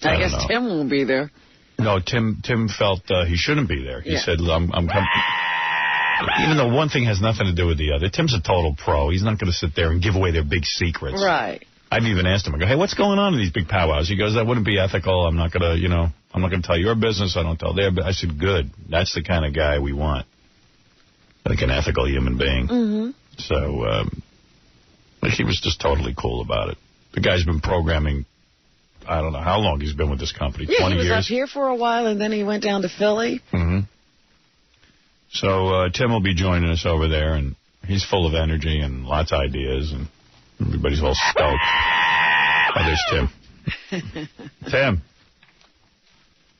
I guess Tim won't be there. No, Tim felt he shouldn't be there. He said, I'm coming. Even though one thing has nothing to do with the other. Tim's a total pro. He's not going to sit there and give away their big secrets. Right. I've even asked him, I go, hey, what's going on in these big powwows? He goes, that wouldn't be ethical. I'm not going to, I'm not going to tell your business. I don't tell their business. I said, good. That's the kind of guy we want. Like an ethical human being. Mm-hmm. So, he was just totally cool about it. The guy's been programming, I don't know how long he's been with this company, 20 years? Yeah, he was up here for a while, and then he went down to Philly. Mm-hmm. So, Tim will be joining us over there, and he's full of energy and lots of ideas, and everybody's all stoked. Oh, there's Tim. Tim.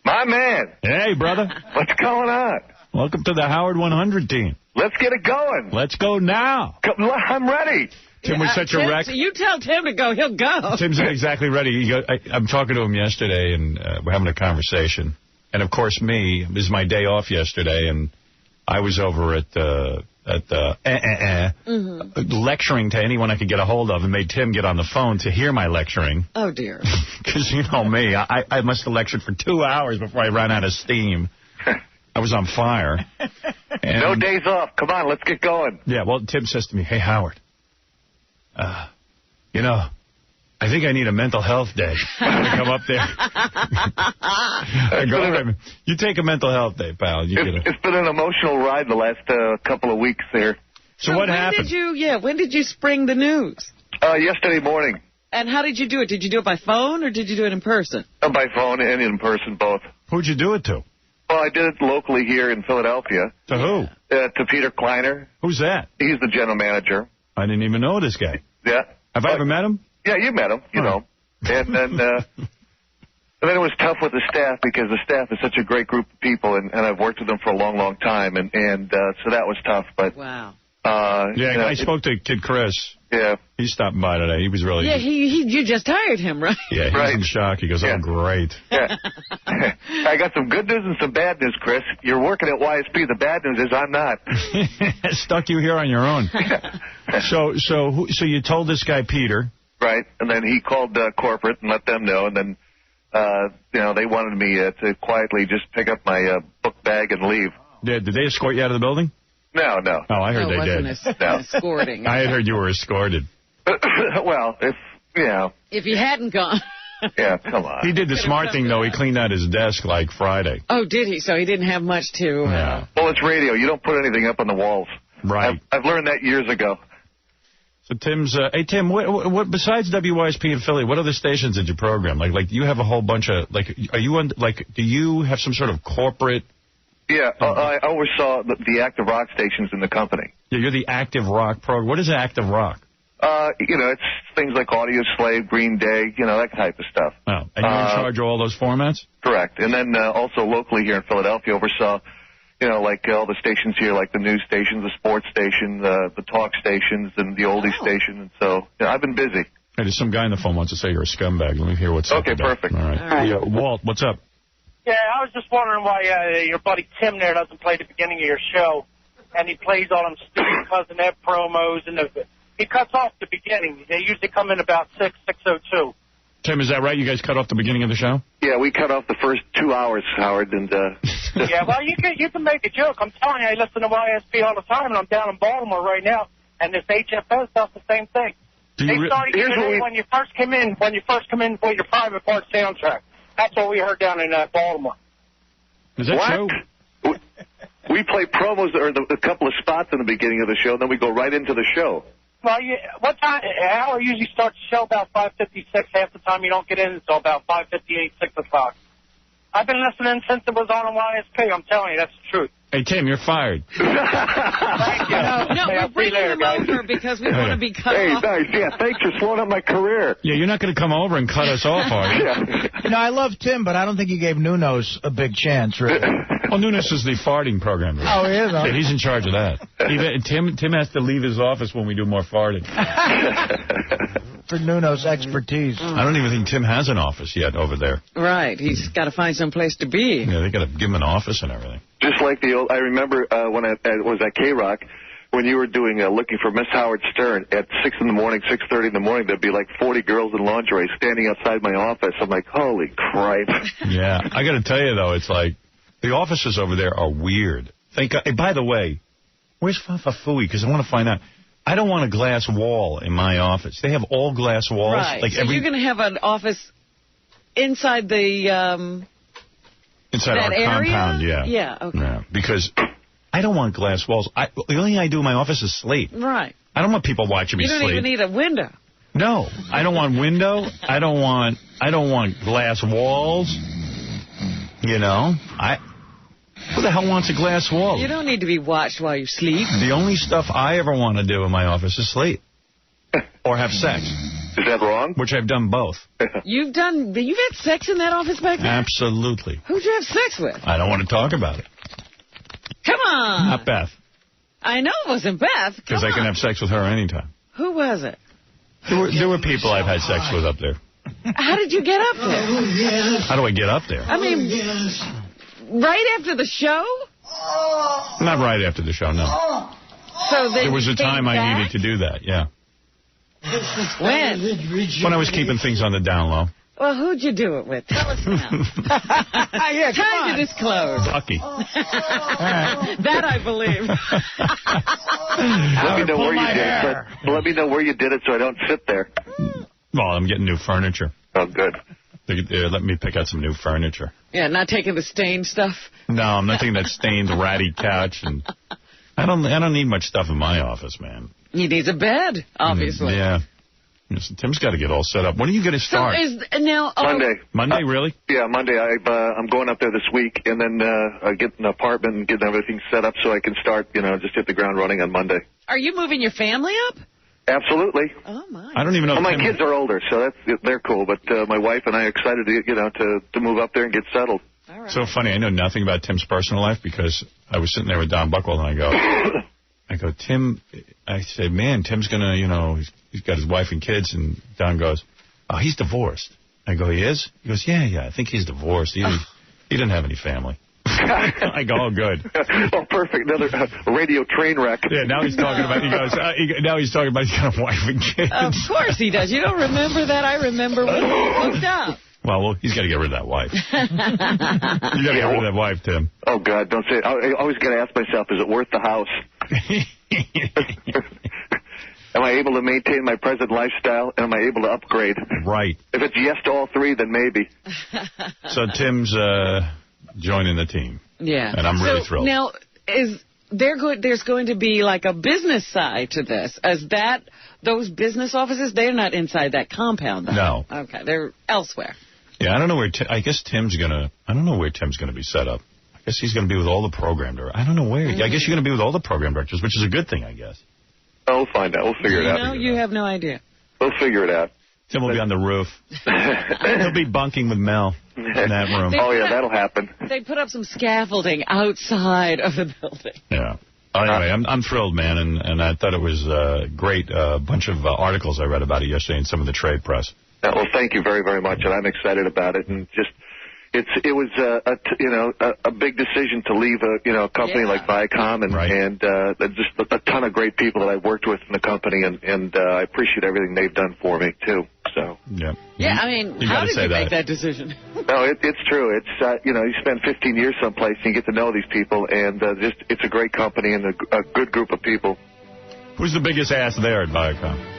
My man. Hey, brother. What's going on? Welcome to the Howard 100 team. Let's get it going. Let's go now. I'm ready. Tim was such a wreck. You tell Tim to go, he'll go. Tim's exactly ready. I'm talking to him yesterday, and we're having a conversation. And, of course, this is my day off yesterday, and I was over at lecturing to anyone I could get a hold of and made Tim get on the phone to hear my lecturing. Oh, dear. Because you know me. I must have lectured for 2 hours before I ran out of steam. I was on fire. And, no days off. Come on, let's get going. Yeah, well, Tim says to me, hey, Howard, I think I need a mental health day. I'm going to come up there. I go, all right, you take a mental health day, pal. It's been an emotional ride the last couple of weeks there. So what happened? When did you spring the news? Yesterday morning. And how did you do it? Did you do it by phone or did you do it in person? By phone and in person, both. Who'd you do it to? Well, I did it locally here in Philadelphia. To who? To Peter Kleiner. Who's that? He's the general manager. I didn't even know this guy. Yeah. Have I ever met him? Yeah, you met him, you know. And then it was tough with the staff because the staff is such a great group of people, and I've worked with them for a long, long time, and so that was tough. But wow. I spoke to Kid Chris. Yeah. He's stopping by today. He was really... Yeah, you just hired him, right? Yeah, he was in shock. He goes, oh, great. Yeah. I got some good news and some bad news, Chris. You're working at YSP. The bad news is I'm not. Stuck you here on your own. So you told this guy, Peter... Right, and then he called corporate and let them know, and then, they wanted me to quietly just pick up my book bag and leave. Did they escort you out of the building? No. Oh, I heard they did. Escorting. I had heard you were escorted. Well, if you hadn't gone. Yeah, come on. He did the smart thing, though. He cleaned out his desk like Friday. Oh, did he? So he didn't have much to... Yeah. Well, it's radio. You don't put anything up on the walls. Right. I've learned that years ago. So Tim's, hey Tim, what besides WYSP in Philly, what other stations did you program? Like you have a whole bunch of, are you on, do you have some sort of corporate? Yeah, I oversaw the active rock stations in the company. Yeah, you're the active rock program. What is active rock? It's things like Audio Slave, Green Day, that type of stuff. Oh, and you're in charge of all those formats? Correct. And then also locally here in Philadelphia, oversaw. Like all the stations here, like the news station, the sports station, the talk stations, and the oldie station. And so, I've been busy. Hey, there's some guy on the phone wants to say you're a scumbag. Let me hear what's up. Okay, perfect. All right. Yeah, Walt, what's up? Yeah, I was just wondering why your buddy Tim there doesn't play the beginning of your show, and he plays all them stupid Cousin Ed promos, and he cuts off the beginning. They usually come in about 6:02. Tim, is that right? You guys cut off the beginning of the show? Yeah, we cut off the first 2 hours, Howard. And yeah, well, you can make a joke. I'm telling you, I listen to YSP all the time, and I'm down in Baltimore right now, and this HFS does the same thing. They started when you first come in for your private part soundtrack. That's what we heard down in Baltimore. Is that true? We play promos or a couple of spots in the beginning of the show, and then we go right into the show. Well, what time? Hour usually starts the show about 5:56. Half the time you don't get in until about 5:58, 6 o'clock. I've been listening since it was on YSP. I'm telling you, that's the truth. Hey, Tim, you're fired. Thank you. No, we're bringing him over because we want to be cut off. Hey, nice. Yeah, thanks for slowing up my career. Yeah, you're not going to come over and cut us off, are you? Yeah. I love Tim, but I don't think you gave Nunos a big chance, really. Well, Nunos is the farting program. Right? Oh, he is? Yeah, he's in charge of that. Tim has to leave his office when we do more farting. For Nuno's expertise. I don't even think Tim has an office yet over there. Right. He's got to find some place to be. Yeah, they got to give him an office and everything. Just like I remember when I was at K-Rock, when you were doing Looking for Miss Howard Stern at 6 in the morning, 6:30 in the morning, there'd be like 40 girls in lingerie standing outside my office. I'm like, holy crap. Yeah, I got to tell you, though, it's like the offices over there are weird. Thank God. Hey, by the way, where's Fafa Fooey? Because I want to find out. I don't want a glass wall in my office. They have all glass walls. Right. Like so you're going to have an office inside the... inside our compound, yeah. Yeah, okay. Yeah, because I don't want glass walls. The only thing I do in my office is sleep. Right. I don't want people watching me sleep. You don't even need a window. No, I don't want window. I don't want glass walls. You know, who the hell wants a glass wall? You don't need to be watched while you sleep. The only stuff I ever want to do in my office is sleep or have sex. Is that wrong? Which I've done both. You've had sex in that office back there? Absolutely. Who'd you have sex with? I don't want to talk about it. Come on. Not Beth. I know it wasn't Beth. Because I can have sex with her anytime. Who was it? There were people I've had sex with up there. How did you get up there? How do I get up there? I mean, right after the show? Not right after the show, no. So there was a time I needed to do that, yeah. When? When I was keeping things on the down low. Well, who'd you do it with? Tell us now. Yeah, time to disclose. Bucky. That I believe. Let me know where you did it. Let me know where you did it so I don't sit there. Well, I'm getting new furniture. Oh, good. Let me pick out some new furniture. Yeah, not taking the stained stuff? No, I'm not taking that stained, ratty couch. And I don't need much stuff in my office, man. He needs a bed, obviously. Yeah. Tim's got to get all set up. When are you going to start? Monday. Monday, really? Yeah, Monday. I'm going up there this week, and then I get an apartment and get everything set up so I can start, just hit the ground running on Monday. Are you moving your family up? Absolutely. Oh, my. I don't even know. Well, my kids are older, so they're cool, but my wife and I are excited to move up there and get settled. All right. So funny, I know nothing about Tim's personal life because I was sitting there with Don Buchwald, and I go, Tim, I say, man, Tim's going to, he's got his wife and kids, and Don goes, oh, he's divorced. I go, he is? He goes, yeah, I think he's divorced. He didn't have any family. I go, oh, good. Oh, perfect. Another radio train wreck. Yeah, now he's talking about, now he's talking about he's got a wife and kids. Of course he does. You don't remember that? I remember when he hooked up. Well, he's got to get rid of that wife. You got to get rid of that wife, Tim. Oh, God, don't say it. I always got to ask myself, is it worth the house? Am I able to maintain my present lifestyle, and am I able to upgrade? Right. If it's yes to all three, then maybe. So Tim's joining the team. Yeah. And I'm really thrilled. Now, there's going to be like a business side to this. Those business offices, they're not inside that compound, though. No. Okay, they're elsewhere. Yeah, I don't know where, I guess Tim's going to, I don't know where Tim's going to be set up. I guess he's going to be with all the program directors. I don't know where. I guess you're going to be with all the program directors, which is a good thing, I guess. We'll find out. We'll figure it out. No, you have no idea. We'll figure it out. Tim will be on the roof. He'll be bunking with Mel in that room. That'll happen. They put up some scaffolding outside of the building. Yeah. Anyway, I'm thrilled, man, and I thought it was a great bunch of articles I read about it yesterday in some of the trade press. Well, thank you very, very much, and I'm excited about it. And just, it was a big decision to leave a company like Viacom, and just a ton of great people that I've worked with in the company, and I appreciate everything they've done for me too. So I mean, how did you make that decision? No, it's true. It's you spend 15 years someplace and you get to know these people, and it's a great company and a good group of people. Who's the biggest ass there at Viacom?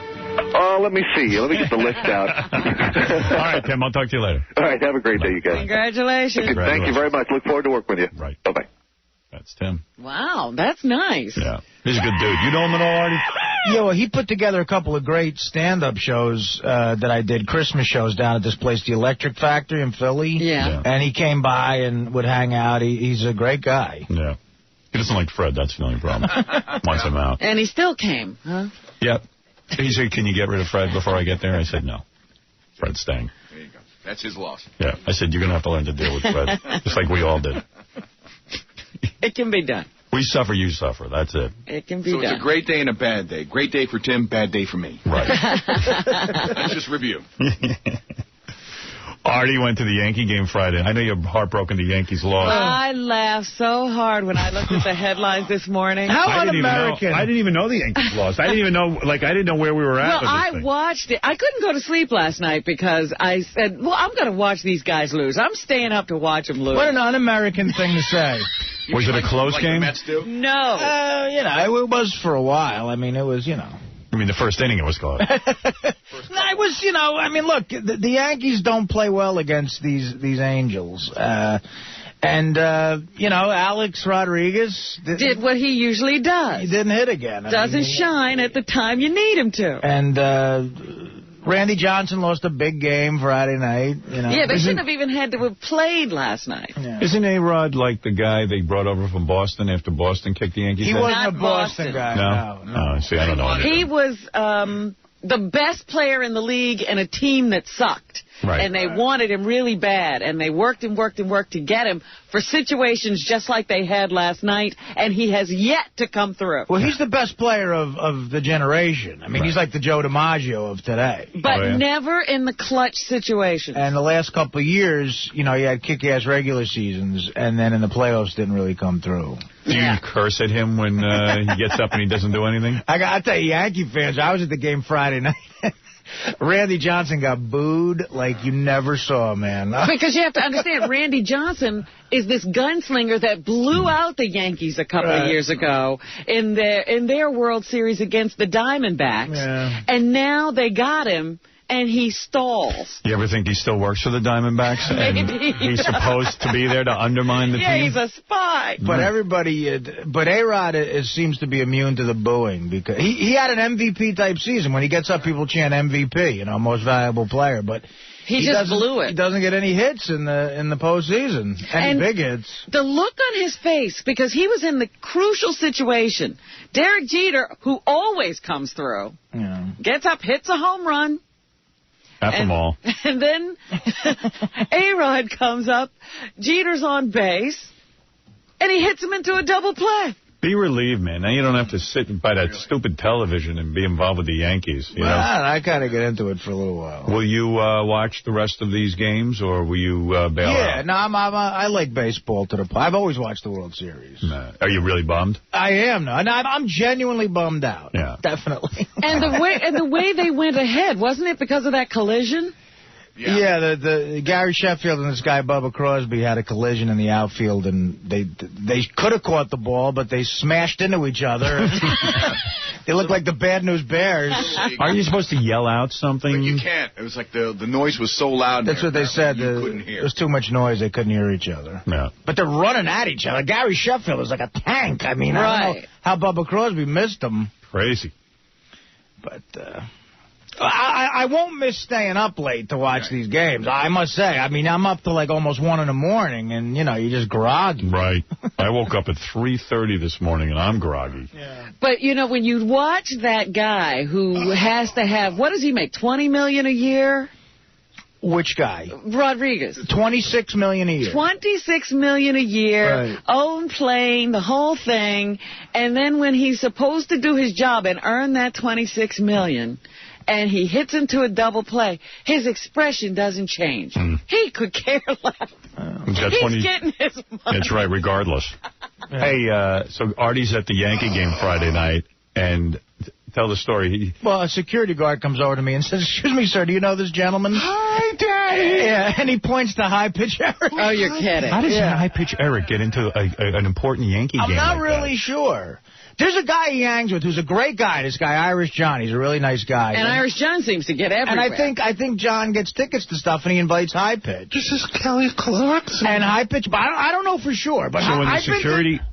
Let me see. Let me get the list out. All right, Tim. I'll talk to you later. All right. Have a great day, you guys. Congratulations. Okay, thank you very much. Look forward to working with you. Right. Bye-bye. That's Tim. Wow, that's nice. Yeah. He's a good dude. You know him at all, Artie? Yeah, well, he put together a couple of great stand-up shows that I did, Christmas shows down at this place, the Electric Factory in Philly. Yeah. And he came by and would hang out. He's a great guy. Yeah. He doesn't like Fred. That's the only problem. Wants him out. And he still came, huh? Yep. He said, can you get rid of Fred before I get there? I said, no. Fred's staying. There you go. That's his loss. Yeah. I said, you're going to have to learn to deal with Fred, just like we all did. It can be done. We suffer, you suffer. That's it. It can be done. So it's a great day and a bad day. Great day for Tim, bad day for me. Right. Let's just review. Artie went to the Yankee game Friday. I know you're heartbroken the Yankees lost. I laughed so hard when I looked at the headlines this morning. How un-American. I didn't even know the Yankees lost. I didn't even know, I didn't know where we were at. Well, I watched it. I couldn't go to sleep last night because I said, well, I'm going to watch these guys lose. I'm staying up to watch them lose. What an un-American thing to say. Was it a close game? The Mets do? No. It was for a while. I mean, it was, I mean, the first inning it was close. No, it was, look, the Yankees don't play well against these Angels. Alex Rodriguez did what he usually does. He didn't hit again. Doesn't shine at the time you need him to. And Randy Johnson lost a big game Friday night. Yeah, they shouldn't have even had to have played last night. Yeah. Isn't A-Rod like the guy they brought over from Boston after Boston kicked the Yankees? He wasn't a Boston guy. No. See, I don't know. He was the best player in the league and a team that sucked. Right. And they wanted him really bad, and they worked and worked and worked to get him for situations just like they had last night, and he has yet to come through. Well, he's the best player of the generation. I mean, he's like the Joe DiMaggio of today. But never in the clutch situations. And the last couple of years, you had kick-ass regular seasons, and then in the playoffs didn't really come through. Do you curse at him when he gets up and he doesn't do anything? I tell you, Yankee fans, I was at the game Friday night. Randy Johnson got booed like you never saw, man. Because you have to understand, Randy Johnson is this gunslinger that blew out the Yankees a couple of years ago in their World Series against the Diamondbacks. Yeah. And now they got him, and he stalls. You ever think he still works for the Diamondbacks? Maybe. He's supposed to be there to undermine the team? Yeah, he's a spy. But but A-Rod seems to be immune to the booing because he had an MVP-type season. When he gets up, people chant MVP, most valuable player. But he just blew it. He doesn't get any hits in the postseason. Any big hits. The look on his face, because he was in the crucial situation. Derek Jeter, who always comes through, gets up, hits a home run. Them all. And then A-Rod comes up, Jeter's on base, and he hits him into a double play. Be relieved, man. Now you don't have to sit by that stupid television and be involved with the Yankees. You know? I kind of get into it for a little while. Will you watch the rest of these games, or will you bail out? Yeah, no, I like baseball to the point. I've always watched the World Series. Nah. Are you really bummed? I am. No, I'm genuinely bummed out. Yeah, definitely. And the way they went ahead, wasn't it because of that collision? Yeah, the Gary Sheffield and this guy Bubba Crosby had a collision in the outfield, and they could have caught the ball, but they smashed into each other. They looked like the Bad News Bears. Aren't you supposed to yell out something? But you can't. It was like the noise was so loud. That's what they said. You couldn't hear. There was too much noise. They couldn't hear each other. Yeah. But they're running at each other. Gary Sheffield was like a tank. I mean, I don't know how Bubba Crosby missed him. Crazy. But I won't miss staying up late to watch these games, I must say. I mean, I'm up to like almost 1 in the morning, and, you're just groggy. Right. I woke up at 3:30 this morning, and I'm groggy. Yeah. But, when you watch that guy who has to have, what does he make, $20 million a year? Which guy? Rodriguez. $26 million a year. $26 million a year, right. Own plane, the whole thing, and then when he's supposed to do his job and earn that $26 million, and he hits into a double play, his expression doesn't change. He could care less. He's getting his money. That's right, regardless. Hey, so Artie's at the Yankee game Friday night, and tell the story. Well, a security guard comes over to me and says, "Excuse me, sir, do you know this gentleman?" Hi, Daddy. Yeah, and he points to High Pitch Eric. Oh, you're kidding. How does High Pitch Eric get into an important Yankee game I'm not like really sure. There's a guy he hangs with who's a great guy, this guy, Irish John. He's a really nice guy. And Irish John seems to get everywhere. And I think John gets tickets to stuff, and he invites High Pitch. This is Kelly Clarkson. And High Pitch, but I don't know for sure. But so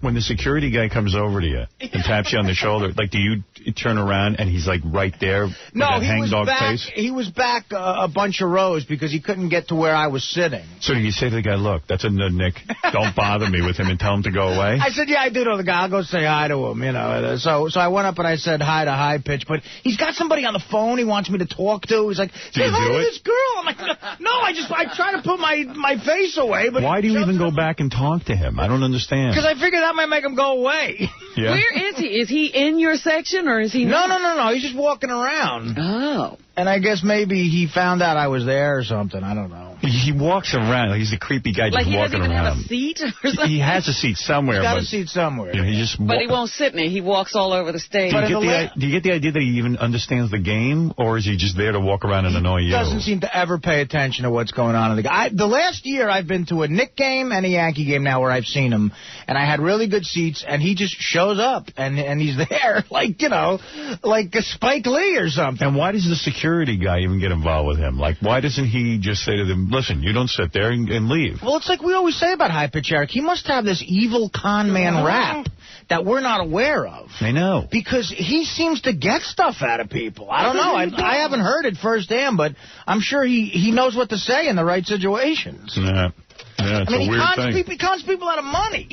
when the security guy comes over to you and taps you on the shoulder, like, do you turn around and he's like right there with that hangdog face? He was back a bunch of rows because he couldn't get to where I was sitting. So do you say to the guy, "Look, that's a nudnik. Don't bother me with him," and tell him to go away? I said, "Yeah, I do know the guy. I'll go say hi to him." So I went up and I said hi to High Pitch, but he's got somebody on the phone he wants me to talk to. He's like, "Say hi to this girl." I'm like, "No, I try to put my face away." But why do you even go back and talk to him? I don't understand. Because I figured that might make him go away. Yeah. Where is he? Is he in your section or is he not? No. He's just walking around. Oh. And I guess maybe he found out I was there or something. I don't know. He walks around. He's the creepy guy just walking around. Like he doesn't even have a seat or something? He has a seat somewhere. He's got a seat somewhere. You know, but he won't sit in it. He walks all over the stage. Do you get the idea that he even understands the game, or is he just there to walk around and annoy you? He doesn't seem to ever pay attention to what's going on in the game. The last year I've been to a Knick game and a Yankee game now where I've seen him, and I had really good seats, and he just shows up, and he's there like, you know, like a Spike Lee or something. And why does the security guy even get involved with him? Like, why doesn't he just say to them, listen, you don't sit there and leave? Well, it's like we always say about High Pitch Eric. He must have this evil con man rap that we're not aware of. I know. Because he seems to get stuff out of people. I don't know. I haven't heard it firsthand, but I'm sure he knows what to say in the right situations. Yeah, it's a weird thing. He cons people out of money.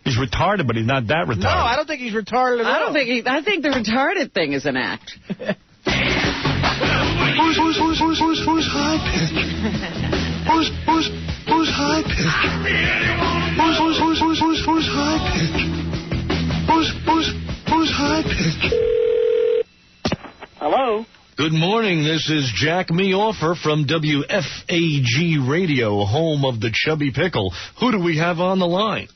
He's retarded, but he's not that retarded. No, I don't think he's retarded at all. I think the retarded thing is an act. Who's High Pitch? Who's High Pitch? Who's High Pitch? Who's High Pitch? Hello? Good morning. This is Jack Meoffer from WFAG Radio, home of the Chubby Pickle. Who do we have on the line?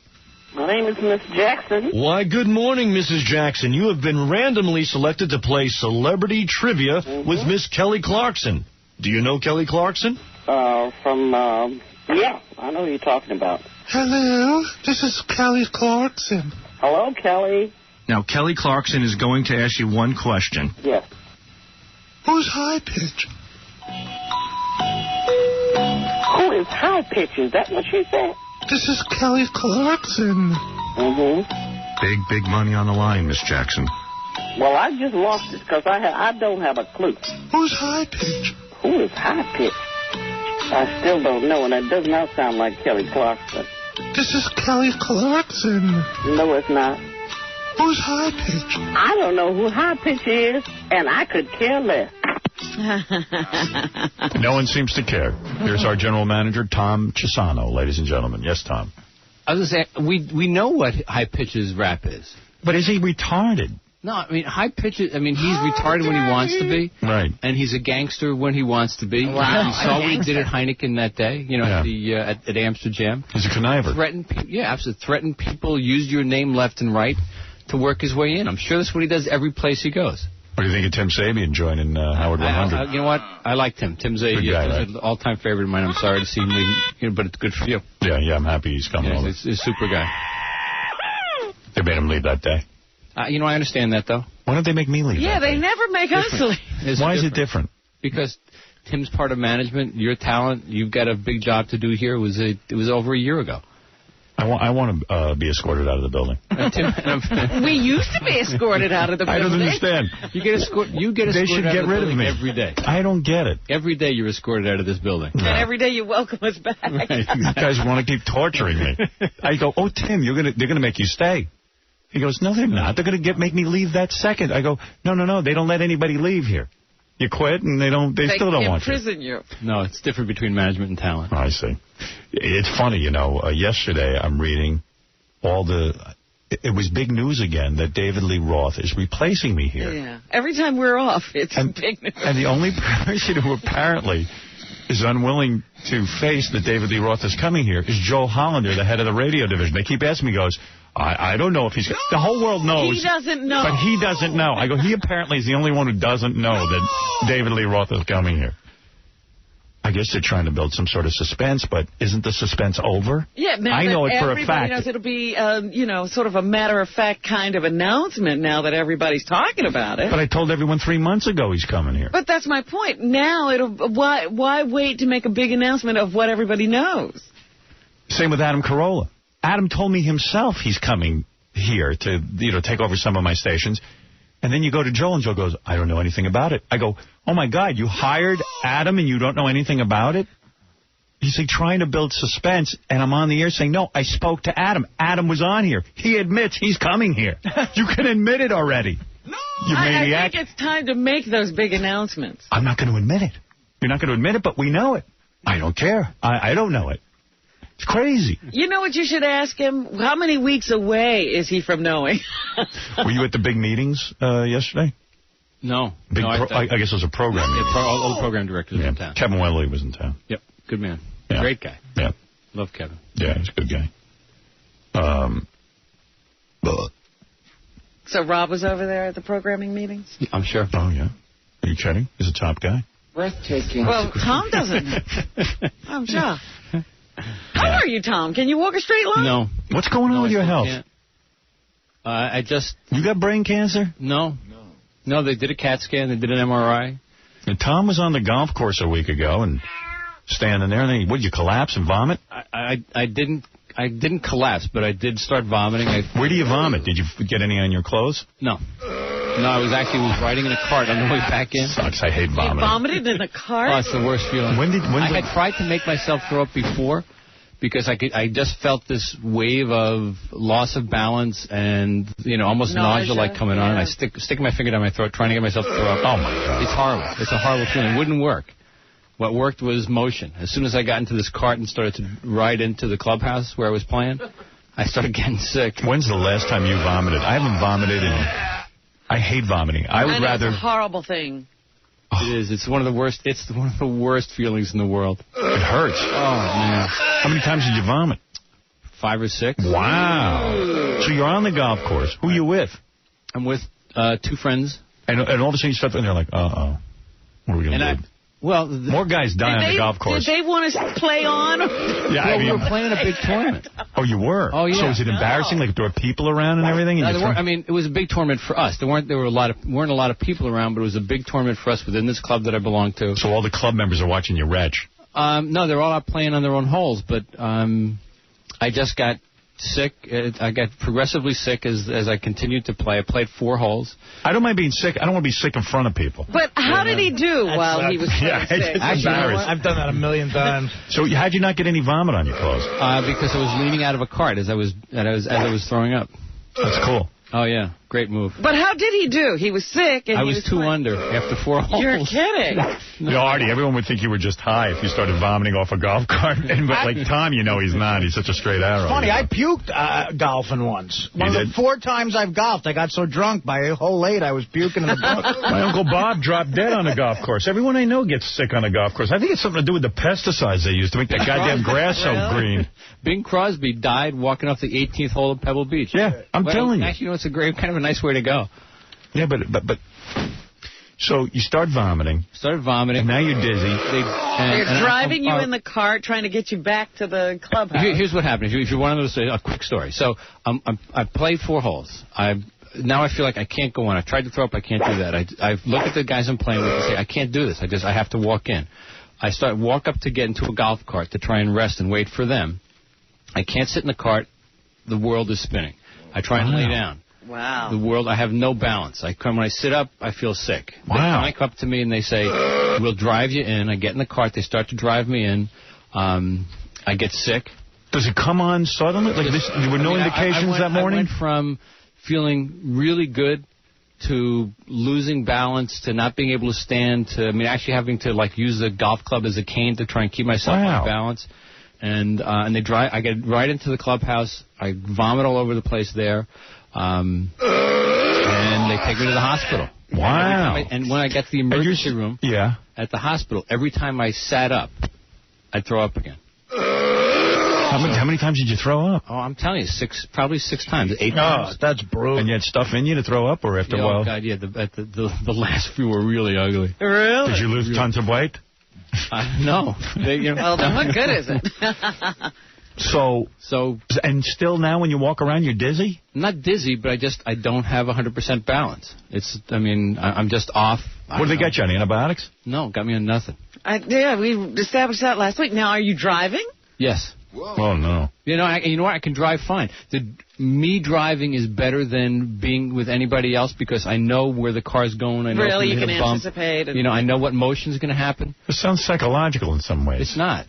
My name is Miss Jackson. Why, good morning, Mrs. Jackson. You have been randomly selected to play Celebrity Trivia with Miss Kelly Clarkson. Do you know Kelly Clarkson? Yeah, I know who you're talking about. Hello, this is Kelly Clarkson. Hello, Kelly. Now, Kelly Clarkson is going to ask you one question. Yes. Who's High Pitch? Who is High Pitch? Is that what you said? This is Kelly Clarkson. Big money on the line, Miss Jackson. Well, I just lost it because I don't have a clue. Who's High Pitch? Who is High Pitch? I still don't know, and it does not sound like Kelly Clarkson. This is Kelly Clarkson. No, it's not. Who's High Pitch? I don't know who High Pitch is, and I could care less. No one seems to care. Here's our general manager, Tom Chisano, ladies and gentlemen. Yes, Tom. I was going to say, we know what High Pitch's rap is. But is he retarded? No, I mean, High Pitch, he's retarded when he wants to be. Right. And he's a gangster when he wants to be. Wow. You saw what he did at Heineken that day, at Amsterdam. He's a conniver. Absolutely. Threatened people, used your name left and right to work his way in. I'm sure that's what he does every place he goes. What do you think of Tim Sabian joining Howard 100? You know what? I like Tim. Tim Sabian is an all-time favorite of mine. I'm sorry to see him leave, but it's good for you. Yeah, I'm happy he's coming over. He's a super guy. They made him leave that day. I understand that, though. Why don't they make me leave? Yeah, they never make us leave. Why is it different? Because Tim's part of management. Your talent. You've got a big job to do here. It was over a year ago. I want to be escorted out of the building. We used to be escorted out of the building. I don't understand. You get escorted. They should get rid of me every day. I don't get it. Every day you're escorted out of this building. And every day you welcome us back. Right. You guys want to keep torturing me. I go, oh, Tim, they're gonna make you stay. He goes, no, they're not. They're going to make me leave that second. I go, no. They don't let anybody leave here. You quit, and they still don't want you. They imprison you. No, it's different between management and talent. Oh, I see. It's funny, yesterday I'm reading it was big news again that David Lee Roth is replacing me here. Yeah. Every time we're off, it's big news. And the only person who apparently is unwilling to face that David Lee Roth is coming here is Joel Hollander, the head of the radio division. They keep asking me, I don't know if he's... The whole world knows. He doesn't know. But he doesn't know. I go, he apparently is the only one who doesn't know that David Lee Roth is coming here. I guess they're trying to build some sort of suspense, but isn't the suspense over? Yeah, now I know it for a fact. Everybody knows it'll be, sort of a matter-of-fact kind of announcement now that everybody's talking about it. But I told everyone 3 months ago he's coming here. But that's my point. Now, why wait to make a big announcement of what everybody knows? Same with Adam Carolla. Adam told me himself he's coming here to, take over some of my stations. And then you go to Joel, and Joel goes, I don't know anything about it. I go, oh, my God, you hired Adam and you don't know anything about it? He's like trying to build suspense, and I'm on the air saying, no, I spoke to Adam. Adam was on here. He admits he's coming here. You can admit it already. No, you maniac. I think it's time to make those big announcements. I'm not going to admit it. You're not going to admit it, but we know it. I don't care. I don't know it. It's crazy. You know what you should ask him? How many weeks away is he from knowing? Were you at the big meetings yesterday? No. I guess it was a program meeting. All the program directors were in town. Kevin Wendley was in town. Yep. Good man. Yeah. Great guy. Yeah. Love Kevin. Yeah, he's a good guy. So Rob was over there at the programming meetings? I'm sure. Oh, yeah. Are you kidding? He's a top guy. Breathtaking. Well, Tom doesn't. I'm sure. How are you, Tom? Can you walk a straight line? No. What's going on with your health? I just... You got brain cancer? No. No, they did a CAT scan. They did an MRI. And Tom was on the golf course a week ago and standing there. And then, what, did you collapse and vomit? I didn't collapse, but I did start vomiting. Where do you vomit? Did you get any on your clothes? No. No, I was riding in a cart on the way back in. Sucks. I hate vomiting. You vomited in a cart? Oh, it's the worst feeling. I had tried to make myself throw up before because I just felt this wave of loss of balance and, almost nausea like coming on. And I sticking my finger down my throat trying to get myself to throw up. Oh, my God. It's horrible. It's a horrible feeling. It wouldn't work. What worked was motion. As soon as I got into this cart and started to ride into the clubhouse where I was playing, I started getting sick. When's the last time you vomited? I haven't vomited in... I hate vomiting. I would rather... It's a horrible thing. It is. It's one of the worst. It's one of the worst feelings in the world. It hurts. Oh, man. How many times did you vomit? 5 or 6. Wow. So you're on the golf course. Who are you with? I'm with 2 friends. And all of a sudden you start and they're like, uh-oh. What are we going to do? Well, more guys die on the golf course. Did they want to play on? Yeah, we were playing a big tournament. Oh, you were? Oh, yeah. So was it embarrassing? Like there were people around and everything? And it was a big tournament for us. There weren't a lot of people around, but it was a big tournament for us within this club that I belong to. So all the club members are watching you retch? No, they're all out playing on their own holes, but I just got sick. I got progressively sick as I continued to play. I played 4 holes. I don't mind being sick. I don't want to be sick in front of people. But how did he do while he was playing sick? I've done that a million times. So how'd you not get any vomit on your clothes? Because I was leaning out of a cart as I was throwing up. That's cool. Oh, yeah. Great move. But how did he do? He was sick. And I was 2 under after 4 holes. You're kidding. No, Artie, everyone would think you were just high if you started vomiting off a golf cart. But like Tom, he's not. He's such a straight arrow. Funny, I puked golfing once. One of the 4 times I've golfed, I got so drunk by hole 8 I was puking in the book. My Uncle Bob dropped dead on a golf course. Everyone I know gets sick on a golf course. I think it's something to do with the pesticides they use to make that goddamn grass so green. Bing Crosby died walking off the 18th hole at Pebble Beach. Yeah, I'm telling you. Actually, it's a kind of a nice way to go. Yeah, but so you start vomiting. Started vomiting. And now you're dizzy. They're driving you in the car, trying to get you back to the clubhouse. Here's what happened. If you want to say a quick story. So I played 4 holes. Now I feel like I can't go on. I tried to throw up. I can't do that. I look at the guys I'm playing with and say, I can't do this. I have to walk in. I walk up to get into a golf cart to try and rest and wait for them. I can't sit in the cart. The world is spinning. I try and lay down. Wow. The world, I have no balance. When I sit up, I feel sick. Wow. They come up to me and they say, we'll drive you in. I get in the cart. They start to drive me in. I get sick. Does it come on suddenly? Like this, there were no indications that morning? I went from feeling really good to losing balance to not being able to stand to, actually having to use the golf club as a cane to try and keep myself on balance. And they drive. I get right into the clubhouse. I vomit all over the place there. And they take me to the hospital. Wow. And when I get to the emergency room at the hospital, every time I sat up, I'd throw up again. How many times did you throw up? Oh, I'm telling you, probably 6 times, 8 times. Oh, that's brutal. And you had stuff in you to throw up, or after a while? Oh, God, yeah. The last few were really ugly. Really? Did you lose tons of weight? No. Well, then what good is it? So, and still now when you walk around, you're dizzy? I'm not dizzy, but I don't have 100% balance. I'm just off. What did they get you on, antibiotics? No, got me on nothing. We established that last week. Now, are you driving? Yes. Whoa. Oh, no. You know what? I can drive fine. Me driving is better than being with anybody else because I know where the car's going. I know really, you can anticipate. I know what motion's going to happen. It sounds psychological in some ways. It's not.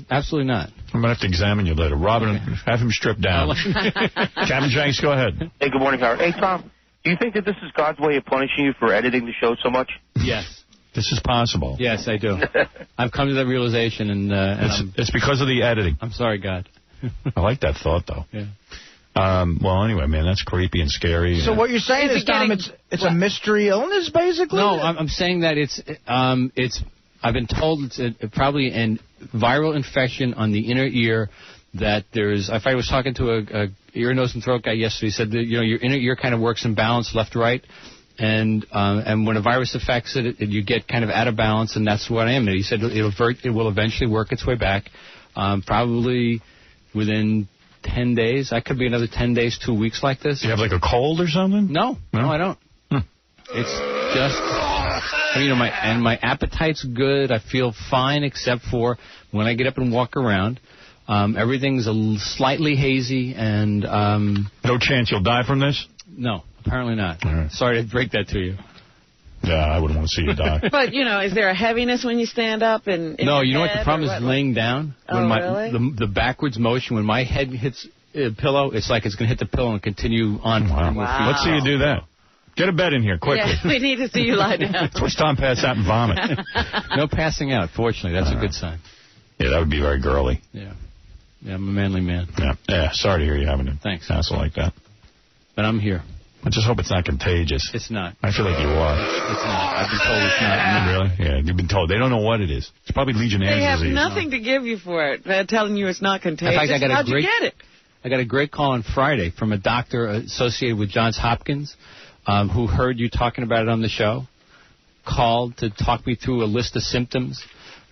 Absolutely not. I'm going to have to examine you later. Robin, have him stripped down. Captain Jenks, go ahead. Hey, good morning, Howard. Hey, Tom, do you think that this is God's way of punishing you for editing the show so much? Yes. This is possible. Yes, I do. I've come to that realization, and it's because of the editing. I'm sorry, God. I like that thought, though. Yeah. Well, anyway, man, that's creepy and scary. So what you're saying is, Tom, it's a mystery illness, basically? No, I'm saying that it's I've been told it's probably a viral infection on the inner ear. That there's, if I was talking to a ear, nose, and throat guy yesterday, he said that your inner ear kind of works in balance, left, right, and when a virus affects it, you get kind of out of balance, and that's what I am. And he said it will eventually work its way back, probably within 10 days. I could be another 10 days, 2 weeks like this. Do you have like a cold or something? No, I don't. It's just, my appetite's good. I feel fine except for when I get up and walk around. Everything's slightly hazy, and... no chance you'll die from this? No, apparently not. Right. Sorry to break that to you. Yeah, I wouldn't want to see you die. But, is there a heaviness when you stand up? No, you know what the problem is? Laying down. Really? The backwards motion, when my head hits a pillow, it's like it's going to hit the pillow and continue on. Wow. Let's see you do that. Get a bed in here, quickly. Yeah, we need to see you lie down. Twitch Tom pass out and vomit. No passing out, fortunately. That's a good sign. Yeah, that would be very girly. Yeah. Yeah, I'm a manly man. Yeah. Sorry to hear you having a hassle like that. But I'm here. I just hope it's not contagious. It's not. I feel like you are. It's not. I've been told it's not. Really? Yeah, you've been told. They don't know what it is. It's probably Legionnaire's disease. They have nothing to give you for it. They're telling you it's not contagious. In fact, How'd you get it? I got a great call on Friday from a doctor associated with Johns Hopkins who heard you talking about it on the show, called to talk me through a list of symptoms.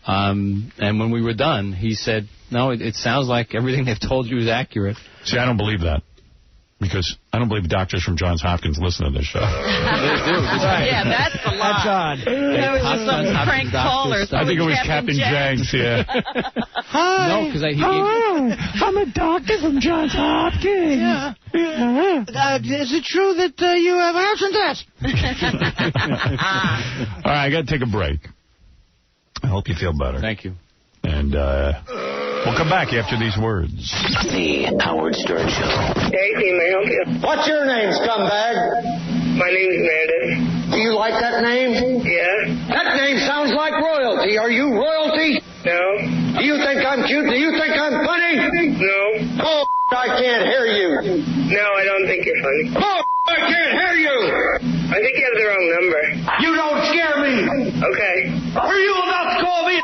And when we were done, he said, no, it sounds like everything they've told you is accurate. See, I don't believe that. Because I don't believe doctors from Johns Hopkins listen to this show. Yeah, that's the lie. That's odd. That was just some prank caller. I think it was Captain Janks, yeah. Hi. No, because I'm a doctor from Johns Hopkins. Yeah. Is it true that you have house and desk? All right, I got to take a break. I hope you feel better. Thank you. And we'll come back after these words. The Howard Stern Show. Hey, may I help you? What's your name, scumbag? My name's Meredith. Do you like that name? Yeah. That name sounds like royalty. Are you royalty? No. Do you think I'm cute? Do you think I'm funny? No. Oh, I can't hear you. No, I don't think you're funny. Oh, I can't hear you. I think you have the wrong number. You don't scare me. Okay. Are you about to call me?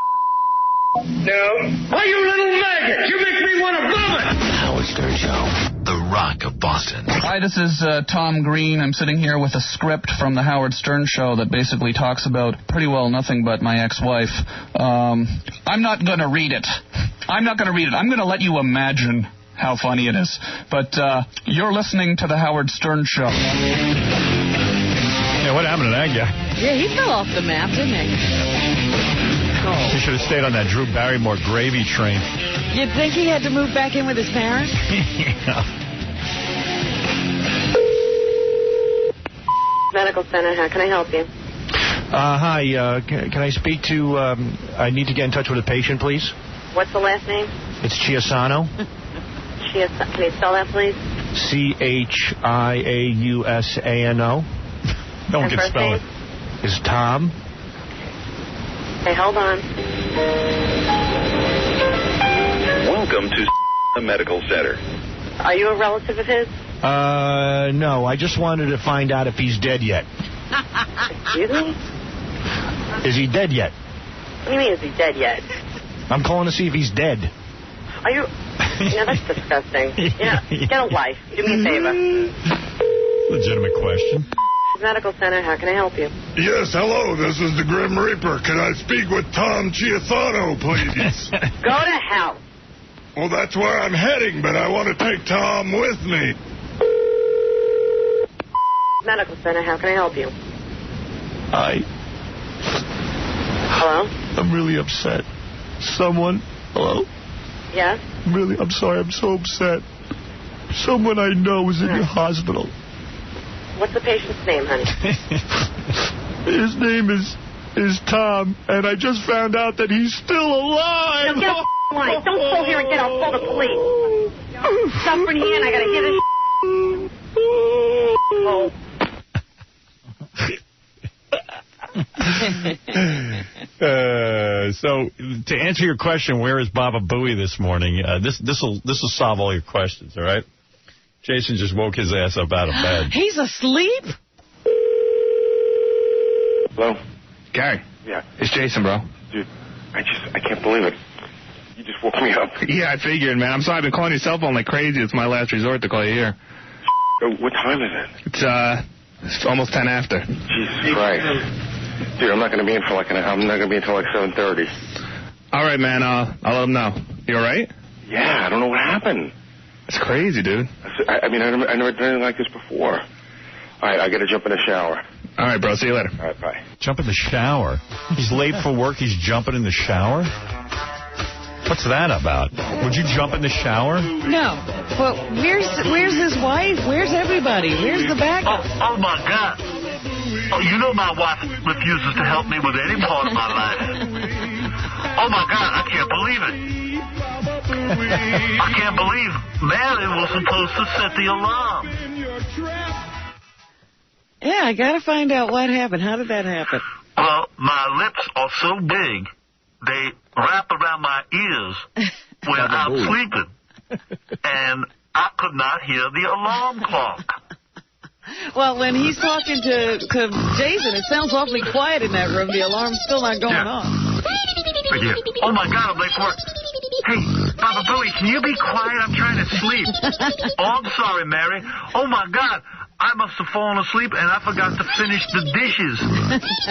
No. Why, you little maggot! You make me want to vomit! The Howard Stern Show. The Rock of Boston. Hi, this is Tom Green. I'm sitting here with a script from the Howard Stern Show that basically talks about pretty well nothing but my ex-wife. I'm not going to read it. I'm going to let you imagine how funny it is. But you're listening to the Howard Stern Show. Yeah, what happened to that guy? Yeah, he fell off the map, didn't he? He should have stayed on that Drew Barrymore gravy train. You'd think he had to move back in with his parents? Yeah. Medical Center, how can I help you? Hi, can I speak to, I need to get in touch with a patient, please? What's the last name? It's Chiasano. Can you spell that, please? Chiausano. No one can spell it. Is Tom. Okay, hold on. Welcome to the Medical Center. Are you a relative of his? No. I just wanted to find out if he's dead yet. Excuse me? Is he dead yet? What do you mean, is he dead yet? I'm calling to see if he's dead. Are you... that's disgusting. Get a life. Do me a favor. Legitimate question. Medical Center, how can I help you? Yes, hello, this is the Grim Reaper. Can I speak with Tom Chiasano, please? Go to hell. Well, that's where I'm heading, but I want to take Tom with me. Medical Center, how can I help you? Hi. Hello? I'm really upset. Someone... Hello? Yes? I'm sorry, I'm so upset. Someone I know is in the hospital. What's the patient's name, honey? His name is Tom, and I just found out that he's still alive. Now get off the line. Don't go here and I'll call the police. Suffering hand, I gotta hear this. So, to answer your question, where is Baba Booey this morning? This will solve all your questions, all right? Jason just woke his ass up out of bed. He's asleep? Hello? Gary. Yeah. It's Jason, bro. Dude, I can't believe it. You just woke me up. Yeah, I figured, man. I'm sorry I've been calling your cell phone like crazy. It's my last resort to call you here. What time is it? It's almost 10 after. Jesus Christ. Dude, I'm not going to be in for I'm not going to be until like 7:30. All right, man. I'll let him know. You all right? Yeah, I don't know what happened. It's crazy, dude. I never done anything like this before. All right, I got to jump in the shower. All right, bro. See you later. All right, bye. Jump in the shower? He's late for work. He's jumping in the shower? What's that about? Would you jump in the shower? No. But where's his wife? Where's everybody? Where's the backup? Oh, my God. Oh, you know my wife refuses to help me with any part of my life. Oh, my God, I can't believe it. I can't believe Mary was supposed to set the alarm. Yeah, I got to find out what happened. How did that happen? Well, my lips are so big, they wrap around my ears when I'm sleeping. And I could not hear the alarm clock. Well, when he's talking to Jason, it sounds awfully quiet in that room. The alarm's still not going off. Yeah. Oh, my God, I'm late for work. Hey, Papa Billy, can you be quiet? I'm trying to sleep. Oh, I'm sorry, Mary. Oh, my God. I must have fallen asleep, and I forgot to finish the dishes.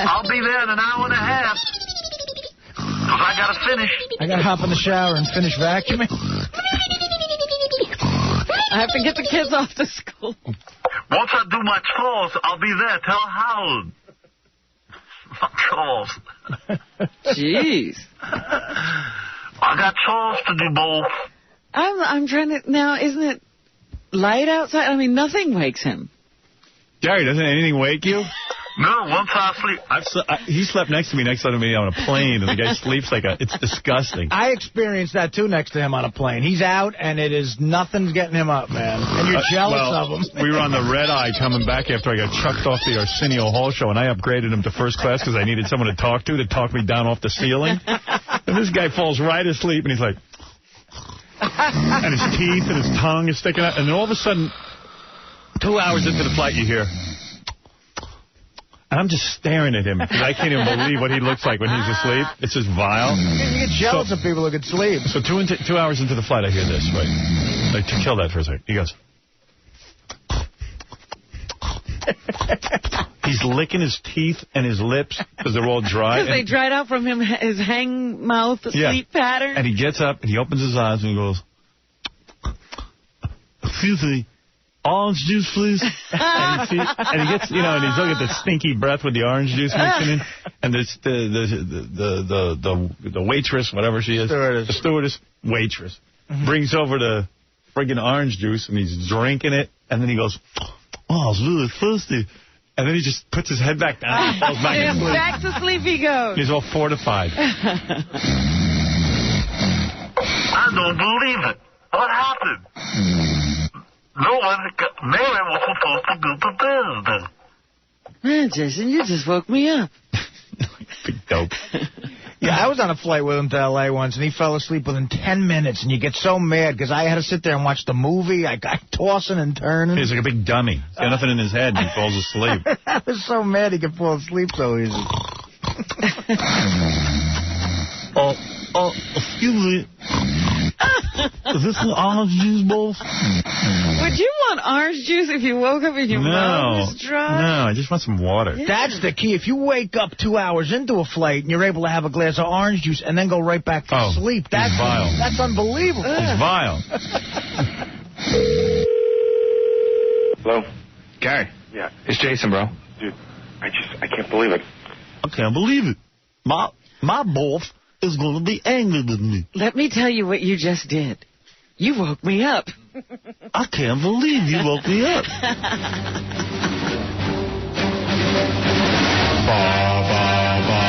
I'll be there in an hour and a half. Because I got to finish. I got to hop in the shower and finish vacuuming. I have to get the kids off to school. Once I do my chores, I'll be there. Tell Howard. My chores. Jeez. I got chores to do, both. I'm trying to... Now, isn't it light outside? I mean, nothing wakes him. Gary, doesn't anything wake you? No, once I sleep... He slept next to me on a plane, and the guy sleeps like it's disgusting. I experienced that, too, next to him on a plane. He's out, and nothing's getting him up, man. And you're jealous of him. We were on the red eye coming back after I got chucked off the Arsenio Hall show, and I upgraded him to first class because I needed someone to talk me down off the ceiling. And this guy falls right asleep, and he's like... and his teeth and his tongue is sticking out. And then all of a sudden, 2 hours into the flight, you hear... And I'm just staring at him because I can't even believe what he looks like when he's asleep. It's just vile. You get jealous of people who can sleep. So 2 hours into the flight, I hear this, right? Like, to kill that for a second. He goes... He's licking his teeth and his lips because they're all dry. Because they dried out from him, his hang mouth sleep pattern. And he gets up and he opens his eyes and he goes... Excuse me. Orange juice, please. and he gets, and he's looking at the stinky breath with the orange juice mixing in. And the waitress, whatever she is, the stewardess, waitress, brings over the friggin' orange juice, and he's drinking it. And then he goes, oh, it's really thirsty. And then he just puts his head back down and falls back to sleep. Back to sleep he goes. He's all fortified. I don't believe it. What happened? No one... Mary was supposed to go to Thursday. Man, Jason, you just woke me up. Big dope. Yeah, I was on a flight with him to L.A. once, and he fell asleep within 10 minutes, and you get so mad because I had to sit there and watch the movie. I got tossing and turning. He's like a big dummy. He's got nothing in his head, and he falls asleep. I was so mad he could fall asleep so easy. Excuse me. Is this an orange juice bowl? Would you want orange juice if you woke up and your mouth was dry? No, I just want some water. Yeah. That's the key. If you wake up 2 hours into a flight and you're able to have a glass of orange juice and then go right back to sleep, that's vile. That's unbelievable. It's vile. Hello? Gary. Yeah. It's Jason, bro. Dude, I can't believe it. I can't believe it. My boss is going to be angry with me. Let me tell you what you just did. You woke me up. I can't believe you woke me up.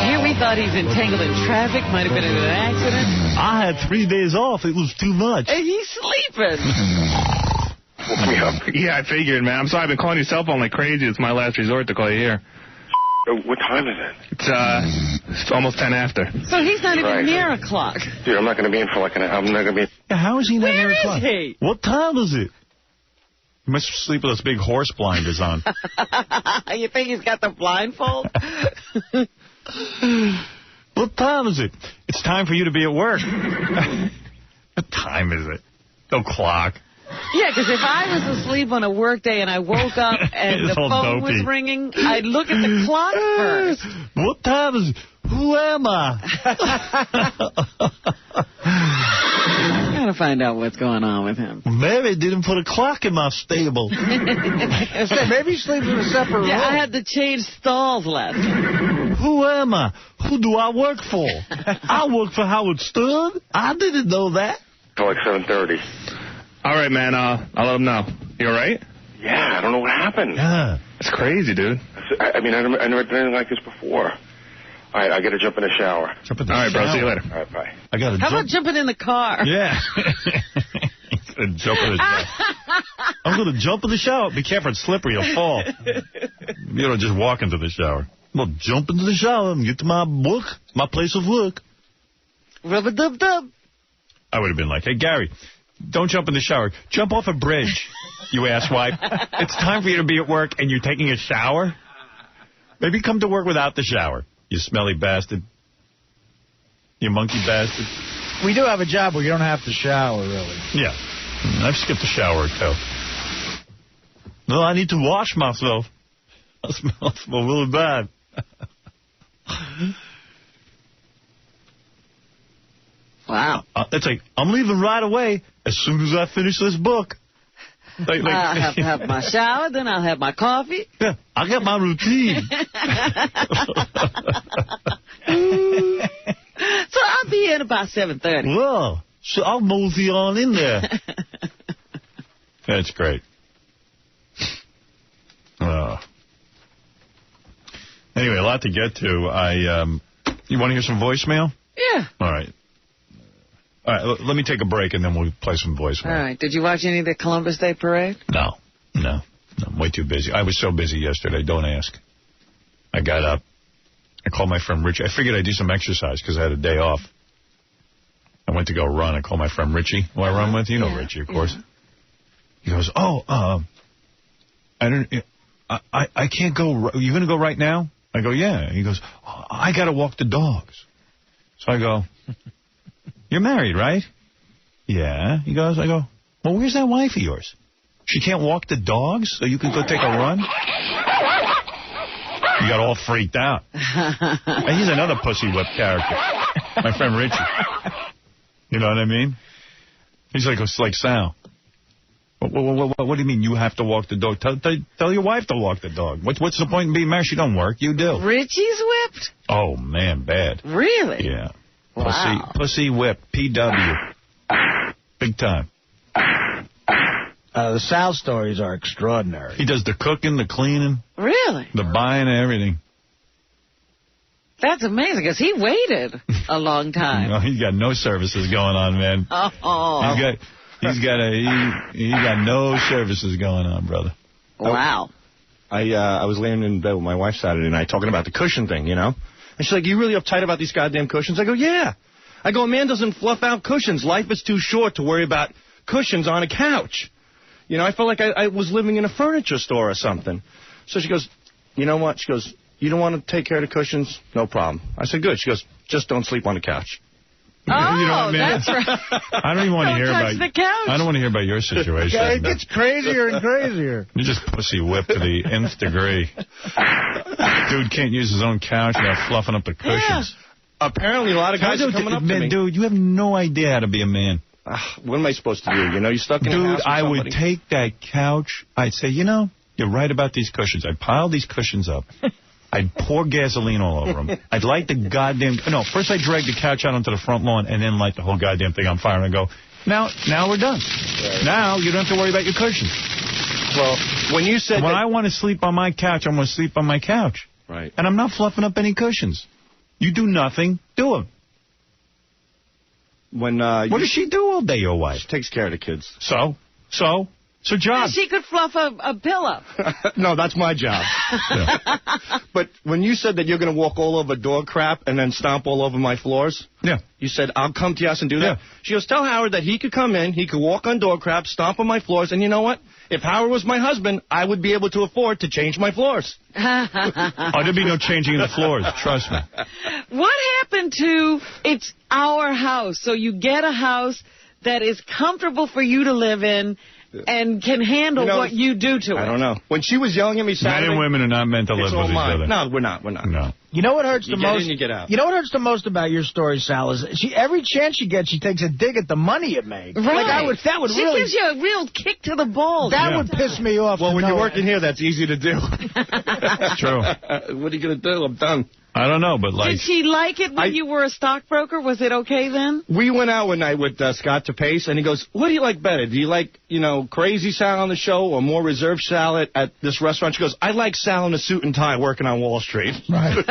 Here we thought he's entangled in traffic, might have been in an accident. I had 3 days off. It was too much. And he's sleeping. Woke me up. Yeah, I figured, man. I'm sorry I've been calling your cell phone like crazy. It's my last resort to call you here. What time is it? It's almost 10 after. So he's not even near a clock. Dude, I'm not going to be in for I'm not going to be... Yeah, how is he not near a clock? Where is he? What time is it? He must sleep with those big horse blinders on. You think he's got the blindfold? What What time is it? It's time for you to be at work. What time is it? No clock. Yeah, because if I was asleep on a work day and I woke up and the phone was ringing, I'd look at the clock first. What time is it? Who am I? I gotta find out what's going on with him. Mary didn't put a clock in my stable. Maybe he sleeps in a separate room. Yeah, I had to change stalls last night. Who am I? Who do I work for? I work for Howard Stern. I didn't know that. Till like 7:30. All right, man. I'll let him know. You all right? Yeah, I don't know what happened. Yeah. It's crazy, dude. I mean, I never did anything like this before. All right, I got to jump in the shower. Jump in the All right, shower. bro. See you later. All right, bye. How about jumping in the car? Yeah. Jump in the shower. I'm going to jump in the shower. Be careful, it's slippery. You'll fall. You don't just walk into the shower. Well, jump into the shower and get to my work, my place of work. Rub-a-dub-dub. I would have been like, hey, Gary, don't jump in the shower. Jump off a bridge, you asswipe. It's time for you to be at work and you're taking a shower. Maybe come to work without the shower, you smelly bastard. You monkey bastard. We do have a job where you don't have to shower, really. Yeah. I've skipped a shower, too. No, I need to wash myself. I smell really bad. Wow. It's like, I'm leaving right away as soon as I finish this book. I'll have to have my shower, then I'll have my coffee. Yeah, I got my routine. So I'll be in about 7:30. Well, so I'll mosey on in there. That's great. Anyway, a lot to get to. You want to hear some voicemail? Yeah. All right. All right, let me take a break, and then we'll play some voicemail. All right. Did you watch any of the Columbus Day Parade? No. I'm way too busy. I was so busy yesterday, don't ask. I got up. I called my friend Richie. I figured I'd do some exercise because I had a day off. I went to go run. I called my friend Richie, who I run with. You know Richie, of course. He goes, I can't go. You going to go right now? I go, yeah. He goes, I got to walk the dogs. So I go, you're married, right? Yeah. I go, well, where's that wife of yours? She can't walk the dogs so you can go take a run? You got all freaked out. He's another pussy whip character. My friend Richie. You know what I mean? He's like Sal. What do you mean you have to walk the dog? Tell your wife to walk the dog. What's the point in being married? She don't work. You do. Richie's whipped? Oh, man, bad. Really? Yeah. Wow. Pussy whip. PW. Big time. The Sal stories are extraordinary. He does the cooking, the cleaning. Really? The buying and everything. That's amazing, because he waited a long time. No, he's got no services going on, man. Oh. He's got no services going on, brother. Wow. I was laying in bed with my wife Saturday night talking about the cushion thing, you know? And she's like, you really uptight about these goddamn cushions? I go, yeah. I go, a man doesn't fluff out cushions. Life is too short to worry about cushions on a couch. You know, I felt like I was living in a furniture store or something. So she goes, you know what? She goes, you don't want to take care of the cushions? No problem. I said, good. She goes, just don't sleep on the couch. Oh, you know what, man? That's right. I don't even want to hear about the couch. I don't want to hear about your situation. It gets crazier and crazier. You're just pussy whipped to the nth degree. Dude can't use his own couch without fluffing up the cushions. Yeah. Apparently, a lot of guys are coming up to me. Dude, you have no idea how to be a man. What am I supposed to do? You know, you're stuck in a house with I somebody. would take that couch. I'd say, you know, you're right about these cushions. I'd pile these cushions up. I'd pour gasoline all over them. I'd light the goddamn... No, first I'd drag the couch out onto the front lawn and then light the whole goddamn thing on fire and go, now we're done. Right. Now you don't have to worry about your cushions. Well, when you said... When I want to sleep on my couch, I'm going to sleep on my couch. Right. And I'm not fluffing up any cushions. You do nothing, do them. When what does she do all day, your wife? She takes care of the kids. So? So, John. She could fluff a pillow. No, that's my job. Yeah. But when you said that you're going to walk all over dog crap and then stomp all over my floors, you said, I'll come to your house and do that. She goes, tell Howard that he could come in, he could walk on dog crap, stomp on my floors, and you know what? If Howard was my husband, I would be able to afford to change my floors. There'd be no changing the floors, trust me. What happened to it's our house? So you get a house that is comfortable for you to live in and can handle what you do to it. I don't know. When she was yelling at me Saturday... Men and women are not meant to live with each other. No, we're not. No. You know what hurts the most? You get out. You know what hurts the most about your story, Sal, is every chance she gets, she takes a dig at the money you make. Right. Like she gives you a real kick to the balls. That would piss me off. Well, when you're working here, that's easy to do. It's true. What are you going to do? I'm done. I don't know, but like... Did she like it when you were a stockbroker? Was it okay then? We went out one night with Scott DePace, and he goes, what do you like better? Do you like, crazy Sal on the show or more reserved Sal at this restaurant? She goes, I like Sal in a suit and tie working on Wall Street. Right.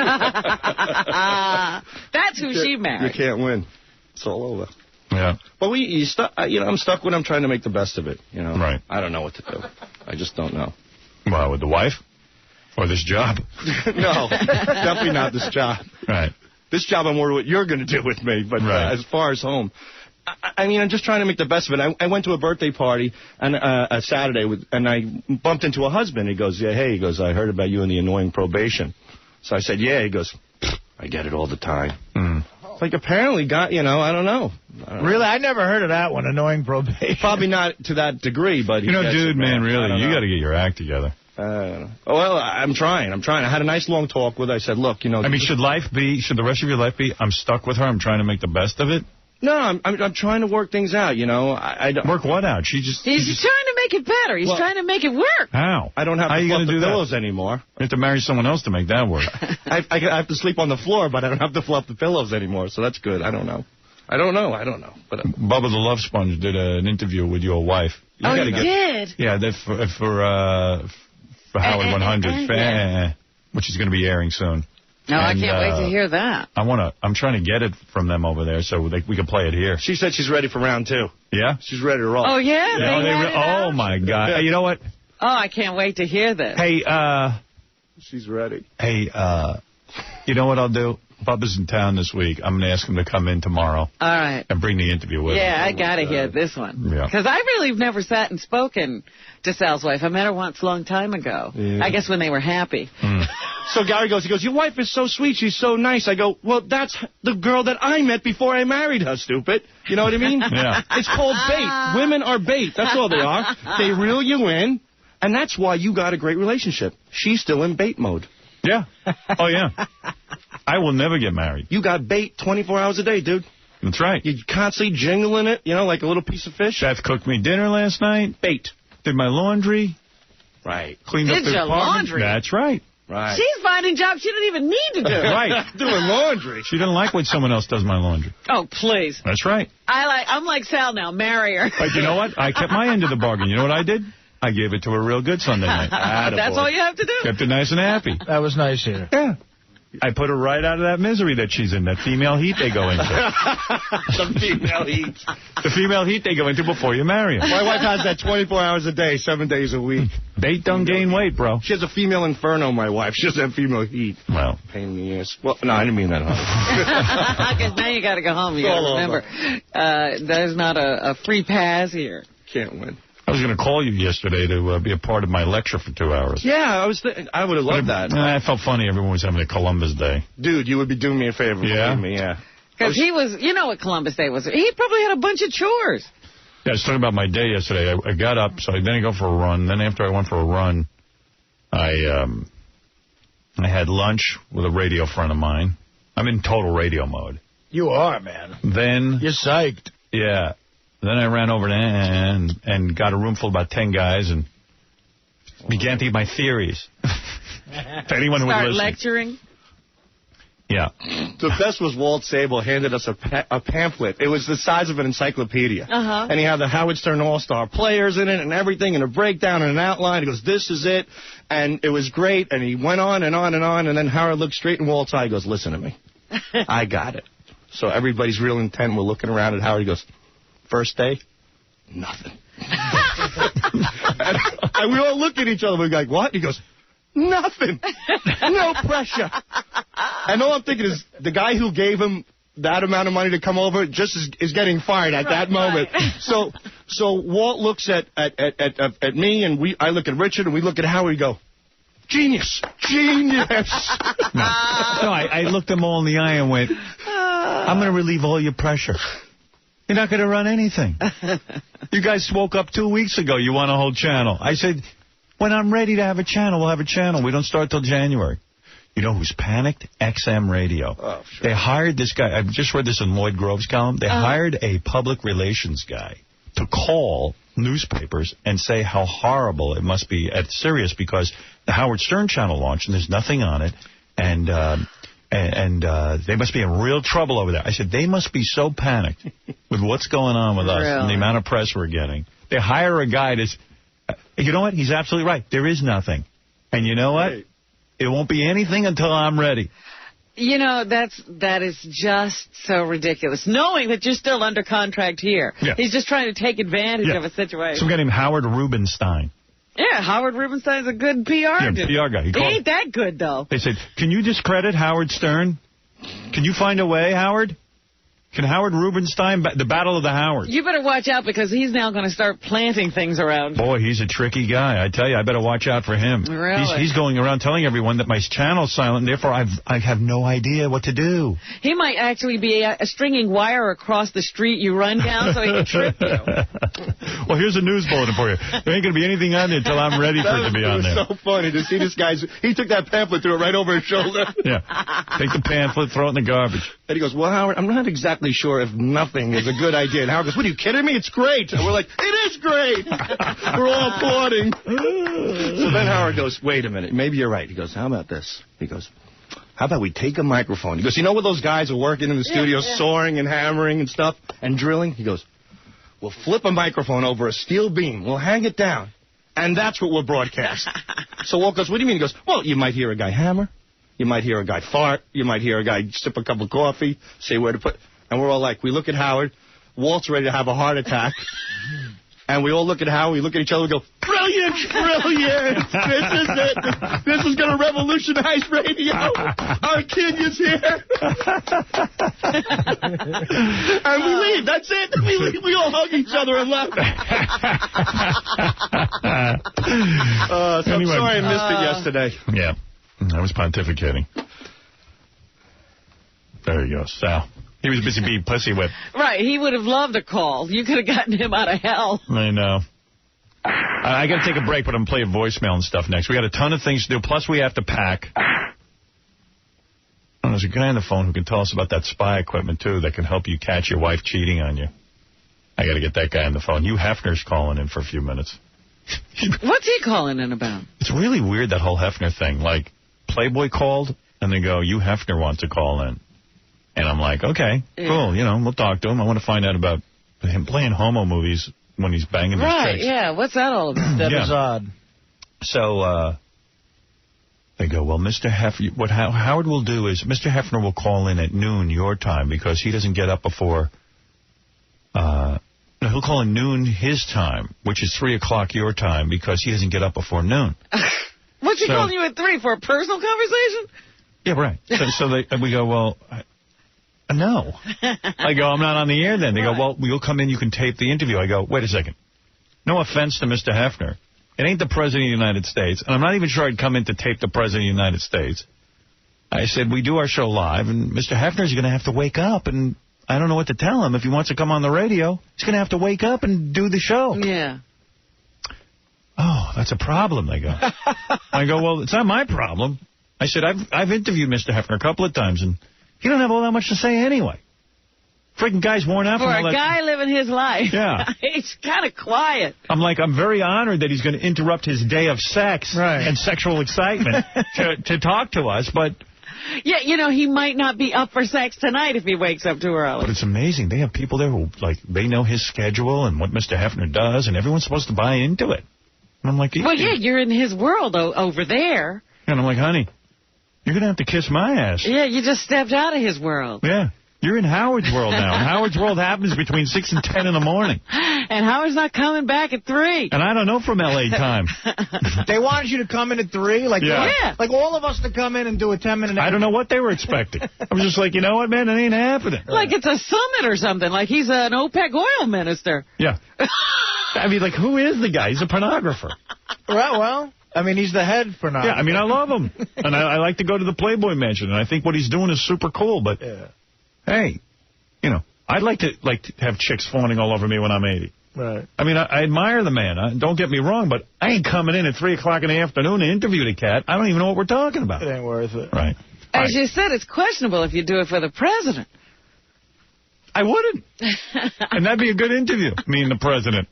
That's who she married. You can't win. It's all over. Yeah. But I'm stuck when I'm trying to make the best of it. Right. I don't know what to do. I just don't know. Well, with the wife? Or this job? No, definitely not this job. Right. This job, I'm worried what you're going to do with me. But as far as home, I'm just trying to make the best of it. I went to a birthday party on a Saturday, and I bumped into a husband. He goes, he goes, I heard about you and the annoying probation. So I said, yeah. He goes, I get it all the time. It's like apparently I don't know. Really? I never heard of that one, annoying probation. Probably not to that degree, but... dude, man, really, you got to get your act together. Well, I'm trying. I had a nice long talk with her. I said, look, should the rest of your life be, I'm stuck with her, I'm trying to make the best of it? No, I'm trying to work things out, I don't... Work what out? He's trying to make it better. He's trying to make it work. How? I don't have to fluff the pillows anymore. You have to marry someone else to make that work. I have to sleep on the floor, but I don't have to fluff the pillows anymore, so that's good. I don't know. But Bubba the Love Sponge did an interview with your wife. He did? Yeah, for Howard 100, which is going to be airing soon. No, I can't wait to hear that. I'm trying to get it from them over there so we can play it here. She said she's ready for round 2. Yeah? She's ready to roll. Oh, yeah? Oh, my God. Hey, you know what? Oh, I can't wait to hear this. Hey, she's ready. Hey, you know what I'll do? Bubba's in town this week. I'm going to ask him to come in tomorrow. All right. And bring the interview with him. Yeah, I got to hear this one. Yeah. Because I really have never sat and spoken to Sal's wife. I met her once a long time ago. Yeah. I guess when they were happy. So Gary goes, your wife is so sweet. She's so nice. I go, well, that's the girl that I met before I married her, stupid. You know what I mean? Yeah. It's called bait. Women are bait. That's all they are. They reel you in, and that's why you got a great relationship. She's still in bait mode. Yeah. Oh, yeah. I will never get married. You got bait 24 hours a day, dude. That's right. You're constantly jingling it, like a little piece of fish. Beth cooked me dinner last night. Bait. Did my laundry. Right. Cleaned up the apartment. Laundry? That's right. Right. She's finding jobs she didn't even need to do. Right. Doing laundry. She didn't like when someone else does my laundry. Oh, please. That's right. I'm like Sal now. Marry her. But you know what? I kept my end of the bargain. You know what I did? I gave it to her real good Sunday night. That's all you have to do. Kept her nice and happy. That was nice here. Yeah. I put her right out of that misery that she's in, that female heat they go into. The female heat. The female heat they go into before you marry her. My wife has that 24 hours a day, 7 days a week. Bait don't gain weight, bro. She has a female inferno, my wife. She doesn't have female heat. Well. Pain in the ass. Well, no, I didn't mean that. Because now you got to go home. You got to remember, there's not a free pass here. Can't win. I was going to call you yesterday to be a part of my lecture for 2 hours. Yeah, I would have loved that. I felt funny. Everyone was having a Columbus Day. Dude, you would be doing me a favor. Yeah? Me, yeah. Because he was, what Columbus Day was. He probably had a bunch of chores. Yeah, I was talking about my day yesterday. I got up, so then I go for a run. Then after I went for a run, I had lunch with a radio friend of mine. I'm in total radio mode. You are, man. Then... You're psyched. Yeah. Then I ran over there and got a room full of about 10 guys and began to give my theories. To anyone who would listen. Start lecturing? Yeah. The best was Walt Sable handed us a pamphlet. It was the size of an encyclopedia. Uh-huh. And he had the Howard Stern All-Star players in it and everything and a breakdown and an outline. He goes, this is it. And it was great. And he went on and on and on. And then Howard looked straight in Walt's eye. He goes, listen to me. I got it. So everybody's real intent. We're looking around at Howard. He goes, first day, nothing. And we all look at each other. We're like, what? He goes, nothing. No pressure. And all I'm thinking is the guy who gave him that amount of money to come over just is getting fired at that moment. So Walt looks at me, and I look at Richard, and we look at Howard and go, genius. No, I looked them all in the eye and went, I'm going to relieve all your pressure. You're not going to run anything. You guys woke up 2 weeks ago. You want a whole channel. I said, when I'm ready to have a channel, we'll have a channel. We don't start till January. You know who's panicked? XM Radio. Oh, sure. They hired this guy. I just read this in Lloyd Grove's column. They hired a public relations guy to call newspapers and say how horrible it must be at Sirius because the Howard Stern channel launched and there's nothing on it. And they must be in real trouble over there. I said, they must be so panicked with what's going on with us and the amount of press we're getting. They hire a guy to... You know what? He's absolutely right. There is nothing. And you know what? Right. It won't be anything until I'm ready. You know, that is just so ridiculous. Knowing that you're still under contract here. Yeah. He's just trying to take advantage of a situation. Some guy named Howard Rubenstein. Yeah, Howard Rubenstein's a good PR dude. PR guy. He ain't that good, though. They said, can you discredit Howard Stern? Can you find a way, Howard? Can Howard Rubenstein, the Battle of the Howards? You better watch out because he's now going to start planting things around. Boy, he's a tricky guy. I tell you, I better watch out for him. Really? He's going around telling everyone that my channel's silent, and therefore I have no idea what to do. He might actually be a stringing wire across the street you run down so he can trip you. Well, here's a news bulletin for you. There ain't going to be anything on there until I'm ready for it to be on there. It was so funny to see this guy's... He took that pamphlet, threw it right over his shoulder. Yeah. Take the pamphlet, throw it in the garbage. And he goes, well, Howard, I'm not exactly sure if nothing is a good idea. And Howard goes, what, are you kidding me? It's great. And we're like, it is great. We're all applauding. So then Howard goes, wait a minute. Maybe you're right. He goes, how about this? He goes, how about we take a microphone? He goes, you know where those guys are working in the studio sawing and hammering and stuff and drilling? He goes, we'll flip a microphone over a steel beam. We'll hang it down. And that's what we'll broadcast. So Walt goes, what do you mean? He goes, well, you might hear a guy hammer. You might hear a guy fart. You might hear a guy sip a cup of coffee, say where to put. And we're all like, we look at Howard. Walt's ready to have a heart attack. And we all look at Howard. We look at each other and go, brilliant, brilliant. This is it. This is going to revolutionize radio. Our king is here. And we leave. That's it. We leave. We all hug each other and laugh. So anyway, I'm sorry I missed it yesterday. Yeah. I was pontificating. There he goes. Sal. He was busy being pussy whipped. Right. He would have loved a call. You could have gotten him out of hell. I know. I got to take a break, but I'm playing voicemail and stuff next. We got a ton of things to do. Plus, we have to pack. And there's a guy on the phone who can tell us about that spy equipment, too, that can help you catch your wife cheating on you. I got to get that guy on the phone. Hugh Hefner's calling in for a few minutes. What's he calling in about? It's really weird, that whole Hefner thing. Like, Playboy called, and they go, Hugh Hefner wants to call in. And I'm like, okay, cool, you know, we'll talk to him. I want to find out about him playing homo movies when he's banging his chicks. Right, yeah, what's that all about? That is odd. So, they go, well, Mr. Hefner, what Howard will do is, Mr. Hefner will call in at noon your time because he doesn't get up before, he'll call in noon his time, which is 3 o'clock your time because he doesn't get up before noon. What's he calling you at 3 for, a personal conversation? Yeah, right. So we go, well, no. I go, I'm not on the air then. They go, well, you'll come in, you can tape the interview. I go, wait a second. No offense to Mr. Hefner. It ain't the President of the United States, and I'm not even sure I'd come in to tape the President of the United States. I said, we do our show live, and Mr. Hefner's going to have to wake up, and I don't know what to tell him. If he wants to come on the radio, he's going to have to wake up and do the show. Yeah. Oh, that's a problem, they go. I go, well, it's not my problem. I said, I've interviewed Mr. Hefner a couple of times, and he don't have all that much to say anyway. Freaking guy's worn out from all that. For a guy living his life. Yeah. He's kind of quiet. I'm very honored that he's going to interrupt his day of sex and sexual excitement to talk to us, but... Yeah, you know, he might not be up for sex tonight if he wakes up too early. But it's amazing. They have people there who, like, they know his schedule and what Mr. Hefner does, and everyone's supposed to buy into it. And I'm like... Well, yeah, you're in his world over there. And I'm like, honey, you're going to have to kiss my ass. Yeah, you just stepped out of his world. Yeah. You're in Howard's World now. And Howard's World happens between 6 and 10 in the morning. And Howard's not coming back at 3. And I don't know from L.A. time. They wanted you to come in at 3? Like all of us to come in and do a 10-minute... I don't know what they were expecting. I was just like, you know what, man, it ain't happening. Like it's a summit or something. Like he's an OPEC oil minister. Yeah. I mean, like, who is the guy? He's a pornographer. Well, I mean, he's the head pornographer. Yeah, I mean, I love him. And I like to go to the Playboy Mansion, and I think what he's doing is super cool. But, hey, you know, I'd like to have chicks fawning all over me when I'm 80. Right. I mean, I admire the man. Don't get me wrong, but I ain't coming in at 3 o'clock in the afternoon to interview the cat. I don't even know what we're talking about. It ain't worth it. Right. As you said, it's questionable if you do it for the president. I wouldn't. And that'd be a good interview, me and the president.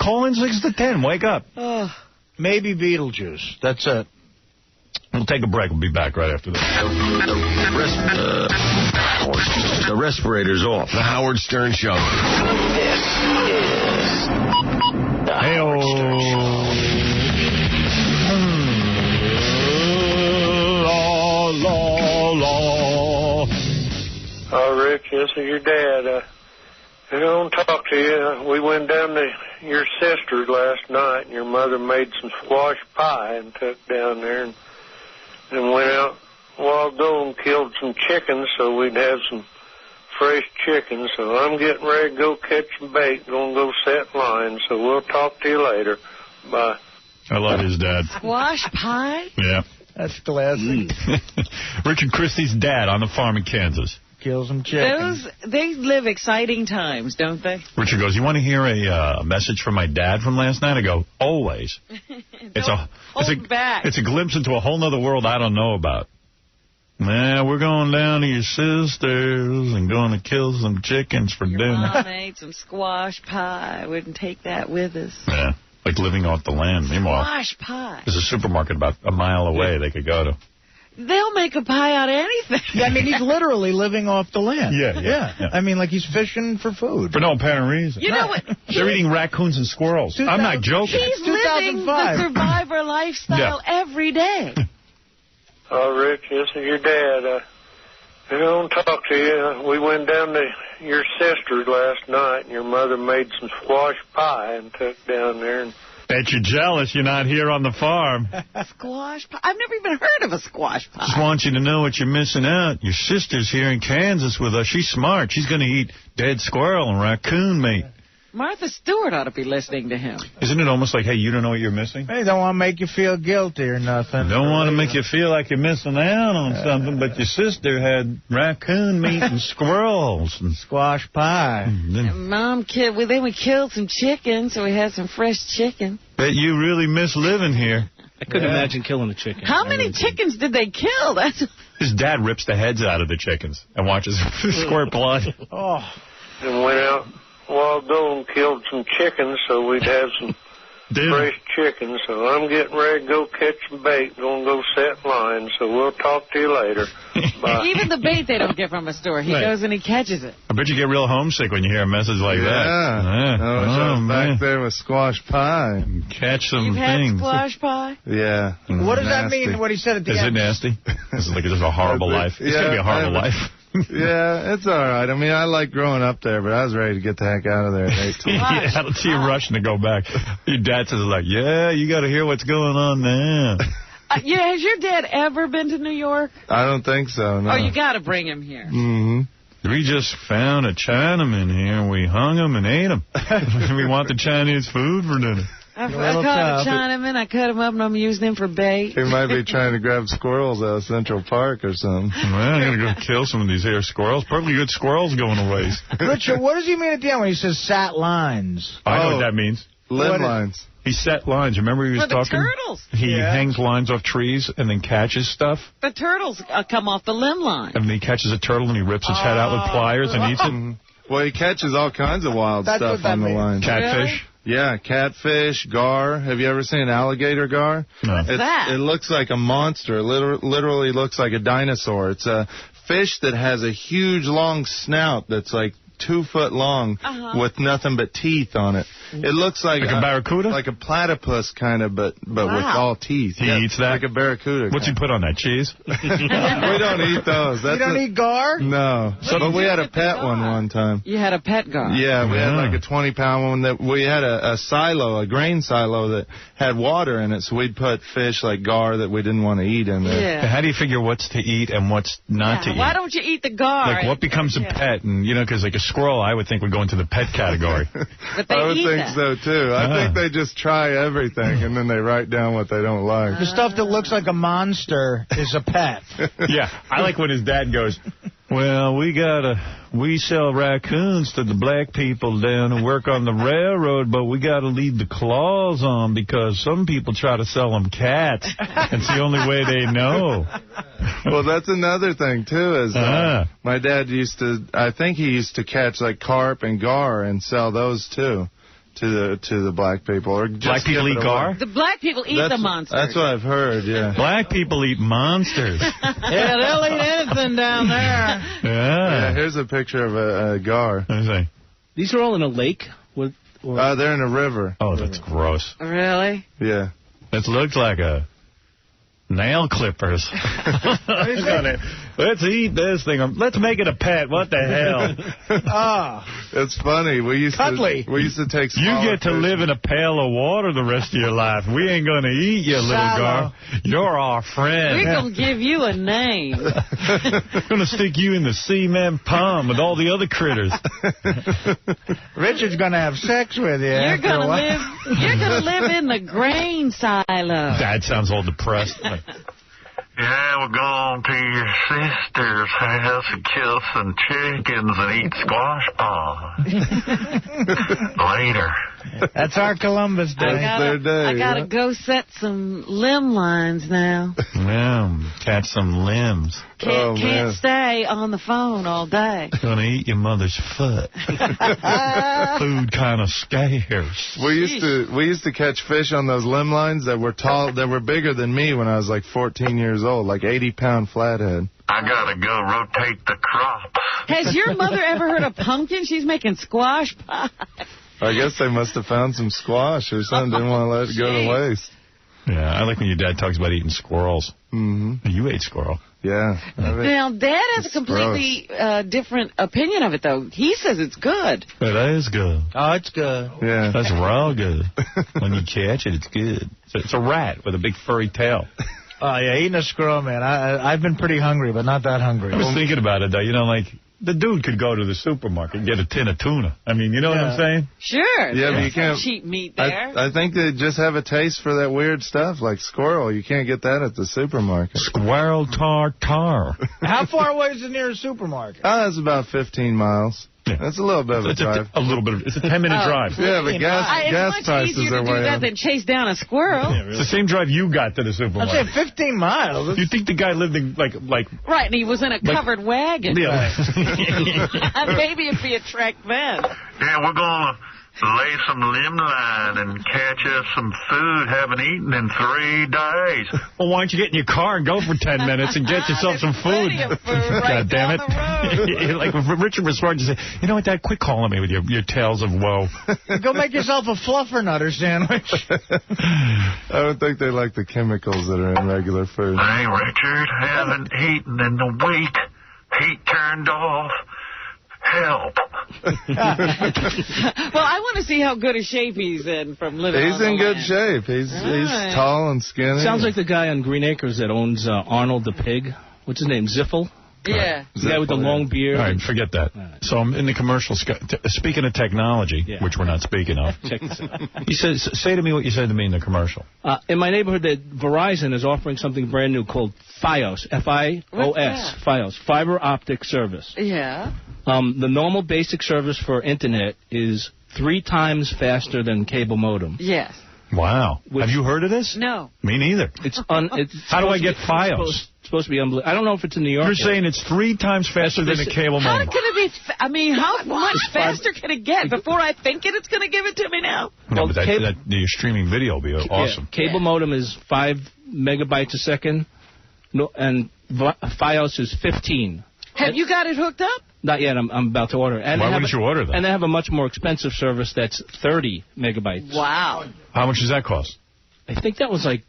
Call in 6 to 10. Wake up. Oh, maybe Beetlejuice. That's it. We'll take a break. We'll be back right after this. The respirator's off. The Howard Stern Show. This is the Howard Stern Show. Oh, Rick, this is your dad. I don't talk to you. We went down to your sister's last night, and your mother made some squash pie and took down there and went out a while ago and killed some chickens so we'd have some fresh chicken. So I'm getting ready to go catch some bait, going to go set lines. So we'll talk to you later. Bye. I love his dad. Squash pie? Yeah. That's classic. Richard Christie's dad on the farm in Kansas. Kill some chickens. They live exciting times, don't they? Richard goes, you want to hear a message from my dad from last night? I go, always. It's a glimpse into a whole nother world I don't know about. Nah, we're going down to your sister's and going to kill some chickens for dinner. Mom ate some squash pie. Wouldn't take that with us. Yeah, like living off the land. Meanwhile, squash pie. There's a supermarket about a mile away they could go to. They'll make a pie out of anything. Yeah, I mean, he's literally living off the land. Yeah. I mean, like he's fishing for food. For no apparent reason. You know what? They're eating raccoons and squirrels. I'm not joking. He's living the survivor lifestyle every day. Oh, Rick, this is your dad. I don't talk to you. We went down to your sister's last night, and your mother made some squash pie and took down there and... Bet you're jealous you're not here on the farm. Squash pie? I've never even heard of a squash pie. Just want you to know what you're missing out. Your sister's here in Kansas with us. She's smart. She's going to eat dead squirrel and raccoon meat. Martha Stewart ought to be listening to him. Isn't it almost like, hey, you don't know what you're missing? Hey, don't want to make you feel guilty or nothing. Don't want to make you feel like you're missing out on something, but your sister had raccoon meat and squirrels and squash pie. And Mom then we killed some chicken, so we had some fresh chicken. Bet you really miss living here. I couldn't imagine killing a chicken. How many chickens did they kill? His dad rips the heads out of the chickens and watches squirt blood. Oh. And went out a while ago and killed some chickens so we'd have some fresh chicken. So I'm getting ready to go catch some bait, going to go set lines. So we'll talk to you later. Bye. Even the bait they don't get from a store. He goes and he catches it. I bet you get real homesick when you hear a message like that. I was back there with squash pie. Catch some You've things. had squash pie? Yeah. What does that mean, what he said at the end? Is it nasty? This is like just a horrible life. It's going to be a horrible life. Yeah, it's all right. I mean, I like growing up there, but I was ready to get the heck out of there at 18. Yeah, I don't see you rushing to go back. Your dad says, like, yeah, you got to hear what's going on now. Has your dad ever been to New York? I don't think so, no. Oh, you got to bring him here. Mm-hmm. We just found a Chinaman here, and we hung him and ate him. We want the Chinese food for dinner. I caught a Chinaman. I cut him up, and I'm using him for bait. He might be trying to grab squirrels out of Central Park or something. Well, I'm going to go kill some of these here squirrels. Perfectly good squirrels going a ways. Richard, what does he mean at the end when he says sat lines? I know what that means. Limb lines. He set lines. Remember he was talking? The turtles. He hangs lines off trees and then catches stuff. The turtles come off the limb line. And then he catches a turtle and he rips its head out with pliers and eats it. Well, he catches all kinds of wild stuff on the line. Catfish? Really? Yeah, catfish, gar. Have you ever seen an alligator gar? No. What's that? It looks like a monster. It literally looks like a dinosaur. It's a fish that has a huge, long snout that's like 2 foot long with nothing but teeth on it. It looks like a barracuda? Like a platypus kind of, but with all teeth. He eats that? Like a barracuda. What's he put on that, cheese? We don't eat those. You don't eat gar? No. But we had a pet one time. You had a pet gar? Yeah, we had like a 20-pound one. That we had a silo, a grain silo that had water in it, so we'd put fish like gar that we didn't want to eat in there. Yeah. How do you figure what's to eat and what's not to eat? Why don't you eat the gar? Like, what becomes a pet? And, you know, because like a squirrel, I would think would go into the pet category. But they I would eat think that. so, too. I think they just try everything, and then they write down what they don't like. The stuff that looks like a monster is a pet. Yeah, I like when his dad goes, well, we sell raccoons to the black people down and work on the railroad, but we got to leave the claws on because some people try to sell them cats. It's the only way they know. Well, that's another thing, too, is my dad I think he used to catch, like, carp and gar and sell those, too. To the black people. Or just black people eat gar? The black people eat the monsters. That's what I've heard, yeah. Black people eat monsters. Yeah, they'll eat anything down there. Yeah. Here's a picture of a gar. These are all in a lake? They're in a river. Oh, that's gross. Really? Yeah. It looks like a nail clippers. Let's eat this thing. Let's make it a pet. What the hell? It's funny. We used to take You get to live in a pail of water the rest of your life. We ain't going to eat you, little gar. You're our friend. We're going to give you a name. We're going to stick you in the cement pond with all the other critters. Richard's going to have sex with you. You're going to live in the grain silo. Dad sounds all depressed. Yeah, we're going to your sister's house and kill some chickens and eat squash pies. Later. That's our Columbus Day. I gotta go set some limb lines now. Yeah, catch some limbs. Can't stay on the phone all day. Gonna eat your mother's foot. Food kind of scarce. We used to catch fish on those limb lines that were tall, that were bigger than me when I was like 14 years old, like 80-pound flathead. I gotta go rotate the crop. Has your mother ever heard of pumpkin? She's making squash pie. I guess they must have found some squash or something. Didn't want to let it go to waste. Yeah, I like when your dad talks about eating squirrels. Mm-hmm. You ate squirrel. Yeah. Now, Dad has a completely different opinion of it, though. He says it's good. It is good. Oh, it's good. Yeah. That's real good. When you catch it, it's good. It's a rat with a big furry tail. Oh, yeah, eating a squirrel, man. I've been pretty hungry, but not that hungry. I was thinking about it, though. You know, like, the dude could go to the supermarket and get a tin of tuna. I mean, you know what I'm saying? Sure. Yeah, but you can't. Cheap meat there. I think they just have a taste for that weird stuff, like squirrel. You can't get that at the supermarket. Squirrel tartar. How far away is the nearest supermarket? It's about 15 miles. Yeah. That's a little bit of a drive. It's a 10-minute drive. Yeah, but gas prices are way up. It's much easier to do that than chase down a squirrel. Yeah, really. It's the same drive you got to the supermarket. I said 15 miles. You think the guy lived in, like... Right, and he was in a covered wagon. Yeah. Maybe it'd be a track then. Yeah, we're going to lay some limb line and catch us some food haven't eaten in 3 days. Well, why don't you get in your car and go for 10 minutes and get yourself some food? God damn it. Like Richard was smart to say, you know what, Dad, quit calling me with your tales of woe. Go make yourself a fluffernutter sandwich. I don't think they like the chemicals that are in regular food. Hey, Richard, haven't eaten in a week. Heat turned off. Help. Well, I want to see how good a shape he's in from living He's on the in good land. shape. He's tall and skinny. Sounds like the guy on Green Acres that owns Arnold the Pig. What's his name? Ziffel? Yeah. The guy with the long beard. All right, forget that. So I'm in the commercial. Speaking of technology, which we're not speaking of, Check this out. you said, say to me what you said to me in the commercial. In my neighborhood, Verizon is offering something brand new called Fios, F-I-O-S, Fios, fiber optic service. Yeah. The normal basic service for Internet is 3 times faster than cable modem. Yes. Wow. Have you heard of this? No. Me neither. How do I get Fios? It's supposed to be unbelievable. I don't know if it's in New York. You're saying it's 3 times faster than a cable modem. How can it be? I mean, how much faster can it get? Before I think it's going to give it to me now? No, but your streaming video will be awesome. Yeah, cable modem is 5 megabytes a second, and Fios is 15. Have you got it hooked up? Not yet. I'm about to order. And why wouldn't you order them? And they have a much more expensive service that's 30 megabytes. Wow. How much does that cost? I think that was like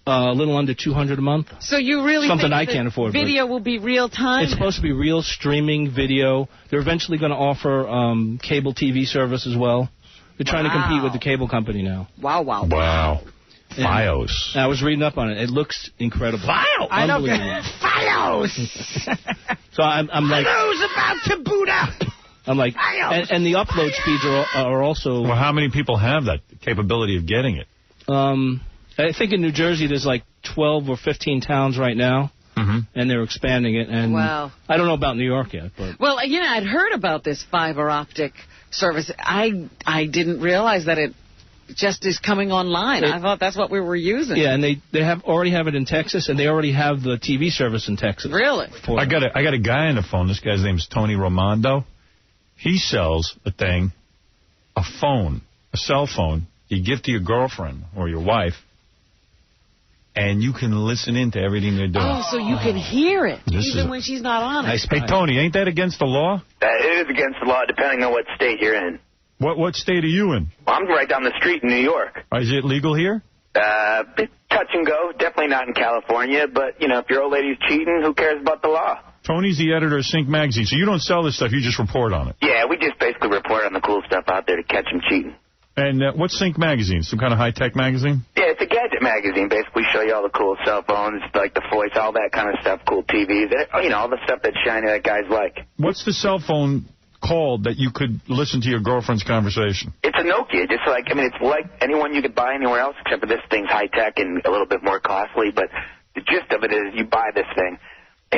a little under $200 a month. So you really something think I can't afford. Video will be real time? It's supposed to be real streaming video. They're eventually going to offer cable TV service as well. They're trying to compete with the cable company now. Wow, wow, wow. Fios. I was reading up on it. It looks incredible. Fios. I know. Fios. So I'm like. Fios about to boot up. I'm like, and the upload speeds are also. Well, how many people have that capability of getting it? I think in New Jersey there's like 12 or 15 towns right now, and they're expanding it. And wow. I don't know about New York yet, but. Well, you know, I'd heard about this fiber optic service. I didn't realize that it just is coming online. I thought that's what we were using. Yeah, and they already have it in Texas, and they already have the TV service in Texas. Really? I got a guy on the phone. This guy's name's Tony Romando. He sells a thing, a phone, a cell phone. You give to your girlfriend or your wife, and you can listen in to everything they're doing. Oh, so you can hear it, even when she's not on it. Hey, Tony, ain't that against the law? It is against the law, depending on what state you're in. What state are you in? Well, I'm right down the street in New York. Is it legal here? Touch and go. Definitely not in California, but, you know, if your old lady's cheating, who cares about the law? Tony's the editor of Sync Magazine, so you don't sell this stuff, you just report on it. Yeah, we just basically report on the cool stuff out there to catch them cheating. And what's Sync Magazine? Some kind of high-tech magazine? Yeah, it's a gadget magazine. Basically, show you all the cool cell phones, like the voice, all that kind of stuff, cool TVs, you know, all the stuff that's shiny that guys like. What's the cell phone called that you could listen to your girlfriend's conversation? It's a Nokia. Just like, I mean, it's like anyone you could buy anywhere else, except for this thing's high-tech and a little bit more costly. But the gist of it is you buy this thing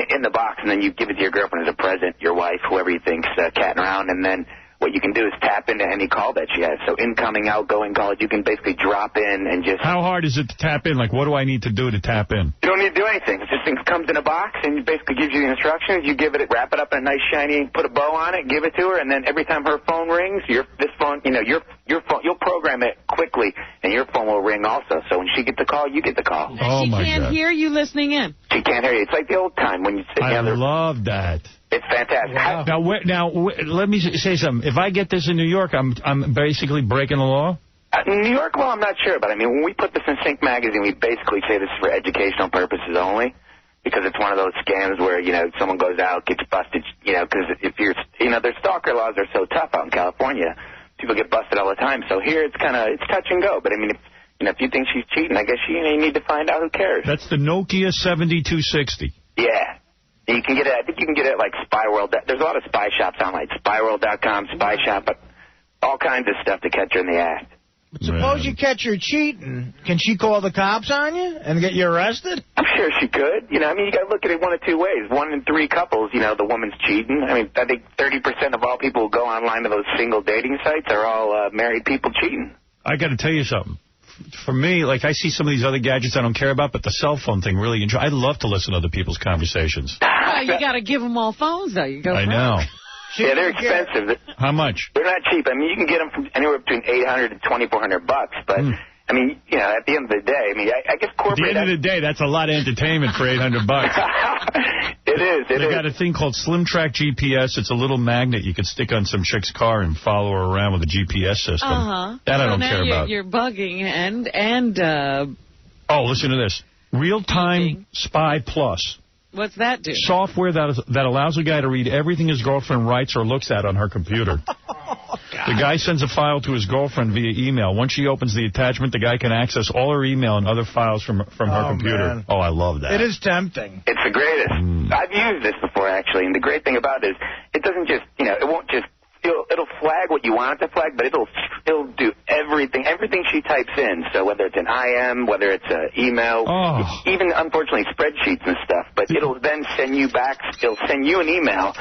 in the box, and then you give it to your girlfriend as a present, your wife, whoever you think's catting around, and then what you can do is tap into any call that she has. So incoming, outgoing calls, you can basically drop in and just... How hard is it to tap in? Like, what do I need to do to tap in? You don't need to do anything. This thing comes in a box and it basically gives you the instructions. You give it, wrap it up in a nice shiny, put a bow on it, give it to her, and then every time her phone rings, your phone, you'll program it quickly, and your phone will ring also. So when she gets the call, you get the call. Oh, my God. She can't hear you listening in. She can't hear you. It's like the old time when you sit down. I love that. It's fantastic. Wow. Now, let me say something. If I get this in New York, I'm basically breaking the law? New York, well, I'm not sure. But, I mean, when we put this in Sync Magazine, we basically say this is for educational purposes only, because it's one of those scams where, you know, someone goes out, gets busted, you know, because if you're, you know, their stalker laws are so tough out in California. People get busted all the time. So here it's touch and go. But, I mean, if you think she's cheating, I guess you need to find out. Who cares? That's the Nokia 7260. Yeah. You can get it. I think you can get it at, like, Spy World. There's a lot of spy shops online. SpyWorld.com, Spy Shop, but all kinds of stuff to catch her in the act. Suppose you catch her cheating. Can she call the cops on you and get you arrested? I'm sure she could. You know, I mean, you got to look at it one of two ways. 1 in 3 couples, you know, the woman's cheating. I mean, I think 30% of all people who go online to those single dating sites are all married people cheating. I got to tell you something. For me, like, I see some of these other gadgets I don't care about, but the cell phone thing really enjoy. I love to listen to other people's conversations. Well, you got to give them all phones, though. You go. I know. Yeah, they're expensive. How much? They're not cheap. I mean, you can get them from anywhere between $800 to $2,400, but I mean, you know, at the end of the day, I mean, I guess corporate. At the end of the day, that's a lot of entertainment for $800. It is. They got a thing called Slim Track GPS. It's a little magnet you could stick on some chick's car and follow her around with a GPS system. That I don't care about. You're bugging and. Oh, listen to this. Real-time Spy Plus. What's that do? Software that allows a guy to read everything his girlfriend writes or looks at on her computer. The guy sends a file to his girlfriend via email. Once she opens the attachment, the guy can access all her email and other files from her computer. Man. Oh, I love that. It is tempting. It's the greatest. I've used this before, actually, and the great thing about it is it doesn't just, you know, it won't just, it'll flag what you want it to flag, but it'll do everything she types in. So whether it's an IM, whether it's an email, even, unfortunately, spreadsheets and stuff, but it'll then send you back, it'll send you an email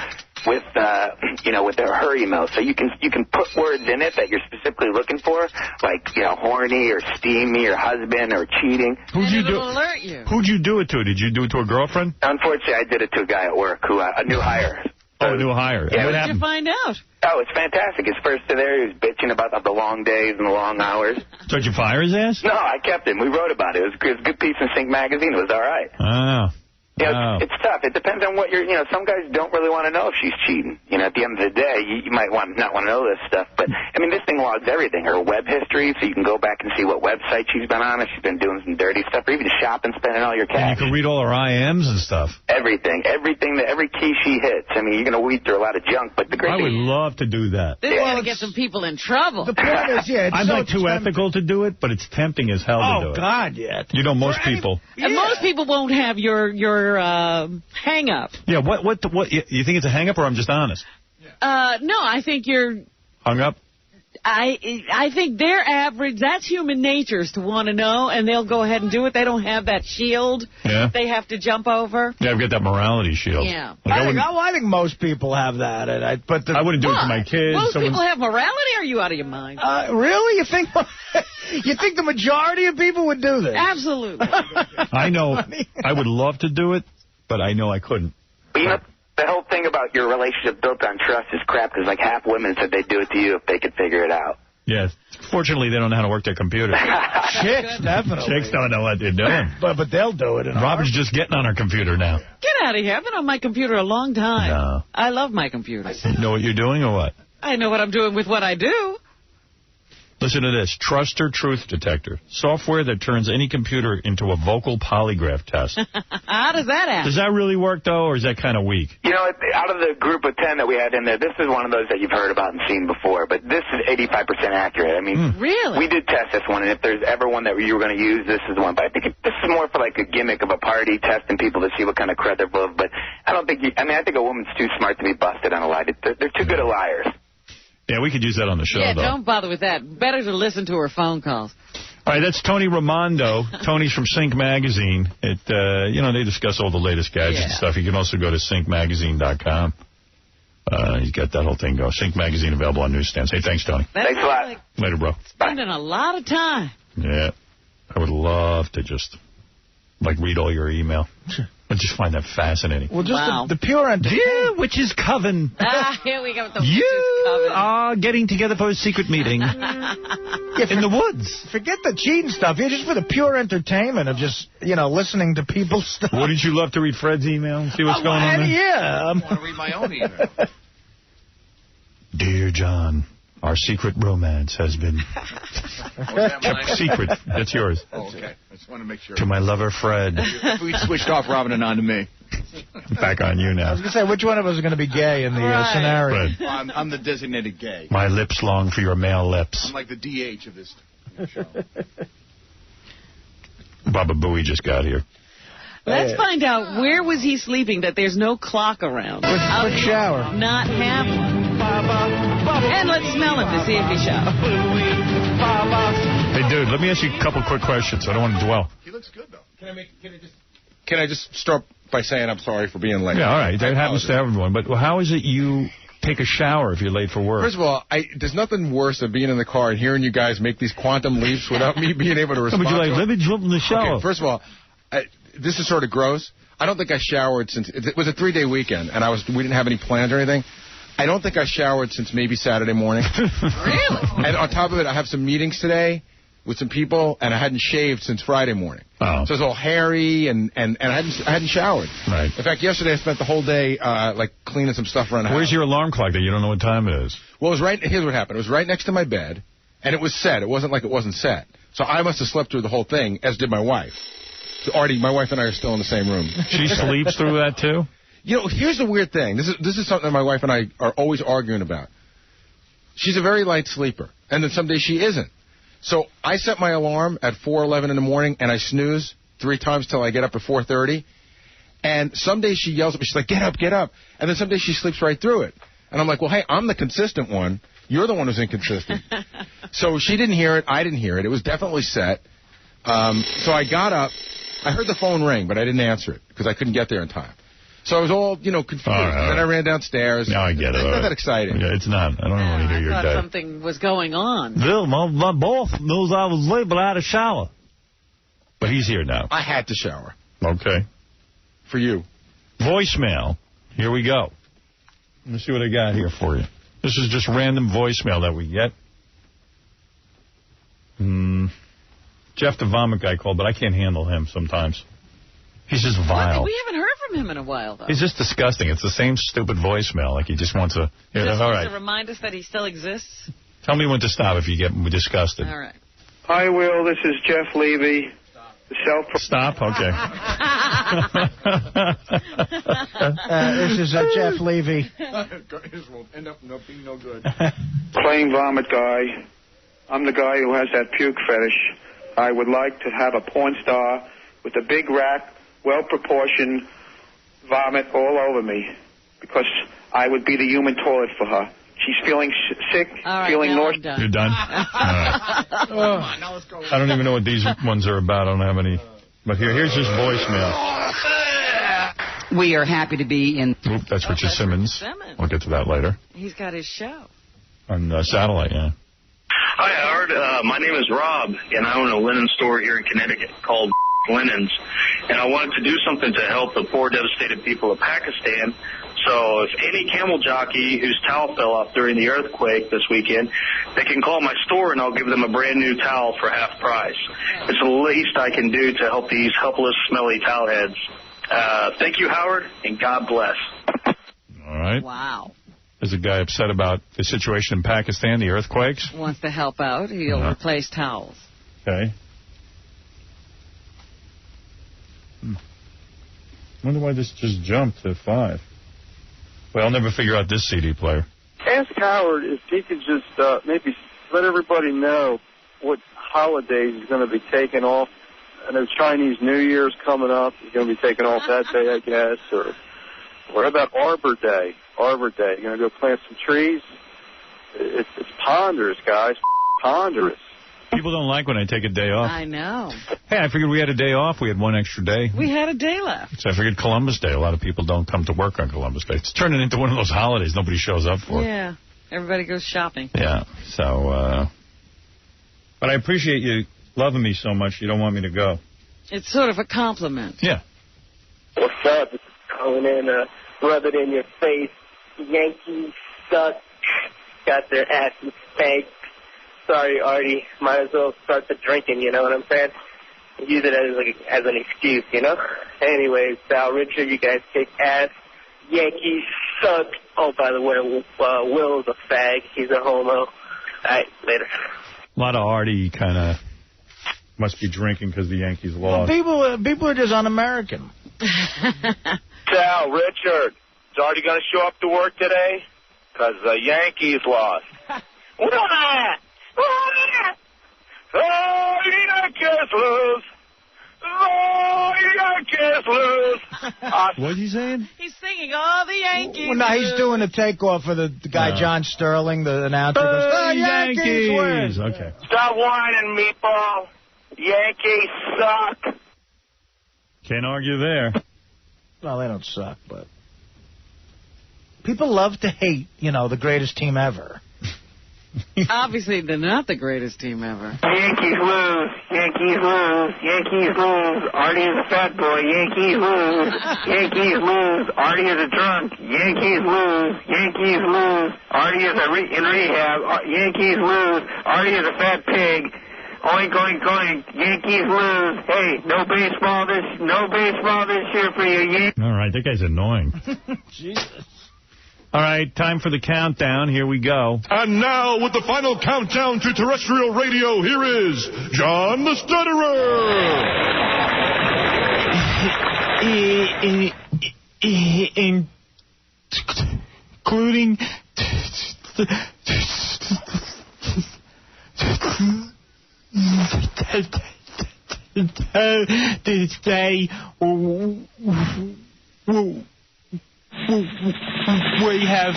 with, with her email. So you can put words in it that you're specifically looking for, like, you know, horny or steamy or husband or cheating. It'll alert you. Who'd you do it to? Did you do it to a girlfriend? Unfortunately, I did it to a guy at work, a new hire. Oh, a new hire. Yeah, what did you find out? Oh, it's fantastic. His first day there, he was bitching about the long days and the long hours. So did you fire his ass? No, I kept him. We wrote about it. It was a good piece in Sync Magazine. It was all right. Ah. It's tough. It depends on what some guys don't really want to know if she's cheating. At the end of the day, you might not want to know this stuff. But, this thing logs everything. Her web history, so you can go back and see what website she's been on, if she's been doing some dirty stuff, or even shopping, spending all your cash. And you can read all her IMs and stuff. Everything, every key she hits. You're going to weed through a lot of junk, but the great I would love to do that. This is going to get some people in trouble. The point is, I'm not too ethical to do it, but it's tempting as hell to do it. Oh, God, yeah. Most people. And most people won't have your hang-up. Yeah, what? You think it's a hang-up, or I'm just honest? No, I think you're... Hung up? I think they're average. That's human nature, is to want to know, and they'll go ahead and do it. They don't have that shield they have to jump over. Yeah, I've got that morality shield. Yeah. I think most people have that. I wouldn't do it to my kids. Most people have morality, or are you out of your mind? Really? You think the majority of people would do this? Absolutely. I know. I would love to do it, but I know I couldn't. The whole thing about your relationship built on trust is crap, because half women said they'd do it to you if they could figure it out. Yes. Fortunately, they don't know how to work their computer. Chicks, definitely. Chicks don't know what they're doing. But they'll do it. Robin's just getting on her computer now. Get out of here. I've been on my computer a long time. No. I love my computer. You know what you're doing or what? I know what I'm doing with what I do. Listen to this. Truster Truth Detector. Software that turns any computer into a vocal polygraph test. How does that happen? Does that really work, though, or is that kind of weak? Out of the group of 10 that we had in there, this is one of those that you've heard about and seen before, but this is 85% accurate. Really? We did test this one, and if there's ever one that you were going to use, this is the one. But I think this is more for like a gimmick of a party, testing people to see what kind of cred they're full of. But I don't think I think a woman's too smart to be busted on a lie. They're too good at liars. Yeah, we could use that on the show, though. Yeah, don't bother with that. Better to listen to her phone calls. All right, that's Tony Raimondo. Tony's from Sync Magazine. They discuss all the latest gadgets and stuff. You can also go to syncmagazine.com. He's got that whole thing going. Sync Magazine available on newsstands. Hey, thanks, Tony. Thanks a lot. Later, bro. Spending a lot of time. Yeah. I would love to just, read all your email. I just find that fascinating. Well, just the pure entertainment. Yeah, witch's coven. Here we go with the witch's coven. You are getting together for a secret meeting in the woods. Forget the cheating stuff. You're just for the pure entertainment of just, listening to people's stuff. Wouldn't you love to read Fred's email and see what's going on there? Yeah. I want to read my own email. Dear John, our secret romance has been kept secret. That's yours. Oh, okay. I just want to make sure. To my lover, Fred. We switched off Robin and on to me. Back on you now. I was going to say, which one of us is going to be gay in the scenario? Well, I'm the designated gay. My lips long for your male lips. I'm like the DH of this show. Baba Booey just got here. Let's find out, where was he sleeping that there's no clock around? Quick shower. Not have one. And let's smell him to see if he showers. Hey, dude, let me ask you a couple quick questions. I don't want to dwell. He looks good, though. Can I just start by saying I'm sorry for being late? Yeah, all right. That happens to everyone. But how is it you take a shower if you're late for work? First of all, there's nothing worse than being in the car and hearing you guys make these quantum leaps without me being able to respond. But you're let me jump in the shower. Okay, first of all, this is sort of gross. I don't think I showered since it was a 3-day weekend, and we didn't have any plans or anything. I don't think I showered since maybe Saturday morning. Really? And on top of it, I have some meetings today with some people, and I hadn't shaved since Friday morning. Oh. So it's all hairy, and I hadn't showered. Right. In fact, yesterday I spent the whole day cleaning some stuff around the house. Where's your alarm clock that you don't know what time it is? Well, here's what happened. It was right next to my bed, and it was set. It wasn't like it wasn't set. So I must have slept through the whole thing, as did my wife. Artie, my wife and I are still in the same room. She sleeps through that, too? Here's the weird thing. This is something that my wife and I are always arguing about. She's a very light sleeper, and then some days she isn't. So I set my alarm at 4:11 in the morning, and I snooze 3 times till I get up at 4:30. And some days she yells at me. She's like, get up, get up. And then some days she sleeps right through it. And I'm like, well, hey, I'm the consistent one. You're the one who's inconsistent. So she didn't hear it. I didn't hear it. It was definitely set. So I got up. I heard the phone ring, but I didn't answer it because I couldn't get there in time. So I was all, confused. Right. Then I ran downstairs. Now I get it. It's not that exciting. Yeah, it's not. I don't want to hear your day. I thought something was going on. Bill, my boss knows I was late, but I had a shower. But he's here now. I had to shower. Okay. For you. Voicemail. Here we go. Let me see what I got here for you. This is just random voicemail that we get. Jeff the Vomit guy called, but I can't handle him sometimes. He's just vile. We haven't heard from him in a while, though. He's just disgusting. It's the same stupid voicemail. Like he just wants to... Just all wants right. to remind us that he still exists? Tell me when to stop if you get disgusted. All right. Hi, Will. This is Jeff Levy. Stop? Okay. This is Jeff Levy. This will end up being no good. Plain vomit guy. I'm the guy who has that puke fetish. I would like to have a porn star with a big rack, well-proportioned vomit all over me, because I would be the human toilet for her. She's feeling sick, feeling nauseous. You're done? All right. I don't even know what these ones are about. I don't have any. But here's his voicemail. We are happy to be in... Oop, that's Richard Simmons. We'll get to that later. He's got his show. On satellite, yeah. Hi, Howard. My name is Rob, and I own a linen store here in Connecticut called Linens. And I wanted to do something to help the poor, devastated people of Pakistan. So if any camel jockey whose towel fell off during the earthquake this weekend, they can call my store and I'll give them a brand new towel for half price. It's the least I can do to help these helpless, smelly towel heads. Thank you, Howard, and God bless. All right. Wow. There's a guy upset about the situation in Pakistan, the earthquakes. Wants to help out. He'll replace towels. Okay. Wonder why this just jumped to 5. Well, I'll never figure out this CD player. Ask Howard if he could just maybe let everybody know what holidays he's going to be taking off. I know Chinese New Year's coming up. He's going to be taking off that day, I guess. Or what about Arbor Day? Arbor Day. You're going to go plant some trees? It's ponderous, guys. Ponderous. People don't like when I take a day off. I know. Hey, I figured we had a day off. We had one extra day. We had a day left. So I figured Columbus Day. A lot of people don't come to work on Columbus Day. It's turning into one of those holidays nobody shows up for. Yeah. Everybody goes shopping. Yeah. So, but I appreciate you loving me so much you don't want me to go. It's sort of a compliment. Yeah. What's up? This is calling in, rub it in your face. Yankees suck. Got their asses spanked. Sorry, Artie. Might as well start the drinking, you know what I'm saying? Use it as an excuse, you know? Anyways, Sal, Richard, you guys kick ass. Yankees suck. Oh, by the way, Will's a fag. He's a homo. All right, later. A lot of Artie kind of must be drinking because the Yankees lost. Well, people are just un-American. Sal, Richard, is Artie going to show up to work today? Because the Yankees lost. Oh, Yankees lose. Oh, Yankees lose. What's he saying? He's singing all the Yankees. Well, no, he's doing a takeoff for the guy John Sterling, the announcer. Goes, Yankees win. Okay. Stop whining, meatball. Yankees suck. Can't argue there. Well, they don't suck, but people love to hate, the greatest team ever. Obviously, they're not the greatest team ever. Yankees lose. Yankees lose. Yankees lose. Artie is a fat boy. Yankees lose. Yankees lose. Artie is a drunk. Yankees lose. Yankees lose. Artie is in rehab. Yankees lose. Artie is a fat pig. Oink, oink, oink. Yankees lose. Hey, no baseball this year for you, Yankees. All right, that guy's annoying. Jesus. All right, time for the countdown. Here we go. And now, with the final countdown to terrestrial radio, here is John the Stutterer. Including today, we have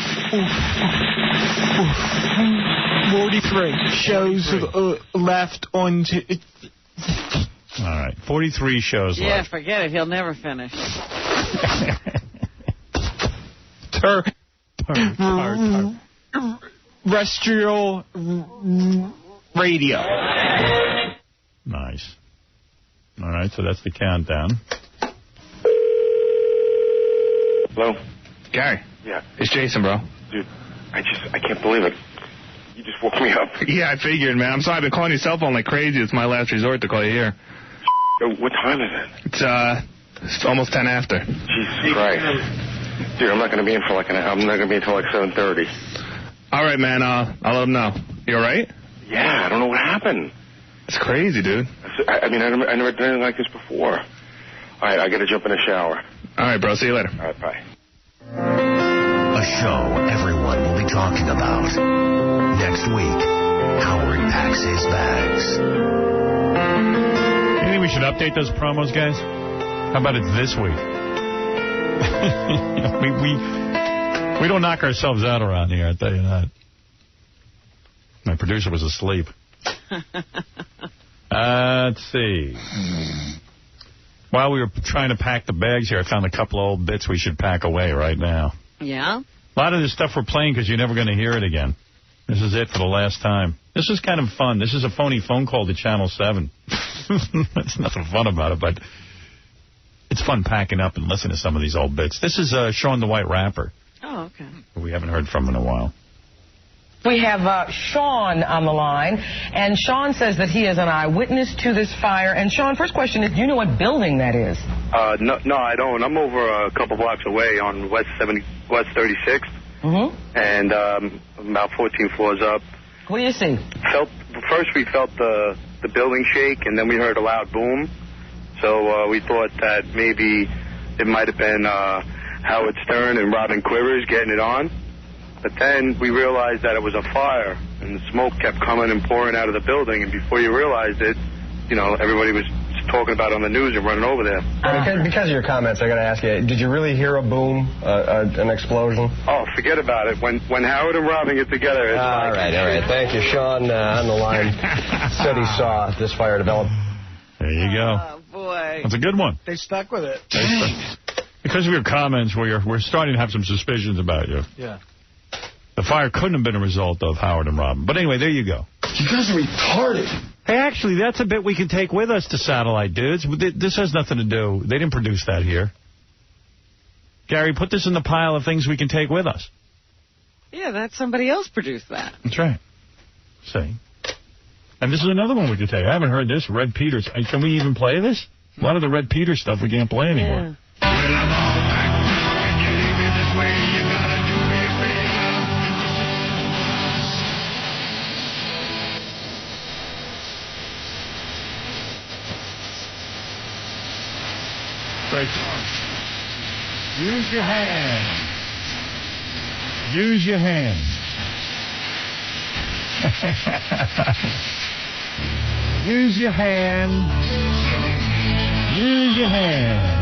43 shows left on... All right, 43 shows left. Yeah, forget it. He'll never finish. Terrestrial radio. Nice. All right, so that's the countdown. Hello? Gary. Yeah. It's Jason, bro. Dude, I can't believe it. You just woke me up. Yeah, I figured, man. I'm sorry I've been calling your cell phone like crazy. It's my last resort to call you here. What time is it? It's It's almost 10 after. Jesus Christ. Dude, I'm not going to be in for I'm not going to be until like 7:30. All right, man. I'll let him know. You all right? Yeah, I don't know what happened. It's crazy, dude. I never done anything like this before. All right, I got to jump in the shower. All right, bro. See you later. All right, bye. A show everyone will be talking about. Next week, Howard packs his bags. You think we should update those promos, guys? How about it's this week? we don't knock ourselves out around here, I'll tell you that. My producer was asleep. Let's see. While we were trying to pack the bags here, I found a couple of old bits we should pack away right now. Yeah? A lot of this stuff we're playing because you're never going to hear it again. This is it for the last time. This is kind of fun. This is a phony phone call to Channel 7. There's nothing fun about it, but it's fun packing up and listening to some of these old bits. This is Sean the White Rapper. Oh, okay. Who we haven't heard from in a while. We have Sean on the line, and Sean says that he is an eyewitness to this fire. And Sean, first question is, do you know what building that is? No, I don't. I'm over a couple blocks away on West 36th, and about 14 floors up. What do you see? First we felt the building shake, and then we heard a loud boom. So we thought that maybe it might have been Howard Stern and Robin Quivers getting it on. But then we realized that it was a fire, and the smoke kept coming and pouring out of the building. And before you realized it, everybody was talking about it on the news and running over there. Because of your comments, I got to ask you, did you really hear a boom, an explosion? Oh, forget about it. When Howard and Robin get together, it's all right. Thank you. Sean on the line said he saw this fire develop. There you go. Oh, boy. That's a good one. They stuck with it. Because of your comments, we're starting to have some suspicions about you. Yeah. The fire couldn't have been a result of Howard and Robin. But anyway, there you go. You guys are retarded. Hey, actually, that's a bit we can take with us to Satellite Dudes. This has nothing to do. They didn't produce that here. Gary, put this in the pile of things we can take with us. Yeah, that's somebody else produced that. That's right. See? And this is another one we could take. I haven't heard this. Red Peters. Can we even play this? A lot of the Red Peters stuff we can't play anymore. Great song. Use your hand. Use your hand. Use your hand. Use your hand.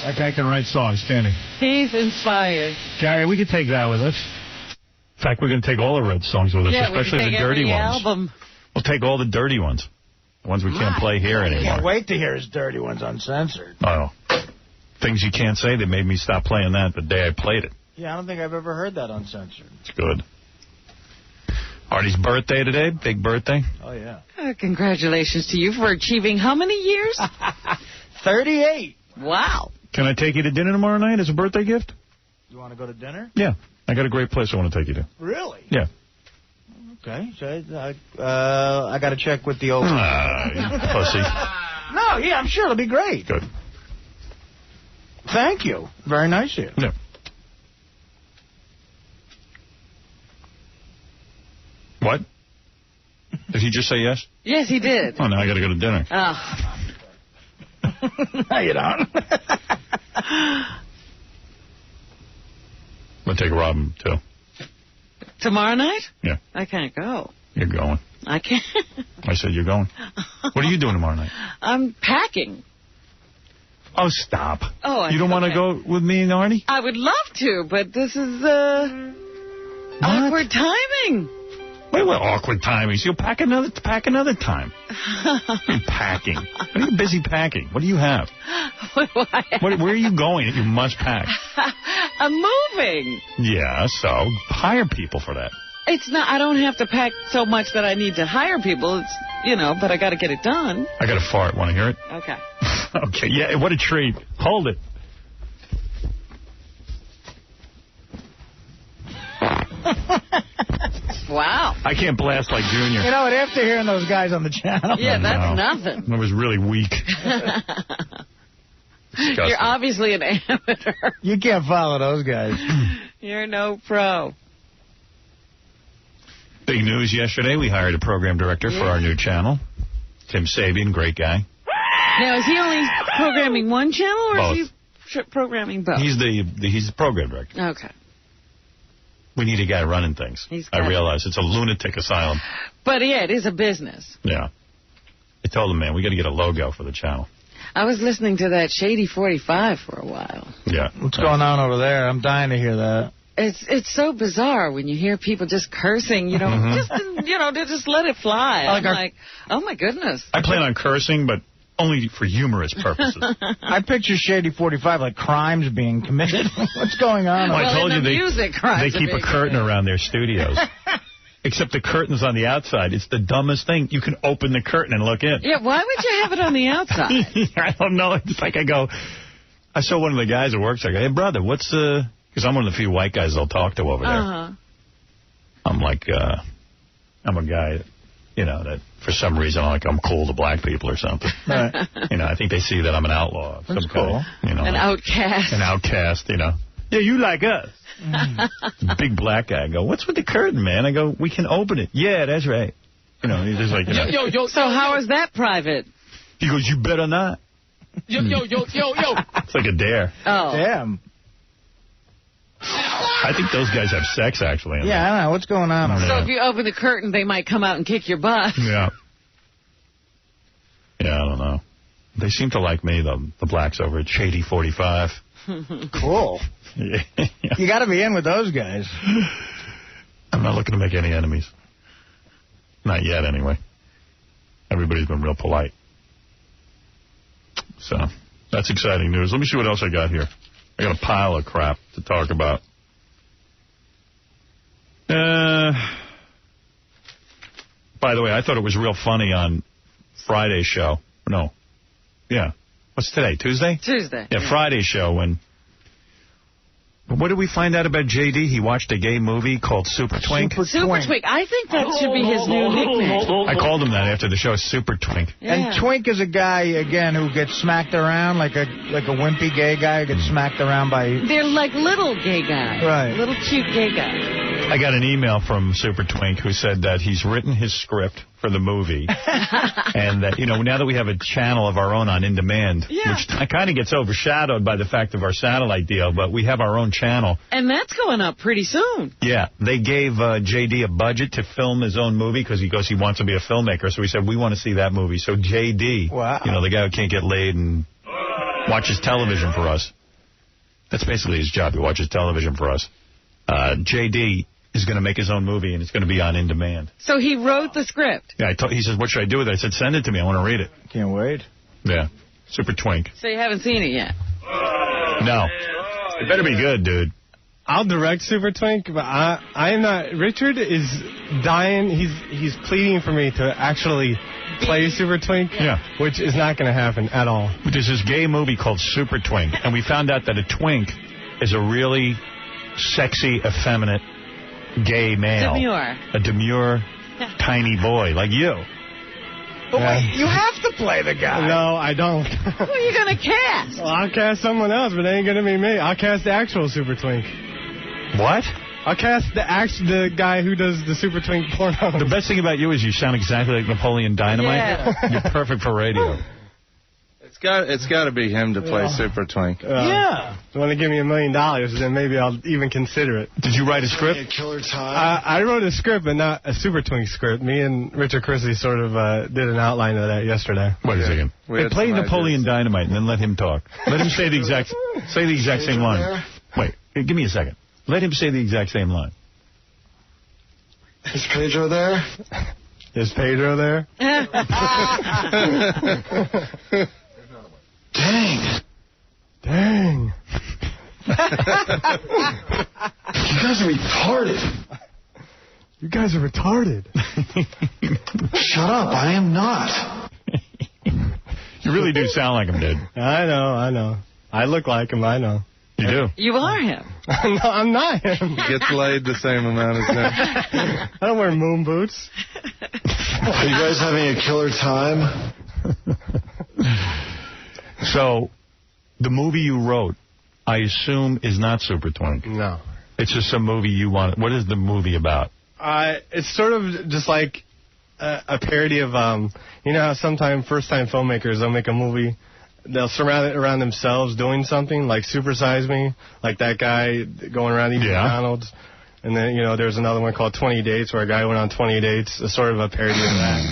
That guy can write songs, can't he? He's inspired. Gary, we could take that with us. In fact, we're going to take all the Red songs with us, yeah, especially the dirty ones. Album. We'll take all the dirty ones. The ones we can't play here anymore. I can't wait to hear his dirty ones uncensored. Oh. Things you can't say, they made me stop playing that the day I played it. Yeah, I don't think I've ever heard that uncensored. It's good. Artie's birthday today, big birthday. Oh, yeah. Congratulations to you for achieving how many years? 38. Wow. Can I take you to dinner tomorrow night as a birthday gift? You want to go to dinner? Yeah. I got a great place I want to take you to. Really? Yeah. Okay. So, I got to check with the old... You pussy. No, yeah, I'm sure it'll be great. Good. Thank you. Very nice of you. Yeah. What? Did he just say yes? Yes, he did. Oh, now I got to go to dinner. Oh. No, you don't. I'm going to take Robin, too. Tomorrow night? Yeah. I can't go. You're going. I can't. I said you're going. What are you doing tomorrow night? I'm packing. Oh, stop. Oh, you don't want to go with me and Artie? I would love to, but this is awkward timing. Wait, what awkward timings? You'll pack another time. You're packing. What are you busy packing? What do you have? Where are you going that you must pack? I'm moving. Yeah, so hire people for that. It's not. I don't have to pack so much that I need to hire people. It's, but I got to get it done. I got a fart. Want to hear it? Okay. Okay, yeah, what a treat. Hold it. Wow. I can't blast like Junior. You know what? After hearing those guys on the channel. Yeah, that's nothing. That was really weak. You're obviously an amateur. You can't follow those guys. You're no pro. Big news yesterday. We hired a program director for our new channel. Tim Sabian, great guy. Now, is he only programming one channel, or Both. is he programming both? He's the program director. Okay. We need a guy running things. I realize it's a lunatic asylum. But, yeah, it is a business. Yeah. I told him, man, we got to get a logo for the channel. I was listening to that Shady 45 for a while. Yeah. What's going on over there? I'm dying to hear that. It's so bizarre when you hear people just cursing, they just let it fly. I'm like, oh, my goodness. I plan on cursing, but only for humorous purposes. I picture Shady 45 like crimes being committed. What's going on? Well, I told you they keep a curtain around their studios. Except the curtain's on the outside. It's the dumbest thing. You can open the curtain and look in. Yeah, why would you have it on the outside? I don't know. It's like I saw one of the guys at work. I go, hey, brother, what's because I'm one of the few white guys they'll talk to over there. I'm like, I'm a guy, that for some reason I'm cool to black people or something. Right. I think they see that I'm an outlaw. That's cool. An outcast. An outcast, Yeah, you like us. Big black guy. I go, what's with the curtain, man? I go, we can open it. Yeah, that's right. He's just like, So how is that private? He goes, you better not. Yo. It's like a dare. Oh. Damn. I think those guys have sex, actually. Yeah, I don't know. What's going on over So there? if you open the curtain, they might come out and kick your butt. Yeah. Yeah, I don't know. They seem to like me, the blacks over at Shady 45. Cool. Yeah. You got to be in with those guys. I'm not looking to make any enemies. Not yet, anyway. Everybody's been real polite. So, that's exciting news. Let me see what else I got here. I got a pile of crap to talk about. By the way, I thought it was real funny on Friday's show. No. Yeah. What's today? Tuesday? Tuesday. Yeah, Friday's show when... What did we find out about J.D.? He watched a gay movie called Super Twink. Super Twink. I think that should be his new nickname. I called him that after the show, Super Twink. Yeah. And Twink is a guy, again, who gets smacked around, like a wimpy gay guy who gets smacked around by... They're like little gay guys. Right. Little cute gay guys. I got an email from Super Twink who said that he's written his script for the movie. And that, now that we have a channel of our own on In Demand, which kind of gets overshadowed by the fact of our satellite deal, but we have our own channel. And that's going up pretty soon. Yeah. They gave J.D. a budget to film his own movie because he wants to be a filmmaker. So he said, we want to see that movie. So J.D., the guy who can't get laid and watches television for us. That's basically his job. He watches television for us. J.D. is going to make his own movie, and it's going to be on In Demand. So he wrote the script. Yeah, he says, what should I do with it? I said, send it to me. I want to read it. Can't wait. Yeah. Super Twink. So you haven't seen it yet? No. It better be good, dude. I'll direct Super Twink, but I'm not... Richard is dying. He's pleading for me to actually play Super Twink. Yeah. Which is not going to happen at all. There's this gay movie called Super Twink, and we found out that a twink is a really sexy, effeminate gay male. Demure. A demure, tiny boy like you. But wait, you have to play the guy. No, I don't. Who are you going to cast? Well, I'll cast someone else, but it ain't going to be me. I'll cast the actual Super Twink. What? I'll cast the guy who does the Super Twink porno. The best thing about you is you sound exactly like Napoleon Dynamite. Yeah. You're perfect for radio. It's got to be him to play Super Twink. Yeah. If you want to give me $1 million, then maybe I'll even consider it. Did you write a script? Killer time. I wrote a script, but not a Super Twink script. Me and Richard Chrisley sort of did an outline of that yesterday. Wait a second. Hey, play Napoleon Dynamite and then let him talk. Let him say the exact same line. Wait, give me a second. Let him say the exact same line. Is Pedro there? Is Pedro there? Dang. Dang. You guys are retarded. You guys are retarded. Shut up. I am not. You really do sound like him, dude. I know. I look like him, I know. You do? You are him. No, I'm not him. He gets laid the same amount as him. I don't wear moon boots. Are you guys having a killer time? So, the movie you wrote, I assume, is not Super Twink. No. It's just some movie you want. What is the movie about? It's sort of just like a parody of, you know how sometimes first-time filmmakers, they'll make a movie, they'll surround it around themselves doing something, like Super Size Me, like that guy going around eating McDonald's. And then, you know, there's another one called 20 Dates, where a guy went on 20 dates. It's sort of a parody of that.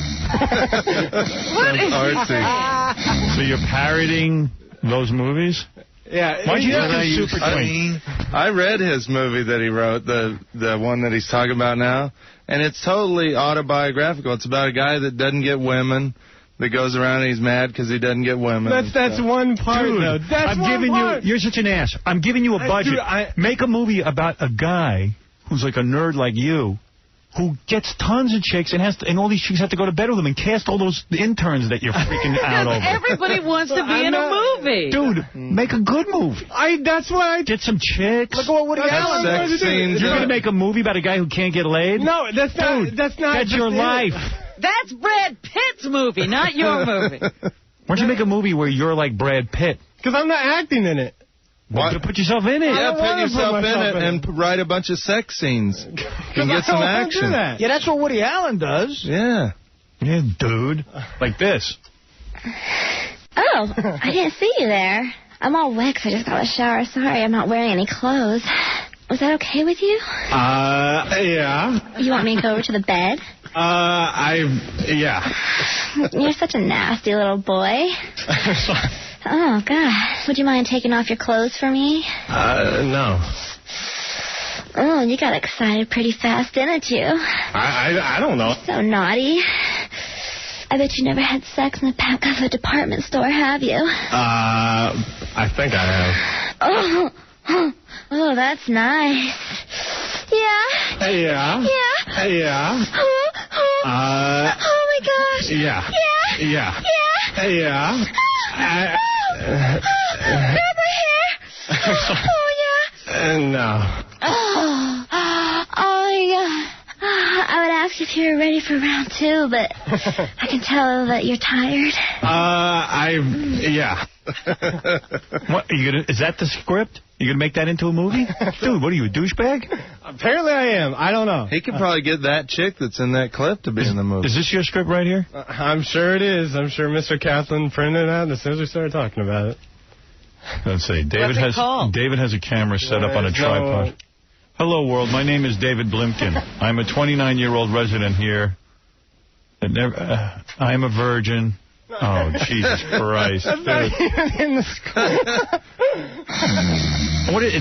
What is artsy. So you're parodying those movies? Yeah. Why'd you have to Super Twink? I read his movie that he wrote, the one that he's talking about now, and it's totally autobiographical. It's about a guy that doesn't get women, that goes around and he's mad because he doesn't get women. That's one part, Dude, though. That's one part. You're such an ass. I'm giving you a budget. Dude, Make a movie about a guy who's like a nerd like you, who gets tons of chicks and all these chicks have to go to bed with him, and cast all those interns that you're freaking out over. Everybody wants to be in a movie. Dude, make a good movie. That's why I get some chicks. Look at what Woody Allen wanted to do. You're going to make a movie about a guy who can't get laid? No, that's not. Dude, that's your life. That's Brad Pitt's movie, not your movie. Why don't you make a movie where you're like Brad Pitt? Because I'm not acting in it. Why? Put yourself in it. Yeah, put yourself in it and write a bunch of sex scenes. And get some action. Yeah, that's what Woody Allen does. Yeah. Yeah, dude. Like this. Oh, I didn't see you there. I'm all wet 'cause I just got a shower. Sorry, I'm not wearing any clothes. Was that okay with you? Yeah. You want me to go over to the bed? Yeah. You're such a nasty little boy. Oh, God. Would you mind taking off your clothes for me? No. Oh, you got excited pretty fast, didn't you? I don't know. So naughty. I bet you never had sex in the back of a department store, have you? I think I have. Oh, that's nice. Yeah? Yeah. Yeah? Yeah. Oh, my gosh. Yeah. Yeah? Yeah. Yeah? Yeah. Grab my hair. Oh, yeah. No. Oh, yeah. I would ask if you were ready for round 2, but I can tell that you're tired. Yeah. What, is that the script? You going to make that into a movie? Dude, what are you, a douchebag? Apparently I am. I don't know. He could probably get that chick that's in that clip to be in the movie. Is this your script right here? I'm sure it is. I'm sure Mr. Kaplan printed it out as soon as we started talking about it. Let's see. David has a camera set up on a tripod. Hello, world. My name is David Blimkin. I'm a 29-year-old resident here. I am a virgin. Oh, Jesus Christ. That's not even in the script.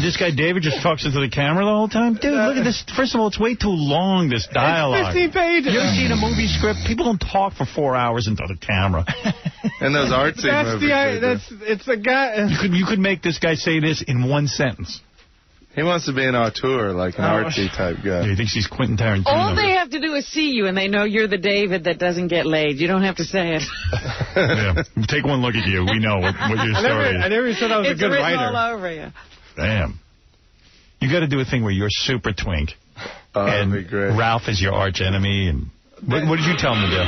This guy David just talks into the camera the whole time? Dude, look at this. First of all, it's way too long, this dialogue. It's 15 pages. You ever seen a movie script? People don't talk for 4 hours into the camera. And those artsy movies. It's a guy. You could make this guy say this in one sentence. He wants to be an auteur, like an artsy type guy. Yeah, he thinks he's Quentin Tarantino. All they have to do is see you, and they know you're the David that doesn't get laid. You don't have to say it. Yeah. Take one look at you. We know what your story is. I never said I was a good writer. It's written all over you. Damn. You got to do a thing where you're Super Twink. That'd be great. Ralph is your arch enemy. And what did you tell him to do?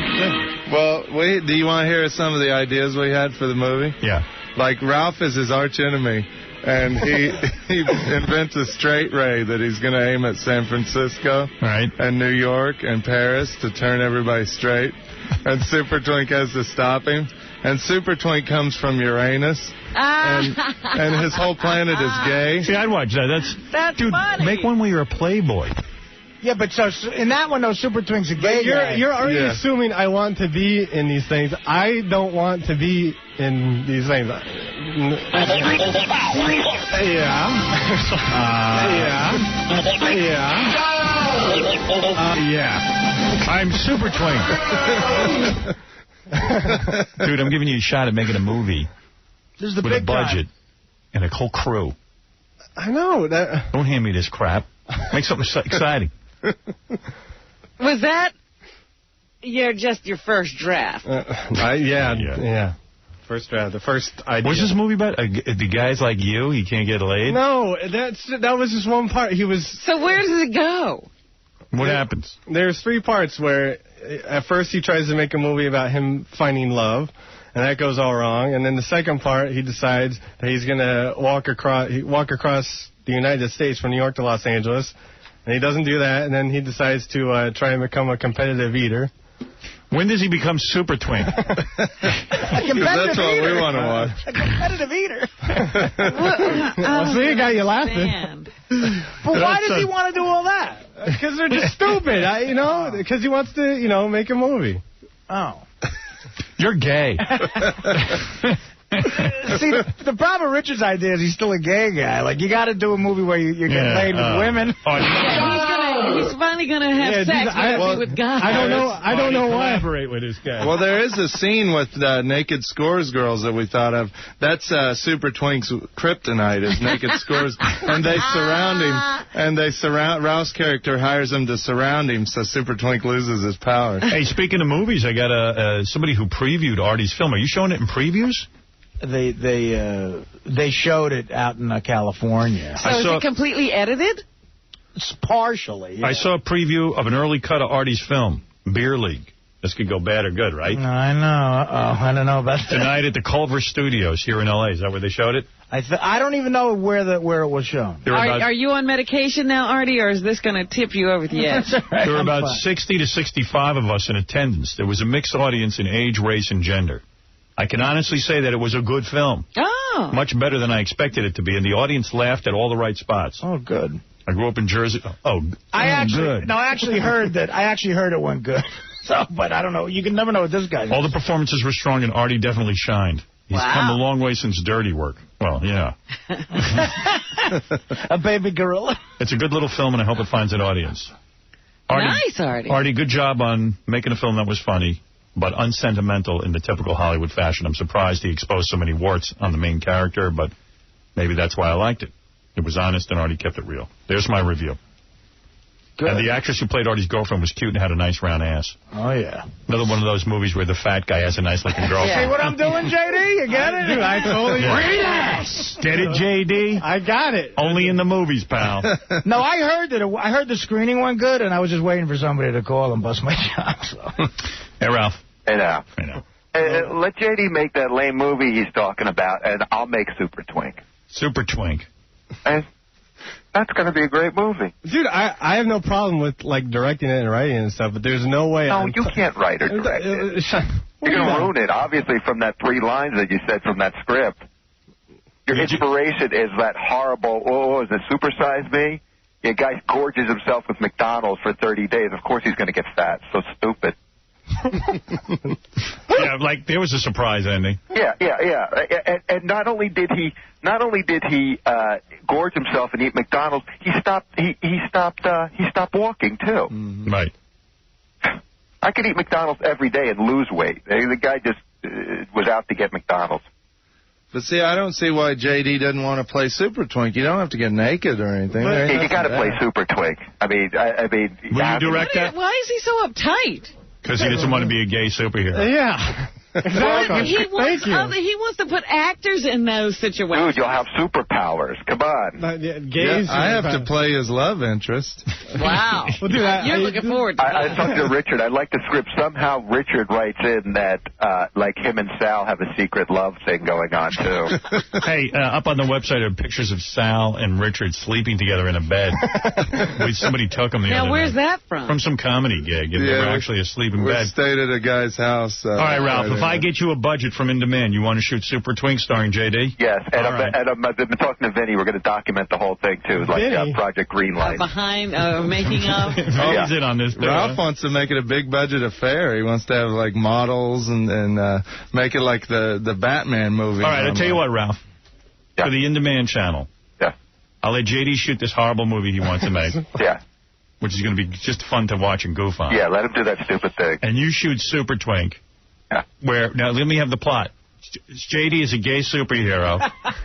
Well, do you want to hear some of the ideas we had for the movie? Yeah. Like, Ralph is his arch enemy. And he invents a straight ray that he's going to aim at San Francisco and New York and Paris to turn everybody straight. And Super Twink has to stop him. And Super Twink comes from Uranus. And his whole planet is gay. See, I'd watch that. That's dude, funny. Make one where you're a playboy. Yeah, but so in that one, though, Super Twink's a gay guy. You're already assuming I want to be in these things. I don't want to be in these things. Yeah. Yeah. Yeah. Yeah. I'm Super Twink. Dude, I'm giving you a shot at making a movie. This is the with big a budget and a whole crew. I know. Don't hand me this crap. Make something exciting. Was that just your first draft? Yeah. First draft. The first idea. What's this movie about? The guy's like you? He can't get laid? No, that was just one part. So where does it go? What happens? There's 3 parts where at first he tries to make a movie about him finding love, and that goes all wrong. And then the second part, he decides that he's going to walk across the United States from New York to Los Angeles, and he doesn't do that. And then he decides to try and become a competitive eater. When does he become Super Twink? That's what we want to watch. A competitive eater. See, got you laughing. But why does he want to do all that? Because they're just stupid, because he wants to, make a movie. Oh. You're gay. See, the problem with Richard's idea is he's still a gay guy. Like, you got to do a movie where you're getting laid with women. He's finally going to have sex with guys. I don't know why. Collaborate with this guy. Well, there is a scene with Naked Scores girls that we thought of. That's Super Twink's kryptonite is Naked Scores. And they surround him. Ralph's character hires them to surround him so Super Twink loses his powers. Hey, speaking of movies, I got somebody who previewed Artie's film. Are you showing it in previews? They showed it out in California. So is it completely edited? It's partially. Yeah. I saw a preview of an early cut of Artie's film, Beer League. This could go bad or good, right? I know. I don't know about that. Tonight at the Culver Studios here in L.A. Is that where they showed it? I don't even know where it was shown. Are you on medication now, Artie, or is this going to tip you over the edge? There were about 60 to 65 of us in attendance. There was a mixed audience in age, race, and gender. I can honestly say that it was a good film. Oh. Much better than I expected it to be, and the audience laughed at all the right spots. Oh, good. I grew up in Jersey. Good. I actually heard it went good. So, but I don't know. You can never know what this guy does. All the performances were strong, and Artie definitely shined. He's come a long way since Dirty Work. Well, yeah. A baby gorilla. It's a good little film, and I hope it finds an audience. Nice, Artie. Artie, good job on making a film that was funny, but unsentimental in the typical Hollywood fashion. I'm surprised he exposed so many warts on the main character, but maybe that's why I liked it. It was honest, and Artie kept it real. There's my review. Good. And the actress who played Artie's girlfriend was cute and had a nice round ass. Oh, yeah. Another one of those movies where the fat guy has a nice-looking girlfriend. See what I'm doing, J.D.? You get it? Dude, I totally Great ass! Get it, J.D.? I got it. Only in the movies, pal. No, I heard the screening went good, and I was just waiting for somebody to call and bust my chops. So. Hey, Ralph. Hey, now. Hey, now. Let J.D. make that lame movie he's talking about, and I'll make Super Twink. Super Twink. And that's going to be a great movie. Dude, I have no problem with, directing it and writing it and stuff, but there's no way... No, you can't write or direct it. You're going to ruin it, obviously, from that 3 lines that you said from that script. Your inspiration is that horrible, is it Super Size Me? Yeah, guy gorges himself with McDonald's for 30 days. Of course he's going to get fat. So stupid. Yeah, there was a surprise ending. Yeah. And not only did he gorge himself and eat McDonald's, he stopped walking too. Mm-hmm. Right. I could eat McDonald's every day and lose weight. The guy just was out to get McDonald's. But see, I don't see why J.D. doesn't want to play Super Twink. You don't have to get naked or anything. You got to play Super Twink. I mean, will you direct that? Why is he so uptight? Because he doesn't want to be a gay superhero. Yeah. Exactly. He wants to put actors in those situations. Dude, you'll have superpowers. Come on. I have to play his love interest. Wow. Well, dude, you're looking forward to that. I talked to Richard. I like the script. Somehow Richard writes in that, him and Sal have a secret love thing going on, too. Hey, up on the website are pictures of Sal and Richard sleeping together in a bed. Somebody took them the other Now, where's night. that from? From some comedy gig. They were actually asleep in bed. We stayed at a guy's house. All right, Ralph, if I get you a budget from In Demand, you want to shoot Super Twink starring J.D.? Yes, and I've been talking to Vinny. We're going to document the whole thing, too, Project Greenlight. Behind, making of. He's in on this, too. Ralph wants to make it a big-budget affair. He wants to have, models and make it like the Batman movie. All right, I'll tell you what, Ralph. For the In Demand channel. Yeah. I'll let J.D. shoot this horrible movie he wants to make. Yeah. which is going to be just fun to watch and goof on. Yeah, let him do that stupid thing. And you shoot Super Twink. Yeah. Now, let me have the plot. JD is a gay superhero.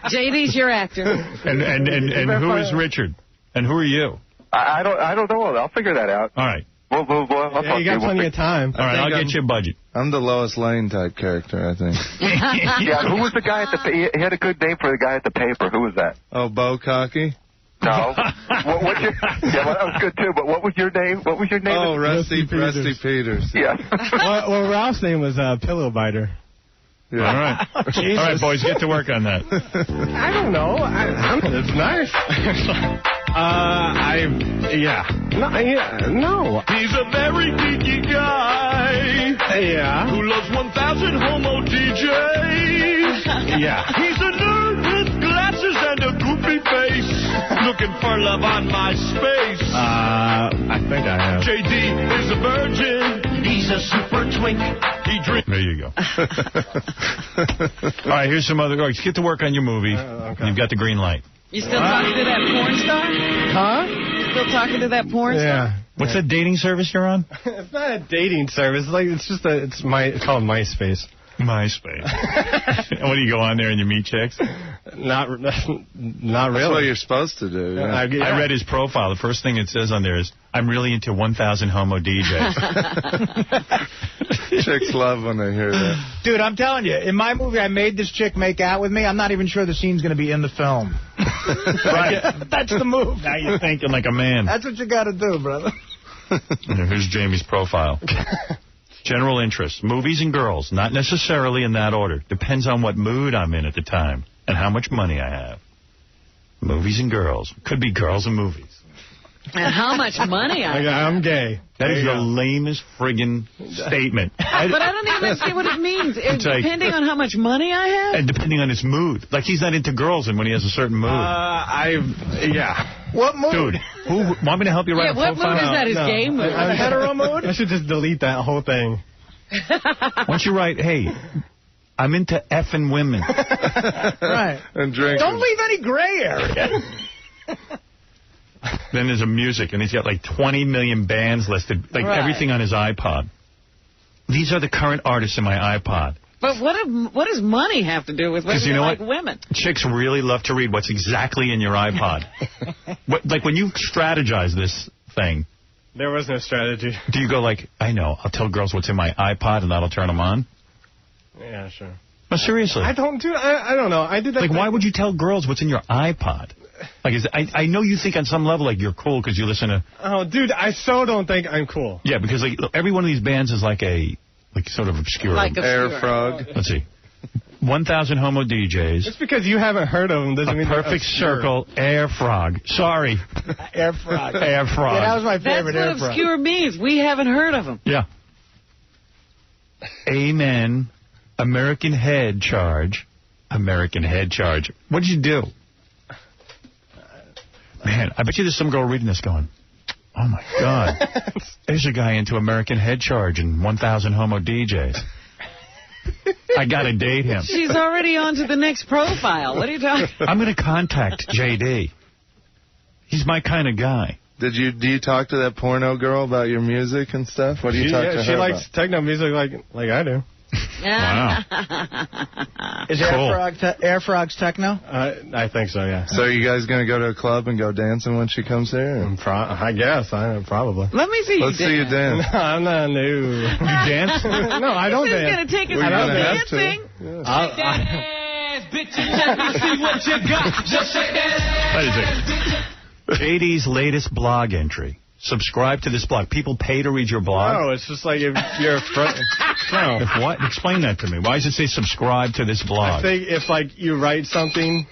JD's your actor. And who is Richard? And who are you? I don't know. I'll figure that out. All right. We'll you got plenty of time. All right, I'll get you a budget. I'm the Lois Lane type character, I think. Yeah, who was the guy at the... He had a good name for the guy at the paper. Who was that? Oh, Bo Cocky? No. What's your... Yeah, well, that was good, too. But what was your name? Oh, Rusty Peters. Yeah. well, Ralph's name was Pillow Biter. Yeah. All right. All right, boys, get to work on that. I don't know. It's nice. No. He's a very geeky guy. Yeah. Who loves 1,000 homo DJs. Yeah. He's a nerd with glasses and a goofy face. Looking for love on MySpace. I think I have. JD is a virgin. He's a super twink. He drinks. There you go. All right, here's some other... Get to work on your movie. Okay. You've got the green light. You still talking to that porn star? Huh? You still talking to that porn star? Yeah. What's that dating service you're on? It's not a dating service. It's called MySpace. MySpace. And what do you go on there and you meet chicks? Not really. That's what you're supposed to do. Yeah. I read his profile. The first thing it says on there is, I'm really into 1,000 homo DJs. Chicks love when they hear that. Dude, I'm telling you, in my movie, I made this chick make out with me. I'm not even sure the scene's going to be in the film. Right. That's the move. Now you're thinking like a man. That's what you got to do, brother. Here's Jamie's profile. General interest, movies and girls, not necessarily in that order. Depends on what mood I'm in at the time and how much money I have. Movies and girls. Could be girls and movies. And how much money I have. I'm gay. That is the lamest friggin' statement. But I don't even see what it means. Depending on how much money I have? And depending on his mood. Like, he's not into girls and when he has a certain mood. Yeah. What mood? Dude, want me to help you write a profile? What mood is that? His gay mood? A hetero mood? I should just delete that whole thing. Why don't you write, hey, I'm into effing women. Right. And drinking. Don't leave any gray area. Then there's a music, and he's got like 20 million bands listed, like everything on his iPod. These are the current artists in my iPod. But what does money have to do with whether you like women? Chicks really love to read what's exactly in your iPod. Like when you strategize this thing. There was no strategy. Do you go like, I know, I'll tell girls what's in my iPod and that'll turn them on? Yeah, sure. No, seriously. I don't know. I did that. Like, why would you tell girls what's in your iPod? Like, I know you think on some level, like, you're cool because you listen to... Oh, dude, I so don't think I'm cool. Yeah, because, like, every one of these bands is like sort of obscure. Like Air Frog. Let's see. 1,000 homo DJs. Just because you haven't heard of them doesn't mean Perfect Circle, Air Frog. Sorry. Air Frog. Air Frog. Yeah, that was my favorite. That's what obscure means. We haven't heard of them. Yeah. Amen. American Head Charge. American Head Charge. What did you do? Man, I bet you there's some girl reading this going, oh, my God. There's a guy into American Head Charge and 1,000 homo DJs. I got to date him. She's already on to the next profile. What are you talking about? I'm going to contact JD. He's my kind of guy. Do you talk to that porno girl about your music and stuff? What do you talk to her She likes about? techno music like I do. Wow. Is cool. Air Frog's techno? I think so, yeah. So are you guys going to go to a club and go dancing when she comes here? I guess. Probably. Let me see Let's see you dance. No, I'm not new. You dance? No, I don't This is dance. going to take us Well, out you're gonna dancing. have Wait a second. JD's latest blog entry. Subscribe to this blog. People pay to read your blog? No, it's just like if you're a friend. No. If what? Explain that to me. Why does it say subscribe to this blog? I think if like you write something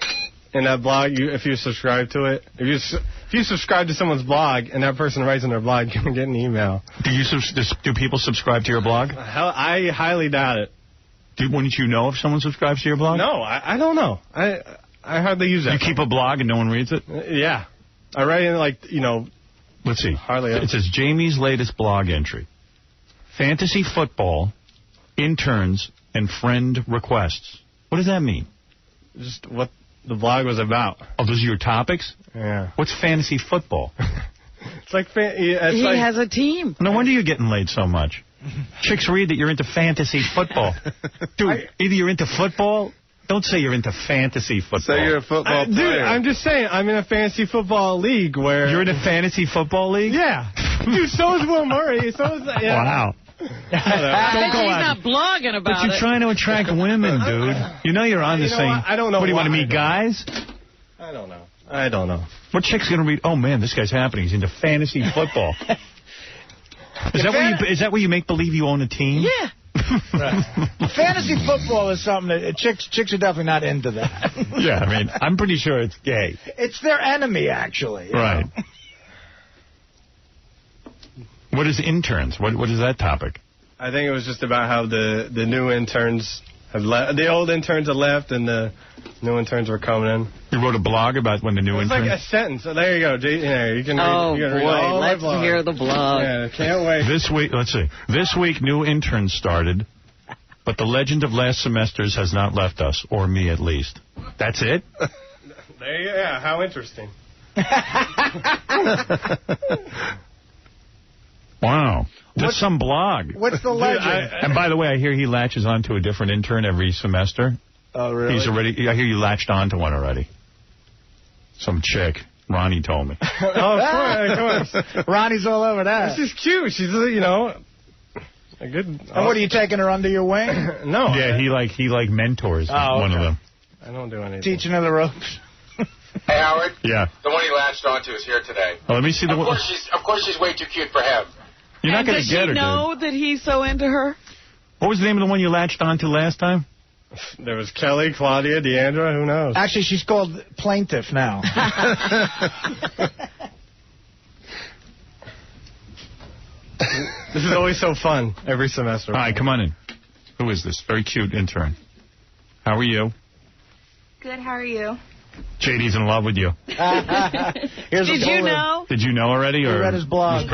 in that blog, if you subscribe to it, if you subscribe to someone's blog and that person writes in their blog, you can get an email. Do people subscribe to your blog? I highly doubt it. Wouldn't you know if someone subscribes to your blog? No, I don't know. I hardly use that. You keep a blog and no one reads it? Yeah. I write in Let's see. Hardly. It says Jamie's latest blog entry. Fantasy football, interns, and friend requests. What does that mean? Just what the blog was about. Oh, those are your topics? Yeah. What's fantasy football? It's like he has a team. No wonder you're getting laid so much. Chicks read that you're into fantasy football. Dude, either you're into football. Don't say you're into fantasy football. Say you're a football player. Dude, I'm just saying, I'm in a fantasy football league where... You're in a fantasy football league? Yeah. Dude, so is Will Murray. So is... Yeah. Wow. He's not blogging about it. But you're trying to attract women, dude. You know you're on the same... I don't know. What, do you want to meet guys? I don't know. What chick's going to read, oh, man, this guy's happening. He's into fantasy football. Is that where you make believe you own a team? Yeah. Right. Fantasy football is something that chicks are definitely not into that. Yeah, I mean, I'm pretty sure it's gay. It's their enemy, actually. Right. What is interns? What is that topic? I think it was just about how the new interns have left. The old interns have left, and the new interns were coming in. You wrote a blog about when the new interns... It's like a sentence. So there you go. You can read, you can read all let's hear the blog. Yeah, can't wait. This week, let's see. This week, new interns started, but the legend of last semesters has not left us, or me at least. That's it? There you go. Yeah, how interesting. Wow. That's some blog. What's the legend? And by the way, I hear he latches on to a different intern every semester. Oh, really? I hear you latched on to one already. Some chick. Ronnie told me. Oh, of course. Ronnie's all over that. This is cute. She's, a good... And what, are you taking her under your wing? No. Yeah, he mentors one of them. I don't do anything. Teaching her the ropes. Hey, Howard? Yeah. The one he latched onto is here today. Oh, let me see the one. Of course she's way too cute for him. You're not going to get her, Does she know that he's so into her? What was the name of the one you latched onto last time? There was Kelly, Claudia, Deandra, who knows? Actually, she's called Plaintiff now. This is always so fun, every semester. All right, come on in. Who is this? Very cute intern. How are you? Good, how are you? JD's in love with you. Did you know? Did you know already? Or read his blog.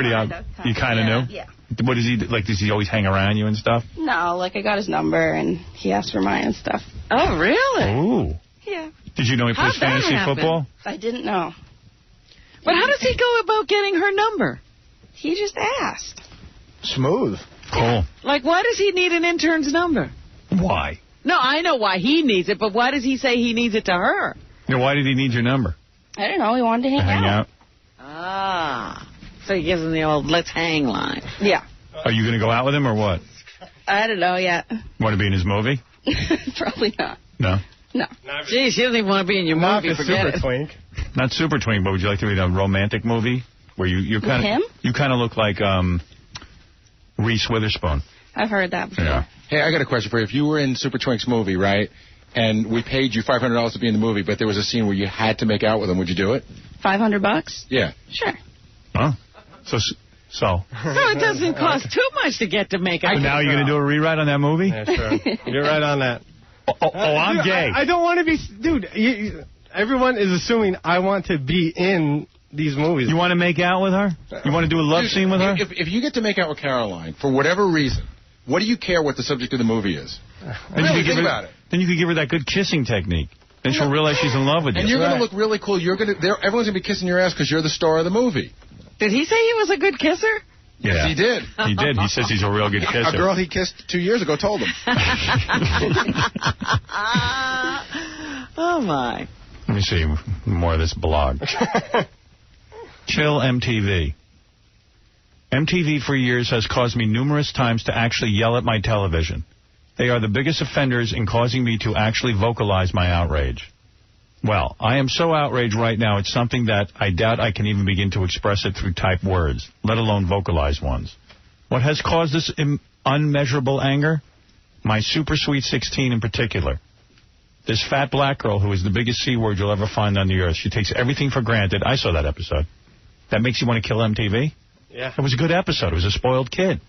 You kind of knew? Yeah. What does he, like, does he always hang around you and stuff? No, like I got his number and he asked for mine and stuff. Oh, really? Ooh. Yeah. Did you know he plays fantasy football? I didn't know. But how does he go about getting her number? He just asked. Smooth. Cool. Like, why does he need an intern's number? Why? No, I know why he needs it, but why does he say he needs it to her? Yeah, why did he need your number? I don't know. He wanted to hang out. Ah. So he gives him the old let's hang line. Yeah. Are you going to go out with him or what? I don't know yet. Want to be in his movie? Probably not. No? No. Gee, she doesn't even want to be in your movie. Forget Super Twink. Not Super Twink, but would you like to be in a romantic movie where you kind of you kind of look like Reese Witherspoon? I've heard that before. Yeah. Hey, I got a question for you. If you were in Super Twink's movie, right, and we paid you $500 to be in the movie, but there was a scene where you had to make out with him, would you do it? $500? Yeah. Sure. Huh? So So it doesn't cost too much to get to make out. So now you're going to do a rewrite on that movie? Yeah, sure. You're right on that. I'm dude, gay. I don't want to be... Dude, everyone is assuming I want to be in these movies. You want to make out with her? You want to do a love scene with her? If you get to make out with Caroline, for whatever reason, what do you care what the subject of the movie is? Really think about it. Then you could give her that good kissing technique. Then she'll realize she's in love with you. And you're going to look really cool. Everyone's going to be kissing your ass because you're the star of the movie. Did he say he was a good kisser? Yeah. Yes, he did. He did. He says he's a real good kisser. A girl he kissed 2 years ago told him. Oh, my. Let me see more of this blog. Chill MTV. MTV for years has caused me numerous times to actually yell at my television. They are the biggest offenders in causing me to actually vocalize my outrage. Well, I am so outraged right now, it's something that I doubt I can even begin to express it through typed words, let alone vocalized ones. What has caused this unmeasurable anger? My super sweet 16 in particular. This fat black girl who is the biggest C word you'll ever find on the earth. She takes everything for granted. I saw that episode. That makes you want to kill MTV? Yeah. It was a good episode. It was a spoiled kid.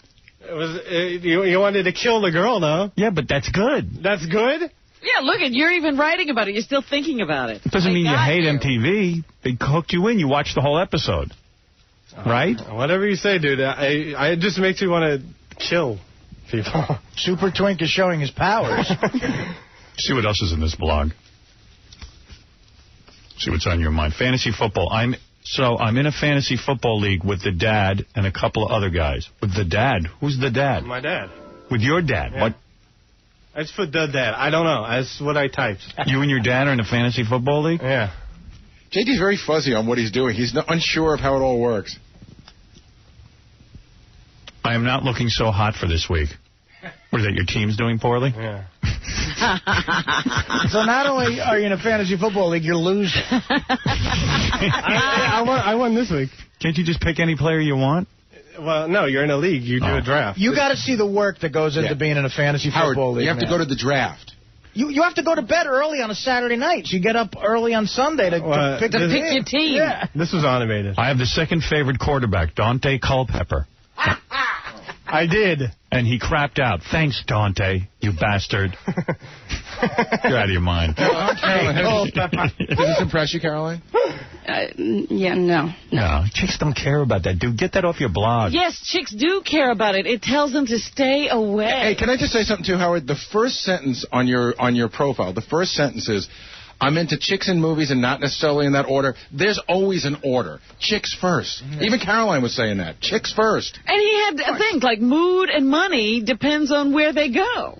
It was you wanted to kill the girl, though. Yeah, but that's good. That's good? Yeah, look, you're even writing about it. You're still thinking about it. It doesn't mean you hate MTV. They hooked you in. You watched the whole episode. Right? Whatever you say, dude. It just makes me want to kill people. Super Twink is showing his powers. See what else is in this blog. See what's on your mind. Fantasy football. I'm So I'm in a fantasy football league with the dad and a couple of other guys. With the dad? Who's the dad? My dad. With your dad? Yeah. What? I just put the dad. I don't know. That's what I typed. You and your dad are in a fantasy football league? Yeah. JD's very fuzzy on what he's doing. He's unsure of how it all works. I am not looking so hot for this week. What is that, your team's doing poorly? Yeah. So not only are you in a fantasy football league, you're losing. I won this week. Can't you just pick any player you want? Well, no, you're in a league. You do a draft. You got to see the work that goes into being in a fantasy football league. You have to go to the draft. You have to go to bed early on a Saturday night. So you get up early on Sunday to pick your team. Yeah. This was animated. I have the second favorite quarterback, Dante Culpepper. I did. And he crapped out. Thanks, Dante, you bastard. You're out of your mind. Caroline, did this impress you, Caroline? Yeah, no. No, chicks don't care about that, dude. Get that off your blog. Yes, chicks do care about it. It tells them to stay away. Hey, can I just say something too, Howard? The first sentence on your profile, the first sentence is, I'm into chicks in movies and not necessarily in that order. There's always an order. Chicks first. Mm-hmm. Even Caroline was saying that. Chicks first. And he had things like mood and money depends on where they go.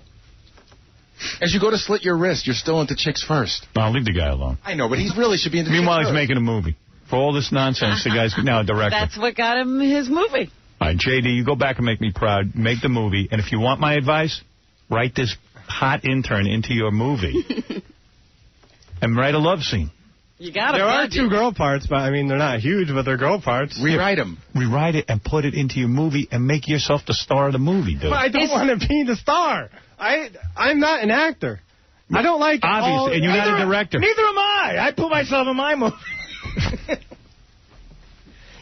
As you go to slit your wrist, you're still into chicks first. I'll leave the guy alone. I know, but he really should be into Meanwhile, chicks he's first. making a movie. For all this nonsense, the guy's now a director. That's what got him his movie. All right, JD, you go back and make me proud. Make the movie. And if you want my advice, write this hot intern into your movie. And write a love scene. You got There are 2 girl parts, but I mean, they're not huge, but they're girl parts. Rewrite them. Rewrite it and put it into your movie and make yourself the star of the movie, dude. But I don't want to be the star. I'm not an actor. I don't like obviously, and you're not a director. Neither am I. I put myself in my movie.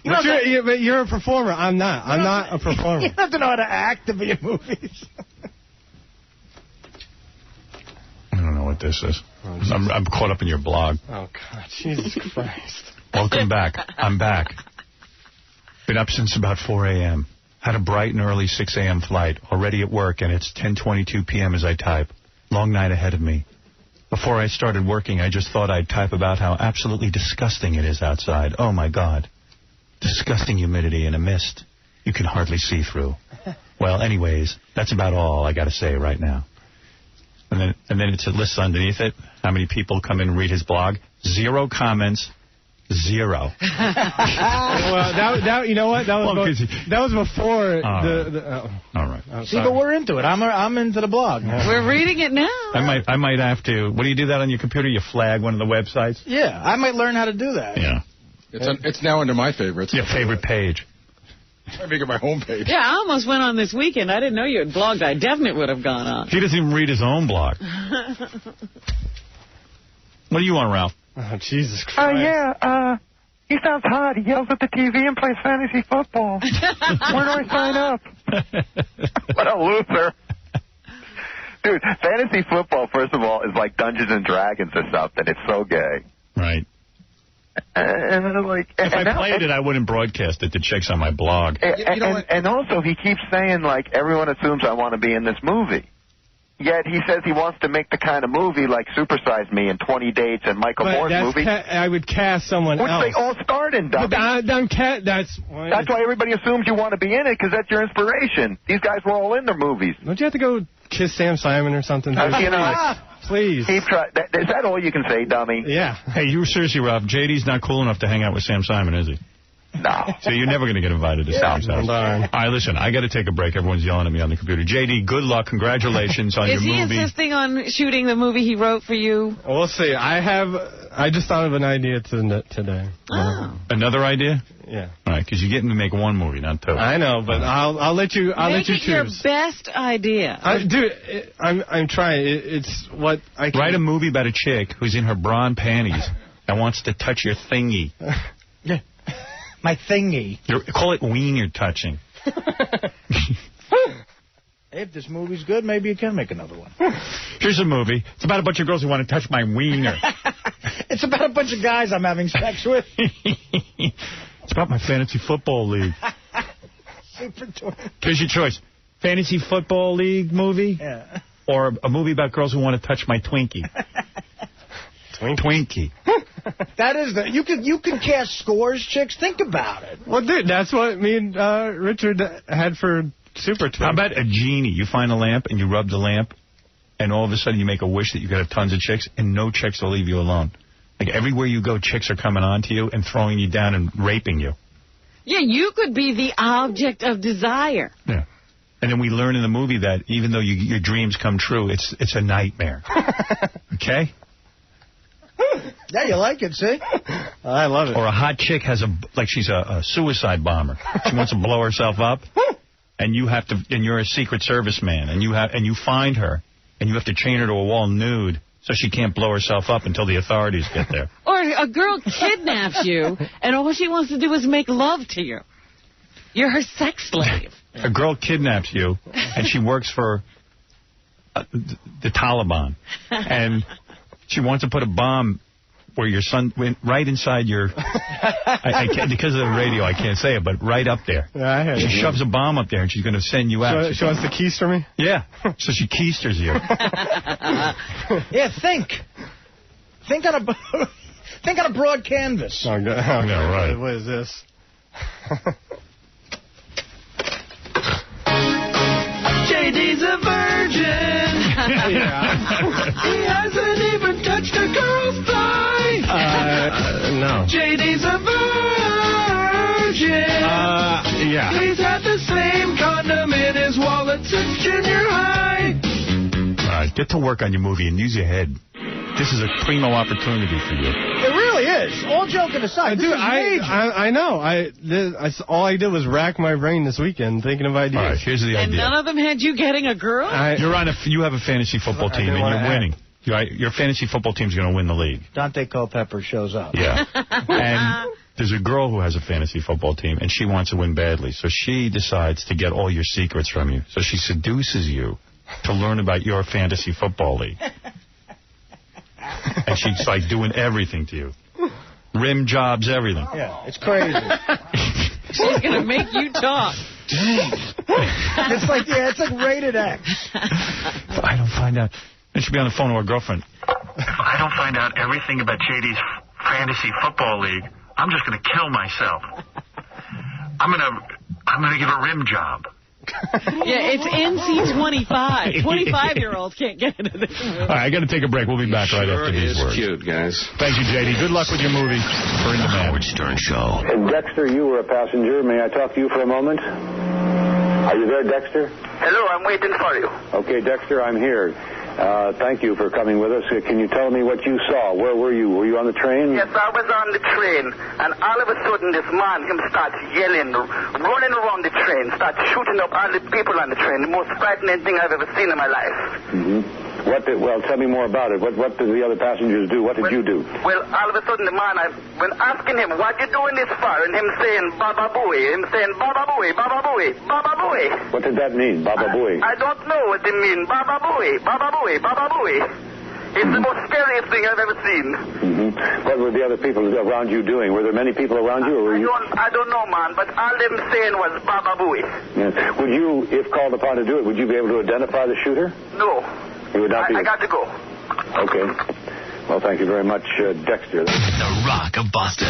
But you're a performer. I'm not. I'm not a performer. You have to know how to act to be in movies. I don't know what this is. I'm caught up in your blog. Oh, God. Jesus Christ. Welcome back. I'm back. Been up since about 4 a.m. Had a bright and early 6 a.m. flight. Already at work, and it's 10:22 p.m. as I type. Long night ahead of me. Before I started working, I just thought I'd type about how absolutely disgusting it is outside. Oh, my God. Disgusting humidity and a mist you can hardly see through. Well, anyways, that's about all I got to say right now. And then it's a list underneath it. How many people come in and read his blog? 0 comments. 0. Well, that you know what? That was before All right. See, but we're into it. I'm into the blog. We're reading it now. I might have to. What do you do that on your computer? You flag one of the websites? Yeah, I might learn how to do that. Yeah. It's now under my favorites. Your favorite page. I make it my homepage. Yeah, I almost went on this weekend. I didn't know you had blogged. I definitely would have gone on. He doesn't even read his own blog. What do you want, Ralph? Oh, Jesus Christ. He sounds hot. He yells at the TV and plays fantasy football. Where do I sign up? What a loser. Dude, fantasy football, first of all, is like Dungeons and Dragons or something. It's so gay. Right. And like, if I played it, I wouldn't broadcast it to chicks on my blog. And also, he keeps saying, like, everyone assumes I want to be in this movie. Yet he says he wants to make the kind of movie like Super Size Me and 20 Dates and Michael Moore's movie. I would cast someone else. Which they all starred in, dummy. That's why everybody assumes you want to be in it, because that's your inspiration. These guys were all in their movies. Don't you have to go kiss Sam Simon or something? Please. Keep trying. Is that all you can say, dummy? Yeah. Hey, you seriously, Rob, JD's not cool enough to hang out with Sam Simon, is he? No. So you're never going to get invited to Sam's house. All right, listen, I got to take a break. Everyone's yelling at me on the computer. JD, good luck. Congratulations on your movie. Is he insisting on shooting the movie he wrote for you? We'll see. I just thought of an idea today. Oh. Another idea? Yeah. All right, because you're getting to make one movie, not 2. I know, but I'll let you. I'll let you choose. Make it your best idea. I'm trying. It's what I can. Write a movie about a chick who's in her bra and panties and wants to touch your thingy. Yeah. My thingy. Call it wiener touching. If this movie's good, maybe you can make another one. Here's a movie. It's about a bunch of girls who want to touch my wiener. It's about a bunch of guys I'm having sex with. It's about my fantasy football league. Super toy. Here's your choice. Fantasy football league movie? Yeah. Or a movie about girls who want to touch my Twinkie. Twinkie. That is you could cast scores, chicks. Think about it. Well, dude, that's what me and Richard had for Super Twins. How about a genie? You find a lamp and you rub the lamp, and all of a sudden you make a wish that you could have tons of chicks, and no chicks will leave you alone. Like everywhere you go, chicks are coming on to you and throwing you down and raping you. Yeah, you could be the object of desire. Yeah. And then we learn in the movie that even though your dreams come true, it's a nightmare. Okay? Yeah, you like it, see? I love it. Or a hot chick she's a suicide bomber. She wants to blow herself up, and you're a Secret Service man, and you find her, and you have to chain her to a wall nude so she can't blow herself up until the authorities get there. Or a girl kidnaps you, and all she wants to do is make love to you. You're her sex slave. A girl kidnaps you, and she works for the Taliban, and she wants to put a bomb where your son went right inside your... I can't, because of the radio, I can't say it, but right up there. Yeah, I heard she shoves a bomb up there, and she's going to send you out. She wants to keister me? Yeah. So she keisters you. Yeah, think on a broad canvas. Oh, no, right. What is this? JD's a virgin. He hasn't even touched a girl's thigh. No. JD's a virgin. Yeah. He's had the same condom in his wallet since junior high. All right, get to work on your movie and use your head. This is a primo opportunity for you. It really is. All joking aside, Dude, this is major. I know. All I did was rack my brain this weekend thinking of ideas. All right, here's the And idea. none of them had you getting a girl? You have a fantasy football team, and you're winning. Your fantasy football team's going to win the league. Dante Culpepper shows up. Yeah. And there's a girl who has a fantasy football team, and she wants to win badly. So she decides to get all your secrets from you. So she seduces you to learn about your fantasy football league. And she's like doing everything to you. Rim jobs, everything. Yeah, it's crazy. She's going to make you talk. It's like rated X. If I don't find out. And she'll be on the phone to her girlfriend. If I don't find out everything about JD's fantasy football league, I'm just going to kill myself. I'm going to give a rim job. Yeah, it's NC 25. 25-year-olds can't get into this movie. All right, I got to take a break. We'll be back right after these words. Cute, guys. Thank you, JD. Good luck with your movie. For In Demand. Howard Stern Show. Dexter, you were a passenger. May I talk to you for a moment? Are you there, Dexter? Hello, I'm waiting for you. Okay, Dexter, I'm here. Thank you for coming with us. Can you tell me what you saw? Where were you? Were you on the train? Yes, I was on the train, and all of a sudden this man, him starts yelling, running around the train, starts shooting up all the people on the train. The most frightening thing I've ever seen in my life. Mm-hmm. Well, tell me more about it. What did the other passengers do? What did you do? Well, all of a sudden the man, when asking him, what you doing this for? And him saying, Baba Booey. Him saying, Baba Booey, Baba Booey, Baba Booey. What did that mean, Baba Booey? I don't know what they mean. Baba Booey, Baba Booey, Baba Booey. It's the most scariest thing I've ever seen. Mm-hmm. What were the other people around you doing? Were there many people around you? Or were you... I don't know, man, but all them saying was Baba Booey. Yeah. Would you, if called upon to do it, would you be able to identify the shooter? No. You would not be... I got to go. Okay. Well, thank you very much, Dexter. The Rock of Boston.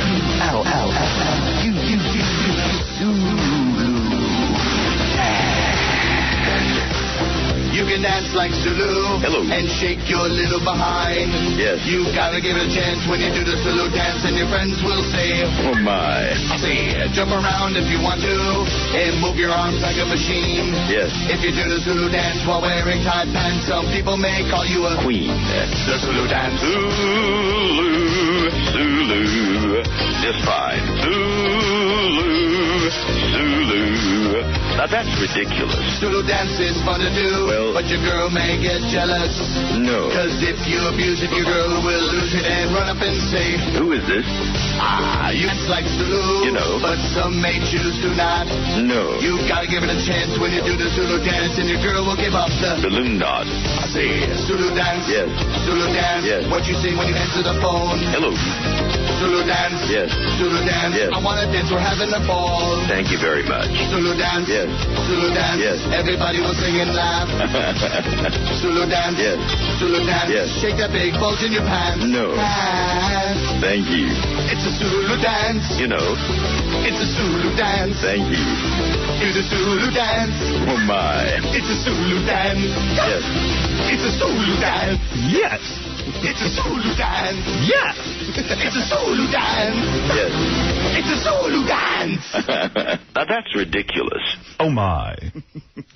You can dance like Zulu. Hello. And shake your little behind. Yes. You gotta give it a chance when you do the Zulu dance, and your friends will say, Oh, my. Say, jump around if you want to, and move your arms like a machine. Yes. If you do the Zulu dance while wearing tight pants, some people may call you a Queen. The Zulu dance. Zulu. Just fine. Zulu. Now, that's ridiculous. Zulu dance is fun to do, but your girl may get jealous. No. Cause if you abuse it, your girl will lose it and run up and say, Who is this? You dance like Zulu, You know. but some may choose to not. No. You gotta give it a chance when you do the Zulu dance, and your girl will give up the Balloon knot. I say Zulu dance. Yes. Zulu dance. Yes. What you say when you answer the phone? Hello. Zulu dance. Yes. Zulu dance. Yes. I wanna dance, we're having a ball. Thank you very much. Zulu dance. Yes. Zulu dance. Yes. Everybody will sing and laugh. Zulu dance. Yes. Zulu dance. Yes. Shake that big bulge in your pants. No. Pants. Thank you. It's a Zulu dance. You know. It's a Zulu dance. Thank you. It's a Zulu dance. Oh, my. It's a Zulu dance. Yes. It's a Zulu dance. Yes. It's a Zulu dance. Yes. It's a Zulu dance. Yes. It's a Zulu dance. Now, that's ridiculous. Oh, my.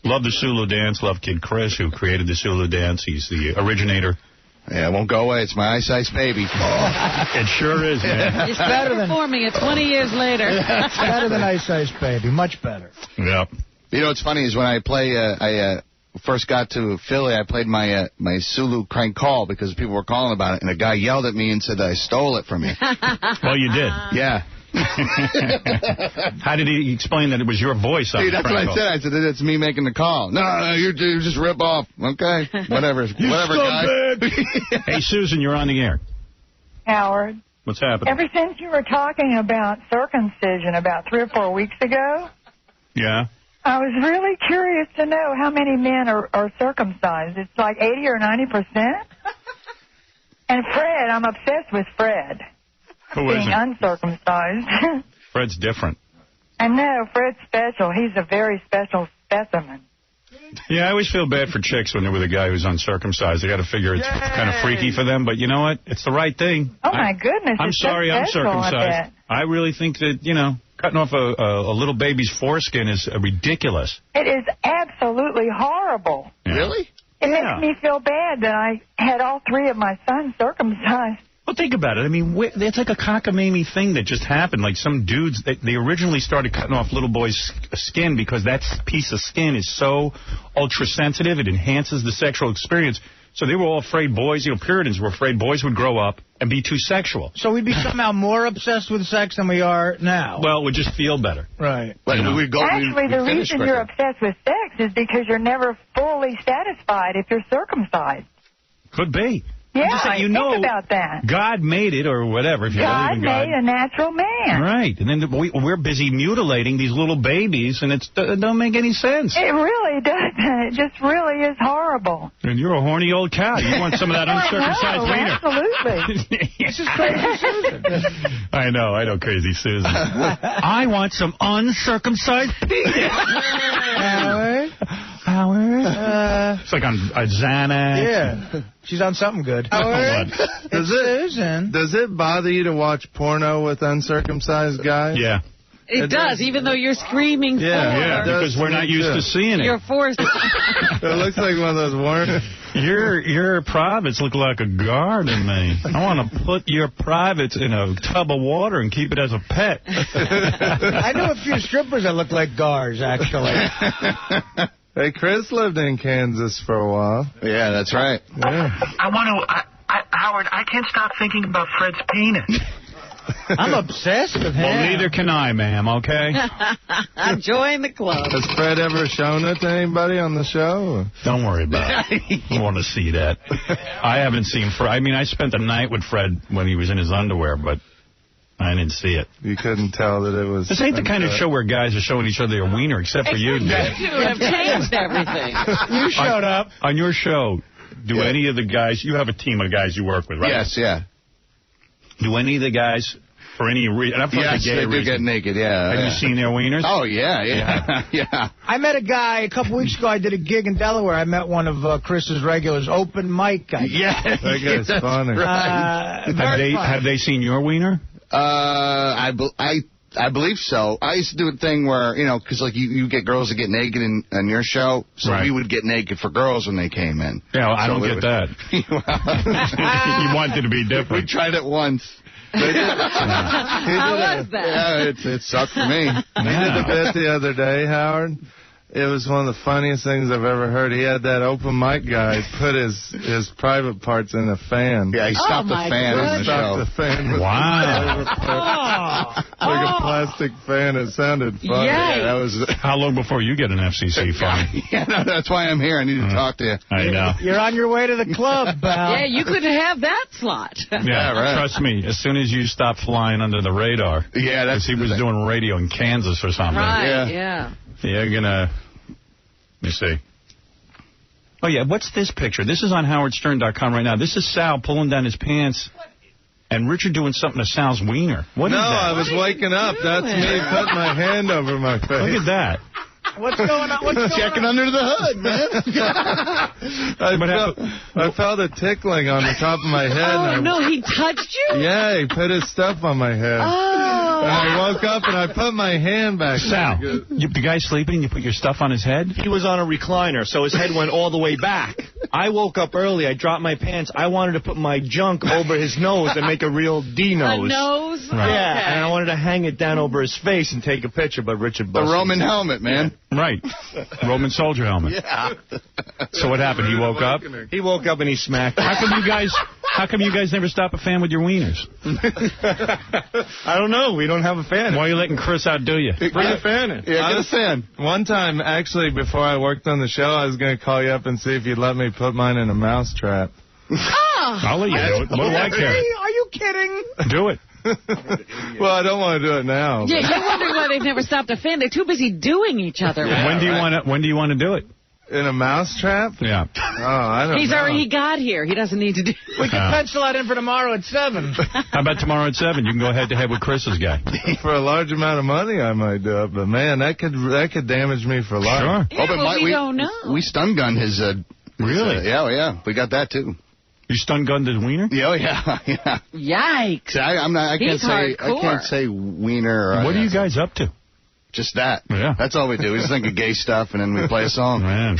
Love the Zulu dance. Love Kid Chris, who created the Zulu dance. He's the originator. Yeah, it won't go away. It's my Ice baby. It sure is, man. He's better performing it 20 years later. It's better than Ice Baby. Much better. Yep. You know what's funny is when I play, I first got to Philly, I played my Zulu crank call because people were calling about it, and a guy yelled at me and said that I stole it from you. Well, you did. Yeah. How did he explain that it was your voice? See, that's what I said. I said, it's me making the call. No, you just rip off. Okay, whatever. Whatever, guy. Hey, Susan, you're on the air. Howard. What's happening? Ever since you were talking about circumcision about 3 or 4 weeks ago, Yeah. I was really curious to know how many men are circumcised. It's like 80 or 90%. And Fred, I'm obsessed with Fred. Who being isn't? uncircumcised. Fred's different. I know, Fred's special. He's a very special specimen. Yeah, I always feel bad for chicks when they're with a guy who's uncircumcised. They got to figure it's kind of freaky for them, but you know what? It's the right thing. Oh, my goodness. I'm it's sorry so I'm special, circumcised. I really think that, cutting off a little baby's foreskin is ridiculous. It is absolutely horrible. Yeah. Really? It makes me feel bad that I had all 3 of my sons circumcised. Well, think about it. I mean, it's like a cockamamie thing that just happened. Like some dudes, they originally started cutting off little boys' skin because that piece of skin is so ultra-sensitive. It enhances the sexual experience. So they were all afraid boys, Puritans were afraid boys would grow up and be too sexual. So we'd be somehow more obsessed with sex than we are now. Well, it would just feel better. Right. But we'd go, Actually, the reason you're obsessed with sex is because you're never fully satisfied if you're circumcised. Could be. Yeah, just saying, think about that. God made it, or whatever. If you God believe in God made a natural man. Right, and then we're busy mutilating these little babies, and it don't make any sense. It really doesn't. It just really is horrible. And you're a horny old cow. You want some of that uncircumcised wiener. Absolutely. This is Crazy Susan. I know, Crazy Susan. I want some uncircumcised penis. Howard? It's like on Xanax. Yeah. She's on something good. Howard? Does it bother you to watch porno with uncircumcised guys? Yeah. It does, even though you're screaming for Yeah, because we're not used to seeing it. You're forced. It looks like one of those worms. Your privates look like a guard to me. I want to put your privates in a tub of water and keep it as a pet. I know a few strippers that look like guards, actually. Hey, Chris lived in Kansas for a while. Yeah, that's right. Yeah. Howard, I can't stop thinking about Fred's penis. I'm obsessed with him. Well, neither can I, ma'am, okay? Join the club. Has Fred ever shown it to anybody on the show? Don't worry about it. I want to see that. I haven't seen Fred. I mean, I spent the night with Fred when he was in his underwear, but I didn't see it. You couldn't tell that it was... This ain't the kind of show where guys are showing each other their wiener, except for you, Dave. You have changed everything. You showed up. On your show, do any of the guys... You have a team of guys you work with, right? Yes, yeah. Do any of the guys, for any reason... Yes, they do get naked, yeah. Have you seen their wieners? Oh, yeah. I met a guy a couple weeks ago. I did a gig in Delaware. I met one of Chris's regulars, open mic guy. Yeah. That guy's funny. Right. Have they seen your wiener? I believe so. I used to do a thing where, because like you get girls that get naked on your show, so we would get naked for girls when they came in. Yeah, well, I don't get that. You wanted to be different. We tried it once. How was that? Yeah, it sucked for me. He did a bit the other day, Howard. It was one of the funniest things I've ever heard. He had that open mic guy put his private parts in a fan. Yeah, he stopped the fan on the show. Stopped the fan. Wow. Like a plastic fan. It sounded funny. Yeah, that was. How long before you get an FCC phone? Yeah, no, that's why I'm here. I need to talk to you. I know. You're on your way to the club, pal. Yeah, you could have that slot. Yeah, right. Trust me, as soon as you stop flying under the radar. Yeah, that's. He was doing radio in Kansas or something. Right, yeah. You're going to. Let me see. Oh, yeah, what's this picture? This is on howardstern.com right now. This is Sal pulling down his pants and Richard doing something to Sal's wiener. What is that? No, I was waking up. That's me putting my hand over my face. Look at that. What's going on? What's going Checking under the hood, man. I felt a tickling on the top of my head. Oh, no, he touched you? Yeah, he put his stuff on my head. Oh. And I woke up and I put my hand back. Sal, the guy sleeping and you put your stuff on his head? He was on a recliner, so his head went all the way back. I woke up early. I dropped my pants. I wanted to put my junk over his nose and make a real D nose. A nose? Right. Yeah, Okay. and I wanted to hang it down over his face and take a picture, but Richard busted. The Roman helmet, man. Right. Roman soldier helmet. Yeah. So what happened? He woke up? He woke up and he smacked. How come you guys never stop a fan with your wieners? I don't know. We don't have a fan. Why are you letting Chris outdo you? Bring a fan in. Yeah, get a fan. One time, actually, before I worked on the show, I was going to call you up and see if you'd let me put mine in a mouse trap. I'll let you do it. What do I care? Are you kidding? Do it. Well, I don't want to do it now. Yeah, you're wondering why they've never stopped a fan. They're too busy doing each other. When do you want to do it? In a mouse trap? Yeah. Oh, I don't know. He's already got here. He doesn't need to do We can pencil that in for tomorrow at 7. How about tomorrow at 7? You can go head-to-head with Chris's guy. For a large amount of money, I might do it. But, man, that could damage me for life. Sure. Yeah, but we don't know. We stun gunned his... Really? Yeah. We got that, too. You stun gunned his wiener? Yeah, oh, yeah. Yikes. I can't say wiener. Or what are you guys up to? Just that. Yeah. That's all we do. We just think of gay stuff, and then we play a song. Man.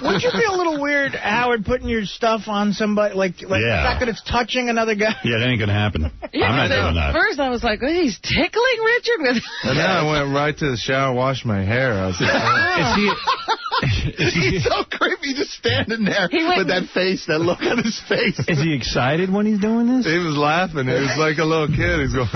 Would you feel a little weird, Howard, putting your stuff on somebody, like the fact that it's touching another guy? Yeah, that ain't going to happen. Yeah, I'm not doing that. First, I was like, oh, he's tickling Richard with... And then I went right to the shower, washed my hair. I was like, He's so creepy just standing there with that face, that look on his face. Is he excited when he's doing this? He was laughing. He was like a little kid. He's going...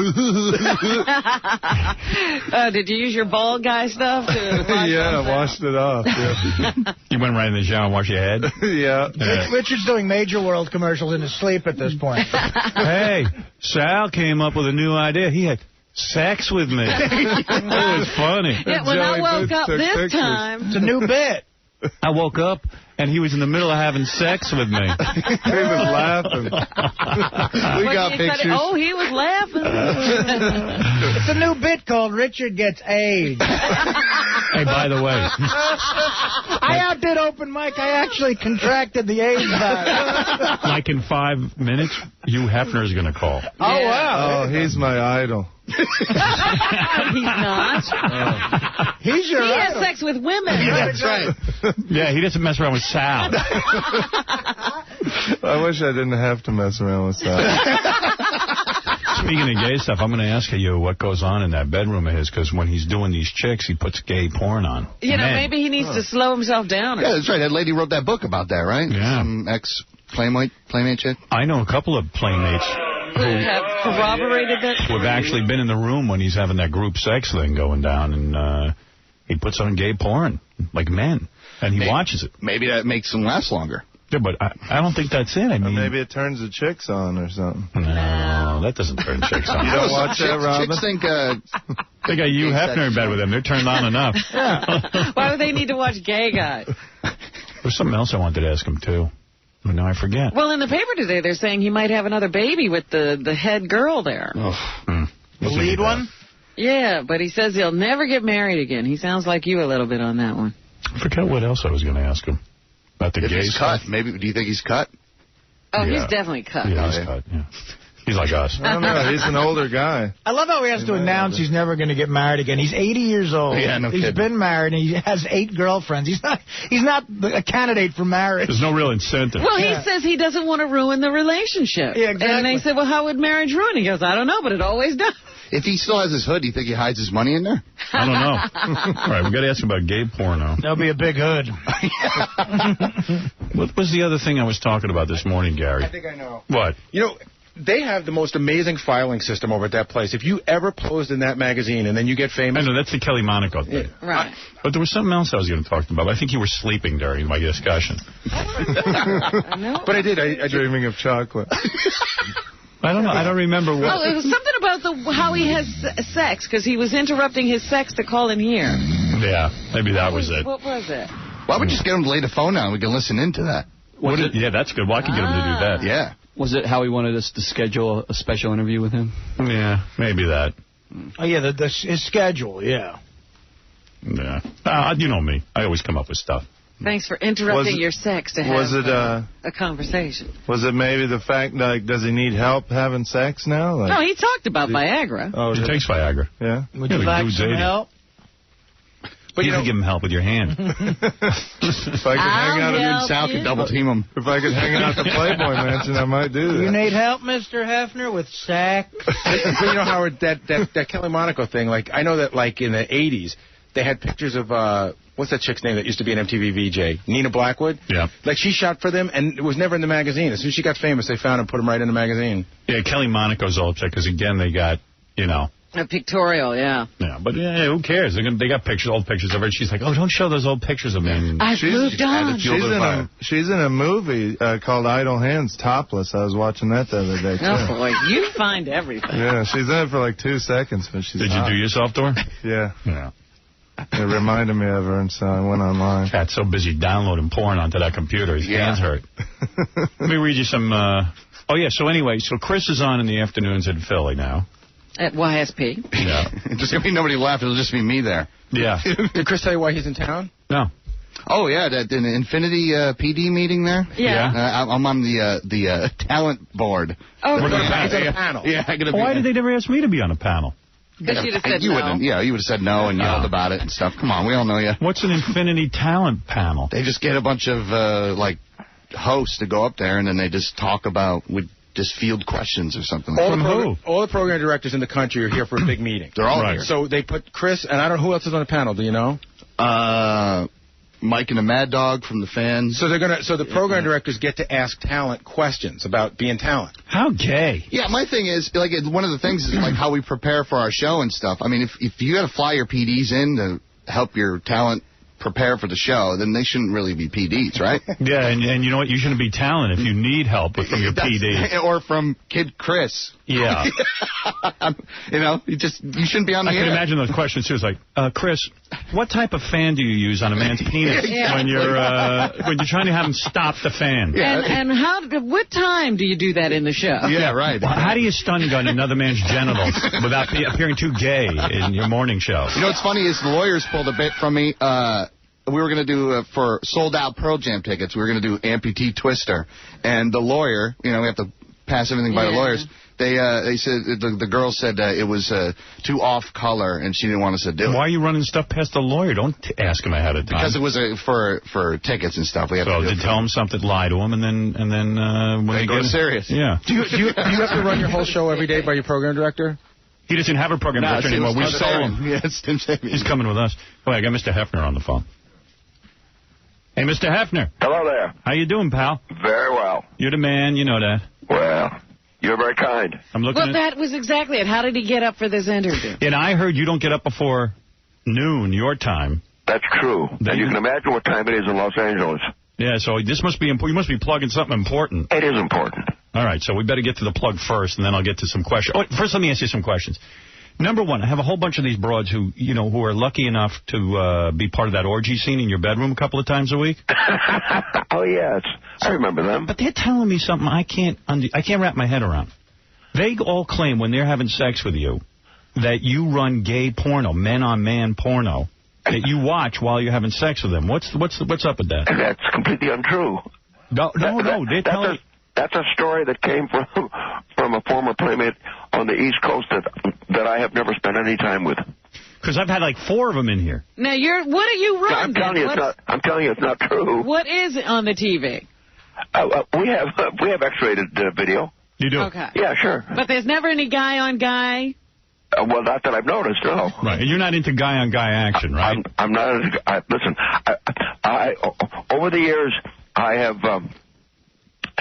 Did you use your bald guy stuff to wash Yeah, I washed it off. Yeah. You went right in the shower and washed your head? Yeah. Richard's doing Major World commercials in his sleep at this point. Hey, Sal came up with a new idea. He had sex with me. It was funny. Yeah, when I woke up this time... It's a new bit. I woke up, and he was in the middle of having sex with me. He was laughing. We got pictures. Oh, he was laughing. It's a new bit called Richard Gets AIDS. Hey, by the way. I outdid open mic. I actually contracted the AIDS virus. Like in 5 minutes, Hugh Hefner's going to call. Oh, wow. Oh, he's my idol. He's not. He's your He has idol. sex with women. That's right. Yeah, he doesn't mess around with Sal. I wish I didn't have to mess around with Sal. Speaking of gay stuff, I'm going to ask you what goes on in that bedroom of his, because when he's doing these chicks, he puts gay porn on. You know, maybe he needs to slow himself down. Yeah, that's right. That lady wrote that book about that, right? Yeah. Some ex-playmate chick. I know a couple of playmates Who have corroborated that? who have actually been in the room when he's having that group sex thing going down, and he puts on gay porn, like men, and he watches it. Maybe that makes them last longer. Yeah, but I don't think that's it. I mean, maybe it turns the chicks on or something. No, that doesn't turn chicks on. You don't watch that, Robin? Chicks think... They got Hugh Hefner in bed with them. They're turned on enough. Yeah. Why would they need to watch gay guys? There's something else I wanted to ask him, too. But now I forget. Well, in the paper today, they're saying he might have another baby with the head girl there. Oh. The lead one? Yeah, but he says he'll never get married again. He sounds like you a little bit on that one. I forget what else I was going to ask him. About the if gay he's stuff. cut. Maybe. Do you think he's cut? Oh, Yeah. he's definitely cut. Yeah, he's cut, yeah. He's like us. I don't know. He's an older guy. I love how he has to announce he's never going to get married again. He's 80 years old. Yeah, no He's kidding. been married, and he has 8 girlfriends. He's not a candidate for marriage. There's no real incentive. Well, he says he doesn't want to ruin the relationship. Yeah, exactly. And they said, well, how would marriage ruin? He goes, I don't know, but it always does. If he still has his hood, do you think he hides his money in there? I don't know. All right, we got to ask about gay porno. That'll be a big hood. What was the other thing I was talking about this morning, Gary? I think I know. What? You know, they have the most amazing filing system over at that place. If you ever posed in that magazine and then you get famous... I know, that's the Kelly Monaco thing. Yeah. Right. But there was something else I was going to talk about. I think you were sleeping during my discussion. I know. But I did. I dreaming of chocolate. I don't know. I don't remember what. Oh, it was something about how he has sex, because he was interrupting his sex to call in here. Yeah, maybe that was it. What was it? Why would you just get him to lay the phone down? We can listen into that. Yeah, that's good. Well, I can get him to do that. Yeah. Was it how he wanted us to schedule a special interview with him? Yeah, maybe that. Oh, yeah, his schedule, yeah. Yeah. You know me. I always come up with stuff. Thanks for interrupting your sex to have a conversation. Was it maybe the fact, like, does he need help having sex now? Like, No, he talked about Viagra. Oh, he takes Viagra. Yeah. Would you like some help? But you can give him help with your hand. If I could hang out in South and double team him. If I could hang out at the Playboy Mansion, I might do that. You need help, Mr. Hefner, with sex? But you know, Howard, that Kelly Monaco thing, like, I know that, like, in the 80s, they had pictures of, what's that chick's name that used to be an MTV VJ? Nina Blackwood? Yeah. Like, she shot for them, and it was never in the magazine. As soon as she got famous, they found her and put him right in the magazine. Yeah, Kelly Monaco's all upset because, again, they got, you know... A pictorial, yeah. Yeah, but who cares? They got old pictures of her. She's like, oh, don't show those old pictures of me. I've moved on. She's in a movie called Idle Hands, topless. I was watching that the other day, too. Oh, boy, you find everything. Yeah, she's in it for like 2 seconds, but she's Did you do yourself to her? Yeah. Yeah. It reminded me of her, and so I went online. Cat's so busy downloading porn onto that computer, his hands hurt. Let me read you some... Oh, yeah, so anyway, so Chris is on in the afternoons in Philly now. At YSP. Yeah. There's going to be nobody left. It'll just be me there. Yeah. Did Chris tell you why he's in town? No. Oh, yeah, that in the Infinity PD meeting there? Yeah. I'm on the talent board. Oh, he's on a panel. Yeah, I gotta be. Why did they never ask me to be on a panel? Because you'd have said you no. wouldn't. Yeah, you would have said no and yelled about it and stuff. Come on, we all know you. What's an Infinity Talent panel? They just get a bunch of, hosts to go up there, and then they just talk about... Just field questions or something. All the program directors in the country are here for a big meeting. They're all here. So they put Chris, and I don't know who else is on the panel. Do you know? Mike and the Mad Dog from the Fans. So the program directors get to ask talent questions about being talent. How gay? Yeah, my thing is, like, one of the things is like how we prepare for our show and stuff. I mean, if you got to fly your PDs in to help your talent prepare for the show, then they shouldn't really be PDs, right? Yeah, and you know what? You shouldn't be talent if you need help from your PD. Or from Kid Chris. Yeah. You shouldn't be on the air. I can imagine those questions too. It's like, Chris, what type of fan do you use on a man's penis when you're trying to have him stop the fan? Yeah. And what time do you do that in the show? Yeah, right. How do you stun gun another man's genitals without appearing too gay in your morning show? You know what's funny is the lawyers pulled a bit from me. We were going to do, for sold-out Pearl Jam tickets, we were going to do Amputee Twister. And the lawyer, we have to pass everything by the lawyers. They said, the girl said it was too off-color, and she didn't want us to do it. Why are you running stuff past the lawyer? Don't ask him ahead of time. Because it was for tickets and stuff. We have to tell him something, lie to him, and then when they go serious. Yeah. Do you have to run your whole show every day by your program director? He doesn't have a program director anymore. We sold him. Yeah, it's Tim Sabian. He's coming with us. Wait, I got Mr. Hefner on the phone. Hey, Mr. Hefner. Hello there. How you doing, pal? Very well. You're the man. You know that. Well, you're very kind. That was exactly it. How did he get up for this interview? And I heard you don't get up before noon, your time. That's true. And you can imagine what time it is in Los Angeles. Yeah, so this must be you must be plugging something important. It is important. All right, so we better get to the plug first, and then I'll get to some questions. Oh, first, let me ask you some questions. Number one, I have a whole bunch of these broads who are lucky enough to be part of that orgy scene in your bedroom a couple of times a week. Oh, yes. I remember them. But they're telling me something I can't wrap my head around. They all claim when they're having sex with you that you run gay porno, men-on-man porno, that you watch while you're having sex with them. What's up with that? That's completely untrue. No. They're telling... That's a story that came from a former playmate on the East Coast that I have never spent any time with. Because I've had like 4 of them in here. Now, what are you running? I'm telling you it's not true. What is on the TV? We have X-rated video. You do? Okay. Yeah, sure. But there's never any guy on guy? Well, not that I've noticed, no. Right. And you're not into guy-on-guy action, right? I'm not. Listen, I over the years, I have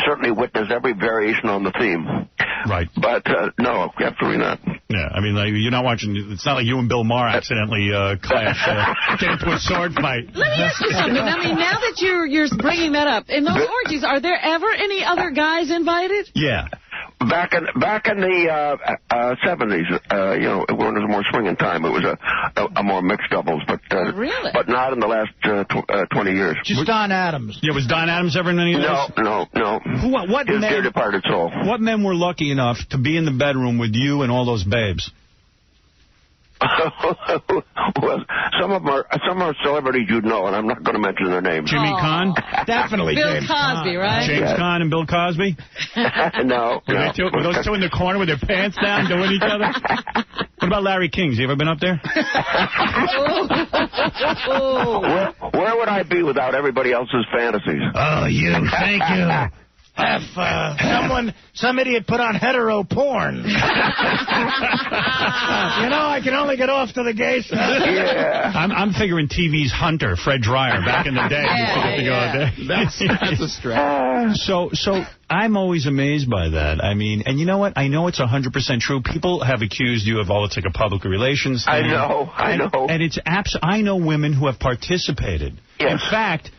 certainly witnessed every variation on the theme. Right. But, no, absolutely not. Yeah, I mean, like, you're not watching, it's not like you and Bill Maher accidentally clash, get into a sword fight. Let me ask you something. I mean, now that you're bringing that up, in those orgies, are there ever any other guys invited? Yeah. Back in the 70s, you know, when it was more swinging time, it was a more mixed doubles, but really? But not in the last 20 years. Just Don Adams. Yeah, was Don Adams ever in any of those? No. What His men, dear departed soul. What men were lucky enough to be in the bedroom with you and all those babes? Well, some are celebrities you'd know, and I'm not going to mention their names. Jimmy Kahn? Definitely Bill James Cosby, Kahn. right? James Kahn and Bill Cosby? No. Were those two in the corner with their pants down doing each other? What about Larry King's? You ever been up there? Where would I be without everybody else's fantasies? Oh, you. Thank you. If some idiot put on hetero porn. You know, I can only get off to the gay side. Yeah. I'm figuring TV's Hunter, Fred Dreyer, back in the day. That's a stretch. So I'm always amazed by that. I mean, and you know what? I know it's 100% true. People have accused you of, it's like a public relations thing. I know. And it's I know women who have participated. Yes. In fact,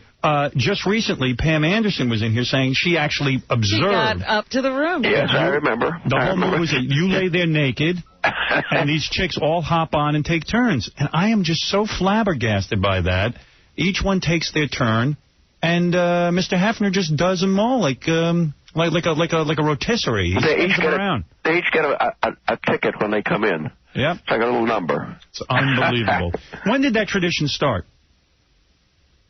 just recently, Pam Anderson was in here saying she actually observed. She got up to the room. Yes, I remember. The whole move was that you lay there naked, and these chicks all hop on and take turns. And I am just so flabbergasted by that. Each one takes their turn, and Mr. Hefner just does them all like a rotisserie. He spins them around. They each get a ticket when they come in. Yep. It's like a little number. It's unbelievable. When did that tradition start?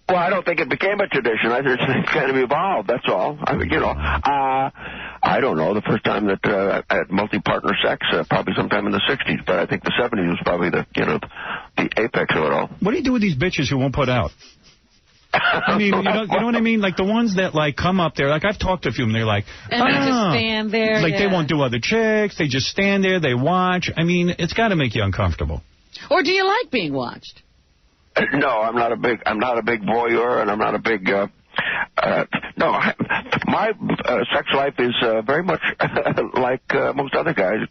Well, I don't think it became a tradition. I think it's kind of evolved, that's all. I mean, I don't know. The first time that I had multi-partner sex, probably sometime in the 60s, but I think the 70s was probably the apex of it all. What do you do with these bitches who won't put out? I mean, you know what I mean? Like the ones that, come up there. Like, I've talked to a few of them. They're like, and they just stand there. Like, they won't do other chicks. They just stand there. They watch. I mean, it's got to make you uncomfortable. Or do you like being watched? No, I'm not a big voyeur, and I'm not a big. My sex life is very much like most other guys,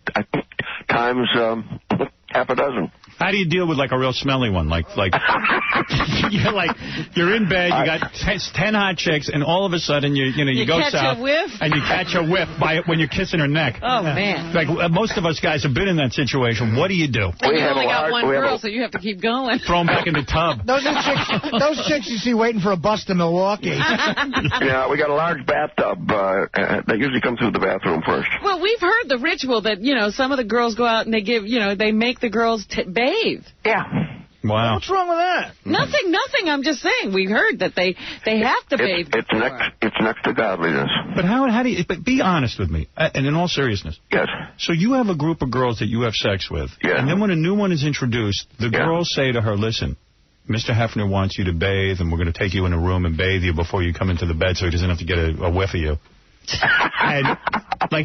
times half a dozen. How do you deal with, a real smelly one? You're in bed, you got 10 hot chicks, and all of a sudden, you go catch south. A whiff? And you catch a whiff when you're kissing her neck. Oh, man. Most of us guys have been in that situation. What do you do? And you only got one girl, so you have to keep going. Throw them back in the tub. Those chicks you see waiting for a bus to Milwaukee. Yeah, we got a large bathtub. They usually come through the bathroom first. Well, we've heard the ritual that, some of the girls go out and they give, they make the girls bathe. Yeah. Wow. What's wrong with that? Nothing. I'm just saying. We heard that they have to bathe. It's next to godliness. But how do you... But be honest with me, and in all seriousness. Yes. So you have a group of girls that you have sex with. Yeah. And then when a new one is introduced, the girls say to her, listen, Mr. Hefner wants you to bathe, and we're going to take you in a room and bathe you before you come into the bed so he doesn't have to get a whiff of you. And,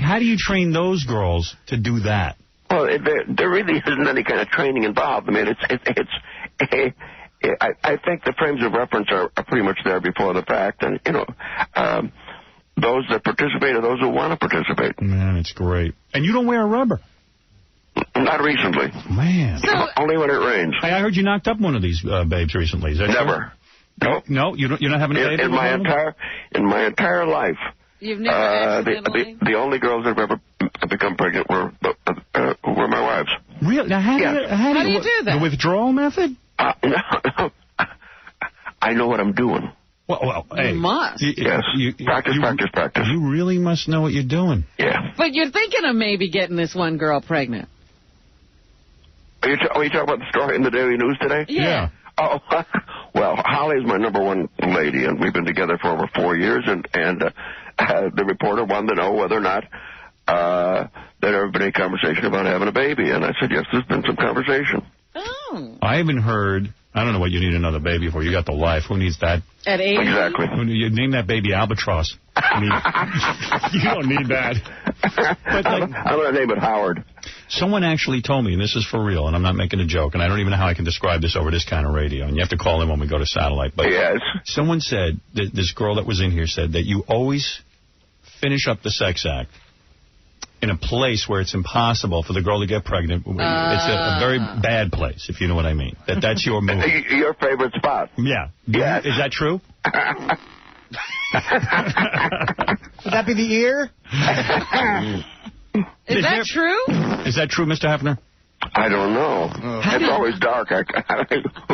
how do you train those girls to do that? Well, there really isn't any kind of training involved. I mean, I think the frames of reference are pretty much there before the fact, and those that participate are those who want to participate. Man, it's great. And you don't wear a rubber? Not recently. Man. Only when it rains. Hey, I heard you knocked up one of these babes recently. Is that Never. True? No, you're not having a baby in my entire life. You've never accidentally? The only girls that have ever become pregnant were my wives. Really? Now, how do you do that? The withdrawal method? No. I know what I'm doing. Well, hey. You must. Yes. Practice. You really must know what you're doing. Yeah. But you're thinking of maybe getting this one girl pregnant. Are you talking about the story in the Daily News today? Yeah. Oh, well, Holly's my #1 lady, and we've been together for over 4 years, and the reporter wanted to know whether or not there'd ever been any conversation about having a baby, and I said, yes, there's been some conversation. Oh. I haven't heard... I don't know what you need another baby for. You got the life. Who needs that? At 80? Exactly. You name that baby Albatross. You don't need that. But I'm going to name it Howard. Someone actually told me, and this is for real, and I'm not making a joke, and I don't even know how I can describe this over this kind of radio, and you have to call in when we go to satellite. But yes. Someone said, that this girl that was in here said that you always finish up the sex act in a place where it's impossible for the girl to get pregnant. It's a very bad place, if you know what I mean. That's your move. Your favorite spot. Yeah. Yes. Is that true? Would that be the ear? Is that true? Is that true, Mr. Hefner? I don't know. It's always dark. Who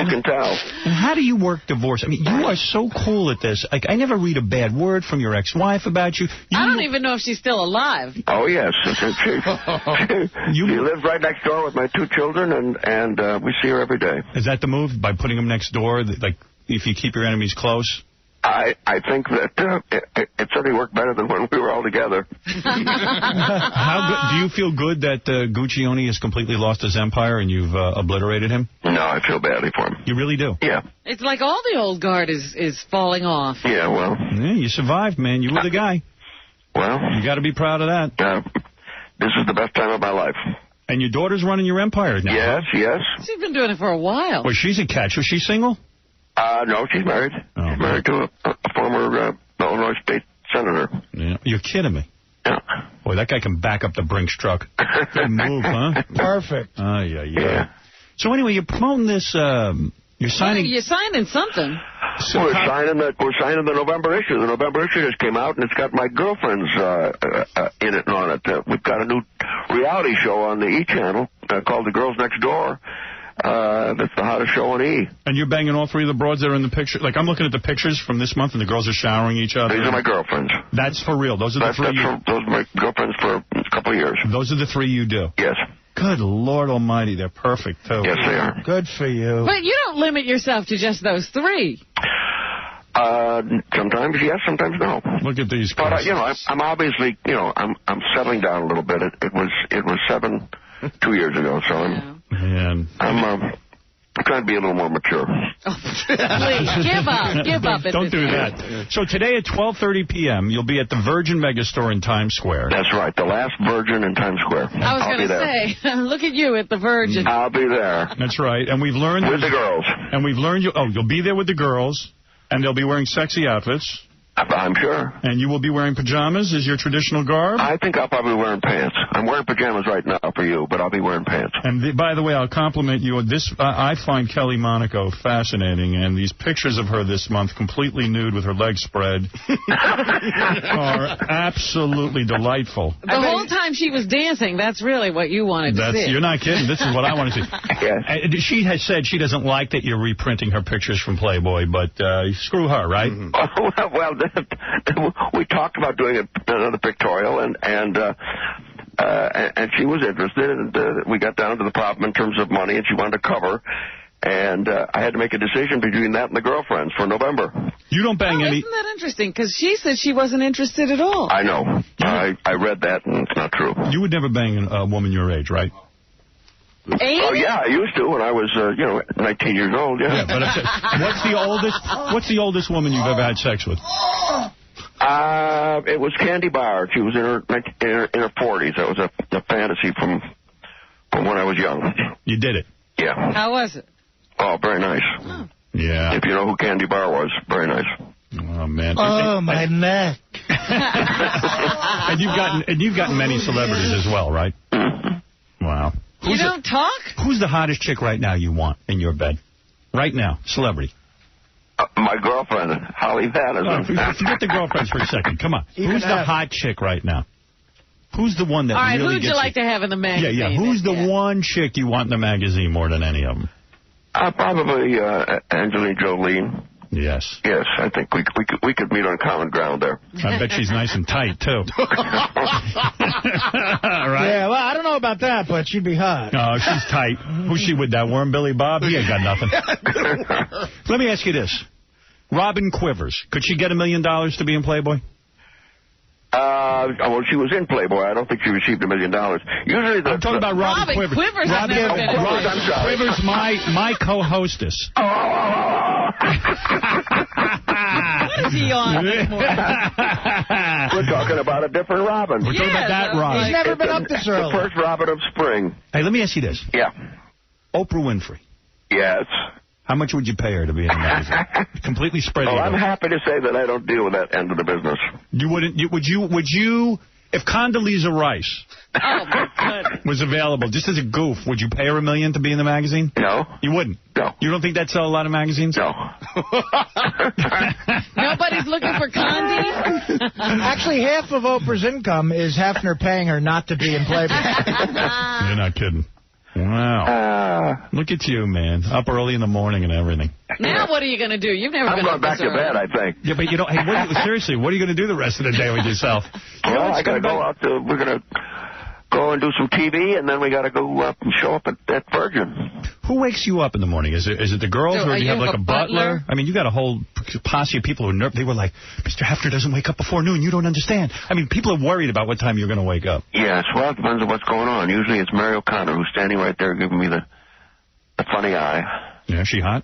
can tell? And how do you work divorce? I mean, you are so cool at this. Like, I never read a bad word from your ex-wife about you. I don't even know if she's still alive. Oh, yes. She lives right next door with my 2 children, and we see her every day. Is that the move, by putting them next door? Like, if you keep your enemies close? I think that it certainly worked better than when we were all together. How good, do you feel good that Guccione has completely lost his empire and you've obliterated him? No, I feel badly for him. You really do? Yeah. It's like all the old guard is falling off. Yeah, well. Yeah, you survived, man. You were the guy. Well. You got to be proud of that. This is the best time of my life. And your daughter's running your empire now? Yes, yes. She's been doing it for a while. Well, she's a catch. Was she single? No, she's married. She's married to a former Illinois state senator. Yeah. You're kidding me. Yeah. Boy, that guy can back up the Brinks truck. Good move, huh? Perfect. Yeah. So anyway, you're promoting this. You're signing. You're signing something. So we're signing the November issue. The November issue just came out, and it's got my girlfriends in it and on it. We've got a new reality show on the E! channel called The Girls Next Door. That's the hottest show on E! And you're banging all 3 of the broads that are in the picture? Like, I'm looking at the pictures from this month, and the girls are showering each other. These are my girlfriends. That's for real? Those are the 3 those are my girlfriends for a couple of years. Those are the 3 you do? Yes. Good Lord Almighty, they're perfect, too. Yes, they are. Good for you. But you don't limit yourself to just those 3. Sometimes yes, sometimes no. Look at these. But I'm obviously, I'm settling down a little bit. It was 7 2 years ago, so I'm trying to be a little more mature. Please, give up. Don't do that. So today at 12:30 p.m., you'll be at the Virgin Megastore in Times Square. That's right, the last Virgin in Times Square. I was going to say, look at you at the Virgin. I'll be there. That's right, and we've learned with the girls. And we've learned you'll be there with the girls, and they'll be wearing sexy outfits. I'm sure. And you will be wearing pajamas as your traditional garb? I think I'll probably be wearing pants. I'm wearing pajamas right now for you, but I'll be wearing pants. And by the way, I'll compliment you. I find Kelly Monaco fascinating, and these pictures of her this month, completely nude with her legs spread, are absolutely delightful. The whole time she was dancing, that's really what you wanted to see. You're not kidding. This is what I want to see. Yes. She has said she doesn't like that you're reprinting her pictures from Playboy, but screw her, right? Mm-hmm. Well, we talked about doing another pictorial, and she was interested, and we got down to the problem in terms of money, and she wanted to cover, and I had to make a decision between that and the girlfriends for November. You don't bang any... Isn't that interesting? Because she said she wasn't interested at all. I know. I read that, and it's not true. You would never bang a woman your age, right? Oh, yeah, I used to when I was, 19 years old, yeah. But what's the oldest woman you've ever had sex with? It was Candy Barr. She was in her 40s. That was a fantasy from when I was young. You did it? Yeah. How was it? Oh, very nice. Oh. Yeah. If you know who Candy Barr was, very nice. Oh, man. Oh, my neck. And you've gotten many celebrities as well, right? Mm-hmm. Wow. You don't talk? Who's the hottest chick right now you want in your bed? Right now, celebrity. My girlfriend, Holly Patterson. Forget the girlfriends for a second. Come on. Who's the hot chick right now? Who's the one that really gets you? All right, who'd you like to have in the magazine? Yeah. Who's the one chick you want in the magazine more than any of them? Probably Angelina Jolie. Yes. Yes, I think we could meet on common ground there. I bet she's nice and tight, too. Right? Yeah, well, I don't know about that, but she'd be hot. Oh, she's tight. Who's she with, that worm Billy Bob? He ain't got nothing. Let me ask you this. Robin Quivers, could she get $1 million to be in Playboy? Well, she was in Playboy. I don't think she received $1 million. Usually, I'm talking about Robin Quivers. Robin Quivers, my co-hostess. is he on this morning? We're talking about a different Robin. We're talking about that Robin. He's never been up this early. The first Robin of spring. Hey, let me ask you this. Yeah. Oprah Winfrey. Yes. How much would you pay her to be in a magazine? Completely spread eagle. I'm happy to say that I don't deal with that end of the business. You wouldn't? Would you? If Condoleezza Rice was available, just as a goof, would you pay her $1 million to be in the magazine? No. You wouldn't? No. You don't think that'd sell a lot of magazines? No. Nobody's looking for Condi? Actually, half of Oprah's income is Hefner paying her not to be in Playboy. You're not kidding. Wow. Look at you, man. Up early in the morning and everything. Now what are you going to do? You've never been going up back this to bed, early. I think. Yeah, but seriously, what are you going to do the rest of the day with yourself? Well, I got to go out to, we're going to go and do some TV, and then we got to go up and show up at Virgin. Who wakes you up in the morning? Is it the girls, or do you have like a butler? I mean, you got a whole posse of people who they were like, Mr. Hefner doesn't wake up before noon. You don't understand. I mean, people are worried about what time you're going to wake up. Yes, well, it depends on what's going on. Usually it's Mary O'Connor who's standing right there giving me the funny eye. Yeah, is she hot?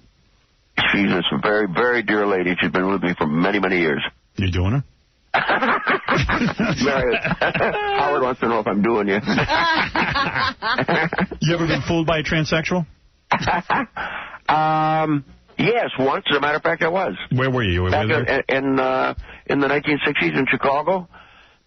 She's a very, very dear lady. She's been with me for many, many years. You doing her? Mary, Howard wants to know if I'm doing you. You ever been fooled by a transsexual? Yes, once. As a matter of fact, I was. Where were you? Back in the 1960s in Chicago,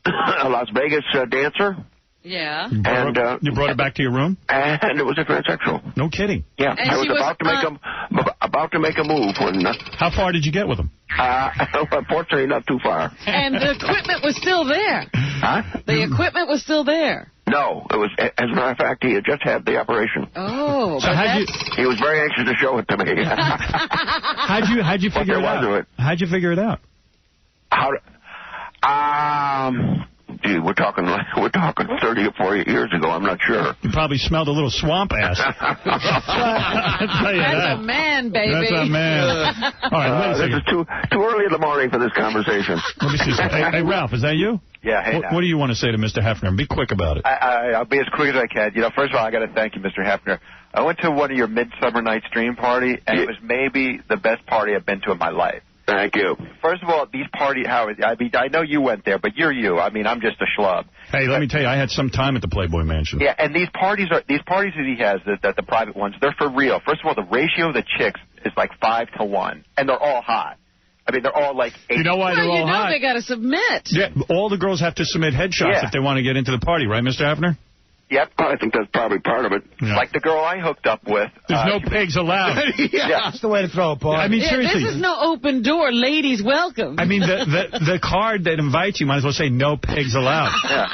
a Las Vegas dancer. Yeah. You brought it back to your room? And it was a transsexual. No kidding. Yeah. And I was about to make a move when... How far did you get with him? Unfortunately, not too far. And the equipment was still there. Huh? The equipment was still there. No, it was. As a matter of fact, he had just had the operation. Oh, so he was very anxious to show it to me. How'd you figure it out? How'd you figure it out? Gee, we're talking 30 or 40 years ago. I'm not sure. You probably smelled a little swamp ass. I'll tell you That's a man, baby. That's a man. All right, wait a second. This is too early in the morning for this conversation. Let me see. Hey, Ralph, is that you? Yeah, hey. What do you want to say to Mr. Hefner? Be quick about it. I'll be as quick as I can. First of all, I got to thank you, Mr. Hefner. I went to one of your Midsummer Night's Dream party, and it was maybe the best party I've been to in my life. Thank you. First of all, these parties, Howard, I know you went there, but you're you. I mean, I'm just a schlub. Hey, let me tell you, I had some time at the Playboy Mansion. Yeah, and these parties that he has, the private ones, they're for real. First of all, the ratio of the chicks is like 5 to 1, and they're all hot. I mean, they're all like 8. You know why they're all hot? They got to submit. Yeah, all the girls have to submit headshots if they want to get into the party, right, Mr. Hefner? Yep. I think that's probably part of it. Yeah. Like the girl I hooked up with. There's no pigs allowed. Yeah, that's the way to throw a party. I mean, seriously. This is no open door. Ladies, welcome. I mean, the card that invites you might as well say no pigs allowed. Yeah.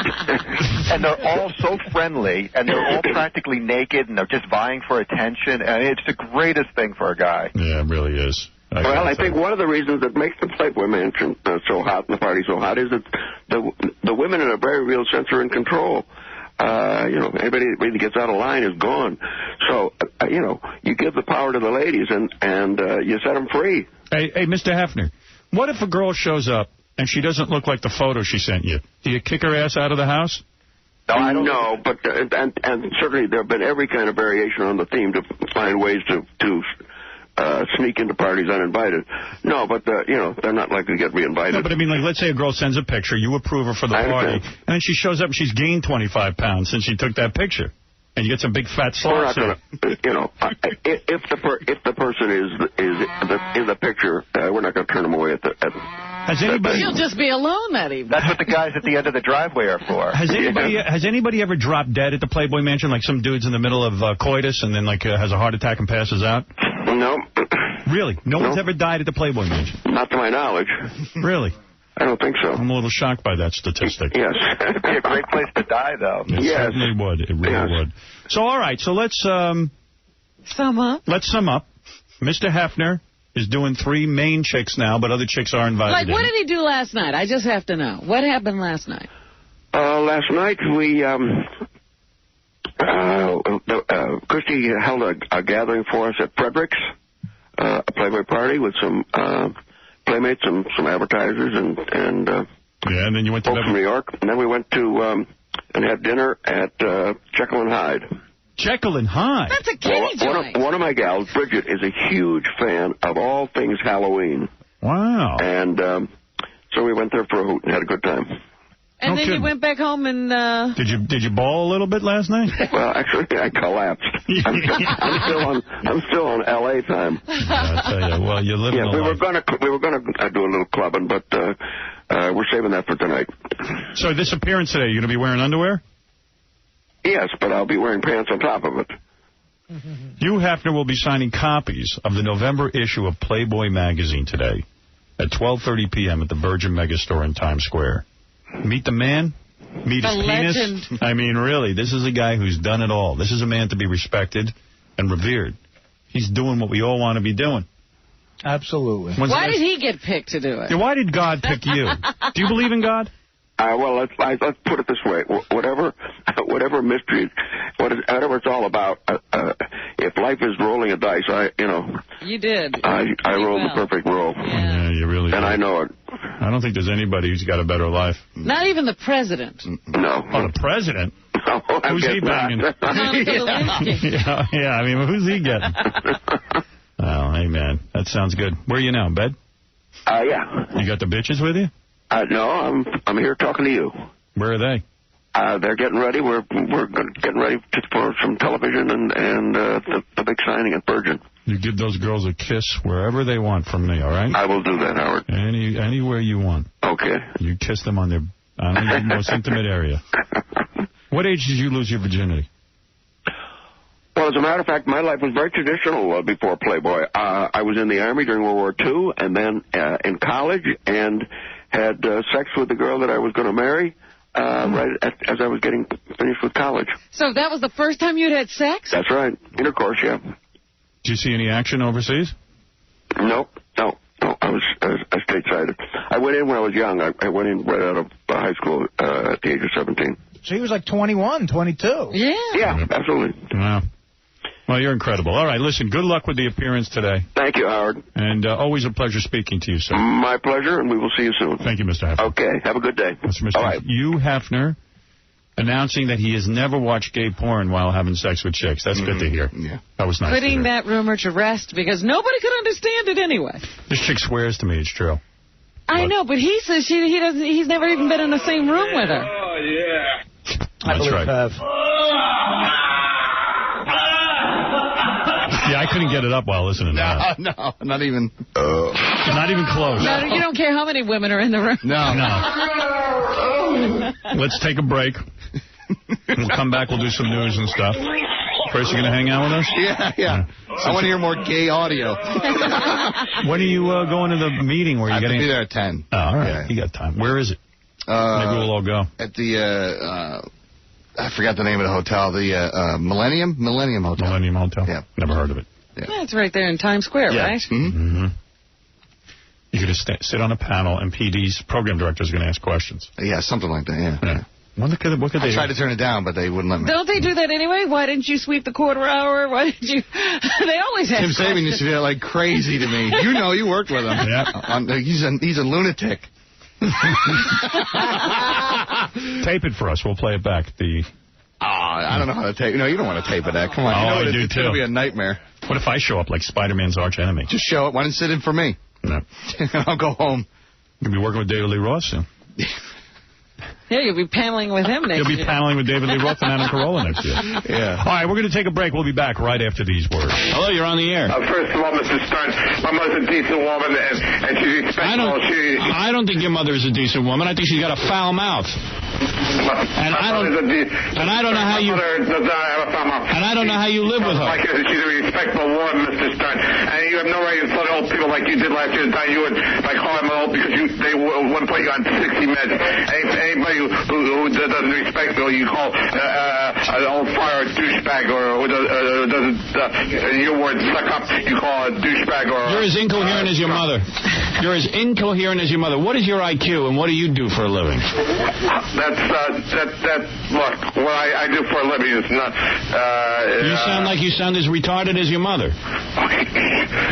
And they're all so friendly, and they're all practically naked, and they're just vying for attention. And it's the greatest thing for a guy. Yeah, it really is. I think one of the reasons that makes the Playboy Mansion so hot and the party so hot is that the women, in a very real sense, are in control. Anybody that really gets out of line is gone. So, you give the power to the ladies and you set them free. Hey, Mr. Hefner, what if a girl shows up and she doesn't look like the photo she sent you? Do you kick her ass out of the house? No, I don't know. But and certainly there have been every kind of variation on the theme to find ways to sneak into parties uninvited. No, but, they're not likely to get reinvited. No, but I mean, like, let's say a girl sends a picture, you approve her for the party, and then she shows up and she's gained 25 pounds since she took that picture. And you get some big fat slots. We're not going to, if the person is in the picture, we're not going to turn them away at She'll just be alone that evening. That's what the guys at the end of the driveway are for. Has anybody ever dropped dead at the Playboy Mansion? Like some dude's in the middle of coitus and then has a heart attack and passes out? No. Really? No one's ever died at the Playboy Mansion? Not to my knowledge. Really? I don't think so. I'm a little shocked by that statistic. Yes. It'd be a great place to die, though. It certainly would. It really would. So, all right. So let's sum up. Let's sum up. Mr. Hefner is doing 3 main chicks now, but other chicks are invited. Like, what did he do last night? I just have to know. What happened last night? Last night we Christy held a gathering for us at Frederick's, a Playboy party with some playmates and some advertisers and then you went to folks from New York. And then we went to and had dinner at Jekyll and Hyde. Jekyll and Hyde? That's a kiddie joint. One of my gals, Bridget, is a huge fan of all things Halloween. Wow. And so we went there for a hoot and had a good time. And then you went back home and... Did you bawl a little bit last night? Well, actually, I collapsed. I'm still on L.A. time. I tell you, well, you're living we were gonna do a little clubbing, but we're saving that for tonight. So this appearance today, you going to be wearing underwear? Yes, but I'll be wearing pants on top of it. Hugh Hefner will be signing copies of the November issue of Playboy magazine today at 12:30 p.m. at the Virgin Megastore in Times Square. Meet the man, meet his penis. Legend. I mean, really, this is a guy who's done it all. This is a man to be respected and revered. He's doing what we all want to be doing. Absolutely. Why did he get picked to do it? Yeah, why did God pick you? Do you believe in God? Well, let's put it this way: whatever mystery, whatever it's all about. If life is rolling a dice, You did. I rolled the perfect roll. Yeah, you really. And did. I know it. I don't think there's anybody who's got a better life. Not even the president. No. Oh, the president? No, who's he banging? Yeah, I mean, who's he getting? Oh, hey, man, that sounds good. Where are you now, in bed? Yeah. You got the bitches with you? No, I'm here talking to you. Where are they? They're getting ready. We're getting ready for some television and the big signing at Virgin. You give those girls a kiss wherever they want from me, all right? I will do that, Howard. Anywhere you want. Okay. You kiss them on their most intimate area. What age did you lose your virginity? Well, as a matter of fact, my life was very traditional before Playboy. I was in the Army during World War II and then in college and had sex with the girl that I was going to marry as I was getting finished with college. So that was the first time you'd had sex? That's right. Intercourse, yeah. Did you see any action overseas? No. I was stateside. I went in when I was young. I went in right out of high school at the age of 17. So he was like 21, 22. Yeah. Yeah, absolutely. Wow. Well, you're incredible. All right, listen, good luck with the appearance today. Thank you, Howard. And always a pleasure speaking to you, sir. My pleasure, and we will see you soon. Thank you, Mr. Hefner. Okay, have a good day. That's Mr. All right. Hugh Hefner announcing that he has never watched gay porn while having sex with chicks. That's good to hear. Yeah. That was nice. Putting that rumor to rest because nobody could understand it anyway. This chick swears to me it's true. I know, but he says he doesn't. He's never even been in the same room with her. Oh, yeah. That's right. Yeah, I couldn't get it up while listening to that. No, not even. Not even close. No, you don't care how many women are in the room. No. Let's take a break. We'll come back. We'll do some news and stuff. Chris, you going to hang out with us? Yeah. I want to hear more gay audio. When are you going to the meeting? Where you I have getting? to be there at 10. Oh, all right. Yeah. You got time. Where is it? Maybe we'll all go. At the, I forgot the name of the hotel. The Millennium Hotel. Millennium Hotel? Yeah. Never heard of it. Yeah, it's right there in Times Square, right? Mm-hmm. You're going to sit on a panel, and PD's program director is going to ask questions. Yeah, something like that, yeah. What could they I tried to turn it down, but they wouldn't let me. Don't they do that anyway? Why didn't you sweep the quarter hour? Why didn't you? They always have Tim Saban used to do that like crazy to me. You know, you worked with him. Yeah. He's a lunatic. Tape it for us. We'll play it back. I don't know how to tape. No, you don't want to tape it. Come on. Oh, I do it's too. It'll be a nightmare. What if I show up like Spider-Man's arch enemy? Just show up. Why don't you sit in for me? No. I'll go home. You'll be working with David Lee Roth soon. Yeah, you'll be paneling with him next year. You'll be paneling with David Lee Roth and Adam Carolla next year. Yeah. All right, we're going to take a break. We'll be back right after these words. Hello, you're on the air. First of all, Mr. Stern, my mother's a decent woman, and she's respectful. I don't think your mother is a decent woman. I think she's got a foul mouth. And I don't know how you. And I don't know how you live with her. She's a respectable woman, Mr. Stern, and you have no right to insult old people like you did last year. You would like call them old because they wouldn't put you on 60 meds. Anybody who doesn't respect you, you call an old fire a douchebag, or who doesn't your word suck up, you call a douchebag. Or you're as incoherent as your mother. You're as incoherent as your mother. What is your IQ, and what do you do for a living? Look, what I do for a living is not... you sound as retarded as your mother.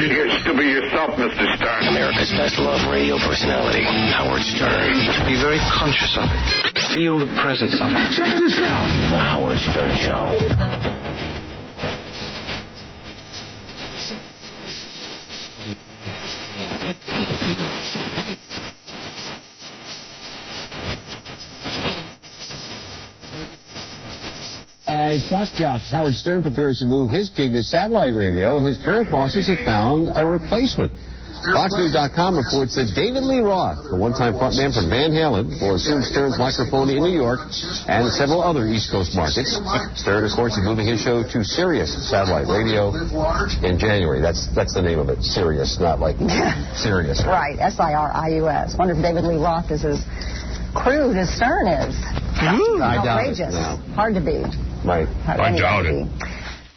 You're stupid yourself, Mr. Stern. America's best love radio personality, Howard Stern. Be very conscious of it. Feel the presence of it. Check this out. The Howard Stern Show. By Foxjobs, Howard Stern prepares to move his gig to satellite radio. His current bosses have found a replacement. FoxNews.com reports that David Lee Roth, the one-time frontman from Van Halen, will assume Stern's microphone in New York and several other East Coast markets. Stern, of course, is moving his show to Sirius satellite radio in January. That's the name of it, Sirius, not like Sirius. Right, S-I-R-I-U-S. Wonder if David Lee Roth is as crude as Stern is. Outrageous. No. Hard to beat. Right. I doubt it.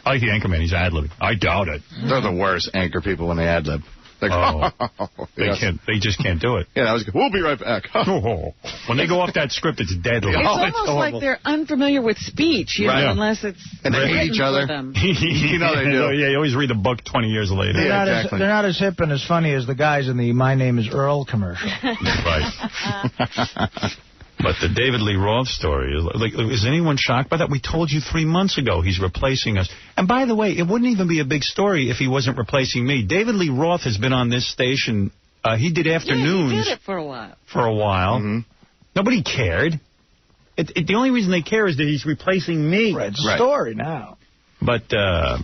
I like the anchorman. He's ad-libbing. I doubt it. They're the worst anchor people when they ad-lib. Like, they just can't do it. Yeah, that was good. We'll be right back. When they go off that script, it's deadly. It's almost like they're unfamiliar with speech, unless it's and they hate each other. You know they do. Yeah, you always read the book 20 years later. They're not as hip and as funny as the guys in the My Name is Earl commercial. Right. But the David Lee Roth story, is anyone shocked by that? We told you 3 months ago he's replacing us. And by the way, it wouldn't even be a big story if he wasn't replacing me. David Lee Roth has been on this station. He did afternoons. Yeah, he did it for a while. Mm-hmm. Nobody cared. The only reason they care is that he's replacing me. Right, it's a story now. But I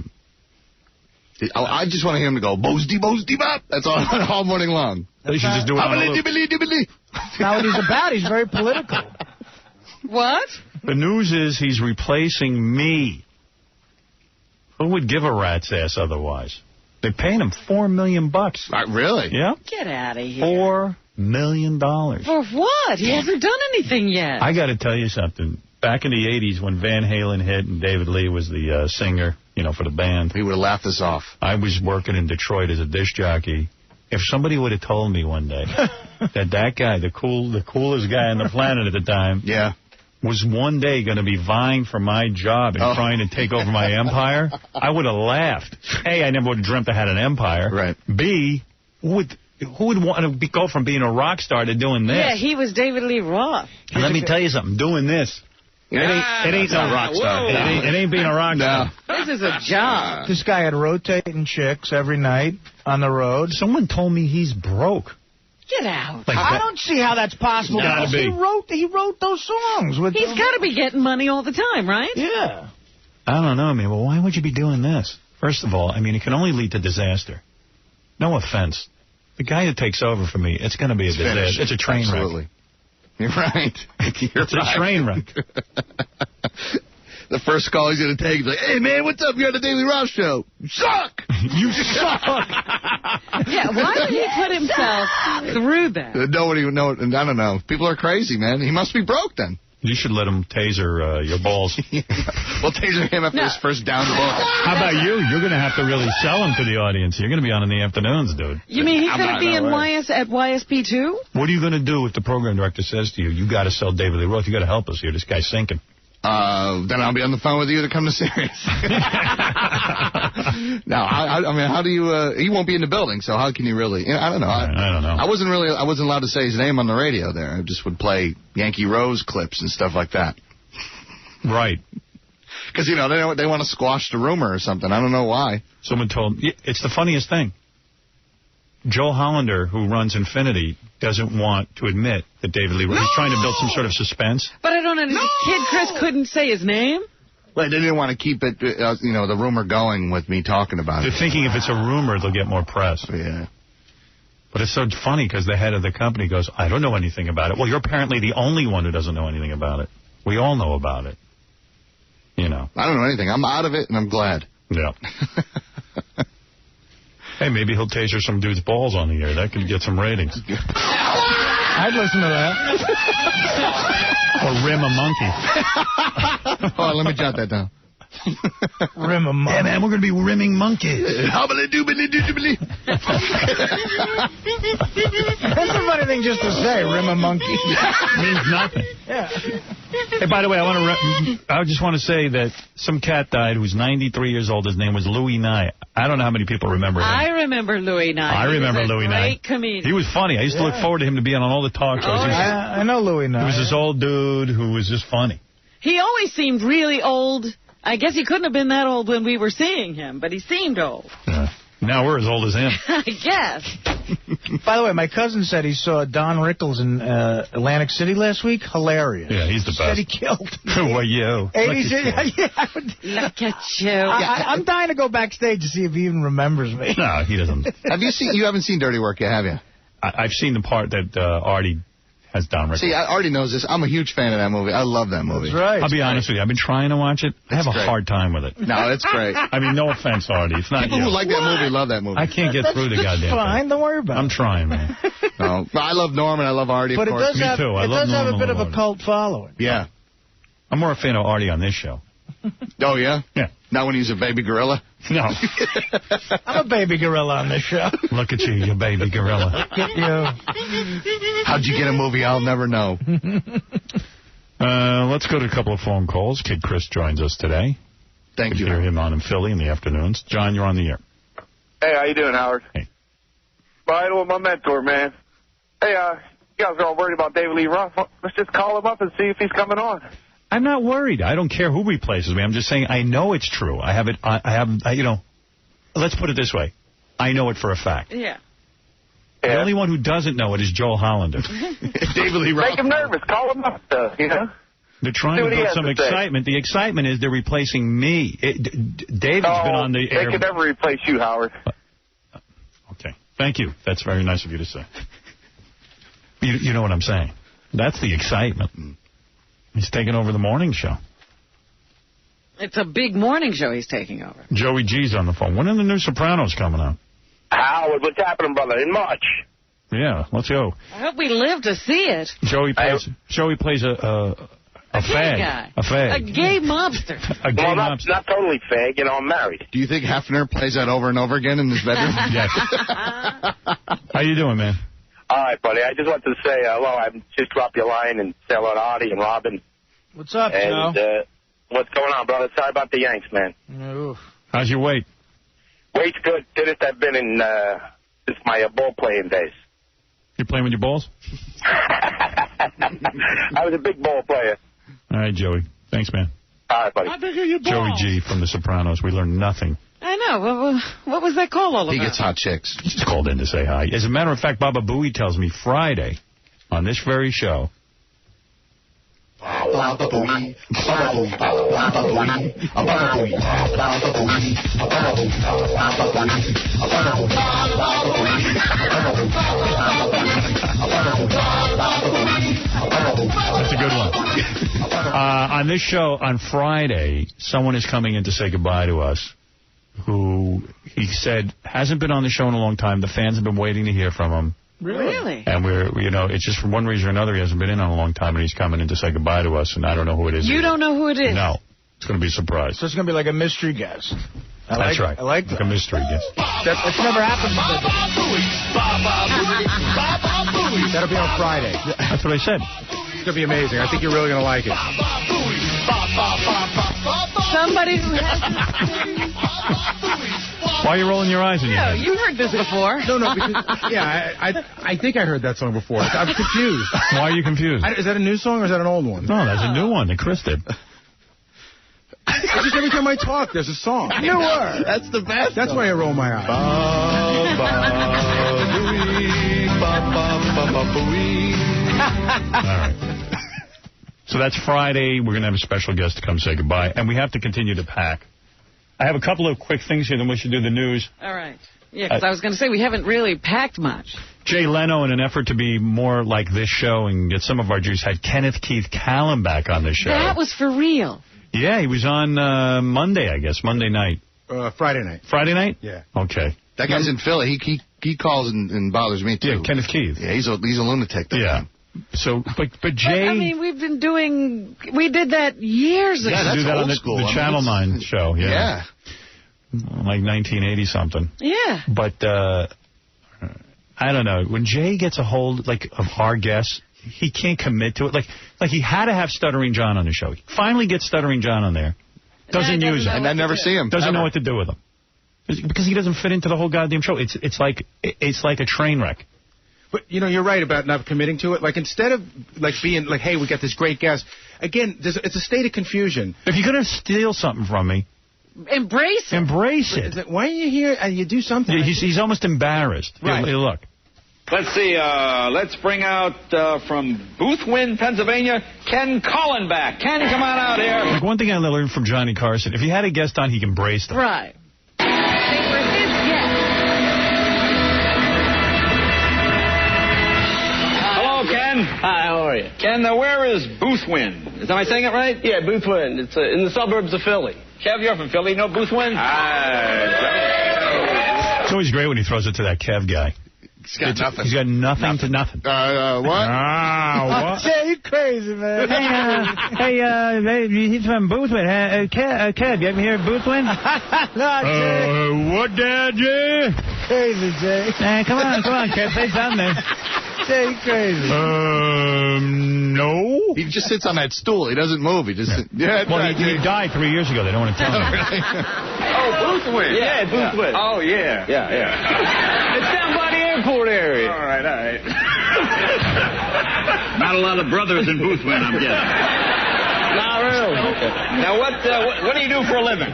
just want him to go, boosty, boosty, bop. That's all morning long. They should just do it on a loop. Now what he's about, he's very political. What? The news is he's replacing me. Who would give a rat's ass otherwise? They're paying him $4 million. Really? Yeah. Get out of here. $4 million. For what? He hasn't done anything yet. I got to tell you something. Back in the 80s when Van Halen hit and David Lee was the singer, for the band. He would have laughed us off. I was working in Detroit as a disc jockey. If somebody would have told me one day that guy, the coolest guy on the planet at the time, was one day going to be vying for my job and trying to take over my empire, I would have laughed. A, I never would have dreamt I had an empire. Right. B, who would want to go from being a rock star to doing this? Yeah, he was David Lee Roth. And let me tell you something. Doing this. It ain't no rock star. It ain't being a rock star. This is a job. This guy had rotating chicks every night on the road. Someone told me he's broke. Get out. I don't see how that's possible. He wrote those songs. He's got to be getting money all the time, right? Yeah. I don't know, man. Well, why would you be doing this? First of all, it can only lead to disaster. No offense. The guy that takes over for me, it's going to be a disaster. It's a train wreck. You're right. It's a train wreck. The first call he's going to take is like, hey, man, what's up? You're on the Daily Roth Show. You suck! You suck! Yeah, why did he put himself through that? Nobody would know. I don't know. People are crazy, man. He must be broke then. You should let him taser your balls. We'll taser him after his first down ball. How about you? You're going to have to really sell him to the audience. You're going to be on in the afternoons, dude. You mean he's going to be in at YSP too? What are you going to do if the program director says to you, you got to sell David Lee Roth, you got to help us here, this guy's sinking? Then I'll be on the phone with you to come to Sirius. Now, how do you, he won't be in the building, so how can you really, I don't know. I don't know. I wasn't allowed to say his name on the radio there. I just would play Yankee Rose clips and stuff like that. Right. Because, they want to squash the rumor or something. I don't know why. Someone told me, it's the funniest thing. Joe Hollander, who runs Infinity, doesn't want to admit that David Lee Roth, he's trying to build some sort of suspense. But I don't understand. Kid Chris couldn't say his name? Well, they didn't want to keep it, the rumor going with me talking about it. They're thinking if it's a rumor, they'll get more press. Yeah. But it's so funny because the head of the company goes, I don't know anything about it. Well, you're apparently the only one who doesn't know anything about it. We all know about it. I don't know anything. I'm out of it, and I'm glad. Yeah. Hey, maybe he'll taser some dude's balls on the air. That could get some ratings. I'd listen to that. Or rim a monkey. Oh, let me jot that down. Rim a monkey. Yeah, man, we're going to be rimming monkeys. Hobbly-doobly-doobly. That's a funny thing just to say, rim a monkey. Means nothing. Yeah. Hey, by the way, I just want to say that some cat died who's 93 years old. His name was Louis Nye. I don't know how many people remember him. I remember Louis Nye. I remember Louis Nye. Great comedian. He was funny. I used to look forward to him to being on all the talk shows. I know Louis Nye. He was this old dude who was just funny. He always seemed really old. I guess he couldn't have been that old when we were seeing him, but he seemed old. Yeah. Now we're as old as him. I guess. By the way, my cousin said he saw Don Rickles in Atlantic City last week. Hilarious. Yeah, he's the best. Said he killed. Well, yo. Look at you. I'm dying to go backstage to see if he even remembers me. No, he doesn't. You haven't seen Dirty Work yet, have you? I've seen the part that Artie has Don Rickles. See, Artie knows this. I'm a huge fan of that movie. I love that movie. That's right. I'll be honest with you. I've been trying to watch it. I have a hard time with it. No, it's great. I mean, no offense, Artie. It's not People who like that movie love that movie. I can't get through the goddamn fine. thing. Don't worry about it. I'm trying, man. No, I love Norman. I love Artie, but of course. Me too. I love does have a bit of a Artie. cult following. Yeah. I'm more a fan of Artie on this show. Oh, yeah? Yeah. Not when he's a baby gorilla? No. I'm a baby gorilla on this show. Look at you baby gorilla. How'd you get a movie I'll never know? Let's go to a couple of phone calls. Kid Chris joins us today. Thank you. Hear him on in Philly in the afternoons. John, you're on the air. Hey, how you doing, Howard? Hey. Well, with my mentor, man. Hey, you guys are all worried about David Lee Roth. Let's just call him up and see if he's coming on. I'm not worried. I don't care who replaces me. I'm just saying I know it's true. I have, let's put it this way. I know it for a fact. Yeah. The only one who doesn't know it is Joel Hollander. David Lee Roth. Make him nervous. Call him up, They're trying to build some excitement. The excitement is they're replacing me. David's been on the air. They could never replace you, Howard. Okay. Thank you. That's very nice of you to say. You know what I'm saying. That's the excitement. He's taking over the morning show. It's a big morning show he's taking over. Joey G's on the phone. When are the new Sopranos coming out? Howard, what's happening, brother? In March. Yeah, let's go. I hope we live to see it. Joey plays a fag. Guy. A fag. A gay mobster. A gay mobster. Not totally fag. I'm married. Do you think Hefner plays that over and over again in his bedroom? Yes. How you doing, man? All right, buddy. I just wanted to say hello. I just dropped your line and say hello to Artie and Robin. What's up, Joe? What's going on, brother? Sorry about the Yanks, man. Oof. How's your weight? Weight's good. Fittest I've been in since my ball playing days. You playing with your balls? I was a big ball player. All right, Joey. Thanks, man. All right, buddy. How big are your balls? Joey G from The Sopranos. We learned nothing. I know. What was that call all about? He gets hot chicks. He just called in to say hi. As a matter of fact, Baba Booey tells me Friday on this very show. Baba Booey. Baba Booey. Baba Booey. Baba Booey. Baba Booey. Baba Booey. Baba Booey. That's a good one. On this show on Friday, someone is coming in to say goodbye to us who he said hasn't been on the show in a long time. The fans have been waiting to hear from him. Really? And it's just for one reason or another, he hasn't been in on a long time, and he's coming in to say goodbye to us, and I don't know who it is. You don't know who it is? No. It's going to be a surprise. So it's going to be like a mystery guest. That's right. I like a mystery guest. It's never happened before. That'll be on Friday. That's what I said. It's going to be amazing. I think you're really going to like it. Somebody who has... Why are you rolling your eyes in your head? You've heard this before. No, because, I think I heard that song before. I'm confused. Why are you confused? Is that a new song or is that an old one? No, that's a new one that Chris did. It's just every time I talk, there's a song. Newer. That's the best. That's why I roll my eyes. All right. So that's Friday. We're going to have a special guest to come say goodbye. And we have to continue to pack. I have a couple of quick things here, then we should do the news. All right. Yeah, because I was going to say we haven't really packed much. Jay Leno, in an effort to be more like this show and get some of our juice, had Kenneth Keith Callan back on this show. That was for real. Yeah, he was on Monday, I guess, Monday night. Friday night. Friday night? Yeah. Okay. That guy's in Philly. He calls and bothers me, too. Yeah, Kenneth Keith. Yeah, he's a lunatic. Yeah. So, but Jay... I mean, we did that years ago. Yeah, that's do that old on school. The Channel 9 show, yeah. Like 1980-something. Yeah. But, I don't know. When Jay gets a hold, of our guests, he can't commit to it. Like he had to have Stuttering John on the show. He finally gets Stuttering John on there. Doesn't use him. And I never see him. Doesn't know what to do with him. Because he doesn't fit into the whole goddamn show. It's like a train wreck. But, you're right about not committing to it. Like, instead of, being like, hey, we got this great guest. Again, it's a state of confusion. If you're going to steal something from me, Embrace it. Embrace it. Why are you here? You do something. Yeah, he's almost embarrassed. Right. Here, look. Let's see. Let's bring out from Boothwyn, Pennsylvania, Ken Collenbach. Ken, come on out here. Like one thing I learned from Johnny Carson, if he had a guest on, he embraced them. Right. Hello, Ken. Hi, how are you? Ken, where is Boothwyn? Am I saying it right? Yeah, Boothwyn. It's in the suburbs of Philly. Kev, you're from Philly. You know Boothwyn? It's always great when he throws it to that Kev guy. He's got nothing. He's got nothing to nothing. What? What? Yeah, you crazy, man. Hey, he's from Boothwyn. Kev, you ever hear of Boothwyn? What, Dad, Jay? Crazy, Jay. Come on, Kev, say something. Jay, you crazy. No. He just sits on that stool. He doesn't move. He just he died 3 years ago. They don't want to tell him. Oh, Boothwyn. Yeah, Boothwyn. Oh, yeah. Yeah. It's down by the airport area. All right. Not a lot of brothers in Boothwyn, I'm guessing. Not really. Now, what do you do for a living?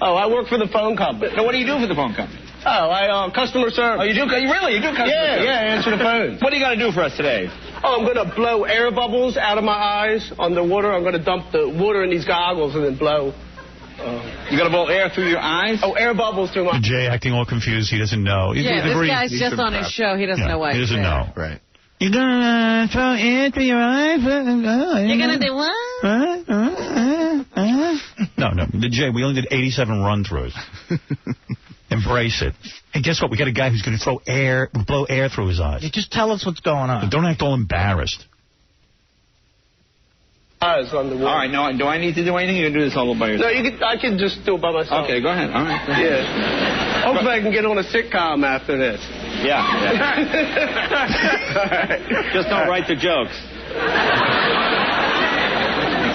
Oh, I work for the phone company. Now, what do you do for the phone company? Oh, I customer service. Oh, you do? Really? You do customer service? Yeah, answer the phone. What are you going to do for us today? Oh, I'm going to blow air bubbles out of my eyes underwater. I'm going to dump the water in these goggles and then blow. You got to blow air through your eyes? Oh, air bubbles through my... Jay acting all confused. He doesn't know. Yeah, this guy's just on his show. He doesn't know why he doesn't know. Right. You're going to throw air through your eyes? You're going to do what? No. Jay, we only did 87 run-throughs. Embrace it. Hey, guess what? We got a guy who's going to blow air through his eyes. You just tell us what's going on. But don't act all embarrassed. Eyes underwater. All right, no, do I need to do anything? You can do this all by yourself. No, I can just do it by myself. Okay, go ahead. All right. Yeah. Hopefully I can get on a sitcom after this. Yeah. Just don't write the jokes.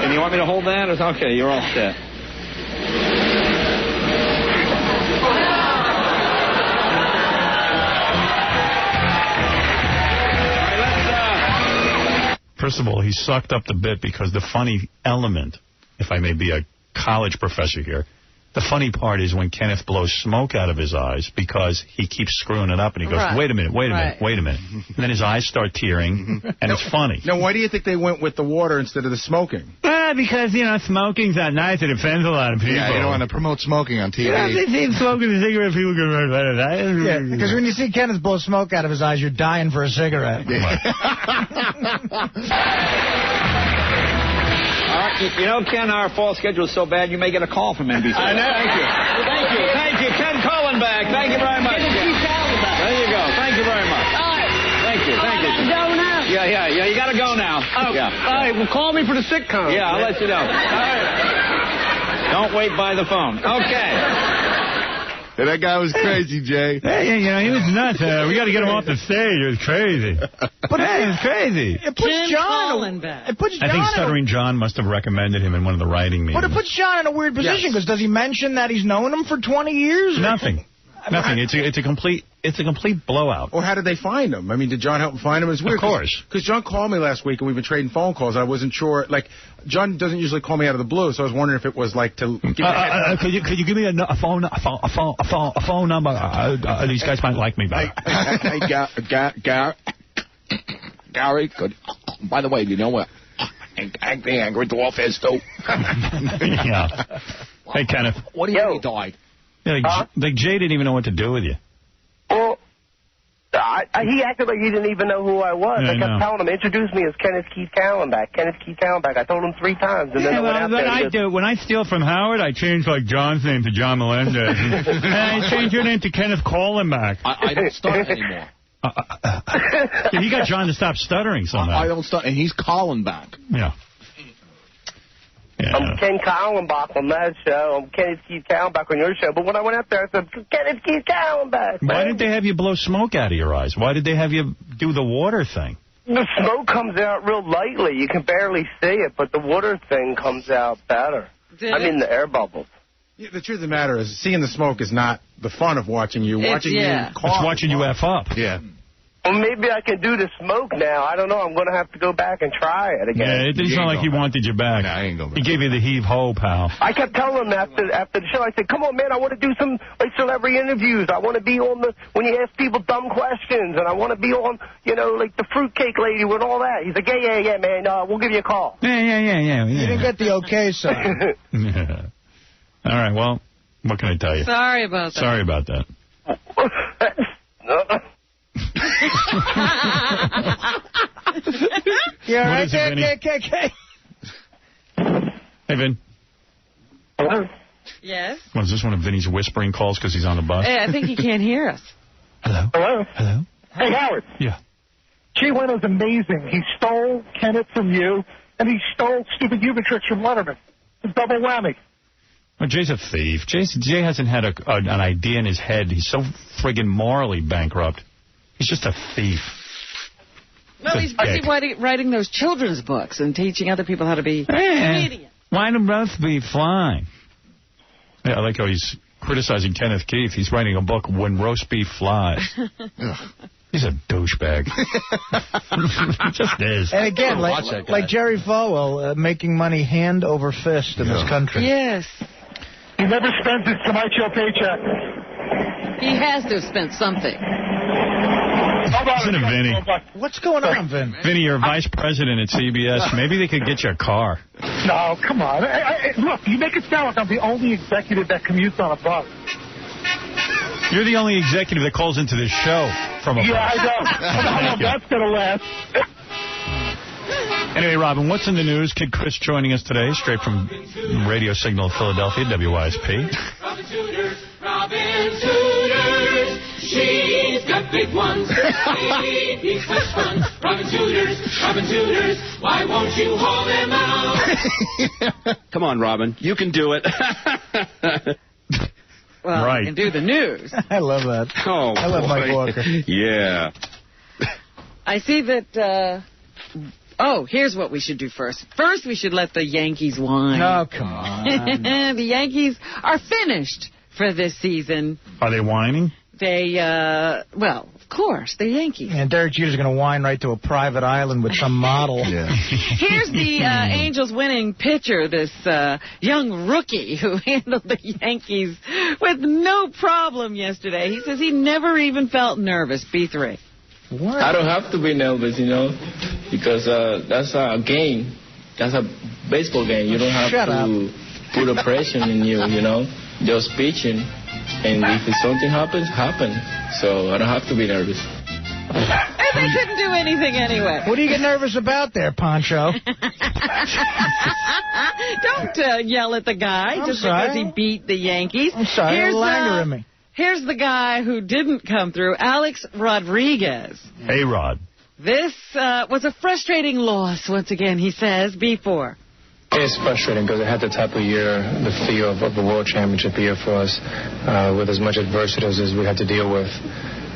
And you want me to hold that? Okay, you're all set. First of all, he sucked up the bit because the funny element, if I may be a college professor here, the funny part is when Kenneth blows smoke out of his eyes because he keeps screwing it up and he goes, wait a minute. And then his eyes start tearing and it's funny. Now, why do you think they went with the water instead of the smoking? Because, smoking's not nice. It offends a lot of people. Yeah, you don't want to promote smoking on TV. They see smoking a cigarette, people get right about it. Yeah, because when you see Kenneth blow smoke out of his eyes, you're dying for a cigarette. Ken, our fall schedule is so bad, you may get a call from NBC. I know. Thank you. Ken Collenbach. Thank you very much. There you go. Thank you very much. Thank you. Go now. Yeah. You got to go now. Oh, yeah. All right, well, call me for the sitcom. Yeah, I'll let you know. All right. Don't wait by the phone. Okay. Yeah, that guy was crazy, Jay. Hey, he was nuts. We got to get him off the stage. It was crazy. But it was crazy. It puts John I think Stuttering John must have recommended him in one of the writing meetings. But it puts John in a weird position because does he mention that he's known him for 20 years? Nothing. It's a complete blowout. Or how did they find him? I mean, did John help them find him? It's weird. Of course. Because John called me last week and we've been trading phone calls. I wasn't sure. Like, John doesn't usually call me out of the blue, so I was wondering if it was like to give me could you give me a phone number? These guys might like me better. Hey, Gary, by the way, you know what? Angry Dwarf is, too. Yeah. Hey, Kenneth. What do you mean he died? Yeah, like Jay didn't even know what to do with you. Well, he acted like he didn't even know who I was. Yeah, I kept telling him, introduce me as Kenneth Keith Callenbach. I told him 3 times. And then I went out there when I steal from Howard, I change like John's name to John Melendez. And I change your name to Kenneth Collenbach. I don't stutter anymore. Yeah, you got John to stop stuttering somehow. I don't stutter, and he's Collenbach. Yeah. I'm Ken Collenbach on that show. I'm Kenneth Keith Callenbach on your show. But when I went out there, I said, Kenneth Keith Callenbach. Why didn't they have you blow smoke out of your eyes? Why did they have you do the water thing? The smoke comes out real lightly. You can barely see it, but the water thing comes out better. The air bubbles. Yeah, the truth of the matter is, seeing the smoke is not the fun of watching you. It's watching you F up. Yeah. Well, maybe I can do the smoke now. I don't know. I'm going to have to go back and try it again. Yeah, it didn't sound like he wanted you back. Nah, I ain't going back. He gave you the heave-ho, pal. I kept telling him after the show, I said, come on, man, I want to do some like celebrity interviews. I want to be on when you ask people dumb questions, and I want to be on, like the fruitcake lady with all that. He's like, yeah, man, we'll give you a call. Yeah. You didn't get the okay sign. Yeah. All right, well, what can I tell you? Sorry about that. Sorry about that. Yeah, right there, KKK. Hey, Vin. Hello? Yes? What, is this one of Vinny's whispering calls because he's on the bus? Hey, I think he can't hear us. Hello? Hello? Hey, Howard. Yeah. Gee, Leno's amazing. He stole Kenneth from you, and he stole Stupid Human Tricks from Letterman. Double whammy. Well, Jay's a thief. Jay hasn't had an idea in his head. He's so friggin' morally bankrupt. He's just a thief. No, he's busy writing those children's books and teaching other people how to be comedians. Why don't both be flying? Yeah, I like how he's criticizing Kenneth Keith. He's writing a book, When Roast Beef Flies. He's a douchebag. He just is. And again, like Jerry Falwell, making money hand over fist in this country. Yes. He never spends his Tonight Show paycheck. He has to have spent something. Listen to Vinny. What's going on, Vin? Vinny, you're vice president at CBS. Maybe they could get you a car. No, come on. Look, you make it sound like I'm the only executive that commutes on a bus. You're the only executive that calls into this show from a bus. Yeah, I know. I don't know how long that's going to last. Anyway, Robin, what's in the news? Kid Chris joining us today, straight from Radio Signal Philadelphia, WYSP. Robin Tudors, she's got big ones. Baby fresh ones. Robin Tudors, why won't you haul them out? Come on, Robin, you can do it. Well, I can do the news. I love that. Oh, I love Mike Walker. Yeah. I see that... here's what we should do first. First, we should let the Yankees whine. Oh, come on. The Yankees are finished for this season. Are they whining? They, well, of course, they're Yankees. And Derek Jeter's going to whine right to a private island with some model. Here's the Angels winning pitcher, this young rookie who handled the Yankees with no problem yesterday. He says he never even felt nervous. B3. What? I don't have to be nervous, because that's a game. That's a baseball game. You don't have to put a pressure in you, Just pitching. And if something happens, So I don't have to be nervous. And they couldn't do anything anyway. What do you get nervous about there, Poncho? Don't yell at the guy because he beat the Yankees. I'm sorry, you're angering me. Here's the guy who didn't come through, Alex Rodriguez. Hey, Rod. This was a frustrating loss, once again, he says, B4. It's frustrating because it had the type of year, the feel of a world championship year for us, with as much adversity as we had to deal with.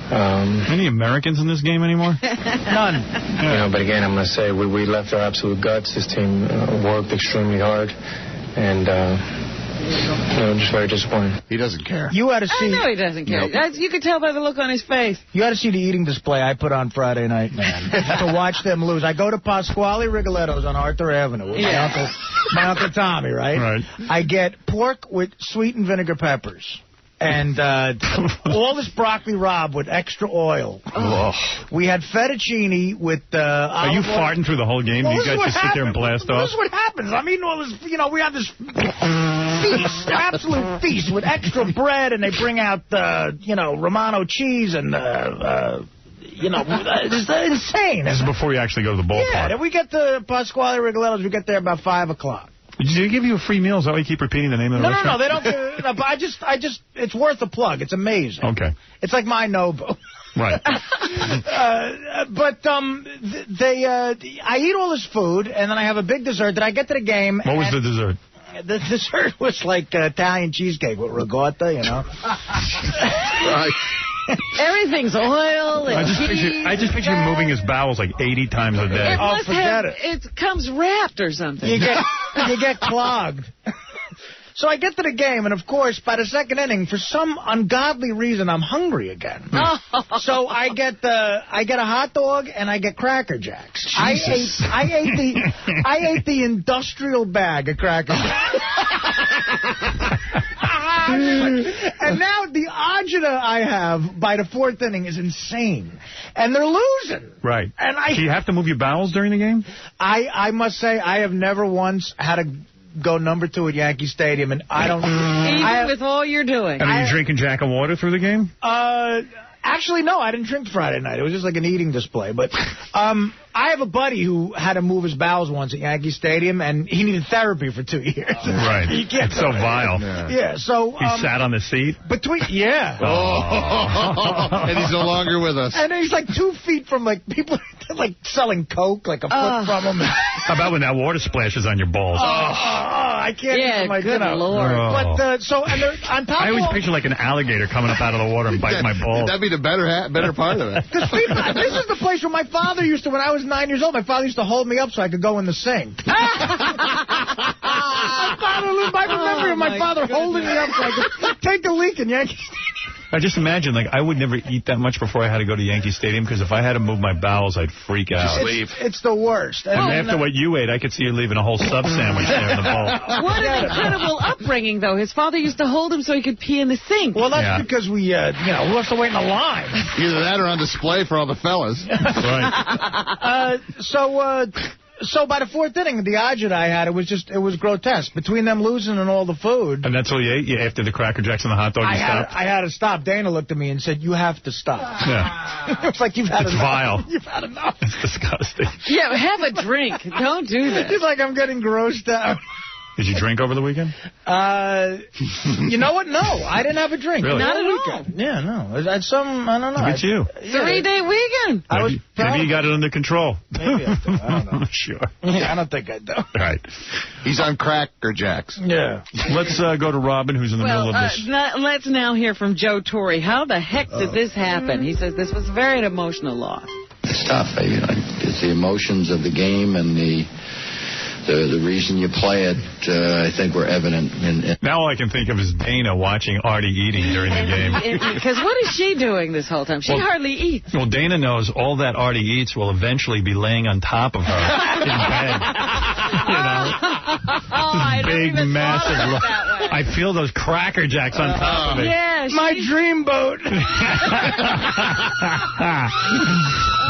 Any Americans in this game anymore? None. But again, I'm going to say we left our absolute guts. This team worked extremely hard, and I'm just very disappointed. He doesn't care. You ought to see. I know he doesn't care. Nope. You can tell by the look on his face. You ought to see the eating display I put on Friday night, man, to watch them lose. I go to Pasquale Rigoletto's on Arthur Avenue with my Uncle Tommy, right? I get pork with sweet and vinegar peppers. And all this broccoli rabe with extra oil. Oh. We had fettuccine with Are you farting through the whole game? Well, you guys just sit there and blast off? This is what happens. I'm eating all this, we have this feast, absolute feast with extra bread, and they bring out, Romano cheese and, it's insane. This is before you actually go to the ballpark. Yeah, then we get to Pasquale Rigoletto's, we get there about 5 o'clock. Did they give you a free meal? Is that why you keep repeating the name of the restaurant? No, they don't. But I just, it's worth a plug. It's amazing. Okay. It's like my Nobu. Right. I eat all this food, and then I have a big dessert. Then I get to the game. What was the dessert? The dessert was like Italian cheesecake with ricotta, Right. Everything's oil and cheese. I just picture him moving his bowels like 80 times a day. Forget it. It comes wrapped or something. You get clogged. So I get to the game, and, of course, by the second inning, for some ungodly reason, I'm hungry again. So I get a hot dog, and I get Cracker Jacks. I ate the industrial bag of Cracker Jacks. And now the agita I have by the fourth inning is insane. And they're losing. Right. And Do you have to move your bowels during the game? I must say, I have never once had to go number 2 at Yankee Stadium, and I don't... Even with all you're doing. And are you drinking Jack and water through the game? Actually, no, I didn't drink Friday night. It was just like an eating display. But I have a buddy who had to move his bowels once at Yankee Stadium, and he needed therapy for 2 years. Right. He can't It's so vile. Yeah, so... He sat on the seat? Yeah. And he's no longer with us. And he's like 2 feet from, like, people like selling Coke, like a foot from him. How about when that water splashes on your balls? I can't even, like, good Lord. But, on top I always picture like an alligator coming up out of the water and biting my balls. That'd be the better part of it. Because this is the place where my father used to, when I was 9 years old, my father used to hold me up so I could go in the sink. I remember my father holding me up so I could take a leak in Yankee Stadium. I just imagine, like, I would never eat that much before I had to go to Yankee Stadium, because if I had to move my bowels, I'd freak out. It's the worst. And after what you ate, I could see you leaving a whole sub sandwich there in the bowl. What an incredible upbringing, though. His father used to hold him so he could pee in the sink. Well, that's because we have to wait in a line. Either that or on display for all the fellas. Right. So by the fourth inning, the agita I had, it was grotesque. Between them losing and all the food. And that's all you ate? After the Cracker Jacks and the hot dog, you stopped? I had to stop. Dana looked at me and said, "You have to stop." Yeah. It's like you've had enough. It's vile. You've had enough. It's disgusting. Yeah, have a drink. Don't do that. It's like I'm getting grossed out. Did you drink over the weekend? You know what? No, I didn't have a drink. Really? Not at all. Yeah, no. I don't know. Look at you. 3-day weekend. Maybe you got it under control. Maybe I do. I don't know. Sure. Yeah, I don't think I do. Right. He's on Cracker Jacks. Yeah. Let's go to Robin, who's in the middle of this. Let's now hear from Joe Torre. How the heck did this happen? He says this was very emotional loss. It's tough. It's the emotions of the game and the reason you play it, I think, were evident. Now all I can think of is Dana watching Artie eating during the game. Because what is she doing this whole time? She hardly eats. Well, Dana knows all that Artie eats will eventually be laying on top of her in bed. I big, massive. I feel those Cracker Jacks on top of it. Yeah, my dream boat.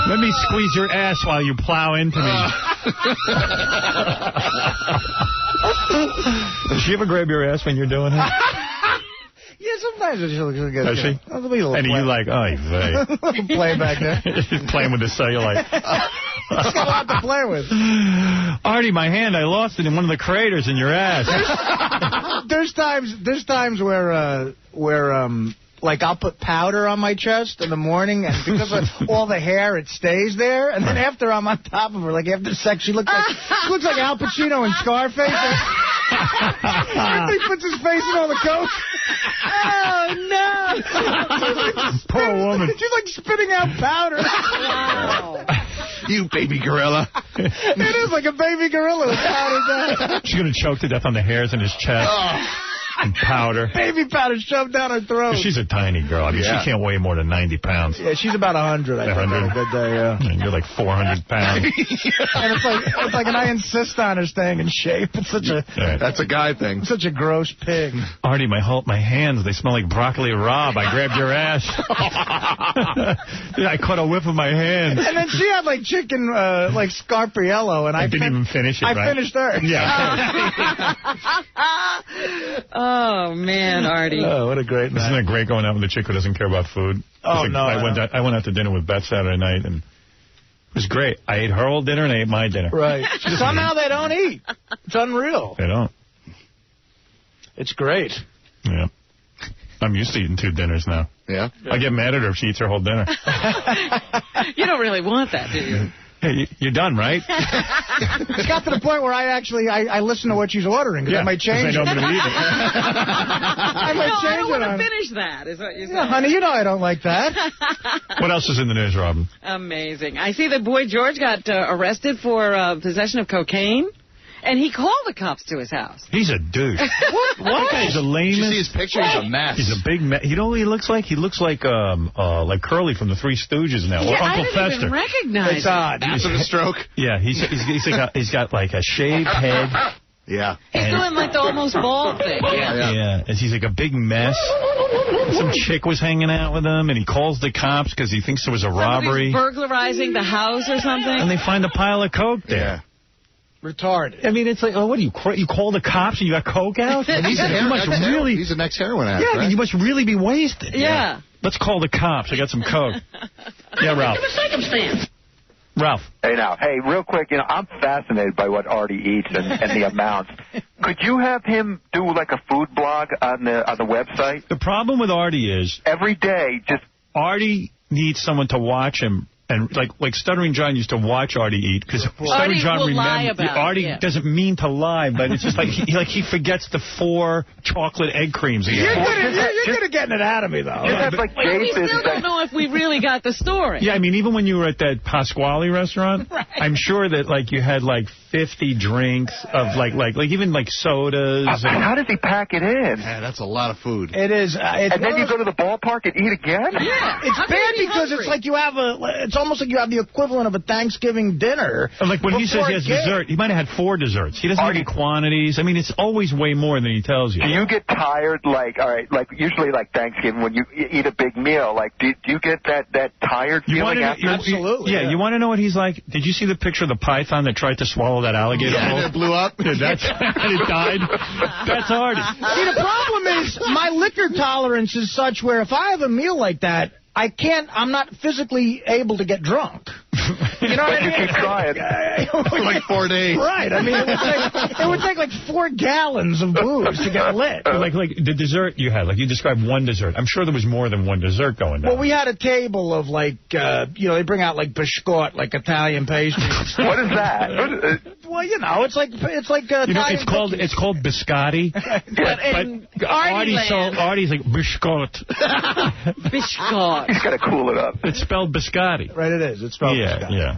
Let me squeeze your ass while you plow into me. Does she ever grab your ass when you're doing it? Yeah, sometimes she'll get. Does she? And are you like, oh, vey. Play back there. Playing with the cellulite. She's got a lot to play with. Artie, my hand, I lost it in one of the craters in your ass. There's times where like, I'll put powder on my chest in the morning, and because of all the hair, it stays there. And then after I'm on top of her, like after sex, she looks like Al Pacino in Scarface. He puts his face in all the coke. Oh, no. Poor woman. She's like spitting out powder. Wow. You baby gorilla. It is like a baby gorilla with powder. She's going to choke to death on the hairs in his chest. And powder. Baby powder shoved down her throat. She's a tiny girl. I mean, she can't weigh more than 90 pounds. Yeah, she's about 100, I think. 100? On a good day, yeah. And you're like 400 pounds. And it's like, and I insist on her staying in shape. It's such a... That's a guy thing. Such a gross pig. Artie, my hands, they smell like broccoli rabe. I grabbed your ass. I caught a whiff of my hand. And then she had like chicken, like Scarpiello, and I didn't even finish it, I finished her. Yeah. Oh, man, Artie. Oh, what a great night. Isn't it great going out with a chick who doesn't care about food? Oh, no. I went out to dinner with Beth Saturday night, and it was great. I ate her whole dinner, and I ate my dinner. Right. Somehow they don't eat. It's unreal. They don't. It's great. Yeah. I'm used to eating 2 dinners now. Yeah? I get mad at her if she eats her whole dinner. You don't really want that, do you? Hey, you're done, right? It's got to the point where I listen to what she's ordering, because I might change it. I know I'm going to eat it. I might change I don't want it. to finish that, is what you're saying. Yeah, honey, you know I don't like that. What else is in the news, Robin? Amazing. I see that Boy George got arrested for possession of cocaine. And he called the cops to his house. He's a douche. What? He's a lamest. Did you see his picture? He's a mess. He's a big mess. You know what he looks like? He looks like Curly from the Three Stooges now. Or Uncle Fester. I didn't even recognize It's odd. After the stroke. Yeah, he's got like a shaved head. Yeah. He's doing like the almost bald thing. Yeah. And he's like a big mess. Some chick was hanging out with him, and he calls the cops because he thinks there was a robbery. Burglarizing the house or something. And they find a pile of coke there. Yeah. Retarded. I mean, it's like, what do you call the cops and you got coke out? And he's an ex-heroin addict, right? You must really be wasted. Yeah. Let's call the cops. I got some coke. Yeah, Ralph. Circumstance. Ralph. Hey, now, real quick, I'm fascinated by what Artie eats and the amounts. Could you have him do like a food blog on the website? The problem with Artie is every day, Artie needs someone to watch him. And like Stuttering John used to watch Artie eat because Stuttering John Artie doesn't mean to lie, but it's just like he forgets the 4 chocolate egg creams. You're good at getting it out of me, though. We still don't know if we really got the story. Yeah, I mean, even when you were at that Pasquale restaurant, right. I'm sure that like you had like 50 drinks of like even like sodas. How does he pack it in? Yeah, that's a lot of food. It is. And then you go to the ballpark and eat again? Yeah. It's bad because it's like you have it's almost like you have the equivalent of a Thanksgiving dinner. And like when he says he has dessert, he might have had 4 desserts. He doesn't have any quantities. I mean, it's always way more than he tells you. Do you get tired, usually like Thanksgiving when you eat a big meal, like do you get that tired feeling after? Absolutely. Yeah, you want to know what he's like? Did you see the picture of the python that tried to swallow that alligator? Yeah, and it blew up. And it died. That's Artie. See, the problem is my liquor tolerance is such where if I have a meal like that, I'm not physically able to get drunk. You know what I mean? You keep trying. For like 4 days. Right. I mean, it would take like 4 gallons of booze to get lit. Like the dessert you had, like you described one dessert. I'm sure there was more than one dessert going down. Well, we had a table of like, they bring out like biscotti, like Italian pastries. What is that? Well, it's like it's called biscotti. but Artie's like biscotti. Biscotti. He's got to cool it up. It's spelled biscotti. Right, it is. It's spelled biscotti. Yeah.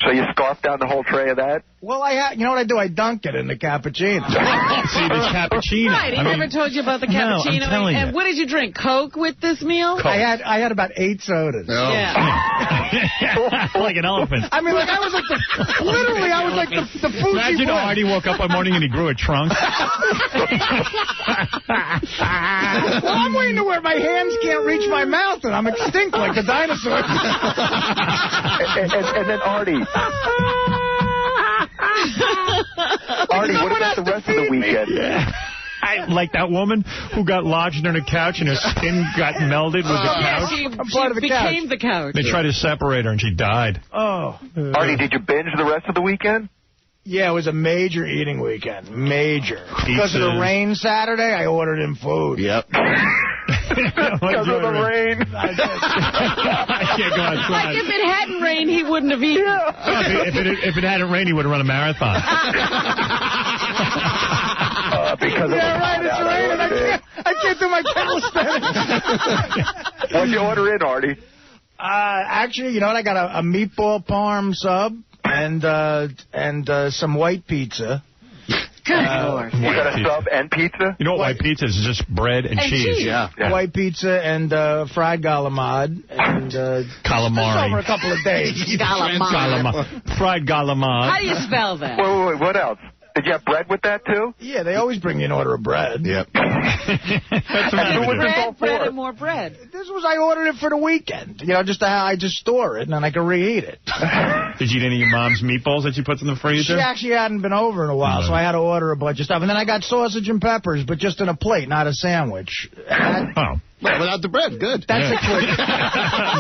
So you scarf down the whole tray of that? Well, you know what I do? I dunk it in the cappuccino. See, the cappuccino. Right, he never told you about the cappuccino. No, I'm telling you. What did you drink? Coke with this meal? Coke. I had about 8 sodas. Oh. Yeah. Like an elephant. I mean, I was like the Fuji. Imagine Artie woke up one morning and he grew a trunk. Well, I'm waiting to where my hands can't reach my mouth and I'm extinct like the dinosaurs. And then Artie, what about the rest of the weekend? Yeah. Like that woman who got lodged in a couch and her skin got melded with the couch. She became the couch. They tried to separate her and she died. Oh. Artie, did you binge the rest of the weekend? Yeah, it was a major eating weekend. Major. Pizzas. Because of the rain Saturday, I ordered him food. Yep. Because of the rain. I can't go outside. Like if it hadn't rained, he wouldn't have eaten. If it hadn't rained, he would have run a marathon. Because it's raining. I can't do my calisthenics. What'd you order in, Artie? Actually, you know what? I got a meatball parm sub and some white pizza. Good Lord. You got a sub and pizza? You know what white pizza is? Just bread and cheese. Yeah. White pizza and fried galamad and calamari. Over a couple of days. Fried galamad. How do you spell that? Wait, what else? Did you have bread with that, too? Yeah, they always bring you an order of bread. Yep. Bread and more bread. This was, I ordered it for the weekend. You know, I just store it, and then I can reheat it. Did you eat any of your mom's meatballs that you put in the freezer? She actually hadn't been over in a while, so I had to order a bunch of stuff. And then I got sausage and peppers, but just in a plate, not a sandwich. Well, without the bread, good. That's a quick.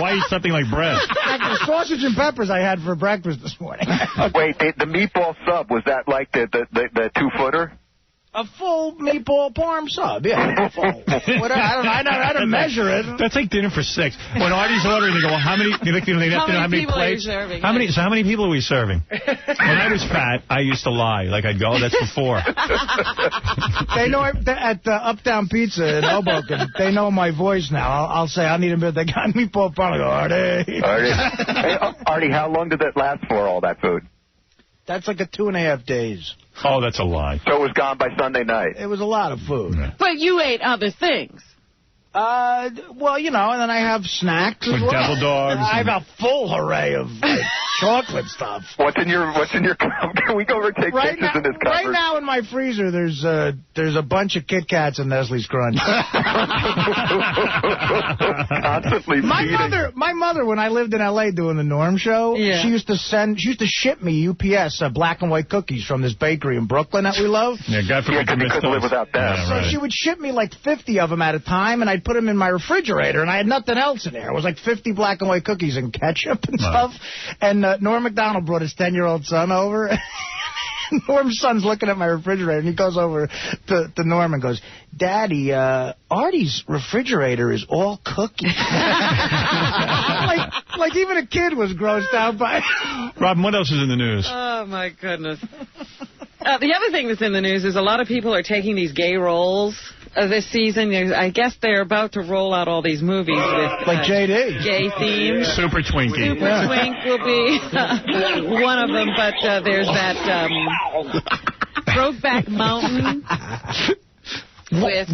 Why eat something like bread? The sausage and peppers I had for breakfast this morning. Wait, the meatball sub, was that like the 2-footer? A full meatball parm sub, yeah. Full. I don't measure it. That's like dinner for 6. When Artie's ordering, they go, well, how many plates? How many people are we serving? When I was fat, I used to lie. Like, I'd go, that's for 4. They know at Uptown Pizza in Hoboken, they know my voice now. I'll say, I need a bit. They got meatball parm. I go, Artie. Hey, Artie, how long did that last for, all that food? That's like a 2.5 days. Oh, that's a lie. So it was gone by Sunday night. It was a lot of food. But you ate other things. Well, you know, and then I have snacks as With well. devil dogs. I have a full array of chocolate stuff. What's in your Can we go over and take pictures in this cupboard? Right now in my freezer, there's a bunch of Kit Kats and Nestle's Crunch. Constantly my mother, when I lived in L.A. doing the Norm show, she used to ship me UPS black and white cookies from this bakery in Brooklyn that we love. Yeah, God forbid you couldn't live without that. Yeah, So right. she would ship me like 50 of them at a time, and I'd put them in my refrigerator, and I had nothing else in there. It was like 50 black and white cookies and ketchup and stuff. And Norm Macdonald brought his 10-year-old son over. Norm's son's looking at my refrigerator, and he goes over to Norm and goes, Daddy, Artie's refrigerator is all cookies. like even a kid was grossed out by it. Robin, what else is in the news? Oh, my goodness. The other thing that's in the news is a lot of people are taking these gay roles this season. I guess they're about to roll out all these movies with like JD. Gay themes. Super Twinkie. Super Twink will be one of them, but there's that Brokeback Mountain with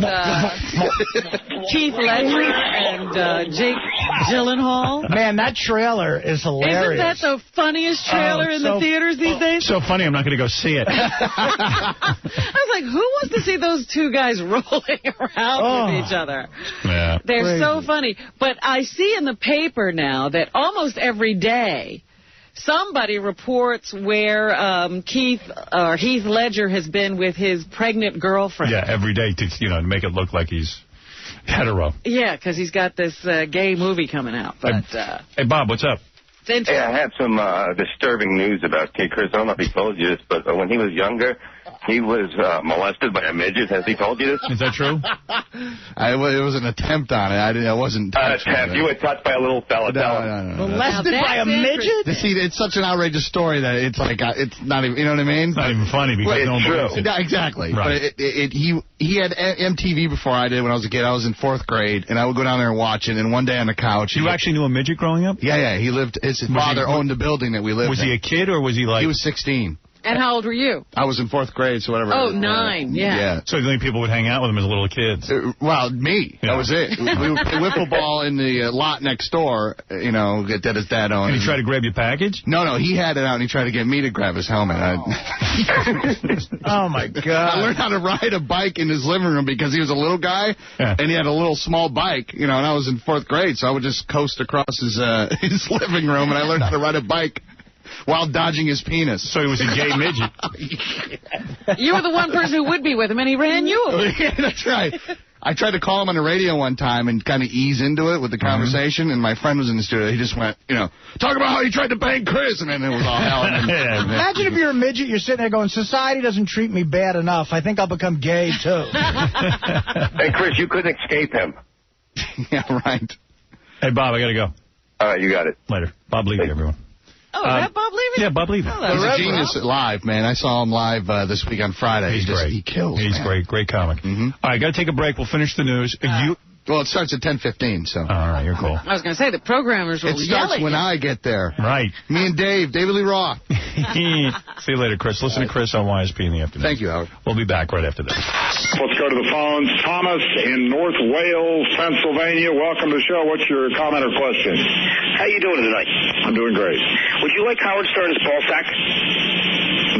Keith Ledger and Jake Gyllenhaal. Man, that trailer is hilarious. Isn't that the funniest trailer in the theaters these days? So funny, I'm not going to go see it. I was like, who wants to see those two guys rolling around with each other? Yeah. They're Crazy. so funny. But I see in the paper now that almost every day somebody reports where Heath Ledger has been with his pregnant girlfriend. Yeah, every day to make it look like he's hetero. Yeah, because he's got this gay movie coming out. But Hey, Bob, what's up? Hey, I have some disturbing news about Kid Chris. I don't know if he told you this, but when he was younger, he was molested by a midget. Has he told you this? Is that true? It was an attempt on it. I wasn't touched. You were touched by a little fella. No. Molested by a midget? See, it's such an outrageous story that it's like it's not even. You know what I mean? It's not even funny because no one believes it. Yeah, exactly. Right. But he had MTV before I did when I was a kid. I was in 4th grade, and I would go down there and watch it. And one day on the couch, You actually knew a midget growing up? Yeah. He lived. His father owned the building that we lived in. Was he a kid or was he like? He was 16. And how old were you? I was in 4th grade, so whatever. Oh, 9, yeah. So you think people would hang out with him as little kids? Well, me. Yeah. That was it. We would play wiffle ball in the lot next door, that his dad owned. And he tried to grab your package? No, he had it out, and he tried to get me to grab his helmet. Oh, my God. I learned how to ride a bike in his living room because he was a little guy, and he had a little small bike, and I was in 4th grade, so I would just coast across his living room, and I learned how to ride a bike while dodging his penis. So he was a gay midget. You were the one person who would be with him, and he ran you over. Yeah, that's right. I tried to call him on the radio one time and kind of ease into it with the conversation, and my friend was in the studio. He just went, talk about how he tried to bang Chris, and then it was all hell. Imagine if you're a midget, you're sitting there going, society doesn't treat me bad enough. I think I'll become gay, too. Hey, Chris, you couldn't escape him. Yeah, right. Hey, Bob, I got to go. All right, you got it. Later. Bob Levy, everyone. Oh, is that Bob Levy? Yeah, Bob Levy. Oh, He's a genius live, man. I saw him live this week on Friday. He's great. He kills. He's man. great comic. Mm-hmm. All right, got to take a break. We'll finish the news. Well, it starts at 10:15, so. All right, you're cool. I was going to say, the programmers will It starts yell at when you. I get there. Right. Me and David Lee Roth. See you later, Chris. Listen to Chris on YSP in the afternoon. Thank you, Howard. We'll be back right after this. Let's go to the phones. Thomas in North Wales, Pennsylvania. Welcome to the show. What's your comment or question? How you doing tonight? I'm doing great. Would you like Howard Stern's ball sack?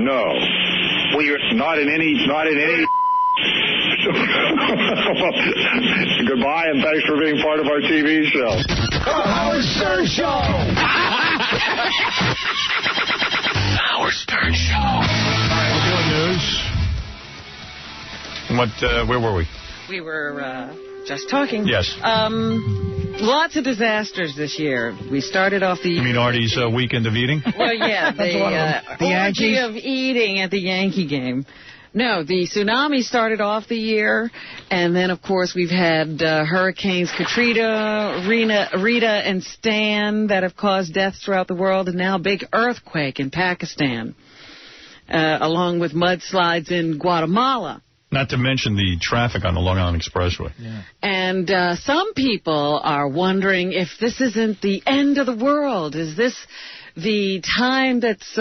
No. Well, you're not in any. Goodbye, and thanks for being part of our TV show. Howard Stern Show. Howard Stern Show. All right, we're doing news. Where were we? We were just talking. Yes. Lots of disasters this year. We started off the... You mean Artie's weekend of eating? Well, yeah, the orgy Yankees? of eating at the Yankee game. No, the tsunami started off the year, and then, of course, we've had hurricanes Katrina, Rita, and Stan that have caused deaths throughout the world, and now a big earthquake in Pakistan, along with mudslides in Guatemala. Not to mention the traffic on the Long Island Expressway. Yeah. And some people are wondering if this isn't the end of the world. Is this the time that's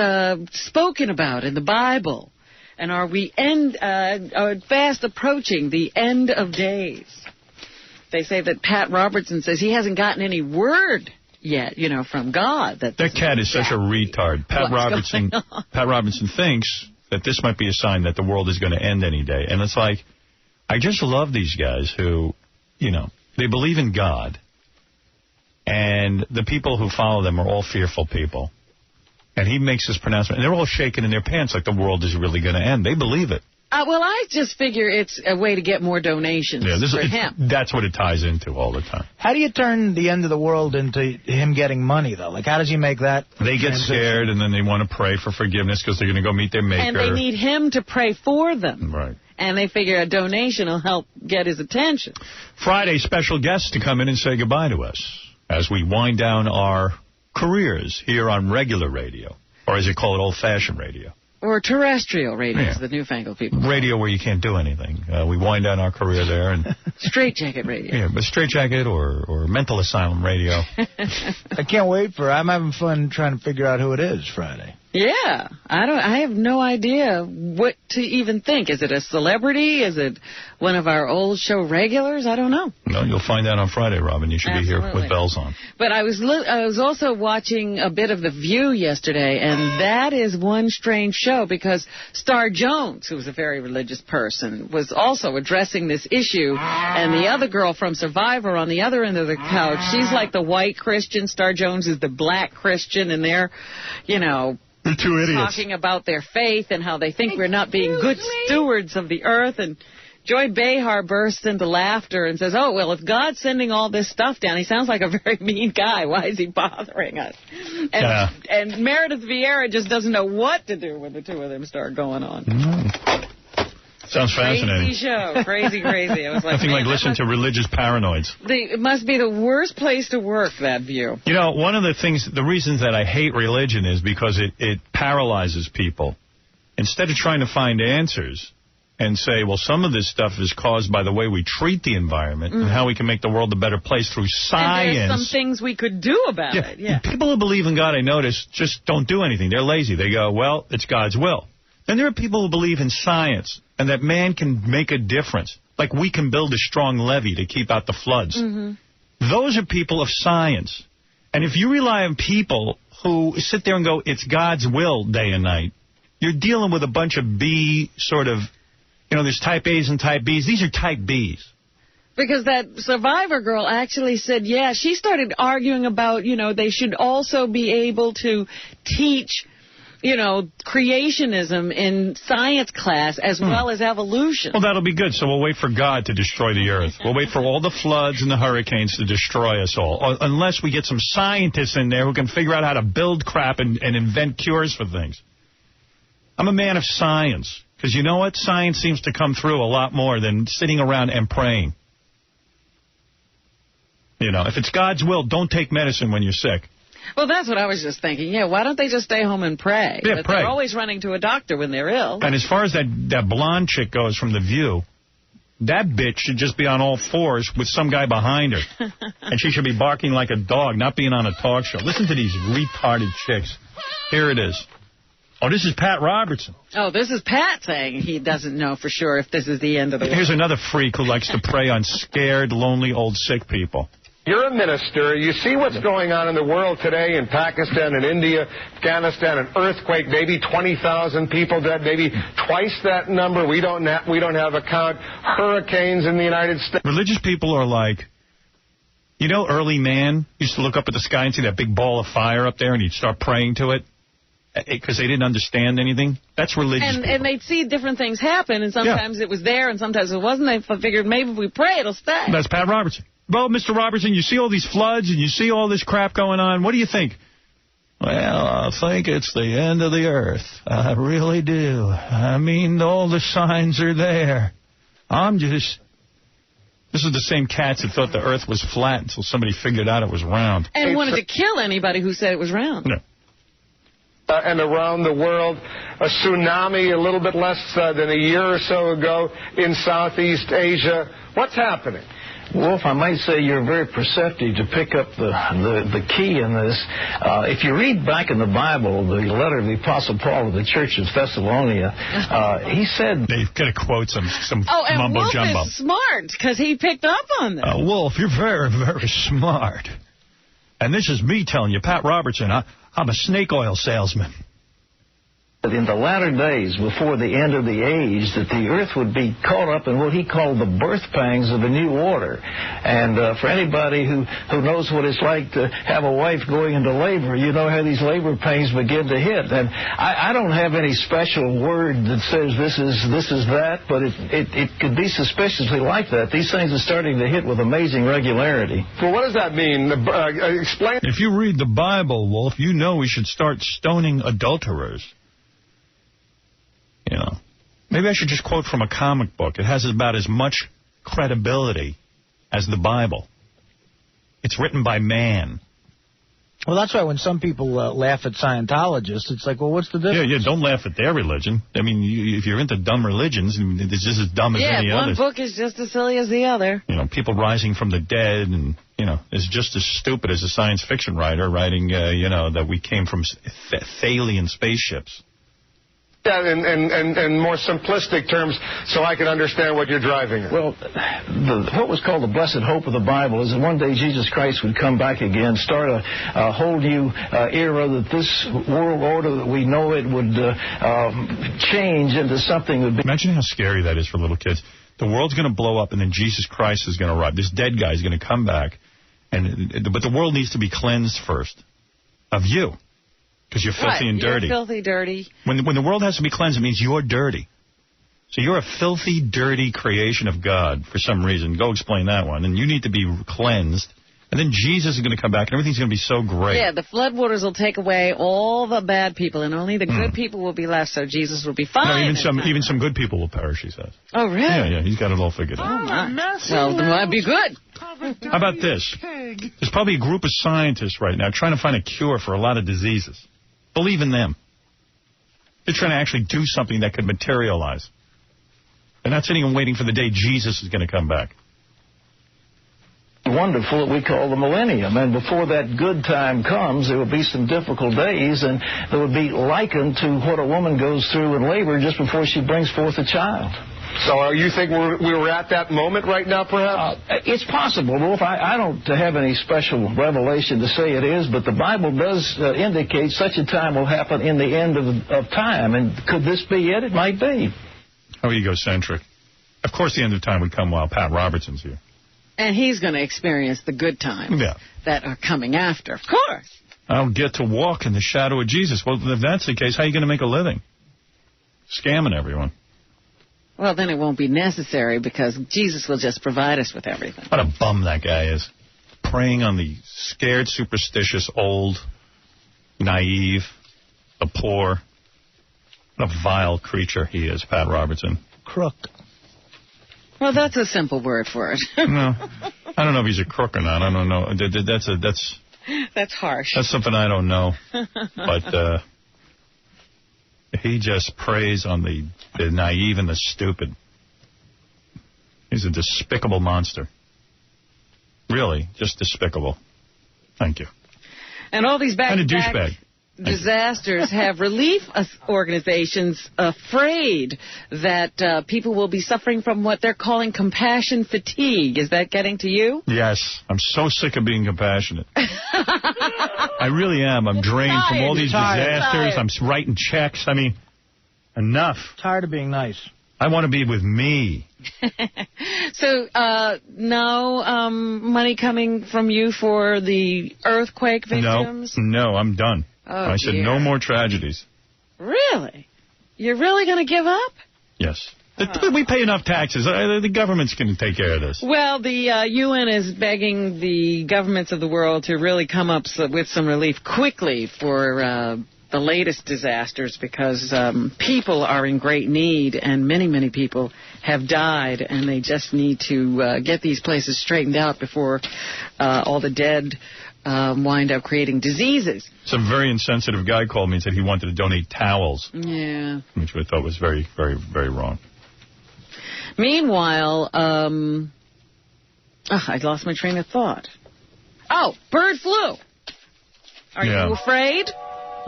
spoken about in the Bible? And are we fast approaching the end of days? They say that Pat Robertson says he hasn't gotten any word yet, from God. That cat is such a retard. Pat Robertson thinks that this might be a sign that the world is going to end any day. And it's like, I just love these guys who, they believe in God. And the people who follow them are all fearful people. And he makes this pronouncement. And they're all shaking in their pants like the world is really going to end. They believe it. Well, I just figure it's a way to get more donations for him. That's what it ties into all the time. How do you turn the end of the world into him getting money, though? Like, how does he make that? They get scared, and then they want to pray for forgiveness because they're going to go meet their maker. And they need him to pray for them. Right. And they figure a donation will help get his attention. Friday, special guests to come in and say goodbye to us as we wind down our careers here on regular radio, or as you call it, old-fashioned radio. Or terrestrial radio, the newfangled people. Radio where you can't do anything. We wind down our career there. And Straitjacket radio. Yeah, but straitjacket or mental asylum radio. I can't wait I'm having fun trying to figure out who it is Friday. Yeah. I have no idea what to even think. Is it a celebrity? Is it one of our old show regulars? I don't know. No, you'll find out on Friday, Robin. You should be here with bells on. But I was also watching a bit of The View yesterday, and that is one strange show because Star Jones, who was a very religious person, was also addressing this issue, and the other girl from Survivor on the other end of the couch, she's like the white Christian, Star Jones is the black Christian, and they're, they're two idiots. Talking about their faith and how they think we're not being good stewards of the earth. And Joy Behar bursts into laughter and says, oh, well, if God's sending all this stuff down, he sounds like a very mean guy. Why is he bothering us? And Meredith Vieira just doesn't know what to do when the two of them start going on. Sounds fascinating. Crazy show. Crazy. I was like, nothing like listening to religious paranoids. It must be the worst place to work, that View. One of the reasons that I hate religion is because it paralyzes people. Instead of trying to find answers and say, well, some of this stuff is caused by the way we treat the environment and how we can make the world a better place through science. And there's some things we could do about it. Yeah. People who believe in God, I notice, just don't do anything. They're lazy. They go, well, it's God's will. Then there are people who believe in science and that man can make a difference. Like we can build a strong levee to keep out the floods. Those are people of science. And if you rely on people who sit there and go, it's God's will day and night, you're dealing with a bunch of B sort of, there's type A's and type B's. These are type B's. Because that Survivor girl actually said, she started arguing about, they should also be able to teach creationism in science class as well as evolution. Well, that'll be good. So we'll wait for God to destroy the earth. We'll wait for all the floods and the hurricanes to destroy us all. Unless we get some scientists in there who can figure out how to build crap and invent cures for things. I'm a man of science. Because you know what? Science seems to come through a lot more than sitting around and praying. If it's God's will, don't take medicine when you're sick. Well, that's what I was just thinking. Yeah, why don't they just stay home and pray? Yeah, but pray. They're always running to a doctor when they're ill. And as far as that blonde chick goes from The View, that bitch should just be on all fours with some guy behind her. And she should be barking like a dog, not being on a talk show. Listen to these retarded chicks. Here it is. Oh, this is Pat Robertson. Oh, this is Pat saying he doesn't know for sure if this is the end of the world. Here's another freak who likes to prey on scared, lonely, old, sick people. You're a minister. You see what's going on in the world today in Pakistan and India, Afghanistan, an earthquake, maybe 20,000 people dead, maybe twice that number. We don't have a count. Hurricanes in the United States. Religious people are like, early man used to look up at the sky and see that big ball of fire up there and he'd start praying to it because they didn't understand anything. That's religious people. And they'd see different things happen, and sometimes it was there and sometimes it wasn't. They figured maybe if we pray, it'll stay. That's Pat Robertson. Well, Mr. Robertson, you see all these floods and you see all this crap going on. What do you think? Well, I think it's the end of the earth. I really do. I mean, all the signs are there. This is the same cats that thought the earth was flat until somebody figured out it was round. And wanted to kill anybody who said it was round. No. and around the world. A tsunami a little bit less than a year or so ago in Southeast Asia. What's happening? Wolf, I might say you're very perceptive to pick up the key in this. If you read back in the Bible, the letter of the Apostle Paul to the church of Thessalonica, he said... They've got to quote some mumbo-jumbo. And Wolf is smart, because he picked up on that. Wolf, you're very, very smart. And this is me telling you, Pat Robertson, I'm a snake oil salesman. In the latter days, before the end of the age, that the earth would be caught up in what he called the birth pangs of a new order. And for anybody who knows what it's like to have a wife going into labor, you know how these labor pains begin to hit. And I don't have any special word that says this is that, but it could be suspiciously like that. These things are starting to hit with amazing regularity. Well, what does that mean? Explain. If you read the Bible, Wolf, you know we should start stoning adulterers. You know, maybe I should just quote from a comic book. It has about as much credibility as the Bible. It's written by man. Well, that's why when some people laugh at Scientologists, it's like, well, what's the difference? Yeah, don't laugh at their religion. I mean, if you're into dumb religions, it's just as dumb as any other. Yeah, one book is just as silly as the other. You know, people rising from the dead, and, you know, is just as stupid as a science fiction writer writing, you know, that we came from Thalian spaceships. Yeah, in more simplistic terms, so I can understand what you're driving at. Well, what was called the blessed hope of the Bible is that one day Jesus Christ would come back again, start a whole new era, that this world order that we know it would change into something that would be... Imagine how scary that is for little kids. The world's going to blow up, and then Jesus Christ is going to arrive. This dead guy is going to come back, but the world needs to be cleansed first of you. Because you're filthy and dirty. You're filthy, dirty. When the world has to be cleansed, it means you're dirty. So you're a filthy, dirty creation of God for some reason. Go explain that one. And you need to be cleansed. And then Jesus is going to come back, and everything's going to be so great. Yeah, the floodwaters will take away all the bad people, and only the good people will be left, so Jesus will be fine. No, even some good people will perish, he says. Oh, really? Yeah, he's got it all figured out. Oh, my. Well, then that'd be good. How about this? There's probably a group of scientists right now trying to find a cure for a lot of diseases. Believe in them. They're trying to actually do something that could materialize. They're not sitting and waiting for the day Jesus is going to come back. Wonderful that we call the millennium, and before that good time comes, there will be some difficult days, and there would be likened to what a woman goes through in labor just before she brings forth a child. So you think we're at that moment right now, perhaps? It's possible, Wolf. I don't have any special revelation to say it is, but the Bible does indicate such a time will happen in the end of time. And could this be it? It might be. How egocentric. Of course the end of time would come while Pat Robertson's here. And he's going to experience the good times that are coming after, of course. I'll get to walk in the shadow of Jesus. Well, if that's the case, how are you going to make a living? Scamming everyone. Well, then it won't be necessary because Jesus will just provide us with everything. What a bum that guy is. Preying on the scared, superstitious, old, naive, the poor. What a vile creature he is, Pat Robertson. Crook. Well, that's a simple word for it. No. I don't know if he's a crook or not. I don't know. That's harsh. That's something I don't know. But he just preys on the naive and the stupid. He's a despicable monster. Really, just despicable. Thank you. And all these back-to-back douchebag. disasters have relief organizations afraid that people will be suffering from what they're calling compassion fatigue. Is that getting to you? Yes. I'm so sick of being compassionate. I really am. I'm drained from all these disasters. I'm writing checks. I mean, enough. Tired of being nice. I want to be with me. So, no money coming from you for the earthquake victims? No, I'm done. Oh, I said dear. no more tragedies. Really? You're really going to give up? Yes. We pay enough taxes. The governments can take care of this. Well, the UN is begging the governments of the world to really come up with some relief quickly for the latest disasters because people are in great need and many, many people have died and they just need to get these places straightened out before all the dead wind up creating diseases. Some very insensitive guy called me and said he wanted to donate towels. Yeah. Which I thought was very, very, very wrong. Meanwhile, I lost my train of thought. Oh, bird flu. Are you afraid?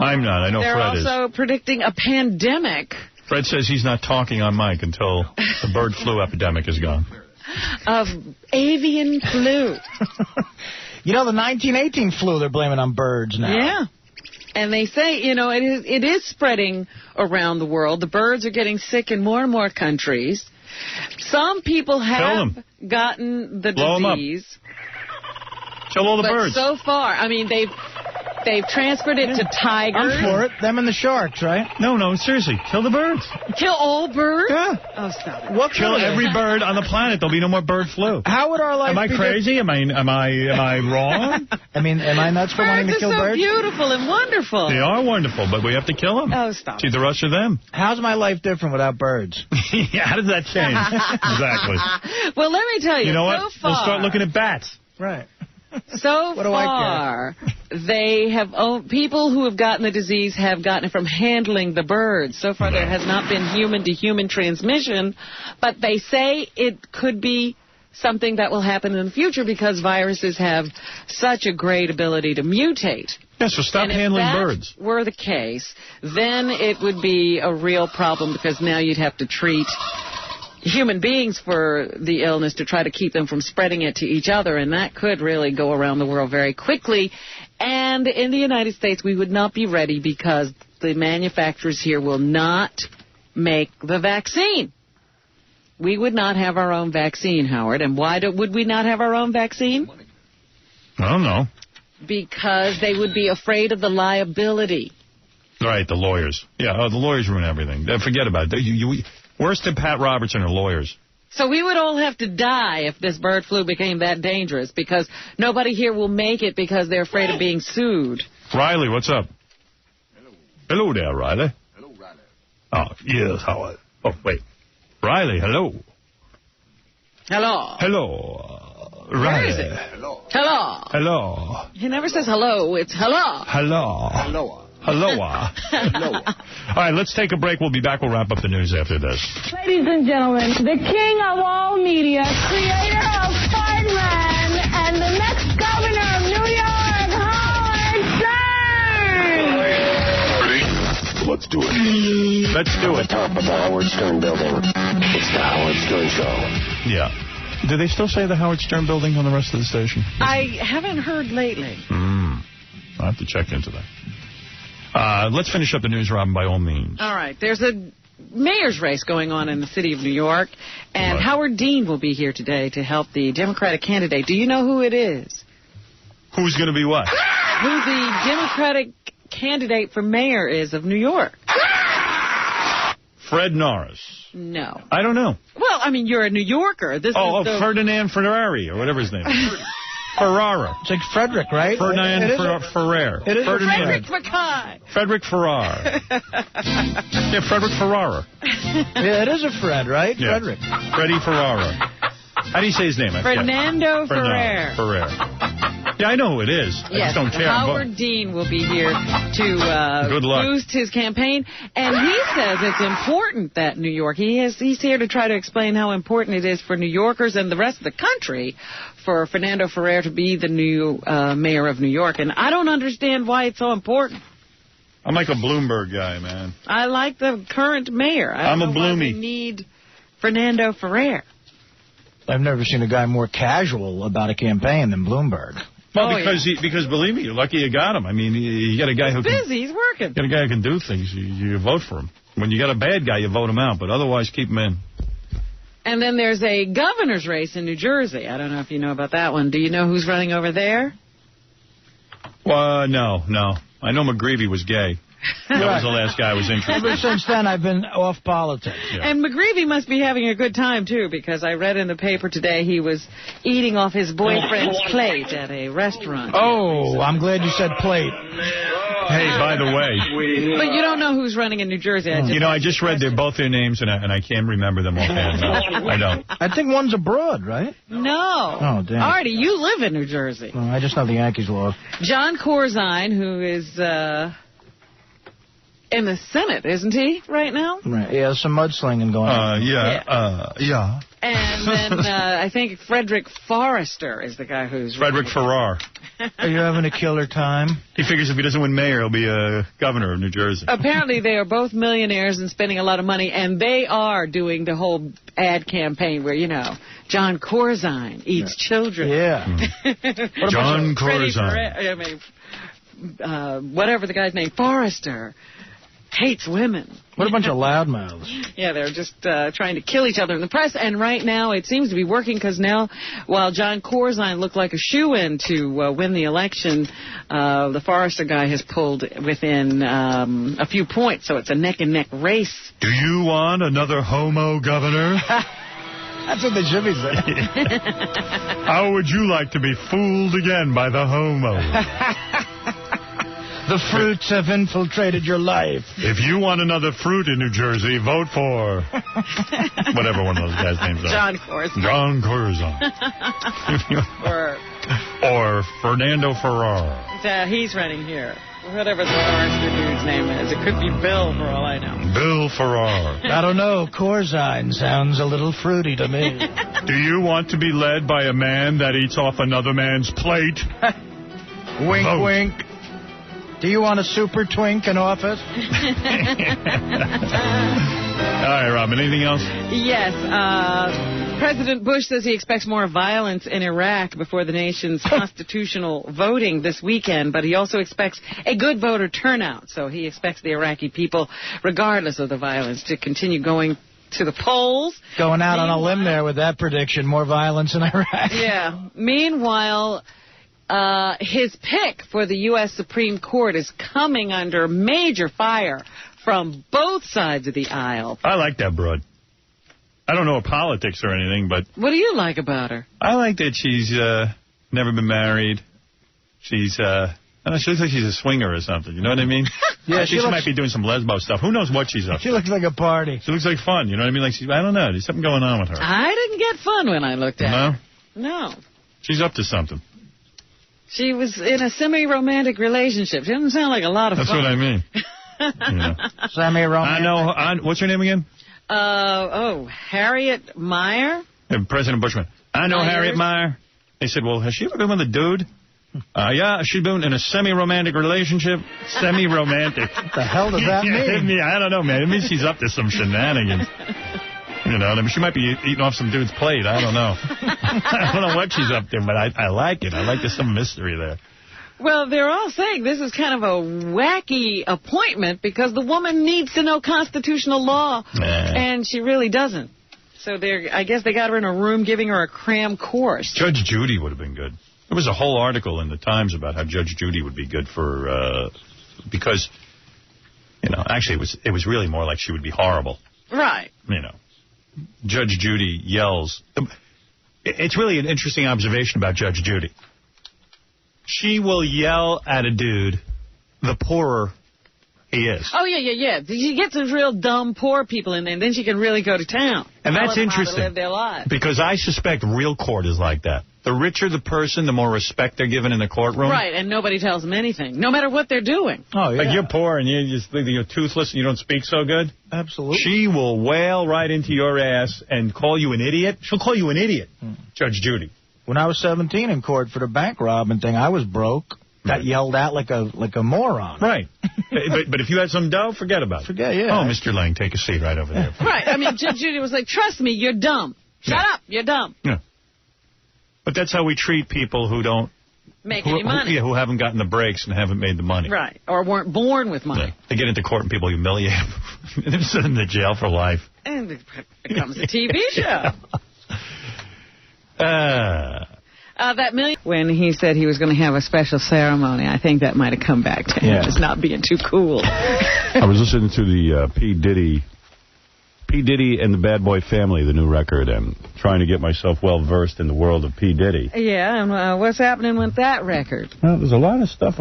I'm not. I know Fred is. They're also predicting a pandemic. Fred says he's not talking on mic until the bird flu epidemic is gone. Of avian flu. You know, the 1918 flu, they're blaming on birds now. Yeah. And they say, it is spreading around the world. The birds are getting sick in more and more countries. Some people have gotten the disease. Kill all the birds. So far, I mean, they've transferred it to tigers. I'm for it. Them and the sharks, right? No, seriously. Kill the birds. Kill all birds? Yeah. Oh, stop it. Kill every bird on the planet. There'll be no more bird flu. How would our life Am I crazy? Am I wrong? I mean, am I nuts for wanting to kill birds? Birds are so beautiful and wonderful. They are wonderful, but we have to kill them. Oh, stop It's either us or them. How's my life different without birds? Yeah, how does that change? Exactly. Well, let me tell you. You know what? So far, we'll start looking at bats. Right. So far, they have people who have gotten the disease have gotten it from handling the birds. So far, there has not been human-to-human transmission, but they say it could be something that will happen in the future because viruses have such a great ability to mutate. Yeah, so stop handling birds. If that were the case, then it would be a real problem because now you'd have to treat human beings for the illness to try to keep them from spreading it to each other, and that could really go around the world very quickly. And in the United States, we would not be ready because the manufacturers here will not make the vaccine. We would not have our own vaccine, Howard. And why would we not have our own vaccine? I don't know. Because they would be afraid of the liability. Right, the lawyers. Yeah, the lawyers ruin everything. Forget about it. Worse than Pat Robertson are lawyers. So we would all have to die if this bird flu became that dangerous because nobody here will make it because they're afraid of being sued. Riley, what's up? Hello there, Riley. Hello, Riley. Oh, yes, Howard. Oh, wait. Riley, hello. Hello. Hello. Riley. Where is it? Hello. Hello. Hello. He never says hello. It's hello. Hello. Hello. Hello. Hello. All right, let's take a break. We'll be back. We'll wrap up the news after this. Ladies and gentlemen, the king of all media, creator of Fireman, and the next governor of New York, Howard Stern! Ready? Let's do it. Let's do it. Top of the Howard Stern building. It's the Howard Stern Show. Yeah. Do they still say the Howard Stern building on the rest of the station? I haven't heard lately. I'll have to check into that. Let's finish up the news, Robin, by all means. All right. There's a mayor's race going on in the city of New York, and Howard Dean will be here today to help the Democratic candidate. Do you know who it is? Who's going to be what? Who the Democratic candidate for mayor is of New York. Fred Norris. No. I don't know. Well, I mean, you're a New Yorker. Ferdinand Ferrari, or whatever his name is. Ferrara. It's like Frederick, right? Ferdinand Ferrer. It is Frederick Mackay. Frederick Ferrar. Yeah, Frederick Ferrara. Yeah, it is a Fred, right? Yeah. Frederick. Freddie Ferrara. How do you say his name? Fernando Ferrer. Yeah, I know who it is. I just don't care. Howard Dean will be here to boost his campaign. And he says it's important that New York, he's here to try to explain how important it is for New Yorkers and the rest of the country for Fernando Ferrer to be the new mayor of New York. And I don't understand why it's so important. I'm like a Bloomberg guy, man. I like the current mayor. I don't know why we need Fernando Ferrer. I've never seen a guy more casual about a campaign than Bloomberg. Well, because believe me, you're lucky you got him. I mean, you got a guy who busy. He's working. Got a guy who can do things. You vote for him. When you got a bad guy, you vote him out. But otherwise, keep him in. And then there's a governor's race in New Jersey. I don't know if you know about that one. Do you know who's running over there? Well, no. I know McGreevey was gay. That was the last guy I was interested in. Ever since then, I've been off politics. Yeah. And McGreevey must be having a good time, too, because I read in the paper today he was eating off his boyfriend's plate at a restaurant. Oh, I'm glad you said plate. Hey, by the way. But you don't know who's running in New Jersey. I just read both their names, and I can't remember them offhand. No, I don't. I think one's abroad, right? No. Oh, damn. Artie, you live in New Jersey. No, I just know the Yankees lost. John Corzine, who is in the Senate, isn't he, right now? Right. Yeah, some mudslinging going on. Yeah. And then I think Frederick Forrester is the guy who's... Frederick Farrar. Are you having a killer time? He figures if he doesn't win mayor, he'll be governor of New Jersey. Apparently, they are both millionaires and spending a lot of money, and they are doing the whole ad campaign where, John Corzine eats children. Yeah. John Corzine. Whatever the guy's name, Forrester, hates women. What a bunch of loudmouths. Yeah, they're just trying to kill each other in the press. And right now it seems to be working because now, while John Corzine looked like a shoo-in to win the election, the Forrester guy has pulled within a few points. So it's a neck-and-neck race. Do you want another homo governor? That's what they should be saying. How would you like to be fooled again by the homo? The fruits have infiltrated your life. If you want another fruit in New Jersey, vote for whatever one of those guys' names are. John Corzine. John Corzine. or Fernando Farrar. He's running here. Whatever the Forrester dude's name is. It could be Bill, for all I know. Bill Farrar. I don't know. Corzine sounds a little fruity to me. Do you want to be led by a man that eats off another man's plate? Wink, Vote. wink. Do you want a super twink in office? All right, Robin, anything else? Yes. President Bush says he expects more violence in Iraq before the nation's constitutional voting this weekend, but he also expects a good voter turnout. So he expects the Iraqi people, regardless of the violence, to continue going to the polls. Going out on a limb there with that prediction, more violence in Iraq. Yeah. Meanwhile... his pick for the U.S. Supreme Court is coming under major fire from both sides of the aisle. I like that broad. I don't know her politics or anything, but... What do you like about her? I like that she's never been married. She's, I don't know, she looks like she's a swinger or something, you know what I mean? Yeah, she might be doing some lesbo stuff. Who knows what she's up to? She looks like a party. She looks like fun, you know what I mean? Like I don't know, there's something going on with her. I didn't get fun when I looked at her. No? No. She's up to something. She was in a semi-romantic relationship. She doesn't sound like a lot of fun. That's what I mean. Semi-romantic. I know. What's her name again? Harriet Meyer. President Bush went, I know Harriet Meyer. They said, well, has she ever been with a dude? Yeah, she's been in a semi-romantic relationship. Semi-romantic. What the hell does that mean? I don't know, man. It means she's up to some shenanigans. You know, I mean, she might be eating off some dude's plate. I don't know. I don't know what she's up to, but I like it. I like there's some mystery there. Well, they're all saying this is kind of a wacky appointment because the woman needs to know constitutional law, and she really doesn't. So I guess they got her in a room giving her a cram course. Judge Judy would have been good. There was a whole article in the Times about how Judge Judy would be good for, because, actually it was really more like she would be horrible. Right. Judge Judy yells. It's really an interesting observation about Judge Judy. She will yell at a dude the poorer he is. Oh, yeah. She gets those real dumb poor people in there, and then she can really go to town. And that's interesting. How to live their lives. Because I suspect real court is like that. The richer the person, the more respect they're given in the courtroom. Right, and nobody tells them anything, no matter what they're doing. Oh, yeah. Like you're poor and you're toothless and you don't speak so good. Absolutely. She will wail right into your ass and call you an idiot. She'll call you an idiot, Judge Judy. When I was 17 in court for the bank robbing thing, I was broke. Got yelled at like a moron. Right. but if you had some dough, forget about it. Yeah. Oh, Mr. Lang, take a seat right over there. Right. I mean, Judge Judy was like, trust me, you're dumb. Shut up, you're dumb. Yeah. But that's how we treat people who don't make any money. Who haven't gotten the breaks and haven't made the money. Right. Or weren't born with money. Yeah. They get into court and people humiliate them. They're sent them to jail for life. And it becomes a TV show. That million. When he said he was going to have a special ceremony, I think that might have come back to him as not being too cool. I was listening to the P. Diddy and the Bad Boy Family, the new record, and trying to get myself well-versed in the world of P. Diddy. Yeah, and what's happening with that record? Well, there's a lot of stuff.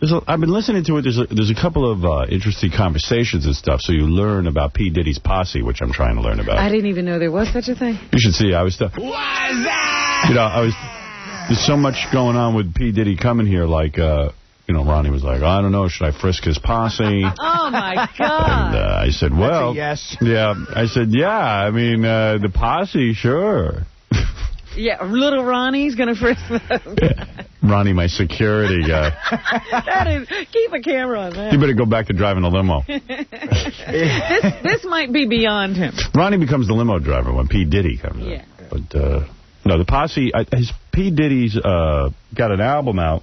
I've been listening to it. There's a couple of interesting conversations and stuff, so you learn about P. Diddy's posse, which I'm trying to learn about. I didn't even know there was such a thing. You should see. There's so much going on with P. Diddy coming here, like, Ronnie was like, I don't know, should I frisk his posse? Oh, my God. And I said, well, yes. Yeah, I said, yeah, I mean, the posse, sure. Yeah, little Ronnie's going to frisk them. Ronnie, my security guy. Keep a camera on that. You better go back to driving a limo. This might be beyond him. Ronnie becomes the limo driver when P. Diddy comes in. But, no, the posse, P. Diddy's got an album out,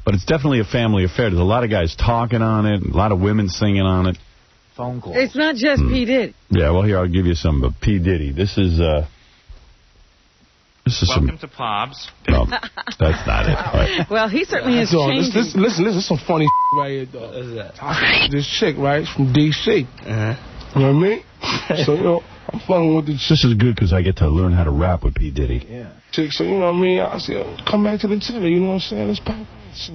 but it's definitely a family affair. There's a lot of guys talking on it, a lot of women singing on it. Phone calls. It's not just P. Diddy. Yeah, well, here, I'll give you some of P. Diddy. This is Welcome to Pobs. No, that's not it. Right. Well, he certainly has changed. Listen, this is some funny right here, though. This chick, right, from D.C. You know what I mean? So, I'm fucking with this. This is good because I get to learn how to rap with P. Diddy. Yeah. Chick, so, you know what I mean? I said, come back to the tiller, you know what I'm saying? Let's pop it. So,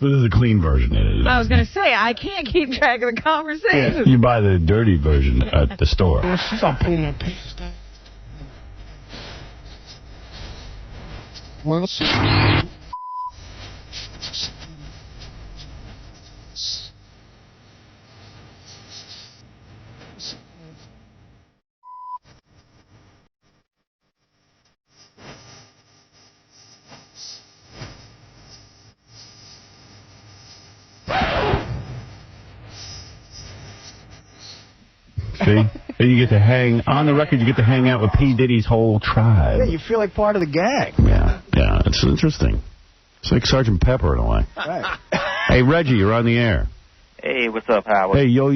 This is a clean version. I was going to say, I can't keep track of the conversation. Yeah. You buy the dirty version at the store. Stop putting that piece down. Well, See? You get to on the record, you get to hang out with P. Diddy's whole tribe. Yeah, you feel like part of the gang. Yeah, it's interesting. It's like Sergeant Pepper in a way. Right. Hey, Reggie, you're on the air. Hey, what's up, Howard? Hey, yo,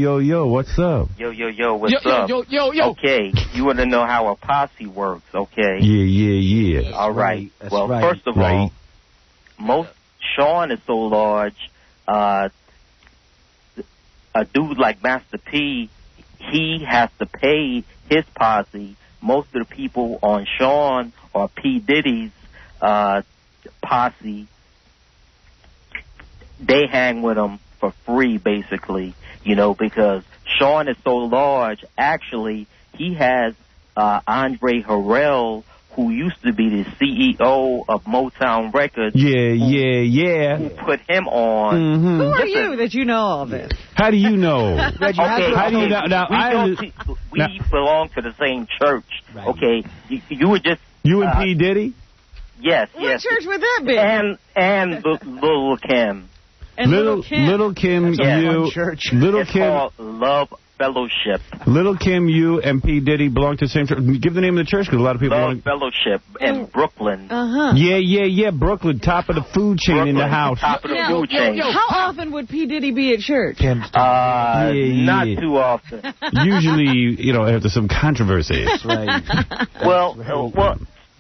what's up? Yo, what's up? Yo. Okay, you want to know how a posse works, okay? Yeah. All right. That's well, right. first of all, Sean is so large, a dude like Master P, he has to pay his posse. Most of the people on Sean or P. Diddy's posse, they hang with him for free, basically, because Sean is so large. Actually, he has Andre Harrell, who used to be the CEO of Motown Records. Yeah. Who put him on. Who are you that you know all this? How do you know? Reggie, how do you know? Now, we belong to the same church. Right. Okay, you were just... You and P. Diddy? Yes. What church would that be? And Little Kim. And Little Kim, Kim, you, church. Little it's Kim, called Love Fellowship. Little Kim, you, and P. Diddy belong to the same church. Give the name of the church because a lot of people Love Fellowship in Brooklyn. Yeah, Brooklyn, top of the food chain in the house. Top of the food chain. How often would P. Diddy be at church? Not too often. Usually, after some controversies. Right. Well.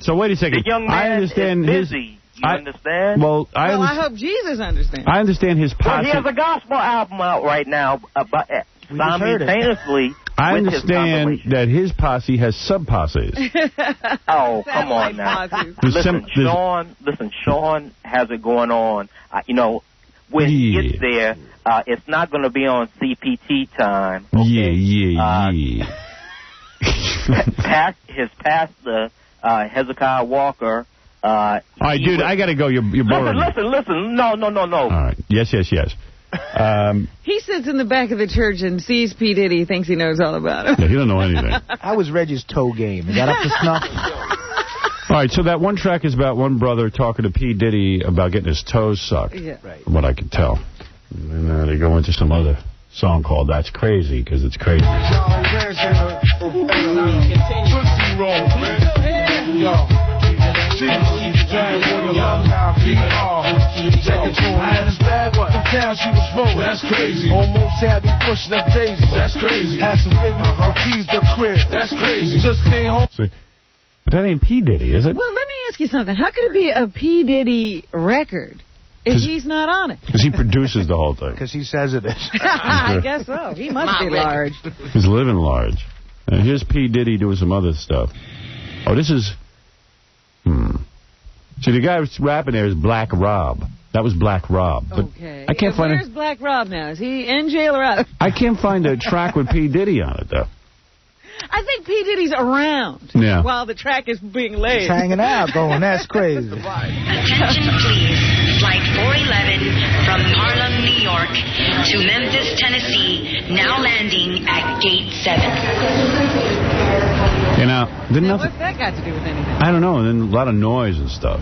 So wait a second. The young man I understand is busy. You understand? Well, I hope Jesus understands. I understand his posse. Well, he has a gospel album out right now, simultaneously. I understand that his posse has sub-posses. Oh, come on now. Listen, Sean has it going on. When he gets there, it's not going to be on CPT time. Okay? Yeah. His pastor, Hezekiah Walker. All right, dude, I got to go. You're boring. Listen. No. All right. Yes. He sits in the back of the church and sees P. Diddy, thinks he knows all about him. Yeah, he don't know anything. How was Reggie's toe game? Is that up to snuff? All right, so that one track is about one brother talking to P. Diddy about getting his toes sucked, from what I can tell. And then they go into some other song called That's Crazy, because it's crazy. Yo. I had his bag up in town, she was rolling. That's crazy. Almost had me pushing up daisies. That's crazy. Had some keys to crib. That's crazy. Just came home. See, but that ain't P. Diddy, is it? Well, let me ask you something. How could it be a P. Diddy record if he's not on it? Because he produces the whole thing. Because he says it is. I guess so. He must be large. He's living large. And here's P. Diddy doing some other stuff. Oh, this is... See, the guy who's rapping there is Black Rob. That was Black Rob. But okay. I can't find Where's Black Rob now? Is he in jail or out? I can't find a track with P. Diddy on it, though. I think P. Diddy's around while the track is being laid. He's hanging out going, that's crazy. Attention, please. Flight 411 from Harlem, New York to Memphis, Tennessee, now landing at Gate 7. You know, What's that got to do with anything? I don't know. And then a lot of noise and stuff.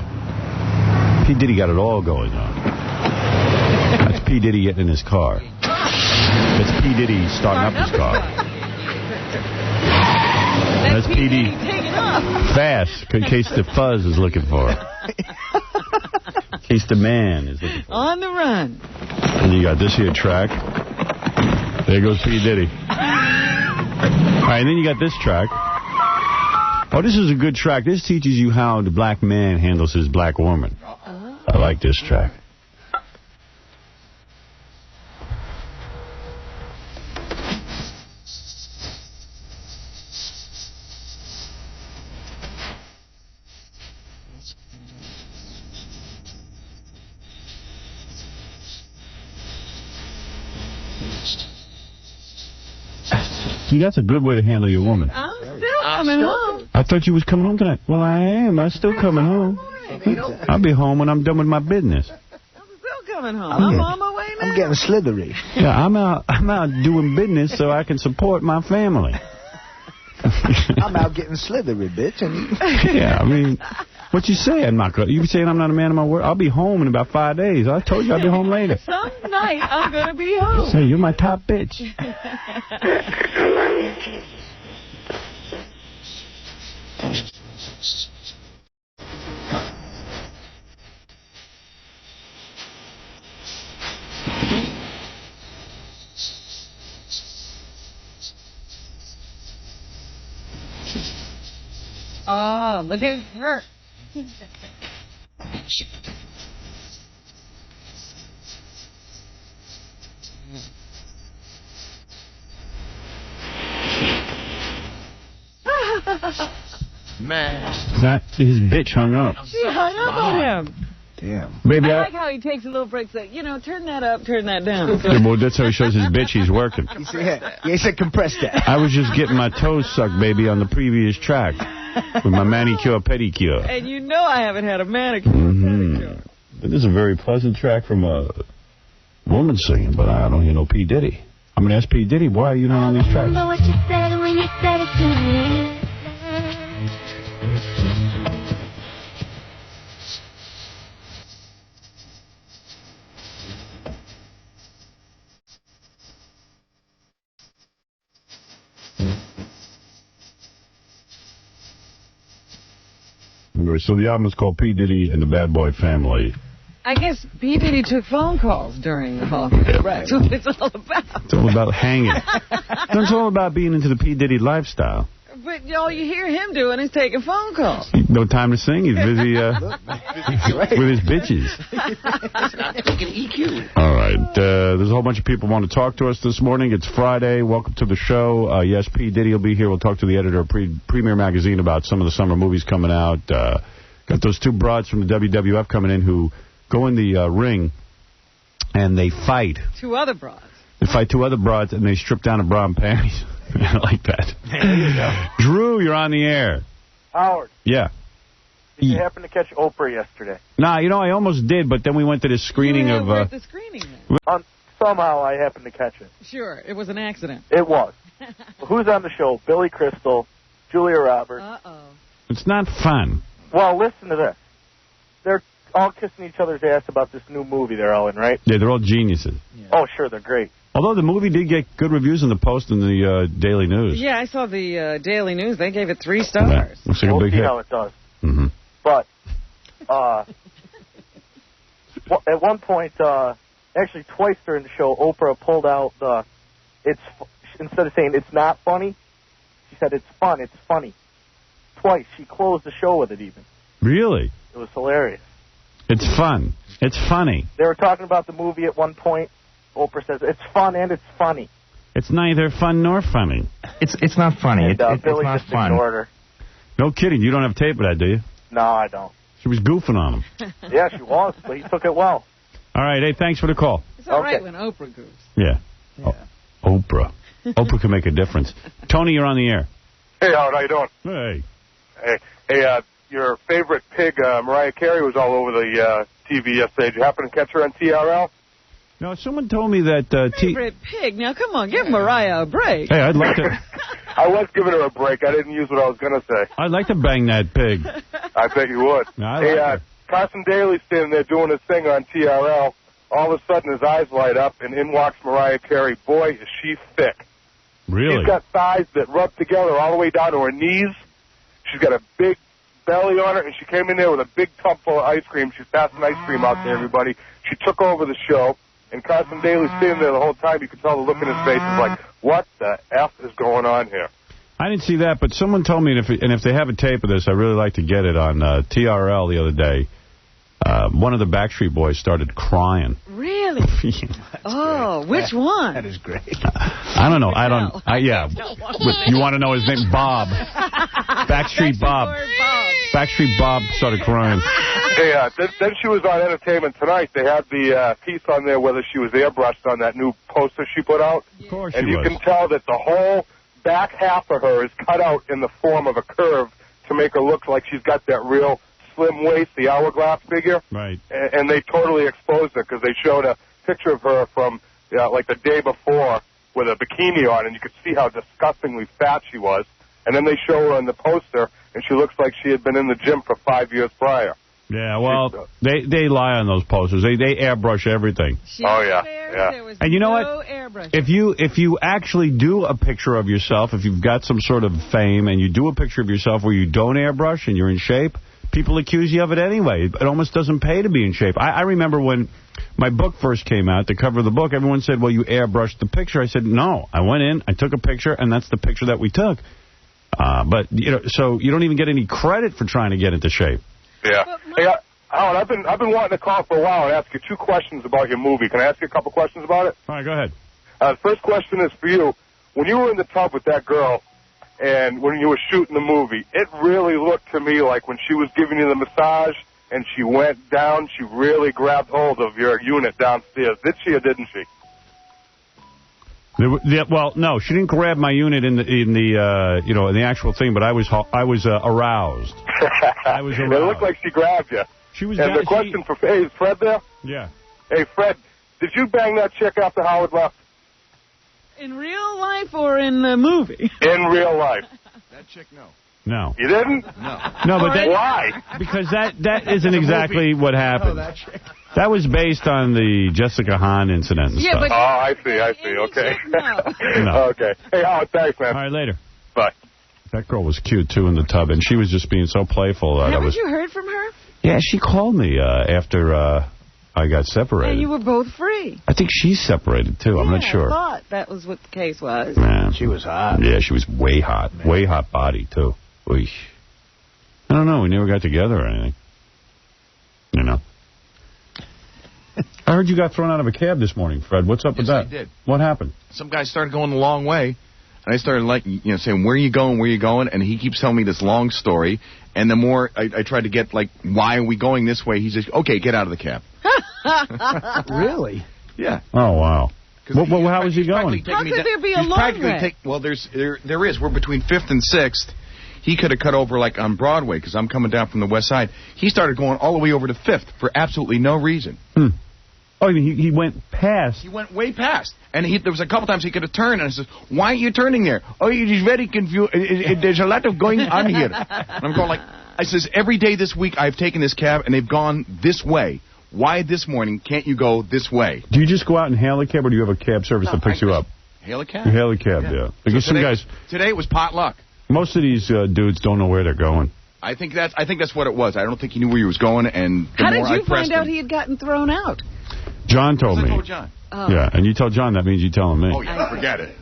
P. Diddy got it all going on. That's P. Diddy getting in his car. That's P. Diddy starting up his car. That's P. Diddy fast, in case the fuzz is looking for it. In case the man is looking for it. On the run. And you got this here track. There goes P. Diddy. All right, and then you got this track. Oh, this is a good track. This teaches you how the black man handles his black woman. I like this track. See, that's a good way to handle your woman. I'm still coming home. I thought you was coming home tonight. Well, I am. I'm still coming home. I'll be home when I'm done with my business. I'm still coming home. I'm on my way now. I'm getting slithery. Yeah, I'm out doing business so I can support my family. I'm out getting slithery, bitch. Yeah, I mean, what you say? I'm not good. You saying I'm not a man of my word? I'll be home in about 5 days. I told you I'll be home later. Some night I'm going to be home. Say, you're my top bitch. Oh, look at her. Man. That his bitch hung up. She hung up on him. Damn. Baby, I like how he takes a little break, like, turn that up, turn that down. Yeah, well, that's how he shows his bitch he's working. He said compress that. I was just getting my toes sucked, baby, on the previous track with my manicure pedicure. And you know I haven't had a manicure pedicure. This is a very pleasant track from a woman singing, but I don't hear no P. Diddy. I'm going to ask P. Diddy, why are you not on these tracks? Remember what you said when you said it to me. So the album is called P. Diddy and the Bad Boy Family. I guess P. Diddy took phone calls during the whole thing. Right. That's what it's all about. It's all about hanging. It's all about being into the P. Diddy lifestyle. But all you hear him doing is taking phone calls. No time to sing. He's busy with his bitches. All right. There's a whole bunch of people want to talk to us this morning. It's Friday. Welcome to the show. Yes, P. Diddy will be here. We'll talk to the editor of Premier Magazine about some of the summer movies coming out. Got those two broads from the WWF coming in who go in the ring and they fight. Two other broads. They fight two other broads and they strip down a bra and panties. I like that. There you go. Drew, you're on the air. Howard. Yeah. Did you happen to catch Oprah yesterday? Nah, I almost did, but then we went to this screening of... We're at the screening then. Somehow I happened to catch it. Sure, it was an accident. It was. Well, who's on the show? Billy Crystal, Julia Roberts. Uh-oh. It's not fun. Well, listen to this. They're all kissing each other's ass about this new movie they're all in, right? Yeah, they're all geniuses. Yeah. Oh, sure, they're great. Although the movie did get good reviews in the Post and the Daily News. Yeah, I saw the Daily News. They gave it 3 stars. Yeah, looks like a big hit. We'll see how it does. Mm-hmm. But at one point, actually twice during the show, Oprah pulled out instead of saying it's not funny, she said it's fun, it's funny. Twice. She closed the show with it even. Really? It was hilarious. It's fun. It's funny. They were talking about the movie at one point. Oprah says, it's fun and it's funny. It's neither fun nor funny. It's not funny. And, Billy just ignored her. No kidding. You don't have tape of that, do you? No, I don't. She was goofing on him. Yeah, she was, but he took it well. All right. Hey, thanks for the call. It's all right when Oprah goes. Yeah. Oprah. Oprah can make a difference. Tony, you're on the air. Hey, Howard, how you doing? Hey. Your favorite pig, Mariah Carey, was all over the TV yesterday. Did you happen to catch her on TRL? No, someone told me that... Favorite pig. Now, come on, give Mariah a break. Hey, I'd like to... I was giving her a break. I didn't use what I was going to say. I'd like to bang that pig. I bet you would. No, Carson Daly's standing there doing his thing on TRL. All of a sudden, his eyes light up, and in walks Mariah Carey. Boy, is she thick. Really? She's got thighs that rub together all the way down to her knees. She's got a big belly on her, and she came in there with a big tub full of ice cream. She's passing ice cream out to everybody. She took over the show, and Carson Daly's standing there the whole time. You could tell the look in his face is like, what the F is going on here? I didn't see that, but someone told me, and if they have a tape of this, I'd really like to get it on TRL the other day. One of the Backstreet Boys started crying. Really? Which one? That is great. I don't know. Yeah. You want to know his name? Bob. Backstreet Bob. Backstreet Bob started crying. Hey, then she was on Entertainment Tonight. They had the piece on there whether she was airbrushed on that new poster she put out. Of course and she you was. can tell that the whole back half of her is cut out in the form of a curve to make her look like she's got that real slim waist, the hourglass figure. Right. And they totally exposed her because they showed a picture of her from like the day before with a bikini on, and you could see how disgustingly fat she was. And then they show her on the poster, and she looks like she had been in the gym for 5 years prior. Yeah, well, they lie on those posters. They airbrush everything. Yeah. And you know what? If you actually do a picture of yourself, if you've got some sort of fame, and you do a picture of yourself where you don't airbrush and you're in shape, people accuse you of it anyway. It almost doesn't pay to be in shape. I remember when my book first came out, the cover of the book, everyone said, well, you airbrushed the picture. I said, no. I went in, I took a picture, and that's the picture that we took. But, so you don't even get any credit for trying to get into shape. Yeah. Hey, Howard, I've been wanting to call for a while and ask you 2 questions about your movie. Can I ask you a couple questions about it? All right, go ahead. The first question is for you. When you were in the tub with that girl and when you were shooting the movie, it really looked to me like when she was giving you the massage and she went down, she really grabbed hold of your unit downstairs. Did she or didn't she? Well, no, she didn't grab my unit in the actual thing, but I was aroused. I was aroused. It looked like she grabbed you. She was. And the question for is Fred there? Yeah. Hey, Fred, did you bang that chick after Howard left? In real life or in the movie? In real life. That chick, no. No. You didn't? No, but why? Because that isn't exactly what happened. That was based on the Jessica Hahn incident and stuff. But I see. Okay. No. Okay. Hey, Howard, thanks, man. All right, later. Bye. That girl was cute, too, in the tub, and she was just being so playful. Haven't you heard from her? Yeah, she called me after I got separated. And you were both free. I think she's separated, too. I'm not sure. I thought that was what the case was. Man. She was hot. Yeah, she was way hot. Man. Way hot body, too. Oy. I don't know. We never got together or anything. You know. I heard you got thrown out of a cab this morning, Fred. What's up with that? I did. What happened? Some guy started going the long way, and I started saying, where are you going? And he keeps telling me this long story, and the more I tried to get, why are we going this way, he says, okay, get out of the cab. Really? Yeah. Oh, wow. How was he going? How could there be a long way? Well, there is. We're between 5th and 6th. He could have cut over, on Broadway, because I'm coming down from the west side. He started going all the way over to 5th for absolutely no reason. Oh, he went past. He went way past. And there was a couple times he could have turned, and I said, why are you turning there? Oh, he's very confused. There's a lot of going on here. And I'm going I says, every day this week I've taken this cab, and they've gone this way. Why this morning can't you go this way? Do you just go out and hail a cab, or do you have a cab service that picks you up? Hail a cab? You hail a cab, yeah. Because so today was potluck. Most of these dudes don't know where they're going. I think that's what it was. I don't think he knew where he was going, and How did you find out he had gotten thrown out? John told me. I told John. Oh. Yeah, and you tell John, that means you're telling me. Oh, yeah, forget it.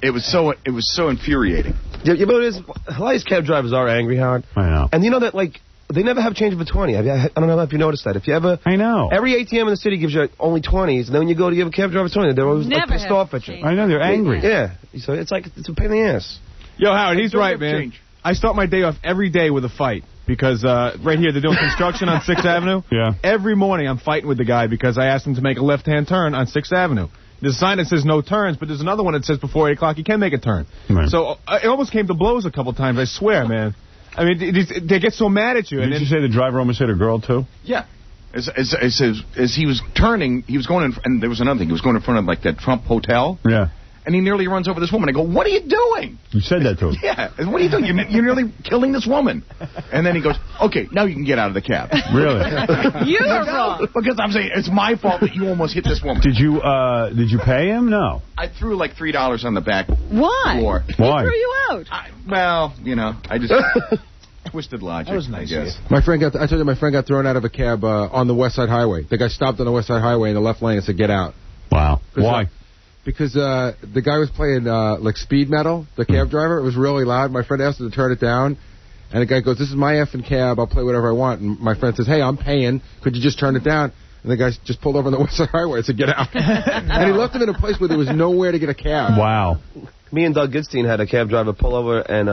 It was so infuriating. Yeah, you know, a lot of these cab drivers are angry, Howard. I know. And you know that, like, they never have change for 20. I don't know if you noticed that. If you ever... I know. Every ATM in the city gives you only 20s, and then when you go to give a cab driver 20, they're always like, pissed off at you. I know, they're angry. Yeah. So it's like, it's a pain in the ass. Yo, Howard, he's right, man. Change. I start my day off every day with a fight. Because right here, they're doing construction on 6th Avenue. Yeah. Every morning, I'm fighting with the guy because I asked him to make a left-hand turn on 6th Avenue. There's a sign that says no turns, but there's another one that says before 8 o'clock you can make a turn. Right. So it almost came to blows a couple times, I swear, man. I mean, they get so mad at you. Did you say the driver almost hit a girl, too? Yeah. As he was turning, he was going in, and there was another thing. He was going in front of, like, that Trump hotel. Yeah. And he nearly runs over this woman. I go, what are you doing? You said that to him. Yeah. What are you doing? You're nearly killing this woman. And then he goes, okay, now you can get out of the cab. Really? You are wrong. Because I'm saying it's my fault that you almost hit this woman. Did you pay him? No. I threw like $3 on the back Why? floor. Why? He threw you out. Well, you know, I just twisted logic. That was nice, I guess. I told you my friend got thrown out of a cab on the West Side Highway. The guy stopped on the West Side Highway in the left lane and said, get out. Wow. Why? Because the guy was playing like speed metal, the cab driver. It was really loud. My friend asked him to turn it down. And the guy goes, this is my effing cab. I'll play whatever I want. And my friend says, hey, I'm paying. Could you just turn it down? And the guy just pulled over on the West Side Highway and said, get out. And he left him in a place where there was nowhere to get a cab. Wow. Me and Doug Goodstein had a cab driver pull over and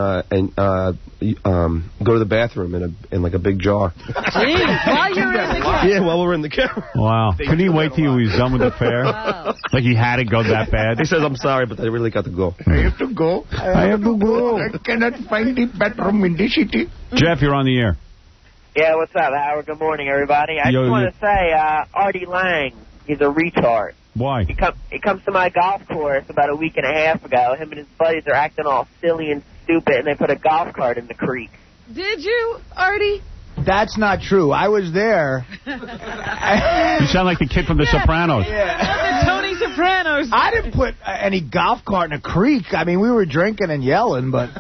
go to the bathroom in like a big jar. Gee, while you were in the cab. Yeah, while we were in the cab. Wow. Couldn't he wait till he was done with the fare? Wow. Like he had to go that bad? He says, I'm sorry, but I really got to go. I have to go. I have to go. I cannot find the bathroom in the city. Jeff, you're on the air. Yeah, what's up, Howard? Good morning, everybody. I just want to say, Artie Lang, he's a retard. Why? He comes to my golf course about a week and a half ago. Him and his buddies are acting all silly and stupid, and they put a golf cart in the creek. Did you, Artie? That's not true. I was there. You sound like the kid from The Sopranos. Yeah. The Tony Sopranos. I didn't put any golf cart in a creek. I mean, we were drinking and yelling, but...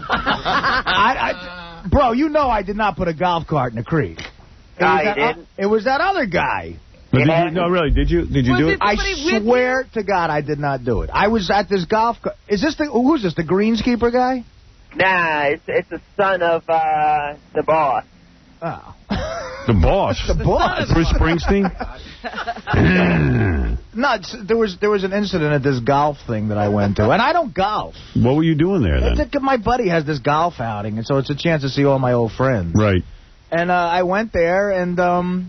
Bro, you know I did not put a golf cart in a creek. It was that other guy. But no, really, did you do it? I swear to God I did not do it. I was at this golf cart. Who's this, the greenskeeper guy? Nah, it's the son of the boss. Oh. The boss? The boss. Bruce Springsteen? No, there was an incident at this golf thing that I went to, and I don't golf. What were you doing there, then? My buddy has this golf outing, and so it's a chance to see all my old friends. Right. And I went there, and...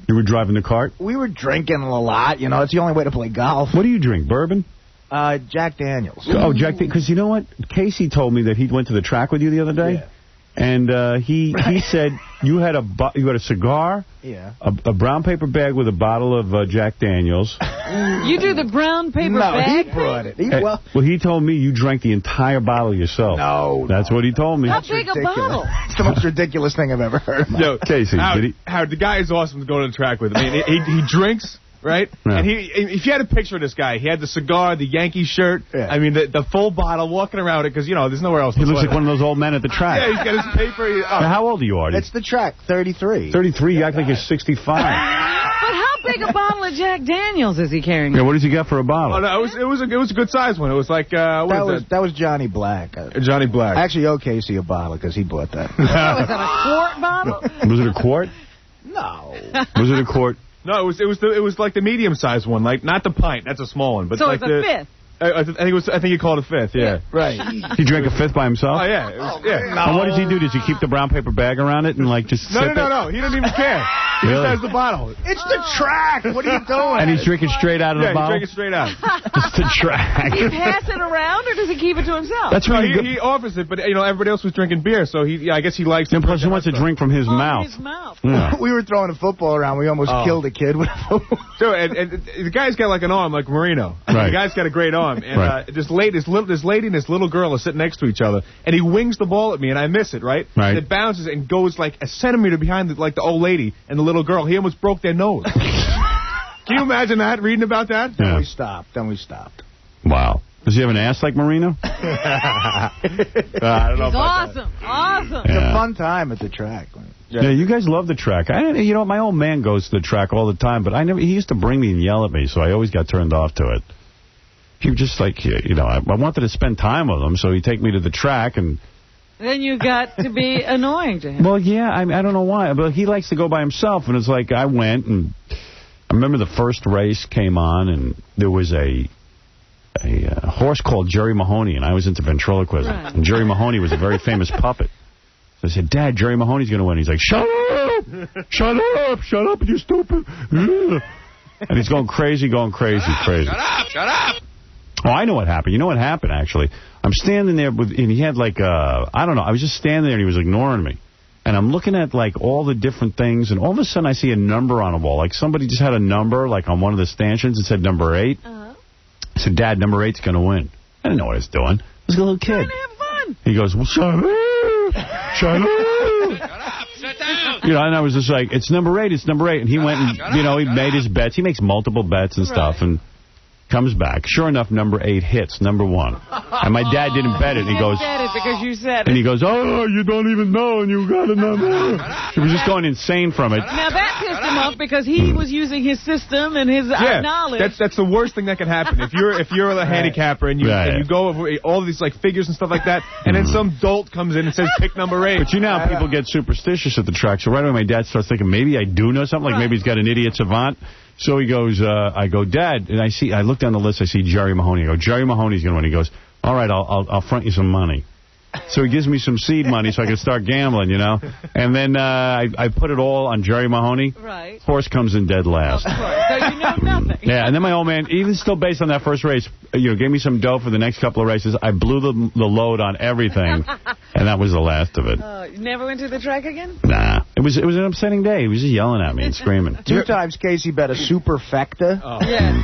You were driving the cart? We were drinking a lot, you know. It's the only way to play golf. What do you drink, bourbon? Jack Daniels. Oh, Jack Daniels. Because you know what? Casey told me that he went to the track with you the other day. Yeah. And he said you had a cigar, yeah, a brown paper bag with a bottle of Jack Daniels. You do the brown paper bag? No, he brought it. Well, he told me you drank the entire bottle yourself. No. That's what he told me. How big a bottle? It's the most ridiculous thing I've ever heard. Yo, Casey, Howard, the guy is awesome to go to the track with. I mean, he drinks. Right? Yeah. And if you had a picture of this guy, he had the cigar, the Yankee shirt, I mean, the full bottle, walking around it, because, you know, there's nowhere else to He looks put like one of those old men at the track. Yeah, he's got his paper. Now, how old are you, Artie? It's the track, 33. 33? You act like you're 65. But how big a bottle of Jack Daniels is he carrying? Yeah, what does he get for a bottle? Oh, no, it was a good size one. It was like, that was Johnny Black. Johnny Black. I actually owe Casey a bottle, because he bought that. Was that a quart bottle? Was it a quart? No. Was it a quart? No, it was like the medium-sized one, like not the pint. That's a small one, but so like it's a fifth. I think he called it a fifth. Yeah, right. He drank a fifth by himself. Oh yeah, yeah. No. And what does he do? Does he keep the brown paper bag around it and like just sip it? No. He doesn't even care. He Really? just has the bottle. It's the track. What are you doing? And he's drinking straight out of the bottle. Yeah, he's drinking straight out. Just the track. Does he pass it around or does he keep it to himself? That's right. He offers it, but you know everybody else was drinking beer, so I guess he likes it. And plus, he wants to drink from his mouth. His mouth. Yeah. We were throwing a football around. We almost killed a kid with a football. So, and the guy's got like an arm like Marino. Right. The guy's got a great arm. And Right. this lady and this little girl are sitting next to each other, and he wings the ball at me, and I miss it, right? Right. And it bounces and goes like a centimeter behind the old lady and the little girl. He almost broke their nose. Can you imagine that, reading about that? Yeah. Then we stopped. Wow. Does he have an ass like Marino? I don't know about awesome. Awesome. It's a fun time at the track. Yeah, you guys love the track. You know, my old man goes to the track all the time, but he used to bring me and yell at me, so I always got turned off to it. He was just like, you know, I wanted to spend time with him, so he'd take me to the track and... Then you got to be annoying to him. Well, yeah, I don't know why, but he likes to go by himself, and it's like I went, and I remember the first race came on, and there was a horse called Jerry Mahoney, and I was into ventriloquism, right. And Jerry Mahoney was a very famous puppet. So I said, Dad, Jerry Mahoney's going to win. He's like, shut up! Shut up, you stupid! And he's going crazy. Shut up! Oh, I know what happened. You know what happened, actually? I'm standing there, and he had like, I don't know, I was just standing there, and he was ignoring me. And I'm looking at, like, all the different things, and all of a sudden I see a number on a wall. Like, somebody just had a number, like, on one of the stanchions. It said number 8. I said, Dad, number 8's going to win. I didn't know what I was doing. I was a little kid. Trying to have fun. He goes, well, shut up. Shut up. Sit down. You know, and I was just like, it's number 8, it's number 8. And he went and, you know, he made his bets. He makes multiple bets and stuff, and comes back. Sure enough, number 8 hits, number 1. And my dad didn't bet it. He goes, bet it because you said it. And he goes, oh, you don't even know, and you got a number. He was just going insane from it. Now, that pissed him off because he was using his system and his knowledge. That's the worst thing that can happen. If you're a handicapper and you go over all of these like figures and stuff like that, and then some dolt comes in and says, pick number 8. But you know how people get superstitious at the track, so right away my dad starts thinking, maybe I do know something, like maybe he's got an idiot savant. So he goes, I go, Dad, and I look down the list, I see Jerry Mahoney. I go, Jerry Mahoney's going to win. He goes, all right, I'll front you some money. So he gives me some seed money so I can start gambling, you know. And then I put it all on Jerry Mahoney. Right. Horse comes in dead last. Of course. So you know nothing. Yeah, and then my old man, even still based on that first race, you know, gave me some dough for the next couple of races. I blew the load on everything, and that was the last of it. You never went to the track again? Nah. It was an upsetting day. He was just yelling at me and screaming. 2 times Casey bet a superfecta,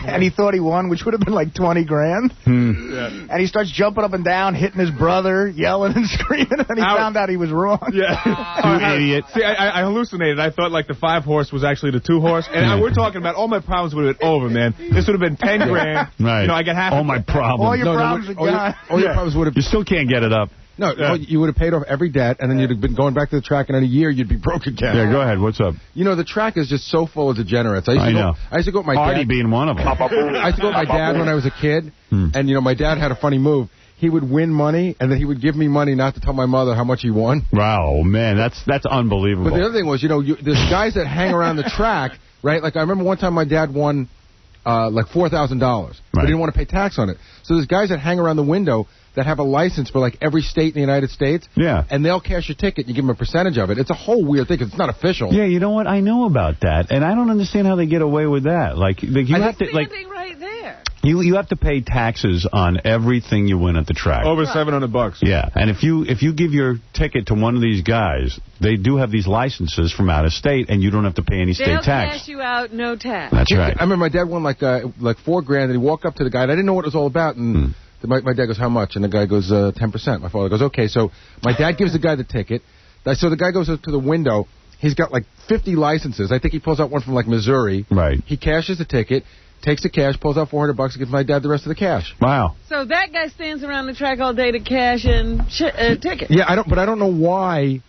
and he thought he won, which would have been like 20 grand. And he starts jumping up and down, hitting his brother, yelling and screaming, and he found out he was wrong. Yeah. You idiot. See, I hallucinated. I thought like the 5 horse was actually the 2 horse, and we're talking about all my problems would have been over, man. This would have been 10 grand. Right. You know, I got half. All my problems. All your problems are gone. All your problems would have... You still can't get it up. No, you would have paid off every debt, and then you'd have been going back to the track, and in a year you'd be broke again. Yeah, go ahead. What's up? You know, the track is just so full of degenerates. I used to go with my Artie dad. being one of them. I used to go with my dad when I was a kid, and, you know, my dad had a funny move. He would win money, and then he would give me money not to tell my mother how much he won. Wow, man, that's unbelievable. But the other thing was, you know, there's guys that hang around the track, right? Like, I remember one time my dad won like $4,000, but he didn't want to pay tax on it. So there's guys that hang around the window that have a license for like every state in the United States. Yeah. And they'll cash your ticket. You give them a percentage of it. It's a whole weird thing because it's not official. Yeah, you know what? I know about that, and I don't understand how they get away with that. Like you have to right there. You have to pay taxes on everything you win at the track. Over $700. Yeah, and if you give your ticket to one of these guys, they do have these licenses from out of state, and you don't have to pay any state tax. They'll cash you out, no tax. That's right. I remember my dad won like $4 grand, and he walked up to the guy, and I didn't know what it was all about, and my dad goes, how much? And the guy goes, 10%. My father goes, okay. So my dad gives the guy the ticket. So the guy goes up to the window. He's got like 50 licenses. I think he pulls out one from like Missouri. Right. He cashes the ticket, takes the cash, pulls out $400, and gives my dad the rest of the cash. Wow. So that guy stands around the track all day to cash in tickets. Yeah, I don't know why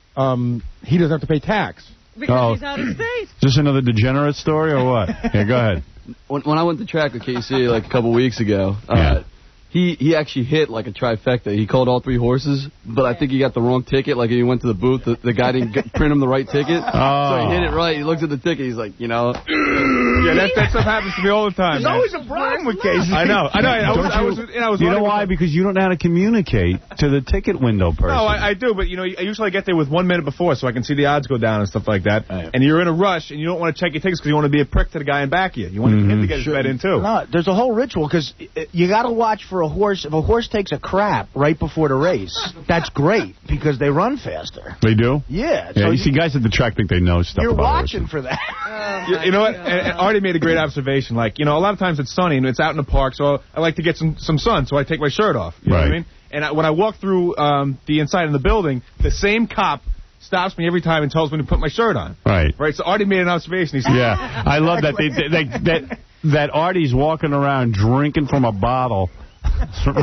he doesn't have to pay tax. Because he's out of state. Is this another degenerate story or what? Yeah, go ahead. When I went to track with Casey like a couple weeks ago, he actually hit like a trifecta. He called all 3 horses, but I think he got the wrong ticket. Like, he went to the booth, the guy didn't print him the right ticket. So he hit it right. He looked at the ticket. He's like, you know. Yeah, that stuff happens to me all the time. There's always a problem with Casey. I know. You know why? Because you don't know how to communicate to the ticket window person. No, I do, but, you know, I usually get there with 1 minute before so I can see the odds go down and stuff like that. And you're in a rush, and you don't want to check your tickets because you want to be a prick to the guy in back of you. You want him to get his bet in, too. No, there's a whole ritual, because you got to watch for a horse. If a horse takes a crap right before the race, that's great, because they run faster. They do? Yeah. So you see guys at the track think they know stuff You're about watching horses. for that. You know what? And Artie made a great observation. Like, you know, a lot of times it's sunny and it's out in the park, so I like to get some sun, so I take my shirt off. You know what I mean? And when I walk through the inside of the building, the same cop stops me every time and tells me to put my shirt on. Right. Right. So Artie made an observation. He said, I love that that Artie's walking around drinking from a bottle.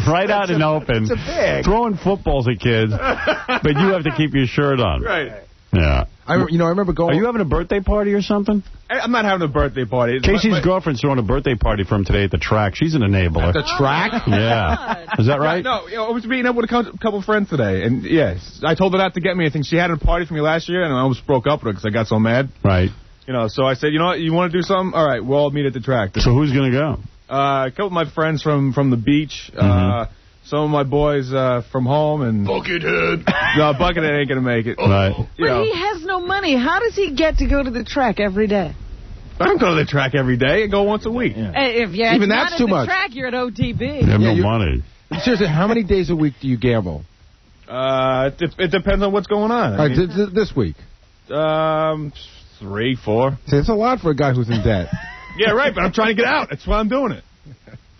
right out in the open, It's a bag. throwing footballs at kids, but you have to keep your shirt on. Right. Yeah. I remember going... Are you having a birthday party or something? I'm not having a birthday party. Casey's girlfriend's throwing a birthday party for him today at the track. She's an enabler. At the track? Yeah. Is that right? No, I was meeting up with a couple friends today, and yes, I told her not to get me anything. She had a party for me last year, and I almost broke up with her because I got so mad. Right. So I said, you know what, you want to do something? All right, we'll all meet at the track. So who's going to go? A couple of my friends from the beach, some of my boys from home, and... Buckethead. No, Buckethead ain't going to make it. Right. But he has no money. How does he get to go to the track every day? I don't go to the track every day. I go once a week. Yeah. If you're Even not that's at too the much. track, you're at OTB. You have no money. Seriously, how many days a week do you gamble? It depends on what's going on. All right, this week. 3, 4. See, it's a lot for a guy who's in debt. Yeah, right, but I'm trying to get out. That's why I'm doing it.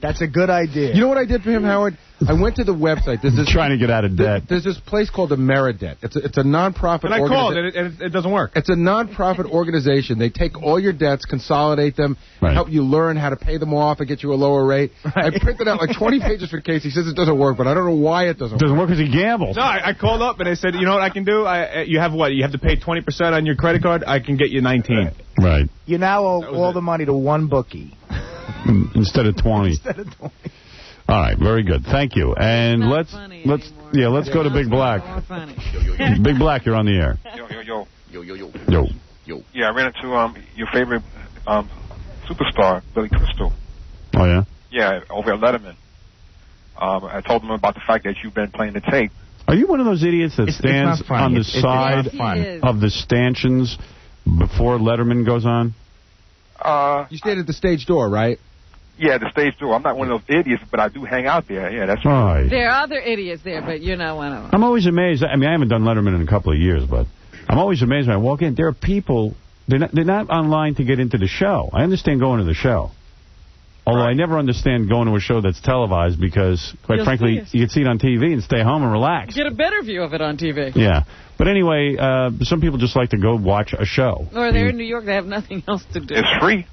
That's a good idea. You know what I did for him, Howard? I went to the website. Trying to get out of debt. There's this place called Ameridebt. It's a non-profit And I called, and it doesn't work. It's a non-profit organization. They take all your debts, consolidate them, help you learn how to pay them off and get you a lower rate. I printed out like 20 pages for Casey. He says it doesn't work, but I don't know why it doesn't work. Doesn't work because he gambles. No, I called up, and they said, you know what I can do? You have what? You have to pay 20% on your credit card? I can get you 19. Right. You now owe all the money to one bookie. Instead of 20. Instead of 20. All right, very good. Thank you. And let's go to Big Black. Big Black, you're on the air. Yo. Yeah, I ran into your favorite superstar, Billy Crystal. Oh, yeah? Yeah, over at Letterman. I told him about the fact that you've been playing the tape. Are you one of those idiots that stands on the side of the stanchions before Letterman goes on? You stand at the stage door, right? Yeah, the stage door. I'm not one of those idiots, but I do hang out there. Yeah, that's right. There are other idiots there, but you're not one of them. I'm always amazed. I mean, I haven't done Letterman in a couple of years, but I'm always amazed when I walk in. There are people, they're not online to get into the show. I understand going to the show. Although I never understand going to a show that's televised because, quite frankly, you can see it on TV and stay home and relax. Get a better view of it on TV. Yeah. But anyway, some people just like to go watch a show. Or they're in New York, they have nothing else to do. It's free.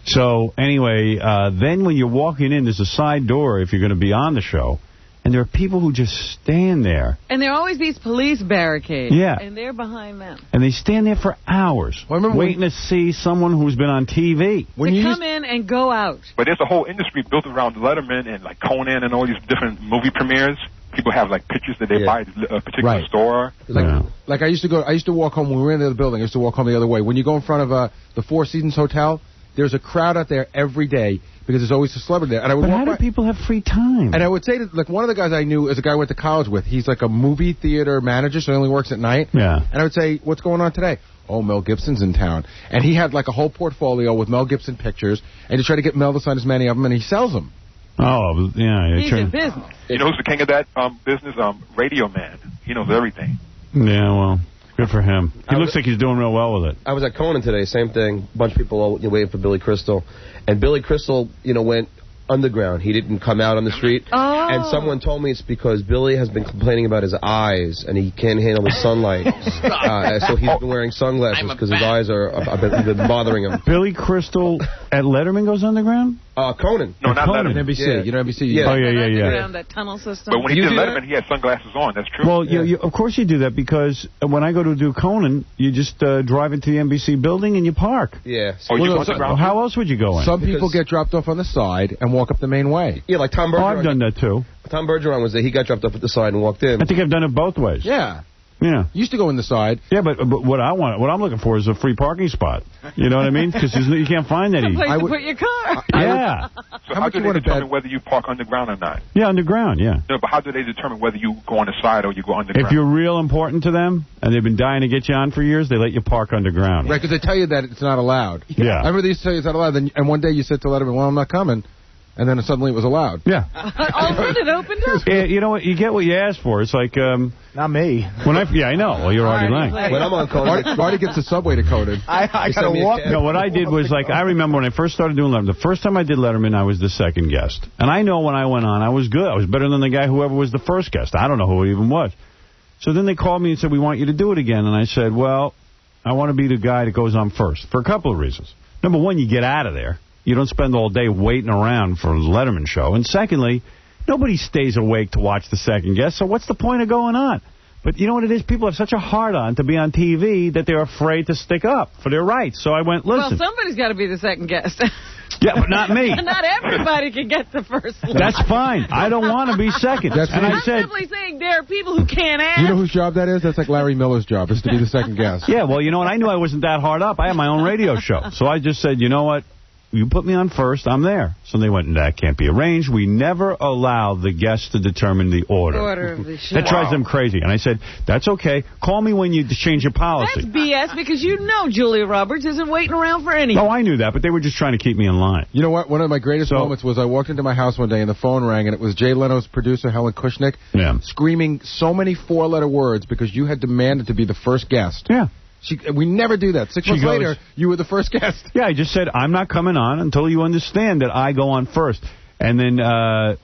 So, anyway, then when you're walking in, there's a side door if you're going to be on the show. And there are people who just stand there. And there are always these police barricades. Yeah. And they're behind them. And they stand there for hours, waiting to see someone who's been on TV. To come in and go out. But there's a whole industry built around Letterman and like Conan and all these different movie premieres. People have like pictures that they buy at a particular store. Like I used to walk home when we were in the building. I used to walk home the other way. When you go in front of the Four Seasons Hotel, there's a crowd out there every day because there's always a celebrity there. And I would how do people have free time? And I would say that, like, one of the guys I knew is a guy I went to college with. He's like a movie theater manager, so he only works at night. Yeah. And I would say, what's going on today? Oh, Mel Gibson's in town. And he had like a whole portfolio with Mel Gibson pictures, and he tried to get Mel to sign as many of them, and he sells them. Oh, yeah. He's in business. You know who's the king of that business? Radio Man. He knows everything. Yeah, well, good for him. He looks like he's doing real well with it. I was at Conan today, same thing. A bunch of people all waiting for Billy Crystal. And Billy Crystal, went underground. He didn't come out on the street. Oh. And someone told me it's because Billy has been complaining about his eyes, and he can't handle the sunlight. So he's been wearing sunglasses because his eyes have been bothering him. Billy Crystal at Letterman goes underground? Conan. No, not Conan. Letterman. NBC. Yeah. You know NBC? Yeah. Oh, yeah. Around that tunnel system. But when he did Letterman, he had sunglasses on. That's true. Well, of course you do that because when I go to do Conan, you just drive into the NBC building and you park. Yeah. How else would you go in? Some people get dropped off on the side and walk up the main way. Yeah, like Tom Bergeron. Oh, I've done that too. Tom Bergeron was there. He got dropped off at the side and walked in. I think I've done it both ways. Yeah. Yeah. Used to go in the side. Yeah, but what I'm looking for is a free parking spot. You know what I mean? Because you can't find any. A place to put your car. Yeah. So how do they determine whether you park underground or not? Yeah, underground, yeah. No, but how do they determine whether you go on the side or you go underground? If you're real important to them, and they've been dying to get you on for years, they let you park underground. Right, because they tell you that it's not allowed. Yeah. I remember they used to tell you it's not allowed, and one day you said to Letterman, well, I'm not coming. And then suddenly it was allowed. Yeah. It opened up. Yeah, you know what? You get what you ask for. It's like... not me. Yeah, I know. Well, you're already late. When I'm on Conan... Artie gets the subway to Conan. I got to walk. No, what I did was, I remember when I first started doing Letterman, the first time I did Letterman, I was the second guest. And I know when I went on, I was good. I was better than the guy whoever was the first guest. I don't know who it even was. So then they called me and said, we want you to do it again. And I said, well, I want to be the guy that goes on first for a couple of reasons. Number one, you get out of there. You don't spend all day waiting around for a Letterman show. And secondly, Nobody stays awake to watch the second guest, so what's the point of going on? But you know what it is? People have such a hard-on to be on TV that they're afraid to stick up for their rights. So I went, listen. Well, somebody's got to be the second guest. Yeah, but not me. Not everybody can get the first slot. That's fine. I don't want to be second. I'm simply saying there are people who can't ask. You know whose job that is? That's like Larry Miller's job, is to be the second guest. Yeah, well, you know what? I knew I wasn't that hard up. I had my own radio show. So I just said, you know what? You put me on first, I'm there. So they went, that can't be arranged. We never allow the guests to determine the order. Of the show. That drives them crazy. And I said, that's okay. Call me when you change your policy. That's BS because you know Julia Roberts isn't waiting around for anything. No, I knew that, but they were just trying to keep me in line. You know what? One of my greatest moments was I walked into my house one day and the phone rang, and it was Jay Leno's producer, Helen Kushnick, screaming so many four-letter words because you had demanded to be the first guest. Yeah. We never do that. 6 months later, you were the first guest. Yeah, I just said, I'm not coming on until you understand that I go on first. And then I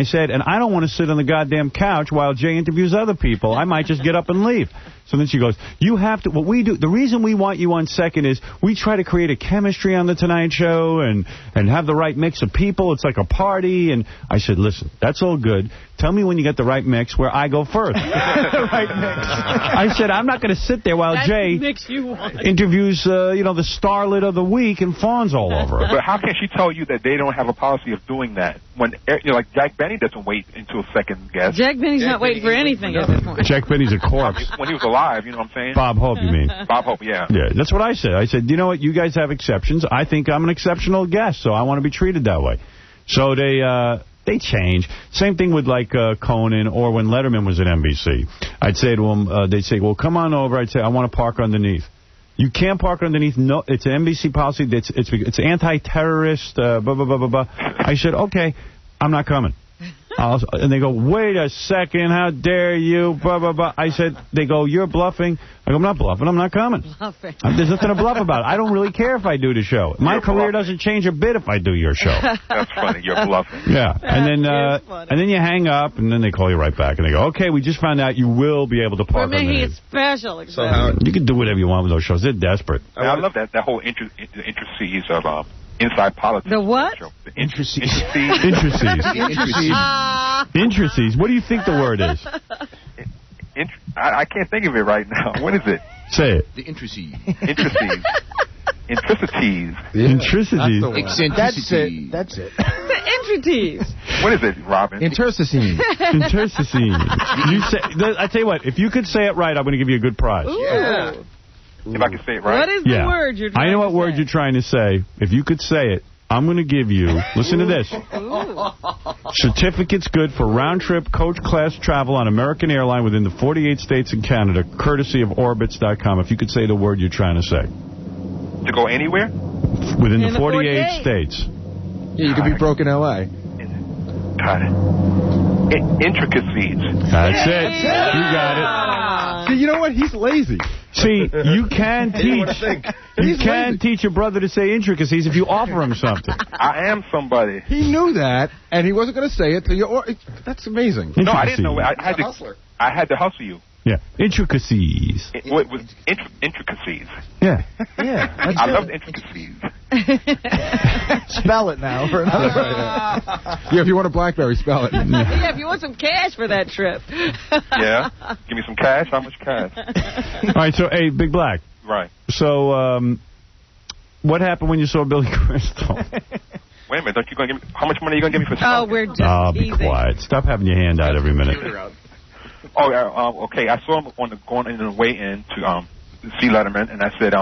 said, and I don't want to sit on the goddamn couch while Jay interviews other people. I might just get up and leave. So then she goes, you have to, what we do, the reason we want you on second is we try to create a chemistry on The Tonight Show and have the right mix of people. It's like a party. And I said, listen, that's all good. Tell me when you get the right mix where I go first. The right mix. I said, I'm not going to sit there while Jay interviews, the starlet of the week and fawns all over it. But how can she tell you that they don't have a policy of doing that when, like Jack Benny doesn't wait until second guest? Jack Benny's not waiting for anything at this point. Jack Benny's a corpse. When he was alive, you know what I'm saying? Bob Hope, you mean? Bob Hope, yeah. Yeah, that's what I said. I said, you know what, you guys have exceptions. I think I'm an exceptional guest, so I want to be treated that way. So they change. Same thing with like Conan or when Letterman was at NBC. I'd say to him, they'd say, well, come on over. I'd say, I want to park underneath. You can't park underneath. No, it's an NBC policy. It's anti-terrorist, blah, blah, blah, blah, blah. I said, okay, I'm not coming. And they go, wait a second, how dare you, blah, blah, blah. I said, they go, you're bluffing. I go, I'm not bluffing, I'm not coming. There's nothing to bluff about. I don't really care if I do the show. My career doesn't change a bit if I do your show. That's funny, you're bluffing. Yeah, and then you hang up, and then they call you right back, and they go, okay, we just found out you will be able to park We're making underneath. it special. So you can do whatever you want with those shows. They're desperate. I love that whole intricacies of inside politics. The what? The intricacies. Intricacies. What do you think the word is? I can't think of it right now. What is it? Say it. The intricacies. Intricacies. Intricities. Intricities. That's it. The intricacies. What is it, Robin? Intercicine. Intercicine. I tell you what, if you could say it right, I'm going to give you a good prize. Ooh. Yeah. If I can say it right. What is the word you're trying to say? I know what word you're trying to say. If you could say it, I'm going to give you, listen to this, certificates good for round-trip coach class travel on American Airline within the 48 states and Canada, courtesy of Orbitz.com. If you could say the word you're trying to say. To go anywhere? Within the 48 states. Yeah, you could be broke in L.A. Got it. Intricacies. That's it. You got it. See, you know what? He's lazy. See, you can teach your brother to say intricacies if you offer him something. I am somebody. He knew that, and he wasn't going to say it to you. That's amazing. No, I didn't know. I had to hustle you. Yeah, intricacies. Intricacies. Yeah. Yeah. I love intricacies. Spell it now for another. Yeah, if you want a BlackBerry, spell it. Yeah, if you want some cash for that trip. Yeah. Give me some cash. How much cash? All right, so, hey, Big Black. Right. So, what happened when you saw Billy Crystal? Wait a minute. Don't you gonna give me, how much money are you going to give me for Oh, we're just be quiet. Stop having your hand out every minute. Oh, okay. I saw him going in the way in to see Letterman, and I said,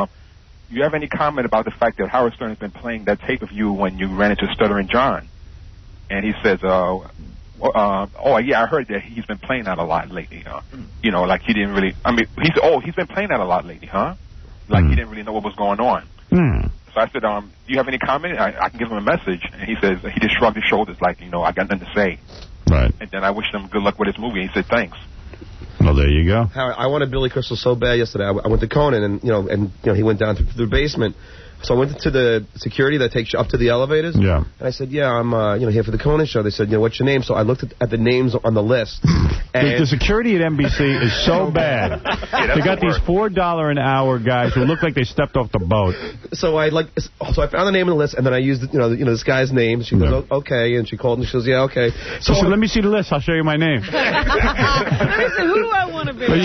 you have any comment about the fact that Howard Stern has been playing that tape of you when you ran into Stuttering John? And he says, oh, yeah, I heard that he's been playing that a lot lately. You know, like he didn't really, he's been playing that a lot lately, huh? Like he didn't really know what was going on. So I said, do you have any comment? I can give him a message. And he says, he just shrugged his shoulders like, I got nothing to say. Right. And then I wished him good luck with his movie. He said, thanks. Well, there you go. Howard, I wanted Billy Crystal so bad yesterday. I went to Conan, and he went down through the basement. So I went to the security that takes you up to the elevators. Yeah. And I said, yeah, I'm here for the Conan show. They said, what's your name? So I looked at the names on the list. And the security at NBC is so bad. They got these $4 an hour guys who look like they stepped off the boat. So I found the name on the list, and then I used this guy's name. She goes, okay, and she called and she goes, yeah, okay. So she said, let me see the list. I'll show you my name. Let me see, who do I want to be? But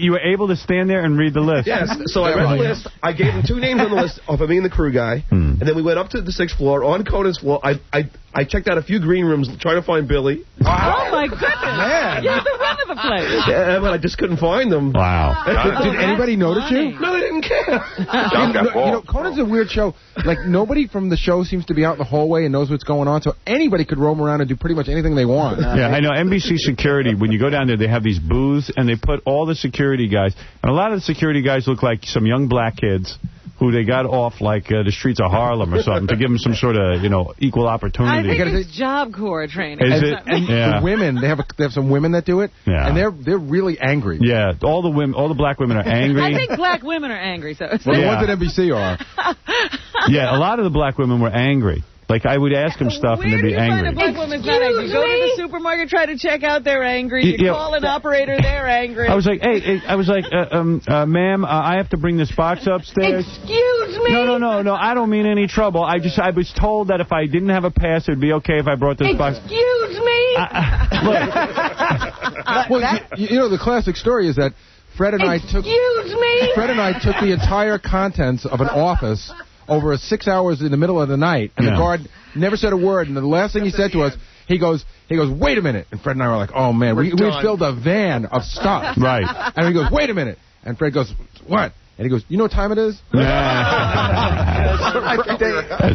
you were able to stand there and read the list. Yes. So I read the list. I gave him 2 names on the list of me and the crew guy, and then we went up to the 6th floor. On Conan's floor, I checked out a few green rooms trying to find Billy. Oh, my goodness. Man. You're the run of the place. Yeah, but I just couldn't find them. Wow. Did anybody notice you? No, they didn't care. Conan's a weird show. Like, nobody from the show seems to be out in the hallway and knows what's going on, so anybody could roam around and do pretty much anything they want. Yeah, I know. NBC security, when you go down there, they have these booths, and they put all the security guys. And a lot of the security guys look like some young black kids who they got off like the streets of Harlem or something to give them some sort of, equal opportunity. I think it's Job Corps training. Is it? And yeah. the women, they have some women that do it, and they're really angry. Yeah, all the black women are angry. I think black women are angry. So well, the ones at NBC are. Yeah, a lot of the black women were angry. Like, I would ask them stuff and they'd be angry. Where do you find a black woman's not angry? You go to the supermarket, try to check out, they're angry. You call an operator, they're angry. I was like, ma'am, I have to bring this box upstairs. Excuse me? No, I don't mean any trouble. I was told that if I didn't have a pass, it would be okay if I brought this box. Excuse me? Well, the classic story is that Fred and I took the entire contents of an office over 6 hours in the middle of the night, and the guard never said a word, and the last thing he said to us, he goes, wait a minute. And Fred and I were like, oh, man, we filled a van of stuff. Right. And he goes, wait a minute. And Fred goes, what? And he goes, you know what time it is? That's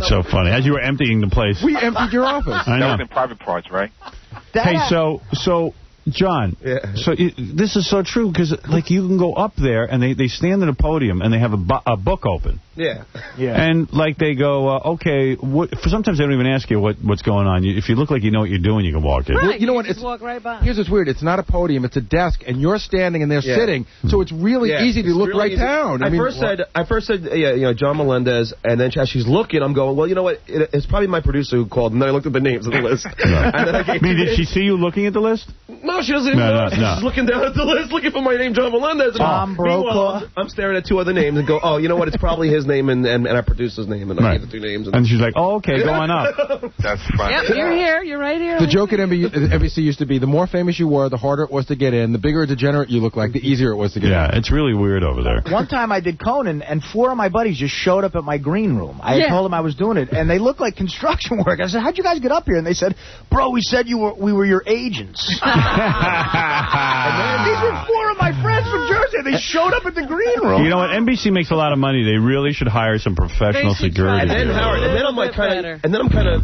so funny. As you were emptying the place. We emptied your office. I know. That was in private parts, right? Hey, so John, so this is so true, because like you can go up there and they stand at a podium and they have a book open. Yeah. And like they go, okay, sometimes they don't even ask you what's going on. If you look like you know what you're doing, you can walk in. Right, you know what? Just walk right by. Here's what's weird. It's not a podium. It's a desk, and you're standing and they're sitting, so it's really easy to look right down. I first said, John Melendez, and then as she's looking, I'm going, well, you know what? It's probably my producer who called, and then I looked at the names of the list. And then I mean, did she see you looking at the list? No, she doesn't even know. She's just looking down at the list, looking for my name, John Melendez. Tom Brokaw. I'm staring at 2 other names and go, oh, you know what? It's probably his name and our producer's name, and I gave the 2 names. And she's like, oh, okay, go on up. That's funny. Yep, you're here. You're right here. The joke at NBC used to be, the more famous you were, the harder it was to get in. The bigger a degenerate you look like, the easier it was to get in. Yeah, it's really weird over there. One time I did Conan, and 4 of my buddies just showed up at my green room. I told them I was doing it, and they looked like construction work. I said, how'd you guys get up here? And they said, bro, we said we were your agents. And these were 4 of my friends from Jersey. They showed up at the green room. You know what? NBC makes a lot of money. They really should hire some professional security. And then, Howard, I'm kind of,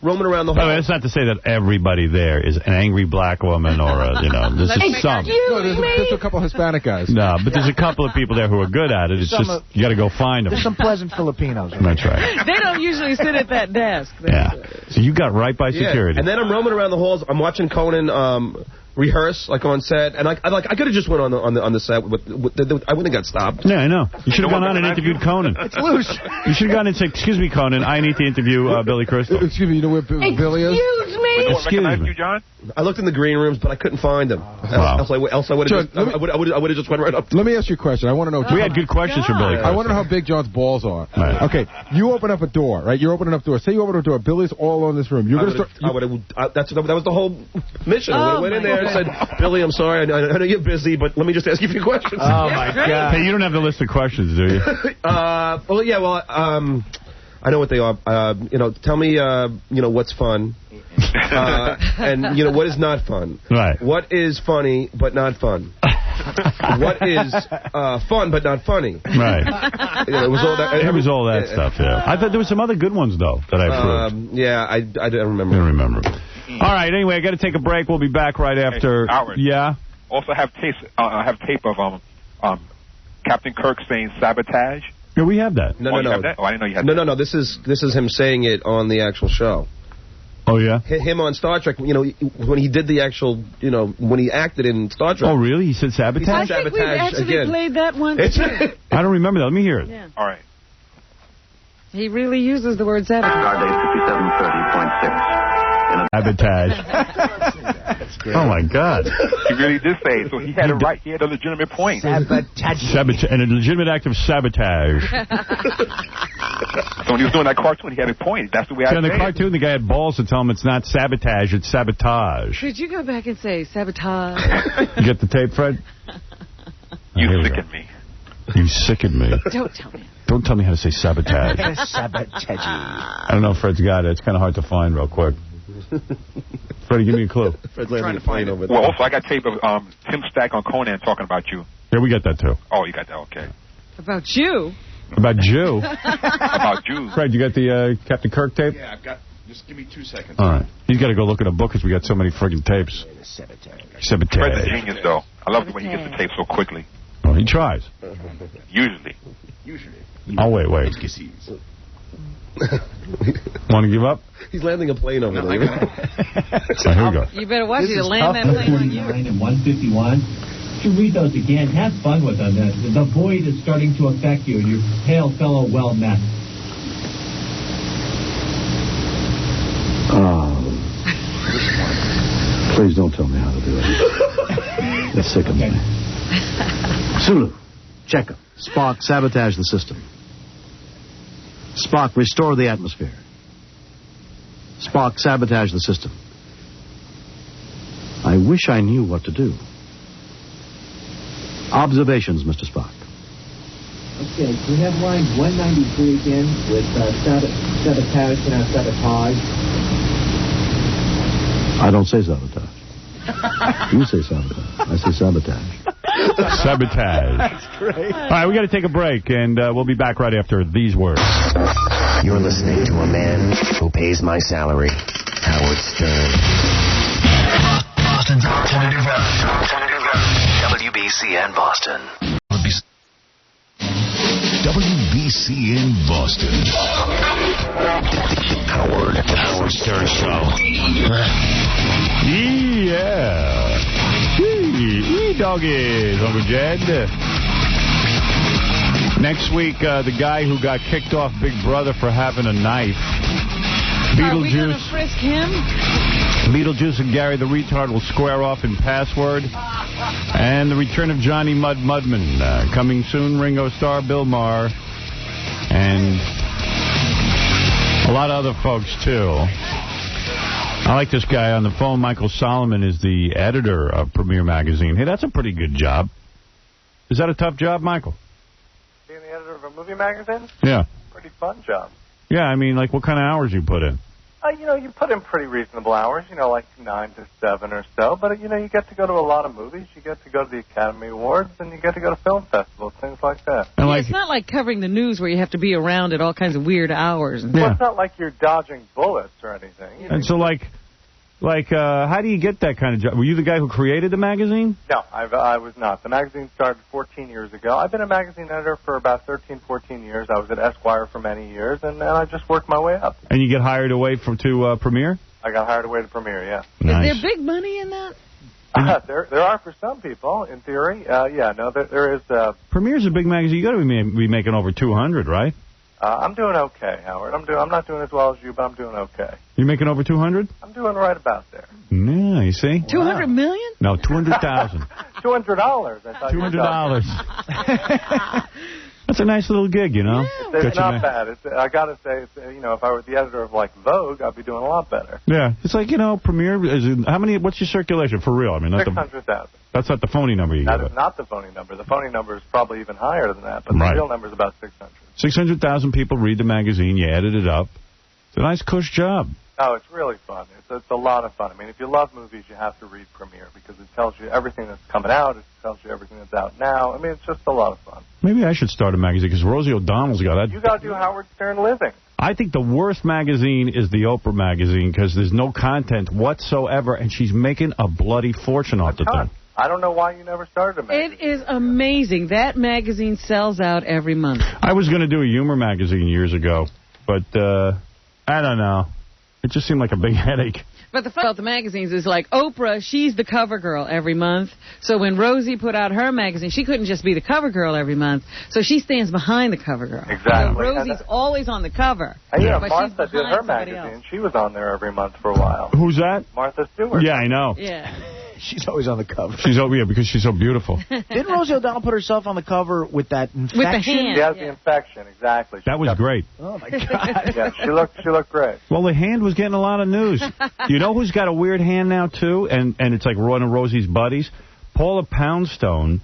roaming around the hall. That's not to say that everybody there is an angry black woman or this is some. No, there's a couple Hispanic guys. No, but there's a couple of people there who are good at it. It's just, you got to go find them. There's some pleasant Filipinos. That's right. They don't usually sit at that desk. So you got right by security. And then I'm roaming around the halls. I'm watching Conan rehearse, like on set, and I could have just went on the set, but I wouldn't have got stopped. Yeah, I know. You should have gone on and interviewed Conan. It's loose. You should have gone and said, "Excuse me, Conan, I need to interview Billy Crystal." Excuse me, you know where Billy is? Excuse me. Excuse me, John. I looked in the green rooms, but I couldn't find him. Else I would have just went right up. Let me ask you a question. I want to know. We had good questions for Billy Crystal. I want to know how big John's balls are. Right. Okay, you open up a door, right? You're opening up a door. Say you open up a door. Billy's all in this room. You're gonna start. That was the whole mission. I went in there and said, Billy, I'm sorry. I know you're busy, but let me just ask you a few questions. Oh, my God. Hey, you don't have the list of questions, do you? I know what they are. Tell me, what's fun. And, what is not fun. Right. What is funny but not fun. What is fun but not funny. Right. It was all that. It was all that stuff, yeah. I thought there were some other good ones, though, that I proved. I don't remember. I don't remember. All right, anyway, I got to take a break. We'll be back right after. Hey, Howard. Yeah? Also have tape of Captain Kirk saying sabotage. Yeah, we have that. No. You have that? Oh, I didn't know you had that. No. This is him saying it on the actual show. Oh, yeah? Him on Star Trek, when he did the actual, when he acted in Star Trek. Oh, really? He said sabotage? I think we actually played that one. I don't remember that. Let me hear it. Yeah. All right. He really uses the word sabotage. Stardate 5730.6. Sabotage. Oh, my God. He really did say it, so he had it right. He had a legitimate point. Sabotage. And a legitimate act of sabotage. So when he was doing that cartoon, he had a point. That's the way I say it. In the cartoon, the guy had balls to tell him it's not sabotage, it's sabotage. Could you go back and say sabotage? You get the tape, Fred? You sicken me. You sicken me. Don't tell me. Don't tell me how to say sabotage. Sabotage. I don't know if Fred's got it. It's kind of hard to find real quick. Freddie, give me a clue. Fred's trying to find it. Well, also, I got tape of Tim Stack on Conan talking about you. Yeah, we got that, too. Oh, you got that? Okay. About you? About Jew? About Jews. Fred, you got the Captain Kirk tape? Yeah, I've got... Just give me 2 seconds. All right. He's got to go look at a book because we got so many friggin' tapes. Sabotage. Fred's a genius, though. I love it when he gets the tape so quickly. Oh, he tries. Usually. Oh, wait. Want to give up? He's landing a plane over there. Here we go. You better watch it to land that plane on you. And 151. To read those again, have fun with them. The void is starting to affect you, and your pale fellow well met. Please don't tell me how to do it. It's sickens me. Sulu, Chekhov, Spock, sabotage the system. Spock, restore the atmosphere. Spock, sabotage the system. I wish I knew what to do. Observations, Mr. Spock. Okay, we have line 193 again with sabotage and sabotage. I don't say sabotage. You say sabotage. I say sabotage. Sabotage. That's great. All right, we got to take a break, and we'll be back right after these words. You're listening to a man who pays my salary, Howard Stern. Boston's alternative rock. WBCN Boston. WBCN Boston. Howard Stern Show. Yeah. Doggies, Uncle Jed. Next week, the guy who got kicked off Big Brother for having a knife. Are we going to frisk him? Beetlejuice and Gary the Retard will square off in Password. And the return of Johnny Mudman. Coming soon, Ringo Starr, Bill Maher, and a lot of other folks, too. I like this guy on the phone. Michael Solomon is the editor of Premiere Magazine. Hey, that's a pretty good job. Is that a tough job, Michael? Being the editor of a movie magazine? Yeah. Pretty fun job. Yeah, I mean, like, what kind of hours you put in? You put in pretty reasonable hours, like 9 to 7 or so. But, you get to go to a lot of movies. You get to go to the Academy Awards, and you get to go to film festivals, things like that. Yeah, it's not like covering the news where you have to be around at all kinds of weird hours. Well, it's not like you're dodging bullets or anything. And so, how do you get that kind of job? Were you the guy who created the magazine? No, I was not. The magazine started 14 years ago. I've been a magazine editor for about 13, 14 years. I was at Esquire for many years, and I just worked my way up. And you get hired away to Premiere? I got hired away to Premiere, yeah. Nice. Is there big money in that? There are for some people, in theory. There is. Premiere's a big magazine. You got to be making over 200, right? I'm doing okay, Howard. I'm not doing as well as you, but I'm doing okay. You making over 200? I'm doing right about there. Yeah, you see? 200 million? No, 200,000. $200. I thought $200. That's a nice little gig, Yeah, it's not bad. I got to say, if I were the editor of Vogue, I'd be doing a lot better. Yeah, it's like Premiere. What's your circulation for real? I mean, 600,000. That's not the phony number you That give is not the phony number. The phony number is probably even higher than that, but Right. the real number is about 600. 600,000 people read the magazine. You edit it up. It's a nice cush job. Oh, it's really fun. It's a lot of fun. I mean, if you love movies, you have to read Premiere because it tells you everything that's coming out. It tells you everything that's out now. I mean, it's just a lot of fun. Maybe I should start a magazine because Rosie O'Donnell's got that. You got to do Howard Stern Living. I think the worst magazine is the Oprah magazine because there's no content whatsoever, and she's making a bloody fortune off the thing. I don't know why you never started a magazine. It is amazing. That magazine sells out every month. I was going to do a humor magazine years ago, but I don't know. It just seemed like a big headache. But the fun about the magazines is like Oprah, she's the cover girl every month. So when Rosie put out her magazine, she couldn't just be the cover girl every month. So she stands behind the cover girl. Exactly. So Rosie's always on the cover. Yeah, but Martha she's did her somebody magazine. else. She was on there every month for a while. Who's that? Martha Stewart. Yeah, I know. Yeah. She's always on the cover. Because she's so beautiful. Didn't Rosie O'Donnell put herself on the cover with that infection? With the hand. She has the infection, exactly. That was great. Oh, my God. Yeah, she looked great. Well, the hand was getting a lot of news. You know who's got a weird hand now, too? And it's like one of Rosie's buddies? Paula Poundstone.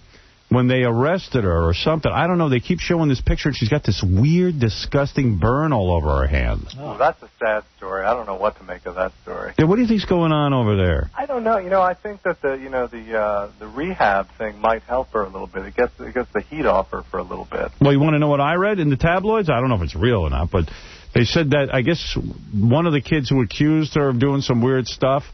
When they arrested her or something, I don't know, they keep showing this picture, and she's got this weird, disgusting burn all over her hand. Oh, that's a sad story. I don't know what to make of that story. Yeah, what do you think's going on over there? I don't know. I think that the rehab thing might help her a little bit. It gets the heat off her for a little bit. Well, you want to know what I read in the tabloids? I don't know if it's real or not, but they said that, I guess, one of the kids who accused her of doing some weird stuff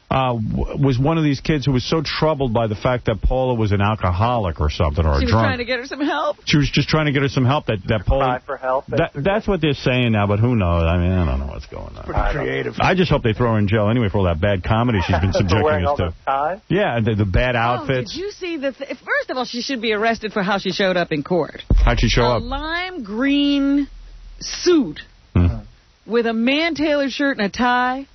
was one of these kids who was so troubled by the fact that Paula was an alcoholic or something, or a drunk. She was trying to get her some help? She was just trying to get her some help. That Paula... Cry for help? That's what they're saying now, but who knows? I mean, I don't know what's going on. Pretty creative. I just hope they throw her in jail anyway for all that bad comedy she's been subjecting us to. Ties? Yeah, the bad outfits. Did you see first of all, she should be arrested for how she showed up in court. How'd she show up? A lime green suit. With a man-tailored shirt and a tie.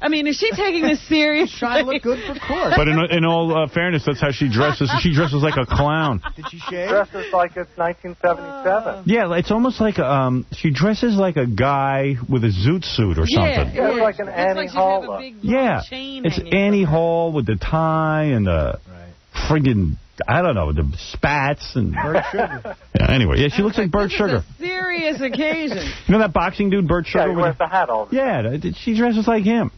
I mean, is she taking this seriously? Trying to look good for court. But in all fairness, that's how she dresses. She dresses like a clown. Did she shave? Dresses like it's 1977. Yeah, it's almost like she dresses like a guy with a zoot suit or something. Yeah, it's like an Annie Hall look. Yeah, it's Annie Hall with the tie and the friggin', I don't know, the spats and... Bert Sugar. Yeah, anyway, yeah, she looks like Bert Sugar. It's a serious occasion. You know that boxing dude, Bert Sugar? Yeah, he wears the hat all the time. Yeah, she dresses like him.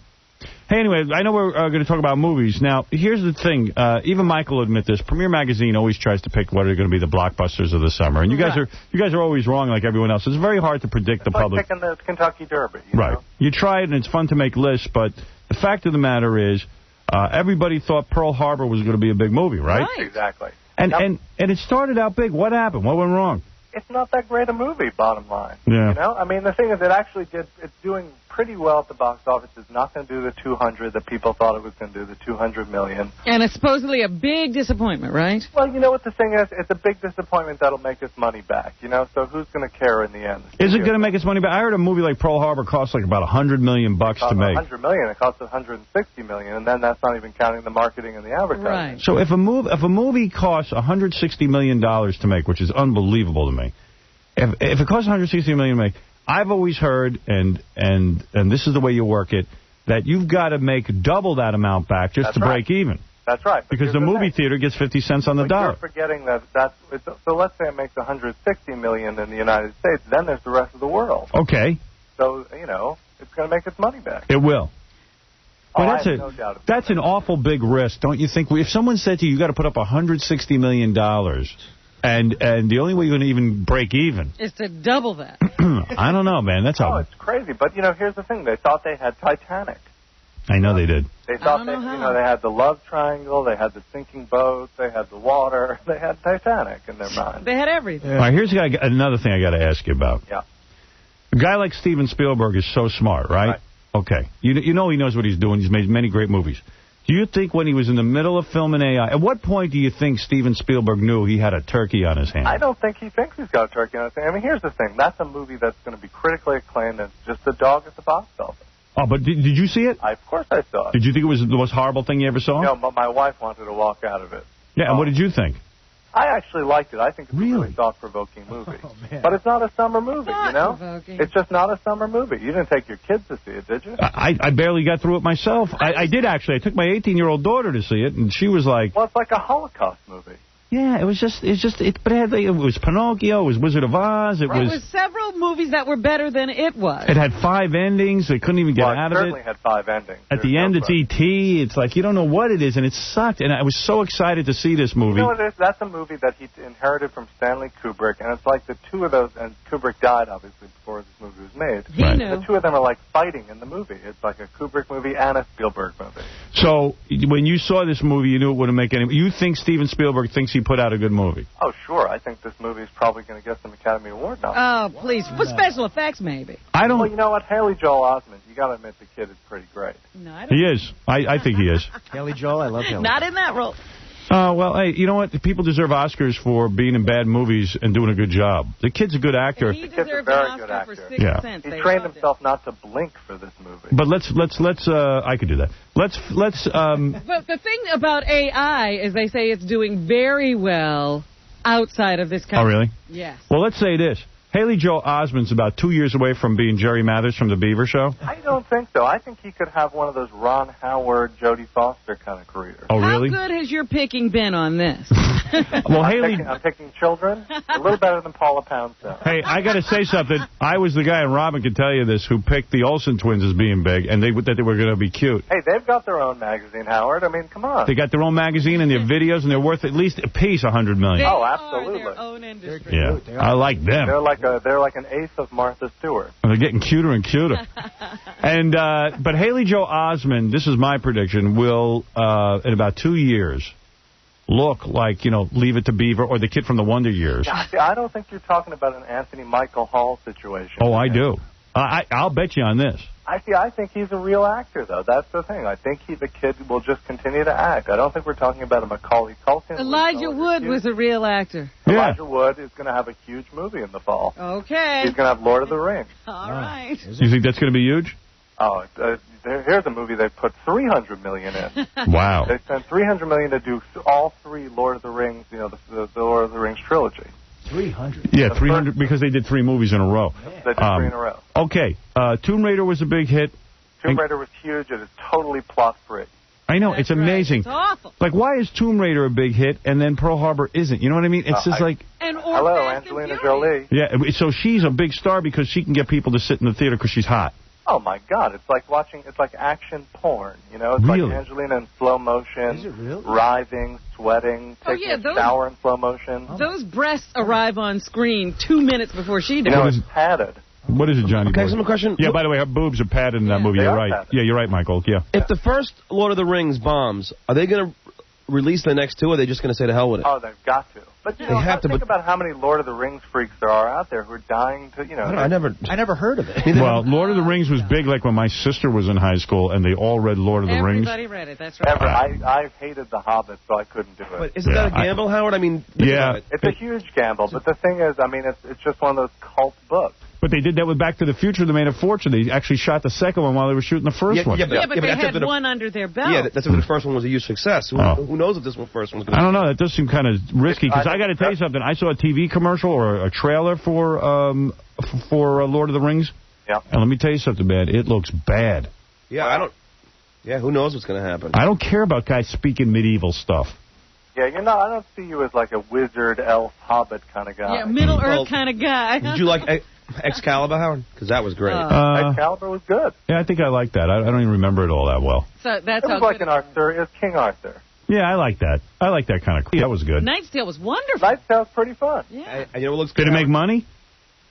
Hey, anyway, I know we're going to talk about movies. Now, here's the thing. Even Michael will admit this. Premiere Magazine always tries to pick what are going to be the blockbusters of the summer. And you guys are always wrong like everyone else. It's very hard to predict the public. It's like picking the Kentucky Derby. Right. Know? You try it, and it's fun to make lists, but the fact of the matter is everybody thought Pearl Harbor was going to be a big movie, right? Exactly. And it started out big. What happened? What went wrong? It's not that great a movie, bottom line. Yeah. I mean, the thing is, it's doing pretty well at the box office. It's not going to do the 200 that people thought it was going to do, the 200 million. And it's supposedly a big disappointment, right? Well, you know what the thing is? It's a big disappointment that'll make its money back, so who's going to care in the end? Is it going to make its money back? I heard a movie like Pearl Harbor costs like about $100 million to make. $100 million. It costs $160 million, and then that's not even counting the marketing and the advertising. Right. So if a movie costs $160 million to make, which is unbelievable to me, if it costs $160 million to make, I've always heard, and this is the way you work it, that you've got to make double that amount back just to break even. That's right. Because the movie theater gets 50 cents on the dollar. You're forgetting so let's say it makes $160 million in the United States, then there's the rest of the world. Okay. So, it's going to make its money back. It will. But no doubt that's an awful big risk, don't you think? If someone said to you, you got to put up $160 million, and the only way you're going to even break even is to double that. I don't know, man. That's it's crazy. But, here's the thing. They thought they had Titanic. I know they did. They thought they had the love triangle, they had the sinking boat, they had the water, they had Titanic in their mind. They had everything. All right, here's another thing I got to ask you about. Yeah. A guy like Steven Spielberg is so smart, right? Okay. You know he knows what he's doing. He's made many great movies. Do you think when he was in the middle of filming AI, at what point do you think Steven Spielberg knew he had a turkey on his hands? I don't think he thinks he's got a turkey on his hands. I mean, here's the thing. That's a movie that's going to be critically acclaimed and just a dog at the box office. Oh, but did you see it? Of course I saw it. Did you think it was the most horrible thing you ever saw? No, but my wife wanted to walk out of it. Yeah, and what did you think? I actually liked it. I think it's a really thought-provoking movie. But it's not a summer movie, It's just not a summer movie. You didn't take your kids to see it, did you? I barely got through it myself. I did, actually. I took my 18-year-old daughter to see it, and she was like... Well, it's like a Holocaust movie. Yeah, it was but it was Pinocchio, it was Wizard of Oz, it was several movies that were better than it was. It had 5 endings, they couldn't even get out of it. It certainly had 5 endings. At the end, it's E.T., it's like, you don't know what it is, and it sucked, and I was so excited to see this movie. You know what it is? That's a movie that he inherited from Stanley Kubrick, and it's like the two of those, and Kubrick died, obviously, before this movie was made. He knew. The two of them are like fighting in the movie. It's like a Kubrick movie and a Spielberg movie. So when you saw this movie, you knew it wouldn't make any... You think Steven Spielberg thinks he put out a good movie? Oh, sure. I think this movie is probably going to get some Academy Award nominations. Oh, please. For special effects, maybe. I don't... Well, you know what? Haley Joel Osment, you got to admit the kid is pretty great. No, I don't. He is. I think he is. Haley Joel, I love Haley. Not in that role. Well, hey, you know what? People deserve Oscars for being in bad movies and doing a good job. The kid's a good actor. He deserved an Oscar for Sixth Sense. He trained himself not to blink for this movie. But let's I could do that. Let's But the thing about AI is they say it's doing very well outside of this country. Oh, really? Yes. Well, let's say this. Haley Joel Osment's about 2 years away from being Jerry Mathers from The Beaver Show. I don't think so. I think he could have one of those Ron Howard, Jodie Foster kind of careers. Oh, really? How good has your picking been on this? Well, I'm picking children. A little better than Paula Poundstone. Hey, I got to say something. I was the guy, and Robin can tell you this, who picked the Olsen twins as being big, and that they were going to be cute. Hey, they've got their own magazine, Howard. I mean, come on. They got their own magazine and their videos, and they're worth at least a piece $100 million. Oh, absolutely. Their own industry. Yeah, I like them. They're like an eighth of Martha Stewart. And they're getting cuter and cuter. And but Haley Joel Osment, this is my prediction, will in about 2 years look like, Leave It to Beaver or the kid from the Wonder Years. Yeah, see, I don't think you're talking about an Anthony Michael Hall situation. Oh, I do. I'll bet you on this. I think he's a real actor, though. That's the thing. I think the kid will just continue to act. I don't think we're talking about a Macaulay Culkin. Elijah Wood was a real actor. Yeah. Elijah Wood is going to have a huge movie in the fall. Okay. He's going to have Lord of the Rings. All right. You think that's going to be huge? Oh, here's a movie they put $300 million in. Wow. They spent $300 million to do all three Lord of the Rings, the Lord of the Rings trilogy. 300. Yeah, 300 because they did 3 movies in a row. They did 3 in a row. Okay, Tomb Raider was a big hit. Tomb Raider was huge. It is totally plot-free. I know, it's amazing. It's awful. Like, why is Tomb Raider a big hit and then Pearl Harbor isn't? You know what I mean? It's just like... Hello, Angelina Jolie. Yeah, so she's a big star because she can get people to sit in the theater because she's hot. Oh, my God. It's like action porn. It's really? like Angelina in slow motion. Is it really? Writhing, sweating, taking a shower in slow motion. Those breasts arrive on screen 2 minutes before she does. It's padded. What is it, Johnny? Can I ask him a question? Yeah, by the way, her boobs are padded in that movie. You're right. Padded. Yeah, you're right, Michael. Yeah. If the first Lord of the Rings bombs, are they going to release the next 2, or are they just going to say to hell with it? Oh, they've got to. But, think about how many Lord of the Rings freaks there are out there who are dying to, I never heard of it. Well, Lord of the Rings was big like when my sister was in high school, and they all read Lord of the Rings. Everybody read it, that's right. I hated The Hobbit, so I couldn't do it. But isn't that a gamble, Howard? I mean, It's a huge gamble, but the thing is, it's just one of those cult books. But they did that with Back to the Future. They made a fortune. They actually shot the second one while they were shooting the first one. But they had one under their belt. Yeah, that's if the first one was a huge success. Who knows if this first one's going to be... I don't know. That does seem kind of risky, because I got to tell you something. I saw a TV commercial or a trailer for Lord of the Rings. Yeah. And let me tell you something, man. It looks bad. Yeah, who knows what's going to happen? I don't care about guys speaking medieval stuff. Yeah, I don't see you as like a wizard, elf, hobbit kind of guy. Yeah, Middle-earth kind of guy. Did you like Excalibur, Howard? Because that was great. Excalibur was good. Yeah, I think I like that. I don't even remember it all that well. So that's it was like an Arthur. It was King Arthur. Yeah, I like that. I like that kind of... That was good. Knight's Tale was wonderful. Knight's Tale's pretty fun. Yeah. You know what looks good? Did it make money?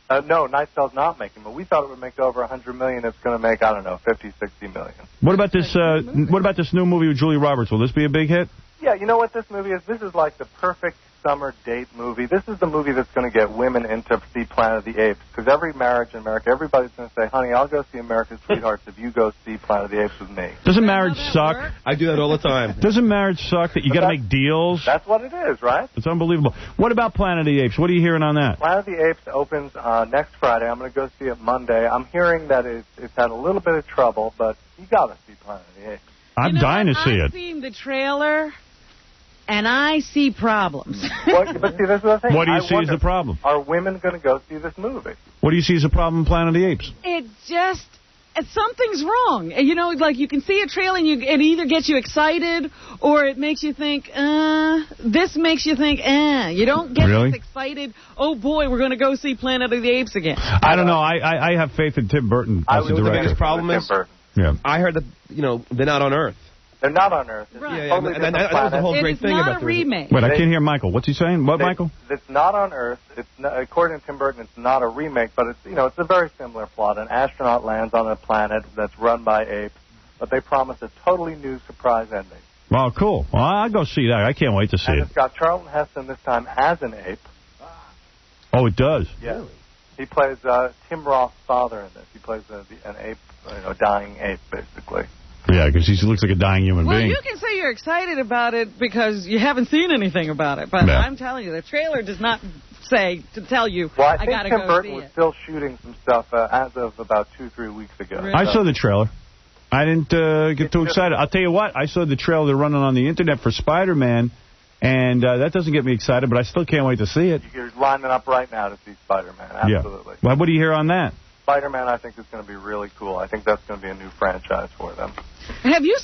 No, Knight's Tale's not making, but we thought it would make over $100 million. It's going to make, I don't know, 50, 60 million. What about this? What about this new movie with Julia Roberts? Will this be a big hit? Yeah, you know what this movie is? This is like the perfect summer date movie. This is the movie that's going to get women in to see Planet of the Apes. Because every marriage in America, everybody's going to say, honey, I'll go see America's Sweethearts if you go see Planet of the Apes with me. Doesn't marriage suck? I do that all the time. Doesn't marriage suck that you got to make deals? That's what it is, right? It's unbelievable. What about Planet of the Apes? What are you hearing on that? Planet of the Apes opens next Friday. I'm going to go see it Monday. I'm hearing that it's had a little bit of trouble, but you got to see Planet of the Apes. I'm dying to see it. I've seen the trailer, and I see problems. But see, this is the thing. What do you see as the problem? Are women going to go see this movie? What do you see as a problem in Planet of the Apes? Something's wrong. Like you can see a trailer and it either gets you excited or it makes you think, this makes you think, You don't get this excited, oh boy, we're going to go see Planet of the Apes again. I don't know. I have faith in Tim Burton as the director. The biggest problem is, I heard that, they're not on Earth. They're not on Earth. Right. Totally and that was the whole great thing about it. It's not a remake. Wait, I can't hear Michael. What's he saying? What, Michael? It's not on Earth. It's not, according to Tim Burton, it's not a remake, but it's a very similar plot. An astronaut lands on a planet that's run by apes. but they promise a totally new surprise ending. Well, cool. Well, I'll go see that. I can't wait to see And it. it's got Charlton Heston this time as an ape. Oh, it does? Yeah. He plays Tim Roth's father in this. He plays an ape, dying ape, basically. Yeah, because he looks like a dying human Well, being. you can say you're excited about it because you haven't seen anything about it. But Yeah. I'm telling you, the trailer does not say to tell you, Well, I I think got to Tim go Burton see was it. still shooting some stuff as of about 2-3 weeks ago. Really? I saw the trailer. I didn't get too excited. I'll tell you what, I saw the trailer they're running on the Internet for Spider-Man, and that doesn't get me excited, but I still can't wait to see it. You're lining up right now to see Spider-Man, absolutely. Yeah. Well, what do you hear on that? Spider-Man, I think, is going to be really cool. I think that's going to be a new franchise for them. Have you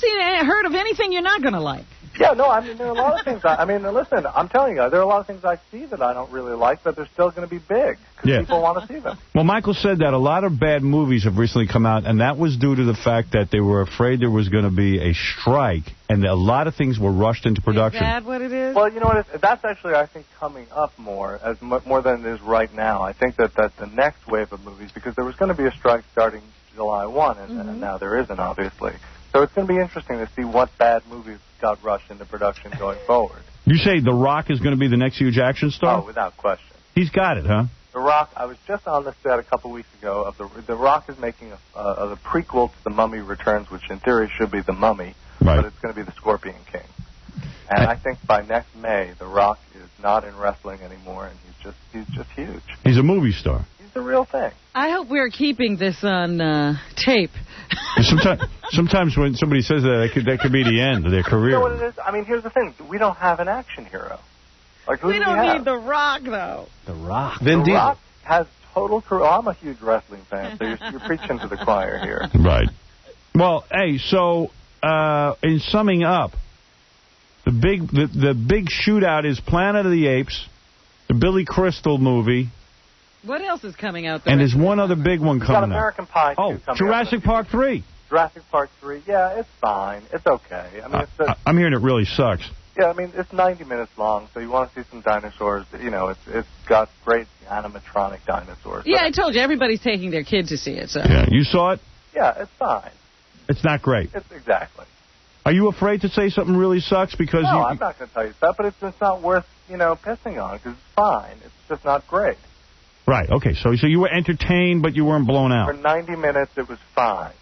heard of anything you're not going to like? Yeah, no, I mean, there are a lot of things. Listen, I'm telling you, there are a lot of things I see that I don't really like, but they're still going to be big because people want to see them. Well, Michael said that a lot of bad movies have recently come out, and that was due to the fact that they were afraid there was going to be a strike, and a lot of things were rushed into production. Is that what it is? Well, you know what? That's actually, I think, coming up more than it is right now. I think that the next wave of movies, because there was going to be a strike starting July 1, and now there isn't, obviously. So it's going to be interesting to see what bad movies got rushed into production going forward. You say The Rock is going to be the next huge action star? Oh, without question. He's got it, huh? The Rock, I was just on the set a couple weeks ago of The Rock is making the prequel to The Mummy Returns, which in theory should be The Mummy, but it's going to be The Scorpion King. And I think by next May, The Rock is not in wrestling anymore, and he's just huge. He's a movie star. He's the real thing. I hope we're keeping this on tape. Sometimes when somebody says that could be the end of their career. You know what it is? I mean, here's the thing. We don't have an action hero. Like, who We do don't have? need The Rock, though. The Rock. The Rock has total career. Oh, I'm a huge wrestling fan, so you're preaching to the choir here. Right. Well, hey, so in summing up, the big shootout is Planet of the Apes, the Billy Crystal movie. What else is coming out? And there's one other big one We've coming got American out. Pie 2 Oh, coming Jurassic Park 3. Jurassic Park 3, yeah, it's fine. It's okay. I mean, I'm hearing it really sucks. Yeah, I mean, it's 90 minutes long, so you want to see some dinosaurs. You know, it's got great animatronic dinosaurs. Yeah, I told you, everybody's taking their kid to see it. So. Yeah, you saw it? Yeah, it's fine. It's not great. It's exactly. Are you afraid to say something really sucks because No, you... I'm not going to tell you that, but it's not worth, pissing on because it's fine. It's just not great. Right, okay, so you were entertained, but you weren't blown out. For 90 minutes, it was fine.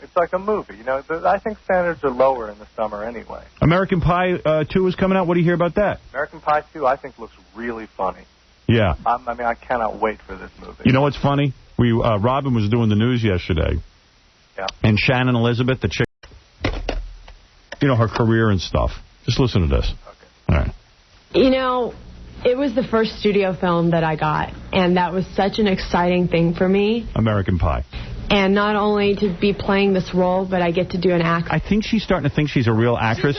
It's like a movie. I think standards are lower in the summer anyway. American Pie 2 is coming out. What do you hear about that? American Pie 2, I think, looks really funny. Yeah. I cannot wait for this movie. You know what's funny? Robin was doing the news yesterday. Yeah. And Shannon Elizabeth, the chick, her career and stuff. Just listen to this. Okay. All right. It was the first studio film that I got, and that was such an exciting thing for me. American Pie. And not only to be playing this role, but I get to do an act. I think she's starting to think she's a real actress.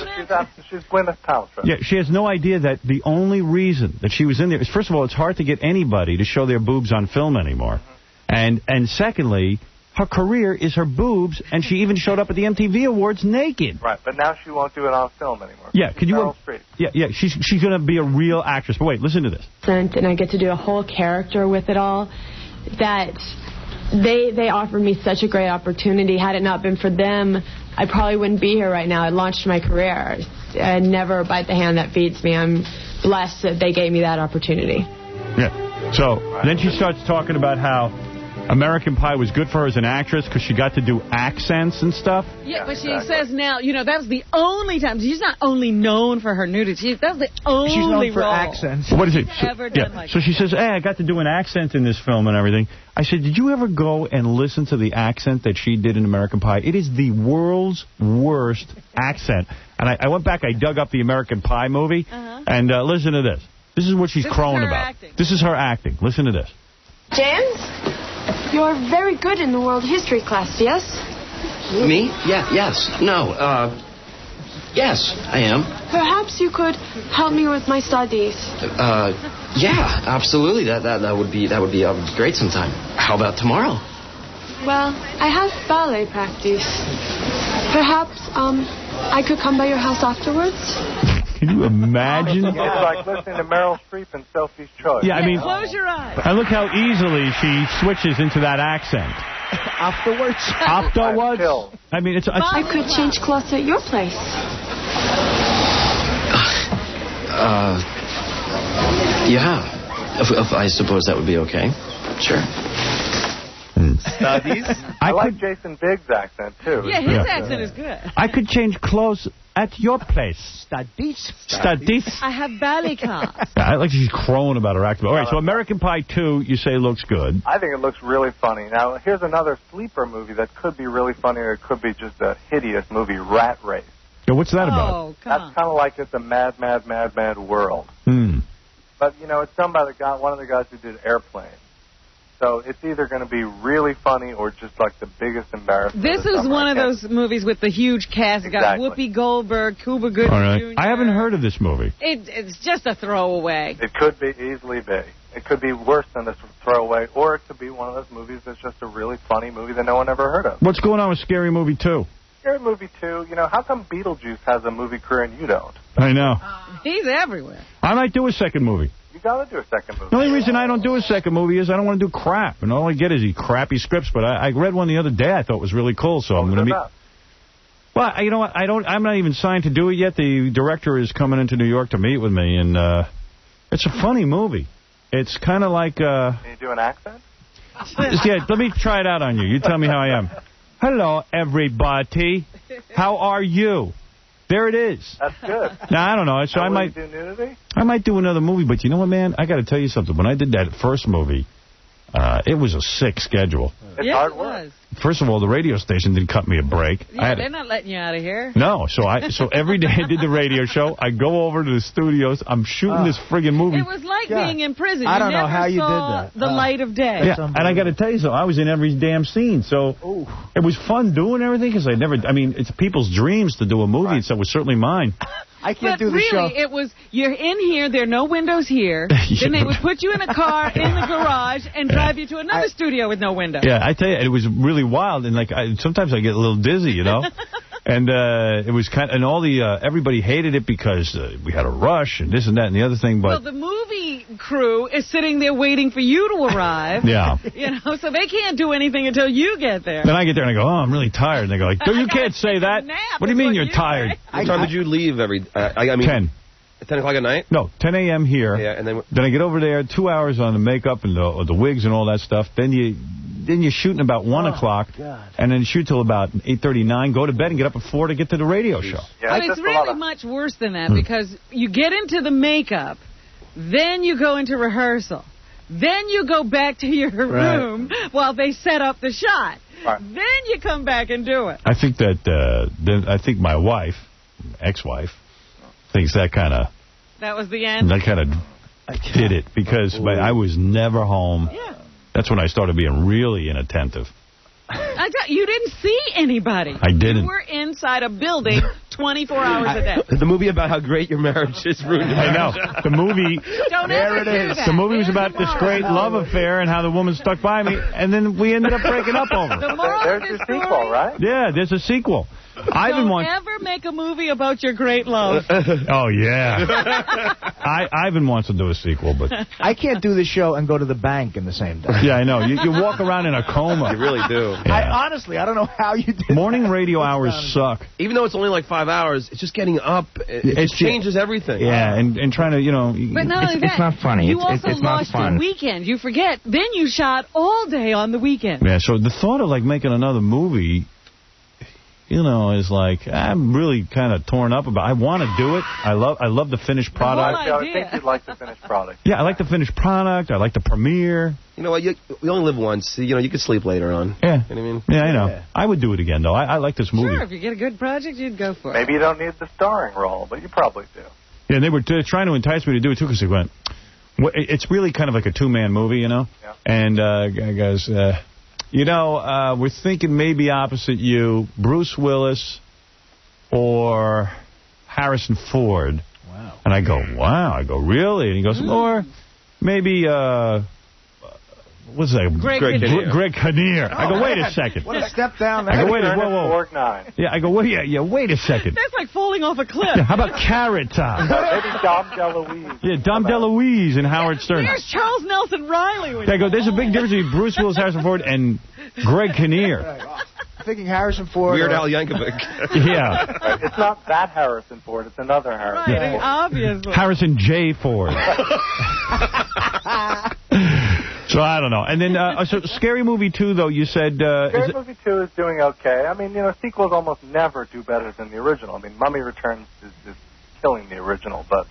She's Gwyneth Paltrow. Yeah, she has no idea that the only reason that she was in there is, first of all, it's hard to get anybody to show their boobs on film anymore. And secondly, her career is her boobs, and she even showed up at the MTV Awards naked. Right, but now she won't do it on film anymore. Yeah, could you... Meryl Streep. Yeah, she's going to be a real actress. But wait, listen to this. And I get to do a whole character with it all. That they offered me such a great opportunity. Had it not been for them, I probably wouldn't be here right now. I launched my career. I never bite the hand that feeds me. I'm blessed that they gave me that opportunity. Yeah. So then she starts talking about how American Pie was good for her as an actress because she got to do accents and stuff. Yeah, but she says now, that was the only time. She's not only known for her nudity. That was the only She's known for role accents. What is it? Ever done like so she says, hey, I got to do an accent in this film and everything. I said, did you ever go and listen to the accent that she did in American Pie? It is the world's worst accent. And I went back, I dug up the American Pie movie, and listen to this. This is what she's crowing about. Acting. This is her acting. Listen to this. James, you're very good in the world history class, yes? Me? Yes. No, yes, I am. Perhaps you could help me with my studies. Yeah, absolutely. That would be great sometime. How about tomorrow? Well, I have ballet practice. Perhaps, I could come by your house afterwards? Can you imagine? It's like listening to Meryl Streep and Sophie's Choice. Yeah, I mean, close your eyes. and look how easily she switches into that accent. Afterwards. Afterwards. I mean, it's. I could change clothes at your place. Yeah. I suppose that would be okay. Sure. Studies? I like Jason Biggs' accent, too. Yeah, his accent is good. I could change clothes at your place. Studies? Studies? I have ballet class. I like she's crowing about her accent. All right, so American Pie 2, you say looks good. I think it looks really funny. Now, here's another sleeper movie that could be really funny, or it could be just a hideous movie, Rat Race. Yeah, what's that about? Oh, That's kind of like It's a Mad, Mad, Mad, Mad World. But, you know, it's done by one of the guys who did Airplane. So it's either going to be really funny or just like the biggest embarrassment. This is one of those movies with the huge cast. It's got Whoopi Goldberg, Cuba Gooding Jr. I haven't heard of this movie. It's just a throwaway. It could be easily be. It could be worse than a throwaway, or it could be one of those movies that's just a really funny movie that no one ever heard of. What's going on with Scary Movie 2? Scary Movie 2, you know, how come Beetlejuice has a movie career and you don't? I know. He's everywhere. I might do a second movie. You got to do a second movie. The only reason I don't do a second movie is I don't want to do crap. And all I get is these crappy scripts. But I read one the other day I thought was really cool, so I'm going to meet. Well, you know what? I'm not even signed to do it yet. The director is coming into New York to meet with me, and it's a funny movie. It's kind of like... Can you do an accent? Yeah, let me try it out on you. You tell me how I am. Hello, everybody. How are you? There it is. That's good. Now, I don't know. So now, I might do nudity? I might do another movie, but you know what, man? I got to tell you something. When I did that first movie, it was a sick schedule. It's hard work. First of all, the radio station didn't cut me a break. Yeah, they're not letting you out of here. No, so every day I did the radio show. I go over to the studios. I'm shooting this friggin' movie. It was like being in prison. I don't know how you did that. The light of day. Yeah, and I got to tell you something. I was in every damn scene, so it was fun doing everything because it's people's dreams to do a movie, and so it was certainly mine. I can't do the show. It was, you're in here, there are no windows here. Then they would put you in a car in the garage and drive you to another studio with no windows. Yeah, I tell you, it was really wild, and sometimes I get a little dizzy, you know. And it was and all the everybody hated it because we had a rush and this and that and the other thing. But well, the movie crew is sitting there waiting for you to arrive. Yeah. You know, so they can't do anything until you get there. Then I get there and I go, oh, I'm really tired. And they go like, you can't say that. What do you mean you're tired? What time did you leave I mean, 10. At 10 o'clock at night? No, 10 a.m. here. Yeah, and then I get over there, 2 hours on the makeup and the wigs and all that stuff. Then you're shooting about 1 o'clock, and then shoot till about 8:39. Go to bed and get up at 4 to get to the radio show. Yeah, but it's really much worse than that because you get into the makeup, then you go into rehearsal, then you go back to your room while they set up the shot. Right. Then you come back and do it. I think I think my wife, ex-wife, thinks that kind of... That was the end? That kind of did it because I was never home. Yeah. That's when I started being really inattentive. You didn't see anybody. I didn't. You were inside a building 24 hours a day. The movie about how great your marriage is ruined. I know. The movie... Don't there it is. The movie was about this great love affair and how the woman stuck by me, and then we ended up breaking up over it. There's your sequel, right? Yeah, there's a sequel. Don't ever make a movie about your great love. Oh, yeah. Ivan wants to do a sequel, but... I can't do the show and go to the bank in the same day. Yeah, I know. You walk around in a coma. You really do. Yeah. Honestly, I don't know how you did Morning radio hours suck. Even though it's only like 5 hours, it's just getting up. It just changes everything. Yeah, and trying to, you know... But not only that, it's not funny. You also it's not lost fun. your weekend. You forget. Then you shot all day on the weekend. Yeah, so the thought of, making another movie... You know, is I'm really kind of torn up about. I want to do it. I love the finished product. I think you'd like the finished product. Yeah, I like the finished product. I like the premiere. You know what? We only live once. You know, you could sleep later on. Yeah. You know what I mean? Yeah, I know. Yeah. I would do it again, though. I like this movie. Sure, if you get a good project, you'd go for it. Maybe you don't need the starring role, but you probably do. Yeah, and they were trying to entice me to do it, too, because they went, it's really kind of like a two-man movie, you know? Yeah. And guy goes, we're thinking maybe opposite you, Bruce Willis or Harrison Ford. Wow. And I go, wow. I go, really? And he goes, or maybe what's that? Greg Kinnear. I go, wait a second. What a step down. I go, wait a whoa. Borg 9. Yeah, I go, wait a second. That's like falling off a cliff. How about Carrot Top? Maybe Dom DeLuise. Yeah, Dom DeLuise and Howard Stern. There's Charles Nelson Riley. I go, there's a big difference between Bruce Willis, Harrison Ford, and Greg Kinnear. I'm thinking Harrison Ford. Weird Al Yankovic. Yeah. Right. It's not that Harrison Ford. It's another Harrison Ford. Obviously. Harrison J. Ford. So I don't know. And then, so Scary Movie 2, though, you said... Scary Movie 2 is doing okay. I mean, sequels almost never do better than the original. I mean, Mummy Returns is killing the original, but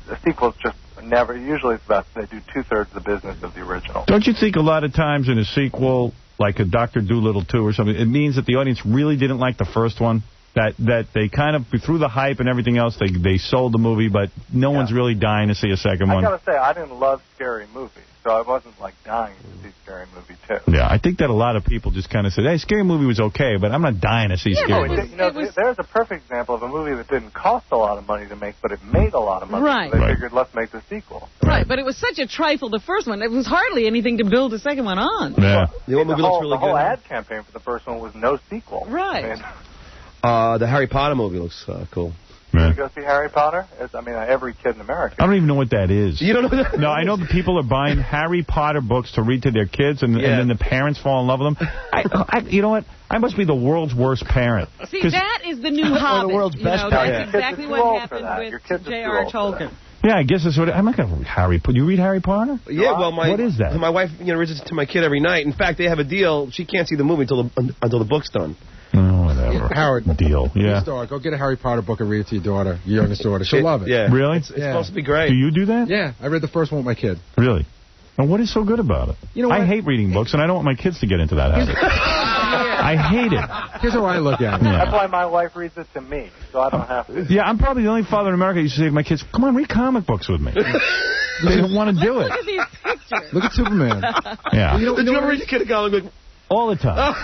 the sequels just never... Usually it's about, they do 2/3 the business of the original. Don't you think a lot of times in a sequel, like a Dr. Dolittle 2 or something, it means that the audience really didn't like the first one? That they kind of, through the hype and everything else, they sold the movie, but no one's really dying to see a second one. I gotta say, I didn't love Scary Movie, so I wasn't, like, dying to see Scary Movie 2. Yeah, I think that a lot of people just kind of said, hey, Scary Movie was okay, but I'm not dying to see Scary Movie. There's a perfect example of a movie that didn't cost a lot of money to make, but it made a lot of money. Right. So they figured, let's make the sequel. Right, but it was such a trifle, the first one. It was hardly anything to build a second one on. Yeah. The whole ad campaign for the first one was no sequel. Right. I mean, The Harry Potter movie looks cool. did you go see Harry Potter? Every kid in America. I don't even know what that is. You don't know what that No, I know that people are buying Harry Potter books to read to their kids, and then the parents fall in love with them. You know what? I must be the world's worst parent. See, that is the new Hobbit. The world's best That's parent. exactly what happened with J.R. Tolkien. Yeah, I guess that's what... I'm not going to read Harry Potter. You read Harry Potter? Yeah, well, what is that? My wife reads it to my kid every night. In fact, they have a deal. She can't see the movie until the book's done. Oh, whatever. Howard. Deal. Yeah. Go get a Harry Potter book and read it to your daughter, your youngest daughter. She'll love it. Yeah. Really? It's supposed to be great. Do you do that? Yeah, I read the first one with my kid. Really? And what is so good about it? You know what? I hate reading books, and I don't want my kids to get into that habit. I hate it. Here's how I look at it. That's why my wife reads it to me, so I don't have to. Yeah, I'm probably the only father in America who used to say to my kids, come on, read comic books with me. They don't want to do it. Look at these pictures. Look at Superman. Yeah. You Did you ever read your kid a comic book? All the time.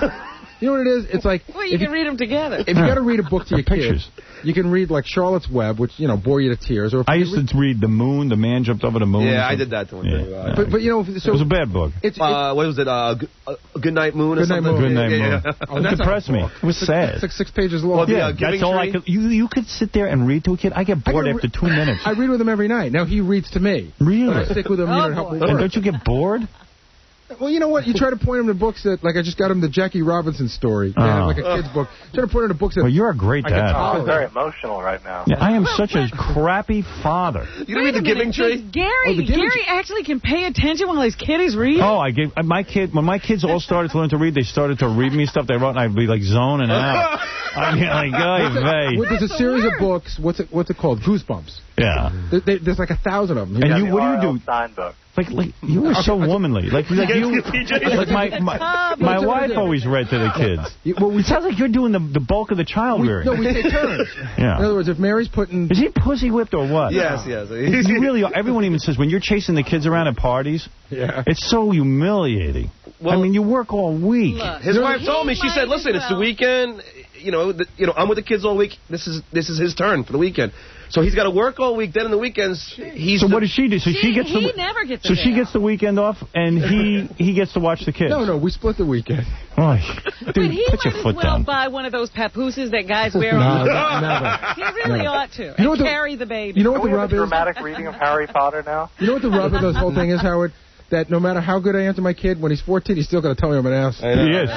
You know what it is? It's like... Well, you can read them together. If you got to read a book to your Pictures. kids, you can read, like, Charlotte's Web, which, bore you to tears. Or if I used to read The Moon, The Man Jumped Over the Moon. Yeah, I did that to one day. Yeah. But it was a bad book. What was it? Good Night Moon or something? Good Night Moon. Yeah. It depressed me. It was sad. It's like 6 pages long. Well, Yeah, that's all I could... You could sit there and read to a kid. I get bored after 2 minutes. I read with him every night. Now he reads to me. Really? And I stick with him, to help him work. And don't you get bored? Well, you know what? You try to point him to books that, like, I just got him the Jackie Robinson story. Like a kid's book. Try to point him to books that... Well, you're a great dad. I'm very emotional right now. Yeah, I am such a crappy father. You don't read The Giving Tree? Gary actually can pay attention while his kid is reading? Oh, when my kids all started to learn to read, they started to read me stuff they wrote, and I'd be, like, zoning out. I'd be like, there's a series of books. What's it called? Goosebumps. Yeah. There's like 1,000 of them. And what do you do? Stein book. Like you were so womanly. Like my wife always read to the kids. Well, it sounds like you're doing the bulk of the child rearing. No, we take turns. Yeah. In other words, if Mary's putting... Is he pussy whipped or what? Yes. You really are. Everyone even says when you're chasing the kids around at parties, it's so humiliating. Well, I mean, you work all week. His wife told me, she said, listen, it's the weekend. I'm with the kids all week. This is his turn for the weekend. So he's got to work all week. Then in the weekends, what does she do? So she gets never gets. So she gets the weekend off, and he gets to watch the kids. No, we split the weekend. Oh, but dude, he put your might foot as well down. buy one of those papooses that guys wear on. Never. He really ought to. You know what carry the baby. You know what the rub is? Dramatic reading of Harry Potter now. You know what the rub of this whole thing is, Howard? That no matter how good I am to my kid, when he's 14, he's still going to tell me I'm an ass. He is.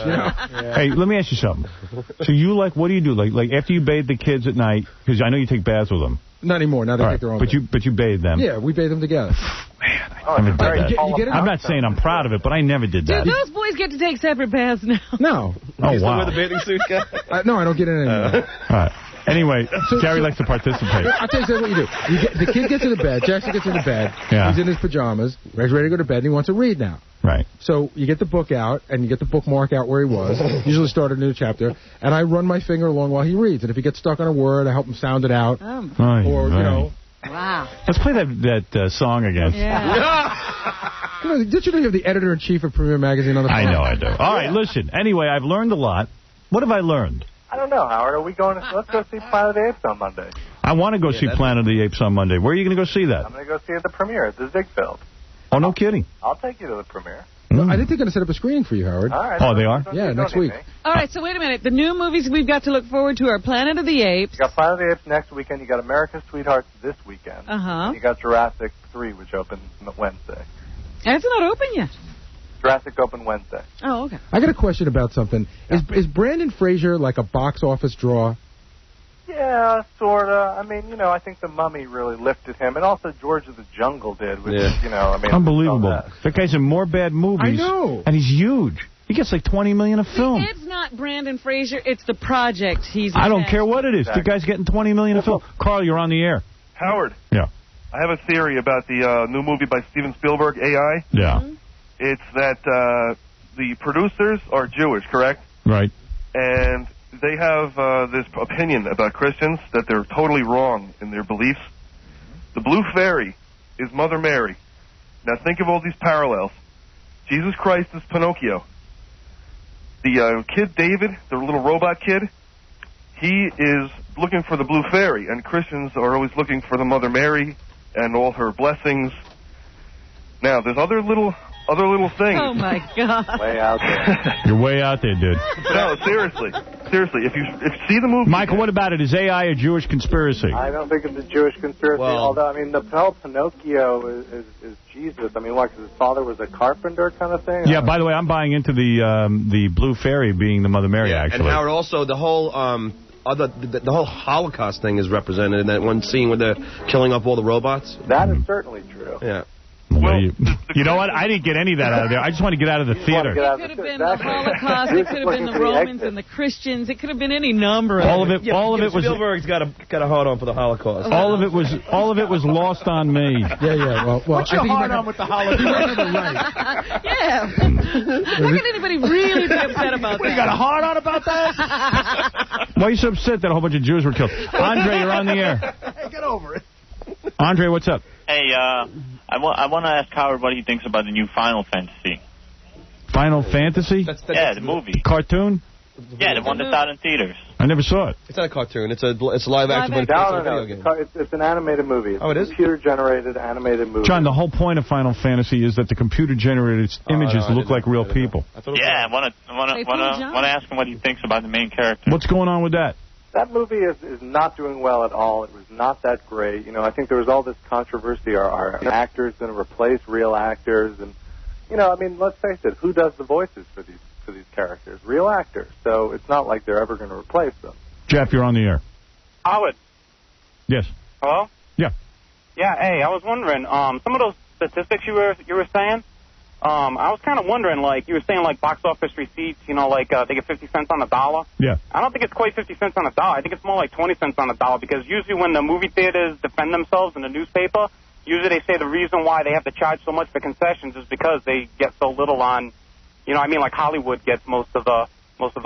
Hey, let me ask you something. So what do you do? Like after you bathe the kids at night, because I know you take baths with them. Not anymore. Now they take their own. But you bathe them. Yeah, we bathe them together. Man, I never did that. I'm not saying I'm proud of it, but I never did that. Do those boys get to take separate baths now? No. Oh, you still wow. wear the bathing suit, guy? No, I don't get in anymore. All right. Anyway, Gary likes to participate. I'll tell you what you do. The kid gets into bed. Jackson gets into bed. Yeah. He's in his pajamas. He's ready to go to bed, and he wants to read now. Right. So you get the book out, and you get the bookmark out where he was. Usually start a new chapter. And I run my finger along while he reads. And if he gets stuck on a word, I help him sound it out. Wow. Let's play that song again. Yeah. Did you know you have the editor-in-chief of Premier Magazine on the phone? I know I do. All right, listen. Anyway, I've learned a lot. What have I learned? I don't know, Howard. Are we going to... Let's go see Planet of the Apes on Monday. I want to go see Planet of the Apes on Monday. Where are you going to go see that? I'm going to go see the premiere at the Ziegfeld. Oh, no kidding. I'll take you to the premiere. I think they're going to set up a screening for you, Howard. All right. Oh, they are? Yeah, next week. All right, so wait a minute. The new movies we've got to look forward to are Planet of the Apes. You got Planet of the Apes next weekend. You got America's Sweethearts this weekend. Uh-huh. And you got Jurassic 3, which opens Wednesday. It's not open yet. Jurassic open Wednesday. Oh, okay. I got a question about something. Yeah. Is Brandon Fraser like a box office draw? Yeah, sort of. I mean, I think The Mummy really lifted him. And also George of the Jungle did, which, Unbelievable. That guy's in more bad movies. I know. And he's huge. He gets like $20 million a film. It's not Brandon Fraser. It's the project he's I don't attached care what it is. The guy's getting $20 million a film. Carl, you're on the air. Howard. Yeah. I have a theory about the new movie by Steven Spielberg, AI. Yeah. It's that the producers are Jewish, correct? Right. And they have this opinion about Christians that they're totally wrong in their beliefs. The Blue Fairy is Mother Mary. Now think of all these parallels. Jesus Christ is Pinocchio. The kid David, the little robot kid, he is looking for the Blue Fairy, and Christians are always looking for the Mother Mary and all her blessings. Now, there's other little things. Oh, my God. Way out there. You're way out there, dude. No, seriously. If you see the movie... Michael, what about it? Is AI a Jewish conspiracy? I don't think it's a Jewish conspiracy, although, the whole Pinocchio is Jesus. I mean, what, because his father was a carpenter kind of thing? Yeah, by the way, I'm buying into the Blue Fairy being the Mother Mary, actually. And Howard, also, the whole... the whole Holocaust thing is represented in that one scene where they're killing off all the robots. That is certainly true. Yeah. Well, you know what? I didn't get any of that out of there. I just want to get out of the theater. It could have been the Holocaust. It could have been the Romans and the Christians. It could have been any number of all of it was. Spielberg's got a hard on for the Holocaust. All of it was lost on me. Yeah. Well, what's your hard on with the Holocaust? Yeah. How can anybody really be upset about that? You got a hard on about that? Why are you so upset that a whole bunch of Jews were killed? Andre, you're on the air. Hey, get over it. Andre, what's up? Hey, I want to ask Howard what he thinks about the new Final Fantasy. Final Fantasy? Yeah, the movie. Cartoon? Yeah, the one that's out in theaters. I never saw it. It's not a cartoon. It's a live action. It's an animated movie. It's it is? a computer-generated animated movie. John, the whole point of Final Fantasy is that the computer-generated images look like real people. Yeah, I want to ask him what he thinks about the main character. What's going on with that? That movie is not doing well at all. It was not that great. I think there was all this controversy. Are actors going to replace real actors? And, let's face it, who does the voices for these characters? Real actors. So it's not like they're ever going to replace them. Jeff, you're on the air. Howard. Yes. Hello? Yeah. Yeah, hey, I was wondering, some of those statistics you were saying, I was kind of wondering, you were saying, box office receipts, they get 50 cents on the dollar. Yeah. I don't think it's quite 50 cents on the dollar. I think it's more like 20 cents on the dollar, because usually when the movie theaters defend themselves in the newspaper, usually they say the reason why they have to charge so much for concessions is because they get so little on, like Hollywood gets most of the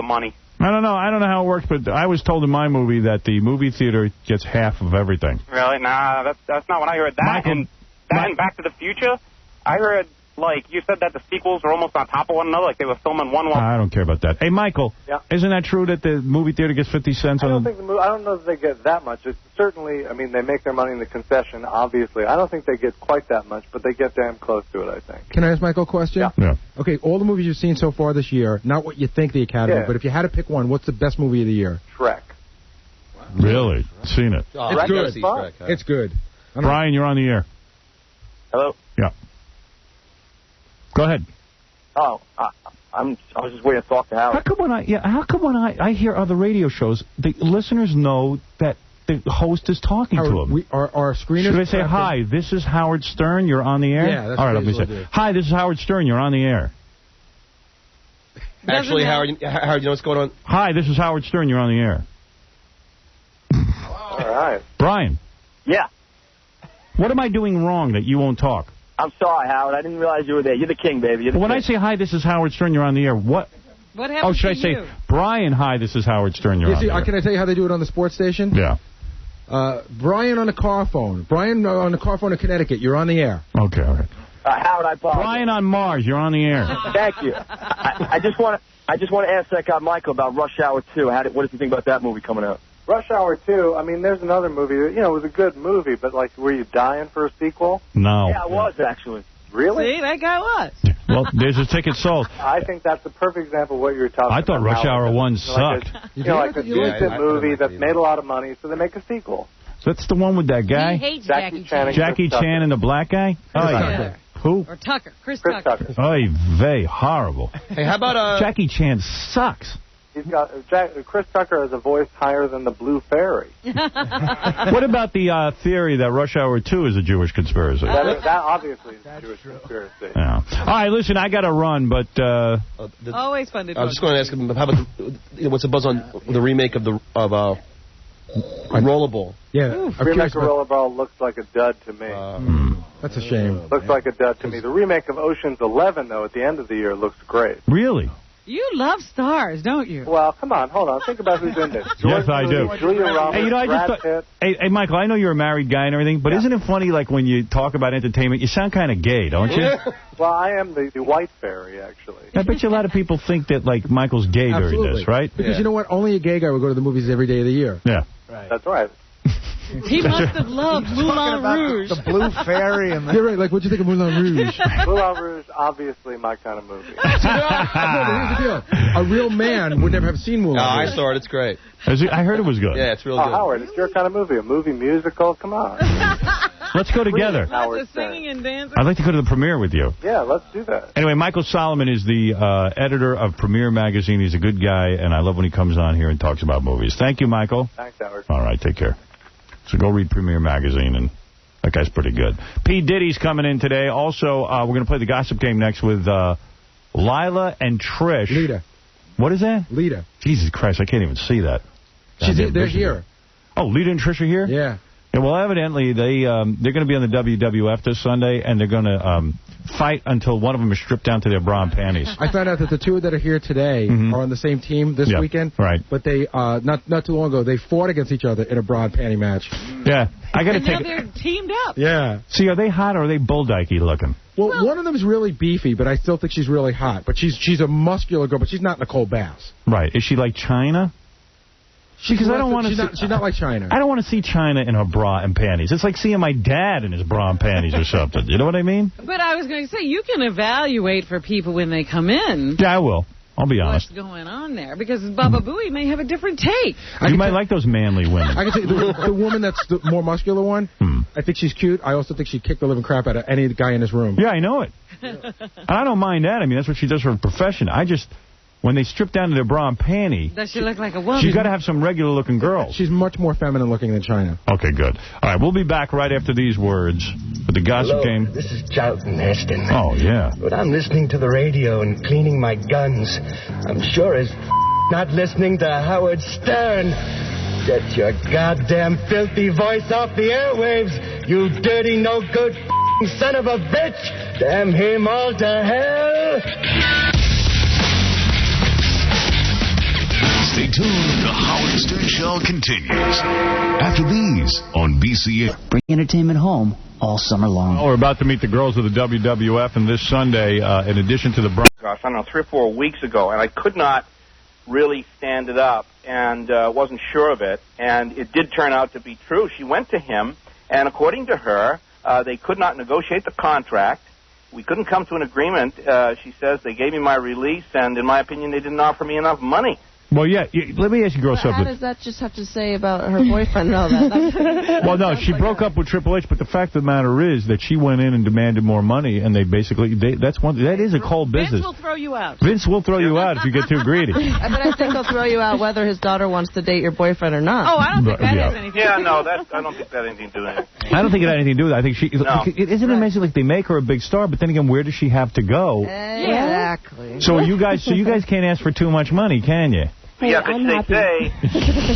money. I don't know how it works, but I was told in my movie that the movie theater gets half of everything. Really? Nah, that's not what I heard. And Back to the Future, I heard... you said that the sequels were almost on top of one another, they were filming one. I don't care about that. Hey, Michael, isn't that true that the movie theater gets 50 cents on I don't know if they get that much. It's certainly, they make their money in the concession, obviously. I don't think they get quite that much, but they get damn close to it, I think. Can I ask Michael a question? Yeah. Okay, all the movies you've seen so far this year, not what you think the Academy, but if you had to pick one, what's the best movie of the year? Shrek. Really? Seen it. It's good. Shrek, It's good. Brian, you're on the air. Hello? Yeah. Go ahead. Oh, I was just waiting to talk to Howard. How come when I hear other radio shows, the listeners know that the host is talking to them? Our screeners... Should I say, hi, this is Howard Stern, you're on the air? Yeah, that's all right, what let me say, hi, this is Howard Stern, you're on the air. Actually, Howard, you know what's going on? Hi, this is Howard Stern, you're on the air. All right. Brian. Yeah. What am I doing wrong that you won't talk? I'm sorry, Howard. I didn't realize you were there. You're the king, baby. When I say, hi, this is Howard Stern, you're on the air, what happened should I say, Brian, hi, this is Howard Stern, you're on the air. Can I tell you how they do it on the sports station? Yeah. Brian on the car phone. Brian on the car phone in Connecticut, you're on the air. Okay, all right. Howard, I apologize. Brian on Mars, you're on the air. Thank you. I just want to ask that guy, Michael, about Rush Hour 2. What does he think about that movie coming out? Rush Hour 2, there's another movie, it was a good movie, but, were you dying for a sequel? No. Yeah, I was, actually. Really? See, that guy was. Well, there's a ticket sold. I think that's the perfect example of what you were talking about. I thought Rush Hour 1 sucked. Like a decent movie that made a lot of money, so they make a sequel. That's the one with that guy? He hates Jackie Chan. Jackie Chan and the black guy? Oh, yeah. Who? Or Tucker. Chris Tucker. Oy vey, horrible. Hey, how about... Jackie Chan sucks. He's got Chris Tucker has a voice higher than the Blue Fairy. What about the theory that Rush Hour 2 is a Jewish conspiracy? That obviously is a Jewish conspiracy. Yeah. All right, listen, I got to run, but... Always fun to talk. I was just going to ask him, how about what's the buzz on the remake of Rollerball? Yeah. The remake of Rollerball looks like a dud to me. That's a shame. Looks like a dud to me. The remake of Ocean's 11, though, at the end of the year, looks great. Really? You love stars, don't you? Well, come on, hold on. Think about who's in this. Yes, I do. Julia Roberts, hey, I Brad just Pitt. Hey, Michael, I know you're a married guy and everything, but isn't it funny, like, when you talk about entertainment, you sound kind of gay, don't you? Well, I am the white fairy, actually. I bet you a lot of people think that, like, Michael's gay during this, right? Because you know what? Only a gay guy would go to the movies every day of the year. Yeah. Right. That's right. He must have loved Moulin Rouge. The Blue Fairy. And You're right. Like, what'd you think of Moulin Rouge? Moulin Rouge, obviously my kind of movie. No, here's the deal. A real man would never have seen Moulin Rouge. I saw it. It's great. I heard it was good. Yeah, it's real good. Howard, it's your kind of movie. A movie musical. Come on. Let's go together. Lots of singing and dancing. I'd like to go to the premiere with you. Yeah, let's do that. Anyway, Michael Solomon is the editor of Premiere Magazine. He's a good guy, and I love when he comes on here and talks about movies. Thank you, Michael. Thanks, Howard. All right, take care. So go read Premiere Magazine, and that guy's pretty good. P. Diddy's coming in today. Also, we're going to play the gossip game next with Lila and Trish. Lita. What is that? Lita. Jesus Christ, I can't even see that. They're here. Oh, Lita and Trish are here? Yeah. Yeah, well, evidently, they're going to be on the WWF this Sunday, and they're going to fight until one of them is stripped down to their bra and panties. I found out that the two that are here today are on the same team this weekend. Right. But they, not too long ago, they fought against each other in a bra and panty match. Yeah. I got to now they're teamed up. Yeah. See, are they hot or are they bulldykey looking? Well, one of them is really beefy, but I still think she's really hot. But she's a muscular girl, but she's not Nicole Bass. Right. Is she like China? Because I don't want to. She's not like China. I don't want to see China in her bra and panties. It's like seeing my dad in his bra and panties or something. You know what I mean? But I was going to say, you can evaluate for people when they come in. Yeah, I will. I'll be honest. What's going on there? Because Baba Booey may have a different take. You might like those manly women. I can tell you, the woman that's the more muscular one, I think she's cute. I also think she'd kick the living crap out of any guy in this room. Yeah, I know it. And I don't mind that. I mean, that's what she does for a profession. I just... When they strip down to their bra and panty... Does she look like a woman? She's got to have some regular-looking girls. She's much more feminine-looking than China. Okay, good. All right, we'll be back right after these words with the gossip game. This is Charlton Heston. Oh, yeah. But I'm listening to the radio and cleaning my guns. I'm sure as not listening to Howard Stern. Get your goddamn filthy voice off the airwaves, you dirty, no-good son of a bitch. Damn him all to hell. Stay tuned. The Howard Stern Show continues after these on BCA. Bring entertainment home all summer long. Oh, we're about to meet the girls of the WWF, and this Sunday, in addition to the... Gosh, I don't know, 3 or 4 weeks ago, and I could not really stand it up and wasn't sure of it, and it did turn out to be true. She went to him, and according to her, they could not negotiate the contract. We couldn't come to an agreement. She says they gave me my release, and in my opinion, they didn't offer me enough money. Well, yeah, let me ask you girls something. How does that just have to say about her boyfriend and all that? Well, no, she broke up with Triple H, but the fact of the matter is that she went in and demanded more money, and that is a cold business. Vince will throw you out. Vince will throw you out if you get too greedy. But I think he'll throw you out whether his daughter wants to date your boyfriend or not. Oh, I don't think that has anything to do with it. I don't think that had anything to do with it. I don't think it had anything to do with it. I think isn't it amazing, like, they make her a big star, but then again, where does she have to go? Exactly. So you guys can't ask for too much money, can you? Hey, yeah, because they say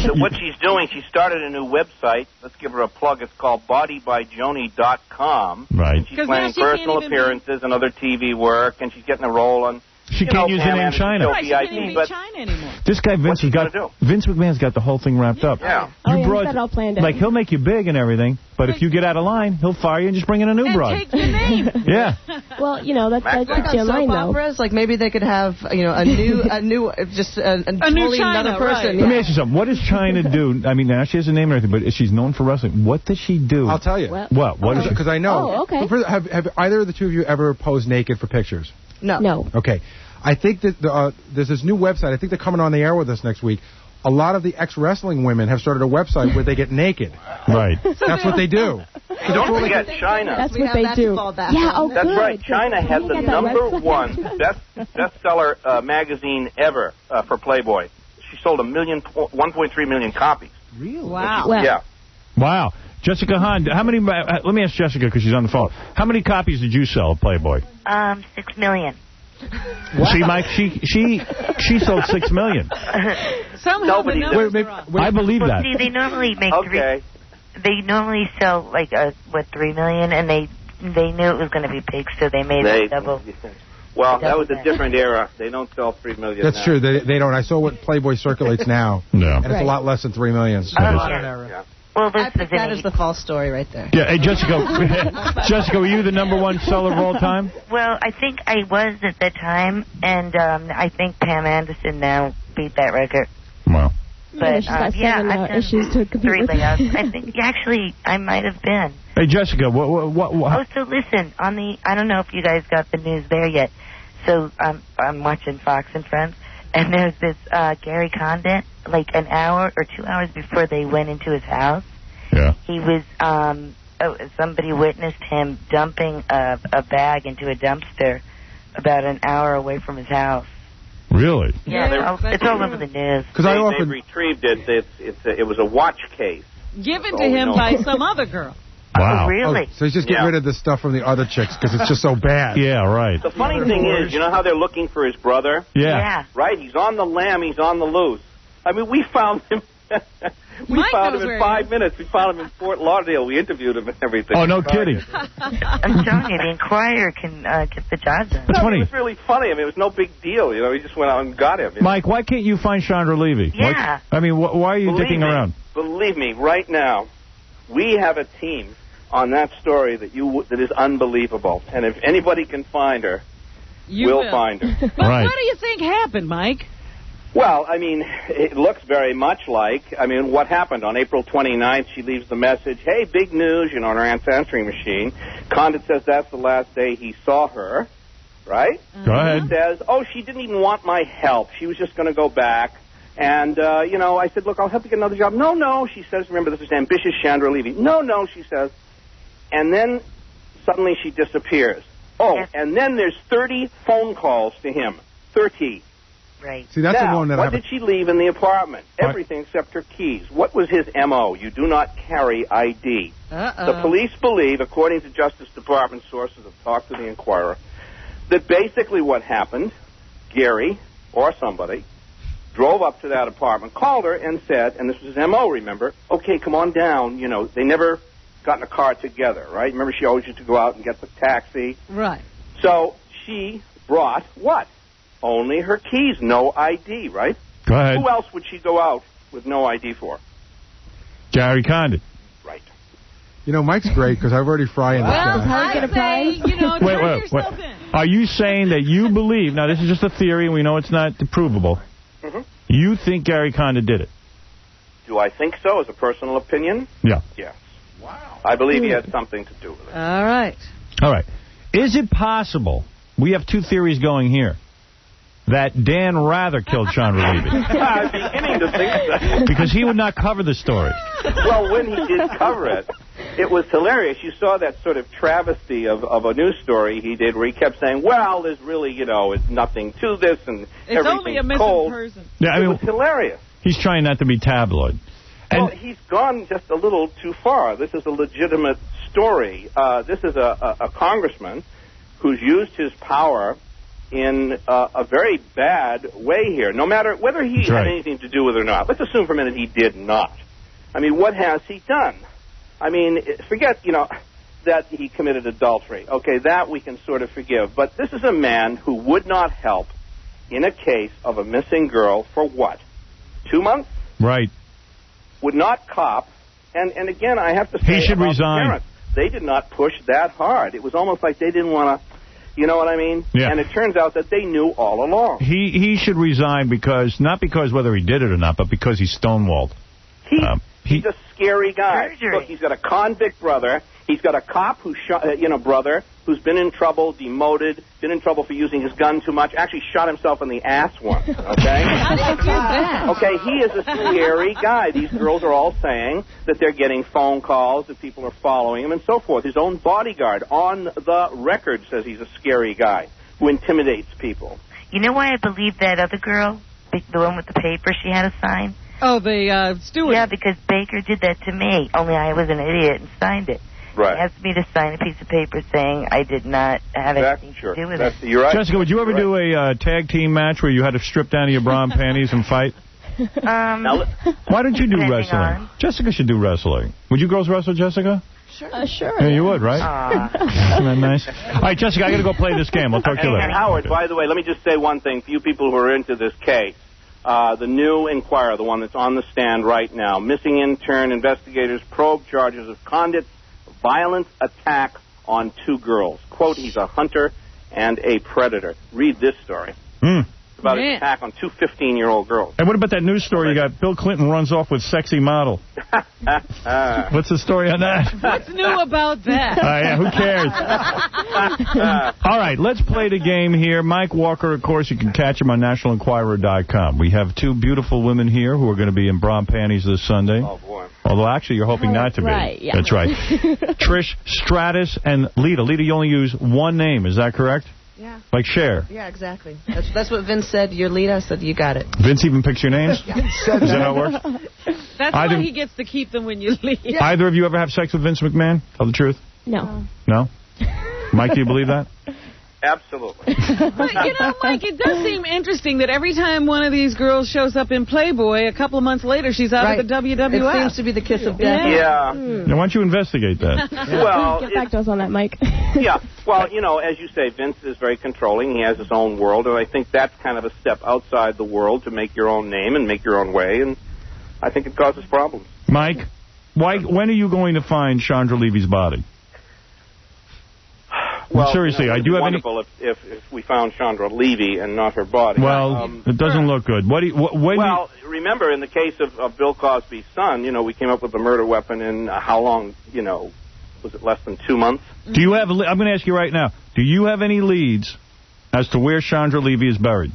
that what she's doing, she started a new website. Let's give her a plug. It's called bodybyjoni.com. Right. And she's planning personal appearances and other TV work, and she's getting a role on... She can't use it in China. Right, she can't even be China anymore. This guy Vince McMahon's got the whole thing wrapped up. Yeah. He's got it all planned out. Like, he'll make you big and everything, but if you get out of line, he'll fire you and just bring in a new broad. Take your name. Yeah. Well, that puts you in line, though. Operas, like maybe they could have, a new totally China, another person. Right. Yeah. Let me ask you something. What does China do? I mean, now she has a name and everything, but she's known for wrestling. What does she do? I'll tell you. What? What is she? Because I know. Oh, okay. Have either of the two of you ever posed naked for pictures? No. Okay. I think that there's this new website. I think they're coming on the air with us next week. A lot of the ex-wrestling women have started a website where they get naked. Right. That's what they do. Don't forget China. That's what they do. Yeah, oh, That's good. right. China has the #1 bestseller magazine ever for Playboy. She sold 1.3 million copies. Really? Wow. Yeah. Wow. Jessica Hahn, how many... let me ask Jessica, because she's on the phone. How many copies did you sell of Playboy? 6 million. See, Mike, she sold 6 million. Somehow the numbers are off. I believe that. See, they normally make they normally sell, like, 3 million, and they knew it was going to be big, so they made it double. Well, that was a different era. They don't sell 3 million That's now. true. They don't. I saw what Playboy circulates now. Yeah. And it's a lot less than 3 million. Yeah. Well, I think that is the false story right there. Yeah, hey, Jessica, were you the #1 seller of all time? Well, I think I was at the time, and I think Pam Anderson now beat that record. Wow. But, she's got 7 issues to compete 3 with. layouts. I think, actually, I might have been. Hey, Jessica, what? Oh, so listen, I don't know if you guys got the news there yet. So I'm watching Fox and Friends, and there's this Gary Condit, like an hour or 2 hours before they went into his house. Yeah. He was, somebody witnessed him dumping a bag into a dumpster about an hour away from his house. Really? Yeah, it's all over the news. They retrieved it. It was a watch case. Given to him by some other girl. Wow. Oh, really? So he's just getting rid of the stuff from the other chicks because it's just so bad. Yeah, right. The funny thing is, you know how they're looking for his brother? Yeah. Right? He's on the lam. He's on the loose. I mean, we found him. We found him in 5 minutes. We found him in Fort Lauderdale. We interviewed him and everything. Oh, no kidding. I'm telling you, the Inquirer can get the job done. That's funny. It was really funny. I mean, it was no big deal. You know, he just went out and got him. Mike, why can't you find Chandra Levy? Yeah. I mean, why are you dicking around? Believe me, right now, we have a team on that story that is unbelievable. And if anybody can find her, we'll find her. But what do you think happened, Mike? Well, I mean, it looks very much like, what happened? On April 29th, she leaves the message, hey, big news, on her aunt's answering machine. Condit says that's the last day he saw her, right? Go ahead. He says, she didn't even want my help. She was just going to go back. And, I said, look, I'll help you get another job. No, she says, remember, this is ambitious Chandra Levy. No, she says. And then suddenly she disappears. And then there's 30 phone calls to him. 30. Right. See, that's now, the one that what did she leave in the apartment? Everything except her keys. What was his M.O.? You do not carry ID. The police believe, according to Justice Department sources have talked to the Inquirer, that basically what happened, Gary or somebody drove up to that apartment, called her and said, and this was his M.O., remember, okay, come on down. They never got in a car together, right? Remember, she always used to go out and get the taxi. Right. So she brought what? Only her keys, no ID, right? Go ahead. Who else would she go out with no ID for? Gary Condit. Right. Mike's great because I've already frying this guy. Wait. Are you saying that you believe, now this is just a theory and we know it's not provable, you think Gary Condit did it? Do I think so, as a personal opinion? Yeah. Yes. Wow. I believe he had something to do with it. All right. Is it possible, we have two theories going here, that Dan Rather killed Chandra Levy? I'm beginning to think so. Because he would not cover the story. Well, when he did cover it, it was hilarious. You saw that sort of travesty of a news story he did where he kept saying, well, there's really, it's nothing to this and it's only a missing cold. person. Yeah, it was hilarious. He's trying not to be tabloid. Well, he's gone just a little too far. This is a legitimate story. This is a congressman who's used his power in a very bad way here, no matter whether he had anything to do with it or not. Let's assume for a minute he did not. What has he done? Forget, that he committed adultery. Okay, that we can sort of forgive. But this is a man who would not help in a case of a missing girl for what? 2 months? Right. Would not cop. And again, I have to say, he should resign. Parents, they did not push that hard. It was almost like they didn't want to. You know what I mean? Yeah. And it turns out that they knew all along. He should resign not because whether he did it or not, but because he's stonewalled. He's a scary guy. Look, he's got a convict brother. He's got a cop who shot, brother, who's been in trouble, demoted, been in trouble for using his gun too much, actually shot himself in the ass once, okay? How do you do that? Okay, he is a scary guy. These girls are all saying that they're getting phone calls, that people are following him, and so forth. His own bodyguard on the record says he's a scary guy who intimidates people. You know why I believe that other girl, the one with the paper she had to sign? Oh, the steward. Yeah, because Baker did that to me, only I was an idiot and signed it. Right. He asked me to sign a piece of paper saying I did not have anything to do with it. You're right. Jessica, would you ever do a tag team match where you had to strip down to your bra and panties and fight? Why don't you do wrestling? Jessica should do wrestling. Would you girls wrestle, Jessica? Sure. Yeah, you would, right? Isn't that nice? All right, Jessica, I got to go play this game. I'll talk to you later. And Howard, by the way, let me just say one thing. For you people who are into this case, the new Inquirer, the one that's on the stand right now, missing intern investigators probe charges of conduct, violent attack on 2 girls. Quote, he's a hunter and a predator. Read this story. It's about an attack on 2 15-year-old girls. And what about that news story you got? Bill Clinton runs off with sexy model. What's the story on that? What's new about that? Yeah, who cares? All right, let's play the game here. Mike Walker, of course, you can catch him on nationalenquirer.com. We have 2 beautiful women here who are going to be in bra and panties this Sunday. Oh, boy. Although, actually, you're hoping not to be. Right, yeah. That's right. Trish Stratus and Lita. Lita, you only use one name. Is that correct? Yeah. Like Cher. Yeah, exactly. That's what Vince said. You're Lita. I said, you got it. Vince even picks your names? Yeah. Is that how it works? That's why he gets to keep them when you leave. Yeah. Either of you ever have sex with Vince McMahon? Tell the truth. No. No? Mike, do you believe that? Absolutely. But, Mike, it does seem interesting that every time one of these girls shows up in Playboy, a couple of months later, she's out of the WWF. It seems to be the kiss of death. Yeah. Now, why don't you investigate that? Well, get back to us on that, Mike. Yeah. Well, as you say, Vince is very controlling. He has his own world, and I think that's kind of a step outside the world to make your own name and make your own way, and I think it causes problems. Mike, when are you going to find Chandra Levy's body? Well, seriously, I do have any. Wonderful if we found Chandra Levy and not her body. Well, it doesn't look good. Remember, in the case of Bill Cosby's son, we came up with a murder weapon in how long? Was it less than 2 months? Do you have? I'm going to ask you right now. Do you have any leads as to where Chandra Levy is buried?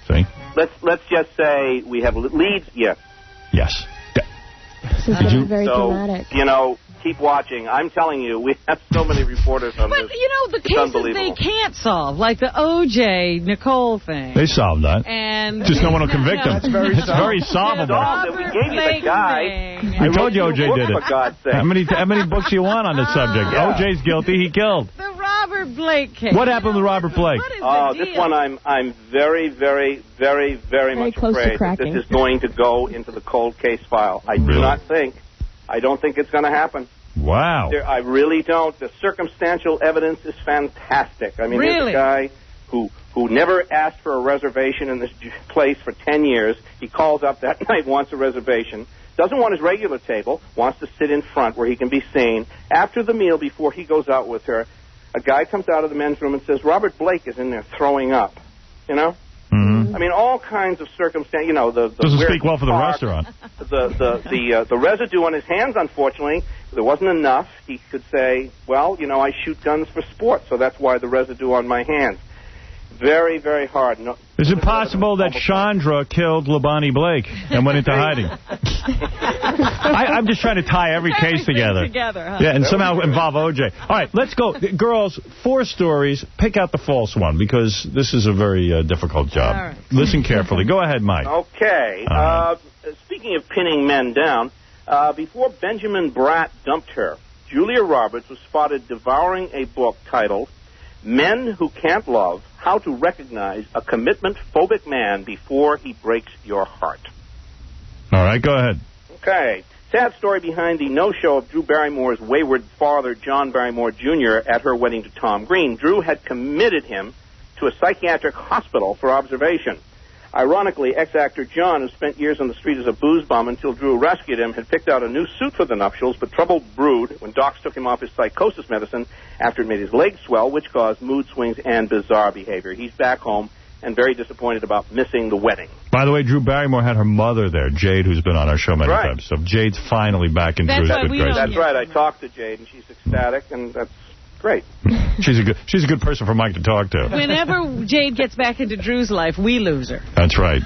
See. Let's just say we have leads. Yes. Yes. This is very dramatic. Keep watching. I'm telling you, we have so many reporters on this. But, the cases they can't solve, like the O.J. Nicole thing. They solved that. And just no one will convict them. It's very solvable. We gave you the guy. I told you O.J. did it. For God's sake. How many books you want on this subject? Yeah. O.J.'s guilty. He killed. The Robert Blake case. What happened with Robert Blake? This one I'm very, very, very, very much afraid that this is going to go into the cold case file. I don't think it's going to happen. Wow. I really don't. The circumstantial evidence is fantastic. I mean, really? Here's a guy who never asked for a reservation in this place for 10 years. He calls up that night, wants a reservation, doesn't want his regular table, wants to sit in front where he can be seen. After the meal, before he goes out with her, a guy comes out of the men's room and says, Robert Blake is in there throwing up. Mm-hmm. I mean, all kinds of circumstances. Doesn't speak well for the restaurant. The residue on his hands, unfortunately, there wasn't enough. He could say, well, I shoot guns for sport, so that's why the residue on my hands. Very, very hard. Is it possible that Chandra killed Labani Blake and went into hiding? I'm just trying to tie every case together. Huh? Yeah, and somehow involve O.J. All right, let's go. Girls, 4 stories. Pick out the false one, because this is a very difficult job. All right. Listen carefully. Go ahead, Mike. Okay. Speaking of pinning men down, before Benjamin Bratt dumped her, Julia Roberts was spotted devouring a book titled Men Who Can't Love, How to Recognize a Commitment-Phobic Man Before He Breaks Your Heart. All right, go ahead. Okay. Sad story behind the no-show of Drew Barrymore's wayward father, John Barrymore Jr., at her wedding to Tom Green. Drew had committed him to a psychiatric hospital for observation. Ironically, ex-actor John, who spent years on the street as a booze bum until Drew rescued him, had picked out a new suit for the nuptials, but trouble brewed when docs took him off his psychosis medicine after it made his legs swell, which caused mood swings and bizarre behavior. He's back home and very disappointed about missing the wedding. By the way, Drew Barrymore had her mother there, Jade, who's been on our show many times. So Jade's finally back in Drew's good graces. That's right. I talked to Jade, and she's ecstatic, and that's great. She's a good person for Mike to talk to. Whenever Jade gets back into Drew's life, we lose her. That's right.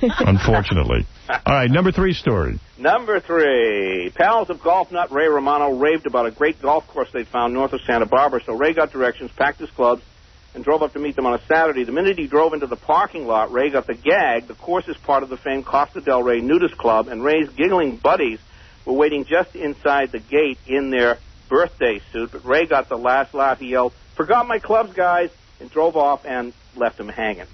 Unfortunately. All right, number 3 story. Number 3. Pals of golf nut Ray Romano raved about a great golf course they'd found north of Santa Barbara, so Ray got directions, packed his clubs, and drove up to meet them on a Saturday. The minute he drove into the parking lot, Ray got the gag. The course is part of the famed Costa del Rey Nudist Club, and Ray's giggling buddies were waiting just inside the gate in their birthday suit. But Ray got the last laugh. He yelled, "Forgot my clubs, guys," and drove off and left him hanging.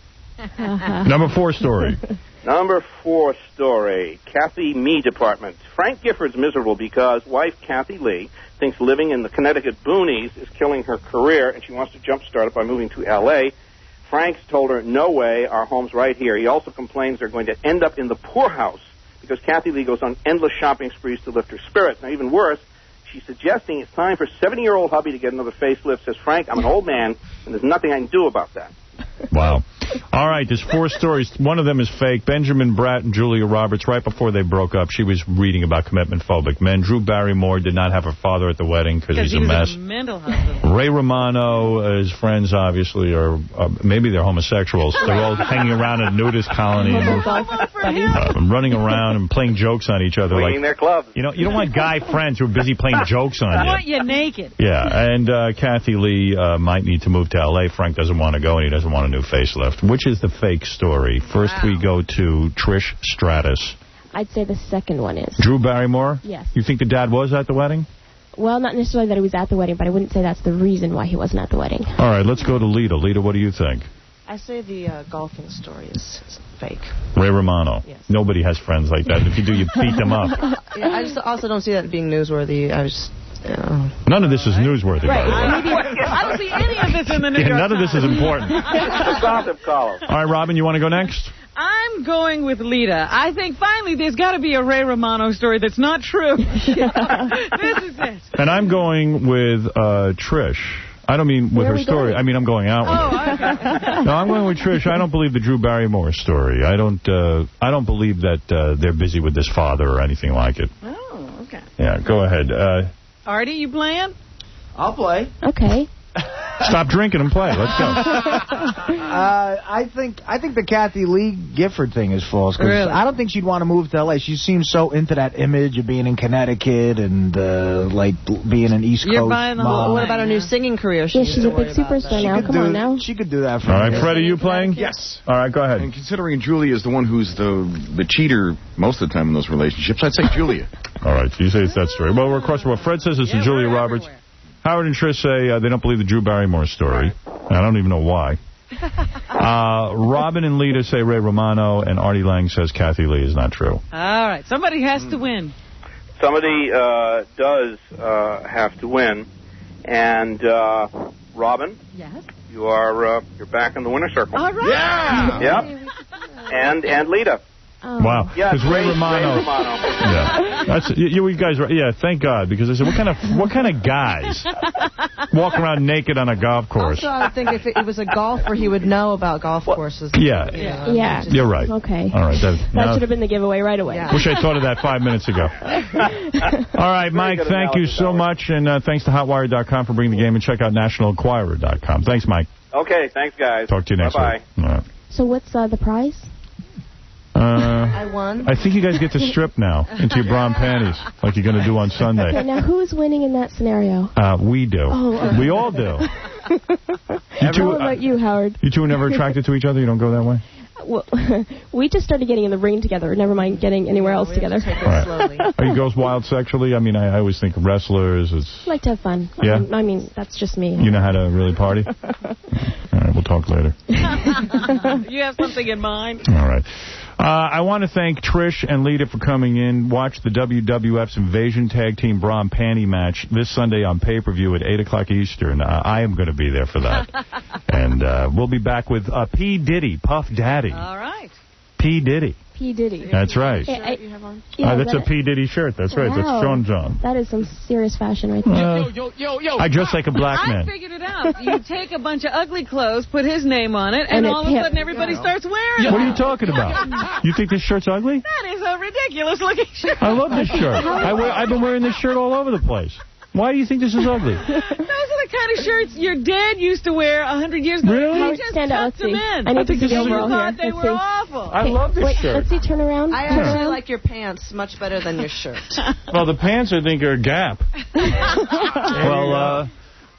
Number 4 story. Number 4 story, Kathy Mee Department. Frank Gifford's miserable because wife Kathy Lee thinks living in the Connecticut boonies is killing her career, and she wants to jumpstart it by moving to L.A. Frank's told her, no way, our home's right here. He also complains they're going to end up in the poorhouse because Kathy Lee goes on endless shopping sprees to lift her spirits. Now, even worse, she's suggesting it's time for 70-year-old hubby to get another facelift. Says, Frank, I'm an old man, and there's nothing I can do about that. Wow. All right, there's 4 stories. One of them is fake. Benjamin Bratt and Julia Roberts, right before they broke up, she was reading about commitment-phobic men. Drew Barrymore did not have her father at the wedding because he's a mess. In a mental hospital. Ray Romano, his friends, obviously, are maybe they're homosexuals. They're all hanging around a nudist colony and running around and playing jokes on each other. Cleaning their clubs. You don't want guy friends who are busy playing jokes on you. I want you naked. Yeah, and Kathy Lee might need to move to L.A. Frank doesn't want to go, and he doesn't want a new facelift. Which is the fake story? First we go to Trish Stratus. I'd say the second one is. Drew Barrymore? Yes. You think the dad was at the wedding? Well, not necessarily that he was at the wedding, but I wouldn't say that's the reason why he wasn't at the wedding. All right, let's go to Lita. Lita, what do you think? I say the golfing story is fake. Ray Romano. Yes. Nobody has friends like that. If you do, you beat them up. Yeah, I just also don't see that being newsworthy. None of this is newsworthy. Right. I don't see any of this in the New York None of this is important. It's a gossip column. All right, Robin, you want to go next? I'm going with Lita. I think finally there's got to be a Ray Romano story that's not true. This is it. And I'm going with Trish. I don't mean with her story. I mean, I'm going out with her. Okay. No, I'm going with Trish. I don't believe the Drew Barrymore story. I don't believe that they're busy with this father or anything like it. Oh, okay. Yeah, go ahead. Artie, you playing? I'll play. Okay. Stop drinking and play. Let's go. I think the Kathy Lee Gifford thing is false. Cause really? I don't think she'd want to move to L.A. She seems so into that image of being in Connecticut and like being an East Coast mom. What about her new singing career? She's a big superstar now. Come on now. She could do that for All right, me. Fred, are you playing? Yes. All right, go ahead. And considering Julia is the one who's the cheater most of the time in those relationships, I'd say Julia. All right, so you say it's that story. Well, we're across the world. Fred says it's the Julia Roberts. Everywhere. Howard and Trish say they don't believe the Drew Barrymore story. I don't even know why. Robin and Lita say Ray Romano, and Artie Lang says Kathy Lee is not true. All right, somebody has to win. Somebody does have to win. And Robin? Yes? You're back in the winner's circle. All right. Yeah. Yep. And Lita. Wow. Yeah, because Ray Romano. Yeah. That's you guys. Yeah. Thank God, because I said, what kind of guys walk around naked on a golf course? Also, I would think if it was a golfer, he would know about golf courses. Yeah. Yeah. You're right. Okay. All right. That should have been the giveaway right away. Yeah. Wish I thought of that 5 minutes ago. All right, Mike, thank you so much, and thanks to Hotwire.com for bringing the game, and check out NationalEnquirer.com. Thanks, Mike. Okay, thanks, guys. Talk to you next week. Bye-bye. All right. So what's the prize? I won. I think you guys get to strip now into your brown panties, like you're going to do on Sunday. Okay, now who's winning in that scenario? We do. Oh, okay. We all do. How about you, Howard? You two are never attracted to each other? You don't go that way? Well, we just started getting in the ring together. Never mind getting anywhere else together. Slowly. Are you girls wild sexually? I mean, I always think of wrestlers. I like to have fun. Yeah? I mean, that's just me. You know how to really party? All right, we'll talk later. You have something in mind? All right. I want to thank Trish and Lita for coming in. Watch the WWF's Invasion Tag Team Bra and Panty match this Sunday on pay-per-view at 8 o'clock Eastern. I am going to be there for that. And we'll be back with P. Diddy, Puff Daddy. All right. P. Diddy. P. Diddy. That's right. That's a P. Diddy shirt. That's right. That's Sean John. That is some serious fashion right there. I dress like a black man. I figured it out. You take a bunch of ugly clothes, put his name on it, and all of a sudden everybody starts wearing it. What are you talking about? You think this shirt's ugly? That is a ridiculous looking shirt. I love this shirt. I've been wearing this shirt all over the place. Why do you think this is ugly? Those are the kind of shirts your dad used to wear 100 years ago. Really? He just tucked them in. I need to see the overall thought here. they were awful. I love this shirt. Let's see, turn around. I actually like your pants much better than your shirt. Well, the pants, I think, are a Gap. Well,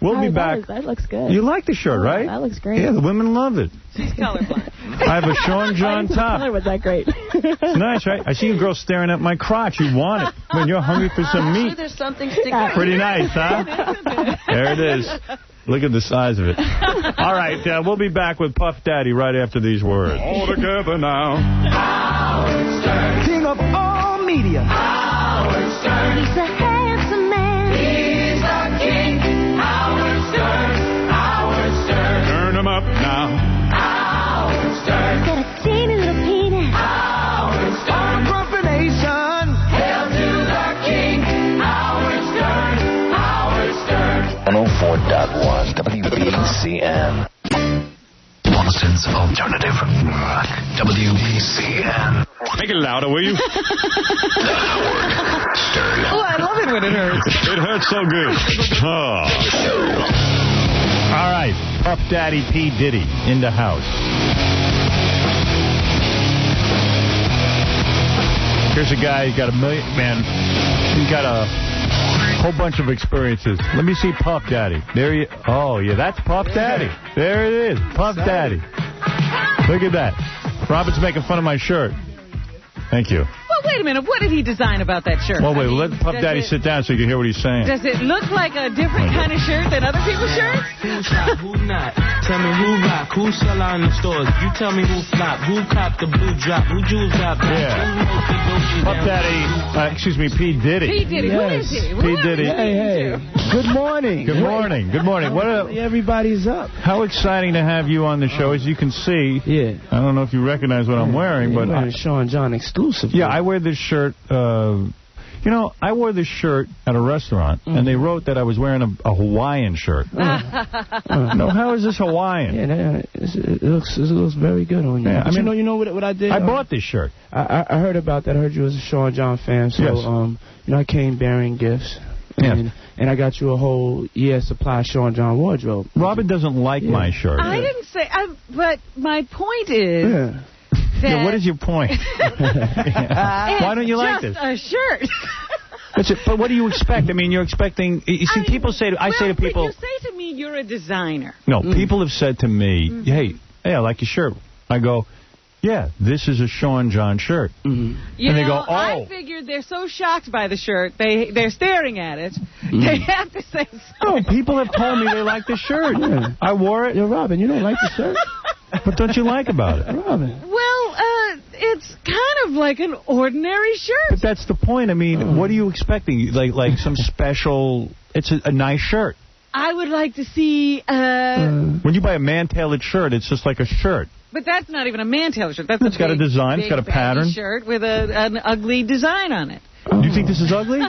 we'll be back. That looks good. You like the shirt, right? That looks great. Yeah, the women love it. She's colorblind. I have a Sean John top. Color was that great? It's nice, right? I see you girls staring at my crotch. You want it when you're hungry for some meat. There's something sticking out. Pretty nice, huh? There it is. Look at the size of it. All right, we'll be back with Puff Daddy right after these words. All together now. Howard Stern. King of all media. Howard Stern. He's a handsome man. He's a king. Howard Stern. Howard Stern. Turn him up now. Howard Stern. He's got a teeny little penis. Howard Stern. Grumpy Nation. Hail to the king. Howard Stern. Howard Stern. 104.1 WBCN. Boston's alternative rock. WBCN. Make it louder, will you? Oh, I love it when it hurts. It hurts so good. Oh. All right. Puff Daddy P. Diddy in the house. Here's a guy, he's got a million, man, he's got a whole bunch of experiences. Let me see Puff Daddy. There he, oh, yeah, that's Puff Daddy. There it is, Puff Daddy. Look at that. Robert's making fun of my shirt. Thank you. Well, wait a minute. What did he design about that shirt? Well, wait, let Puff Daddy sit down so you can hear what he's saying. Does it look like a different kind of shirt than other people's shirts? Who shot, who not? Tell me who rock, who sell out in the stores. You tell me who flop, who cop the blue drop, who jewels got black. Yeah. Puff Daddy, excuse me, P. Diddy. P. Diddy, who is he? P. Diddy. Hey. Good morning. Good morning. Good morning. Everybody's up. How exciting to have you on the show. As you can see, I don't know if you recognize what I'm wearing, but I'm Sean John exclusive. Yeah, I wear this shirt. You know, I wore this shirt at a restaurant, and they wrote that I was wearing a Hawaiian shirt. No, how is this Hawaiian? Yeah, it looks very good on you. Yeah, I mean, you know what I did? I bought this shirt. I heard about that. I heard you was a Sean John fan, so yes. You know, I came bearing gifts. And I got you a whole year's supply of Sean John wardrobe. Robin doesn't like my shirt. I didn't say, but my point is... Yeah, what is your point? Why don't you like this? It's just a shirt. But what do you expect? I mean, you're expecting... You see, people say... I say to people... You say to me, you're a designer. No, people have said to me, hey, I like your shirt. I go, yeah, this is a Sean John shirt. You and they know, go, oh. I figured they're so shocked by the shirt, they're staring at it. They have to say something. No, people have told me they like the shirt. Yeah. I wore it. Yo, Robin, you don't like the shirt? What don't you like about it? Robin. Well, it's kind of like an ordinary shirt. But that's the point. I mean, what are you expecting? Like some special... It's a nice shirt. I would like to see... When you buy a man-tailored shirt, it's just like a shirt. But that's not even a man-tailored shirt. That's it's got a design. It's got a pattern. Shirt with an ugly design on it. Do you think this is ugly?